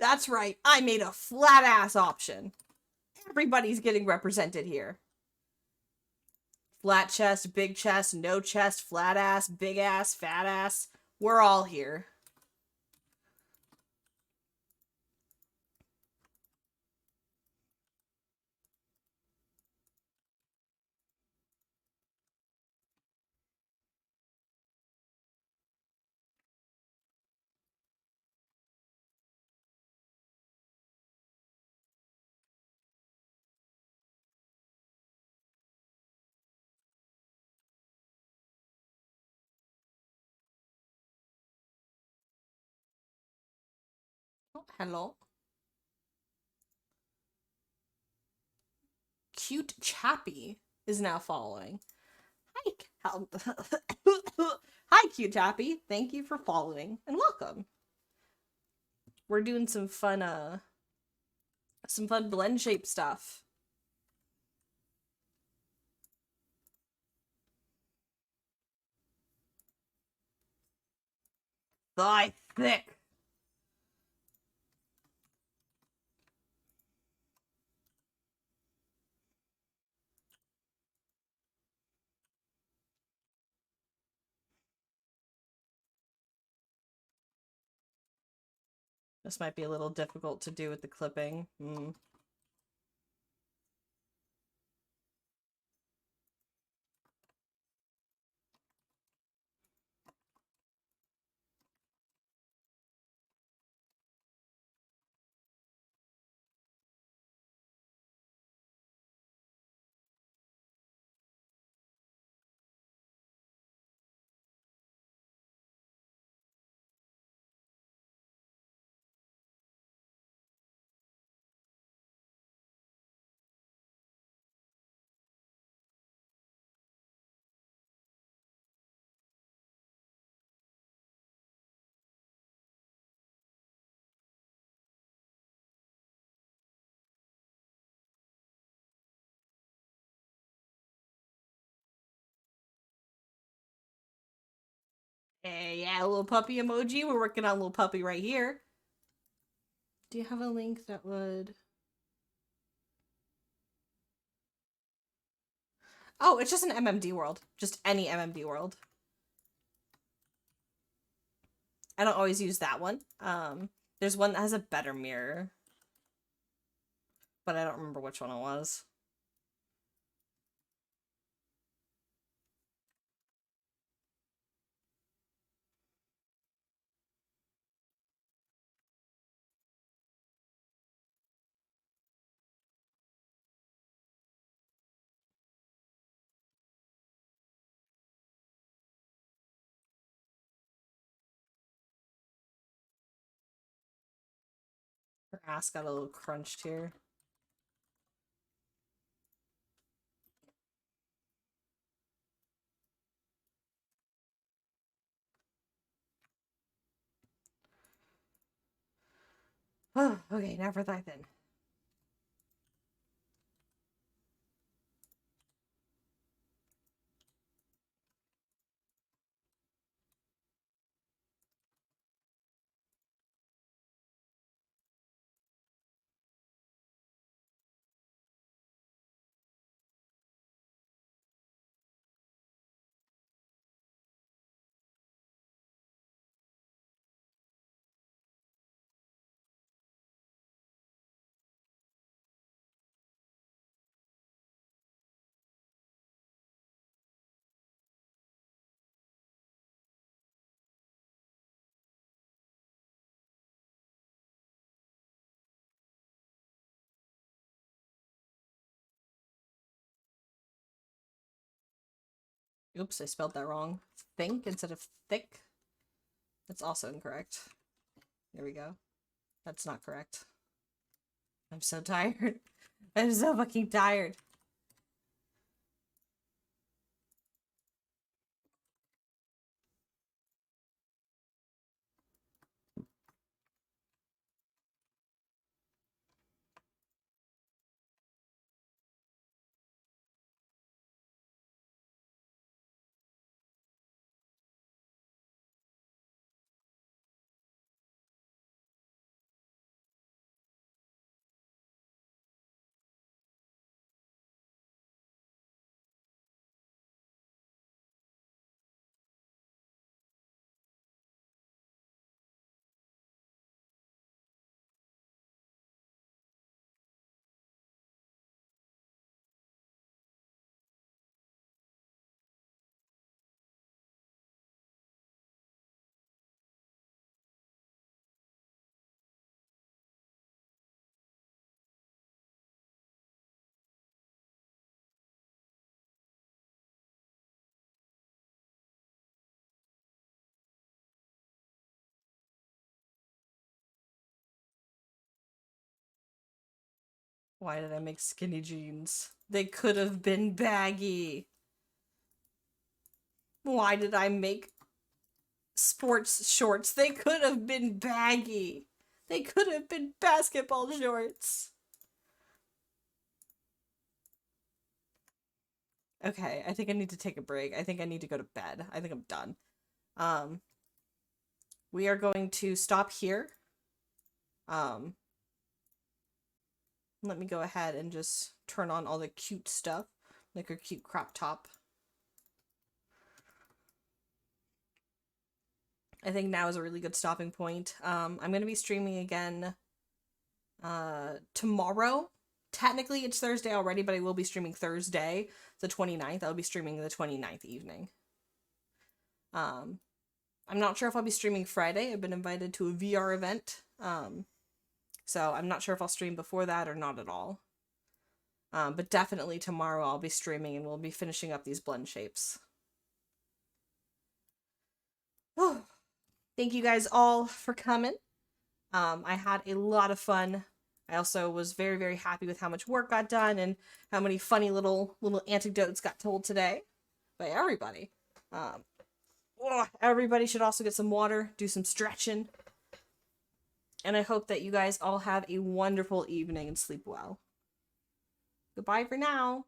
That's right. I made a flat ass option. Everybody's getting represented here. Flat chest, big chest, no chest, flat ass, big ass, fat ass. We're all here. Oh, hello. Cute Chappy is now following. Hi, Hi, Cute Chappy. Thank you for following and welcome. we're doing some fun blend shape stuff. Thigh thick. This might be a little difficult to do with the clipping. Hey, yeah, a little puppy emoji. We're working on a little puppy right here. Do you have a link that would... Oh, it's just an MMD world. Just any MMD world. I don't always use that one. There's one that has a better mirror. But I don't remember which one it was. Her ass got a little crunched here. Oh, okay, now for thigh thin. Oops, I spelled that wrong. Think instead of thick. That's also incorrect. There we go. That's not correct. I'm so tired. I'm so fucking tired. Why did I make skinny jeans? They could have been baggy. Why did I make sports shorts? They could have been baggy. They could have been basketball shorts. Okay, I think I need to take a break. I think I need to go to bed. I think I'm done. Um, we are going to stop here. Um, let me go ahead and just turn on all the cute stuff, like her cute crop top. I think now is a really good stopping point. I'm going to be streaming again tomorrow. Technically, it's Thursday already, but I will be streaming Thursday, the 29th. I'll be streaming the 29th evening. I'm not sure if I'll be streaming Friday. I've been invited to a VR event. So I'm not sure if I'll stream before that or not at all. But definitely tomorrow I'll be streaming and we'll be finishing up these blend shapes. Oh, thank you guys all for coming. I had a lot of fun. I also was very, very happy with how much work got done and how many funny little anecdotes got told today by everybody. Everybody should also get some water, do some stretching. And I hope that you guys all have a wonderful evening and sleep well. Goodbye for now.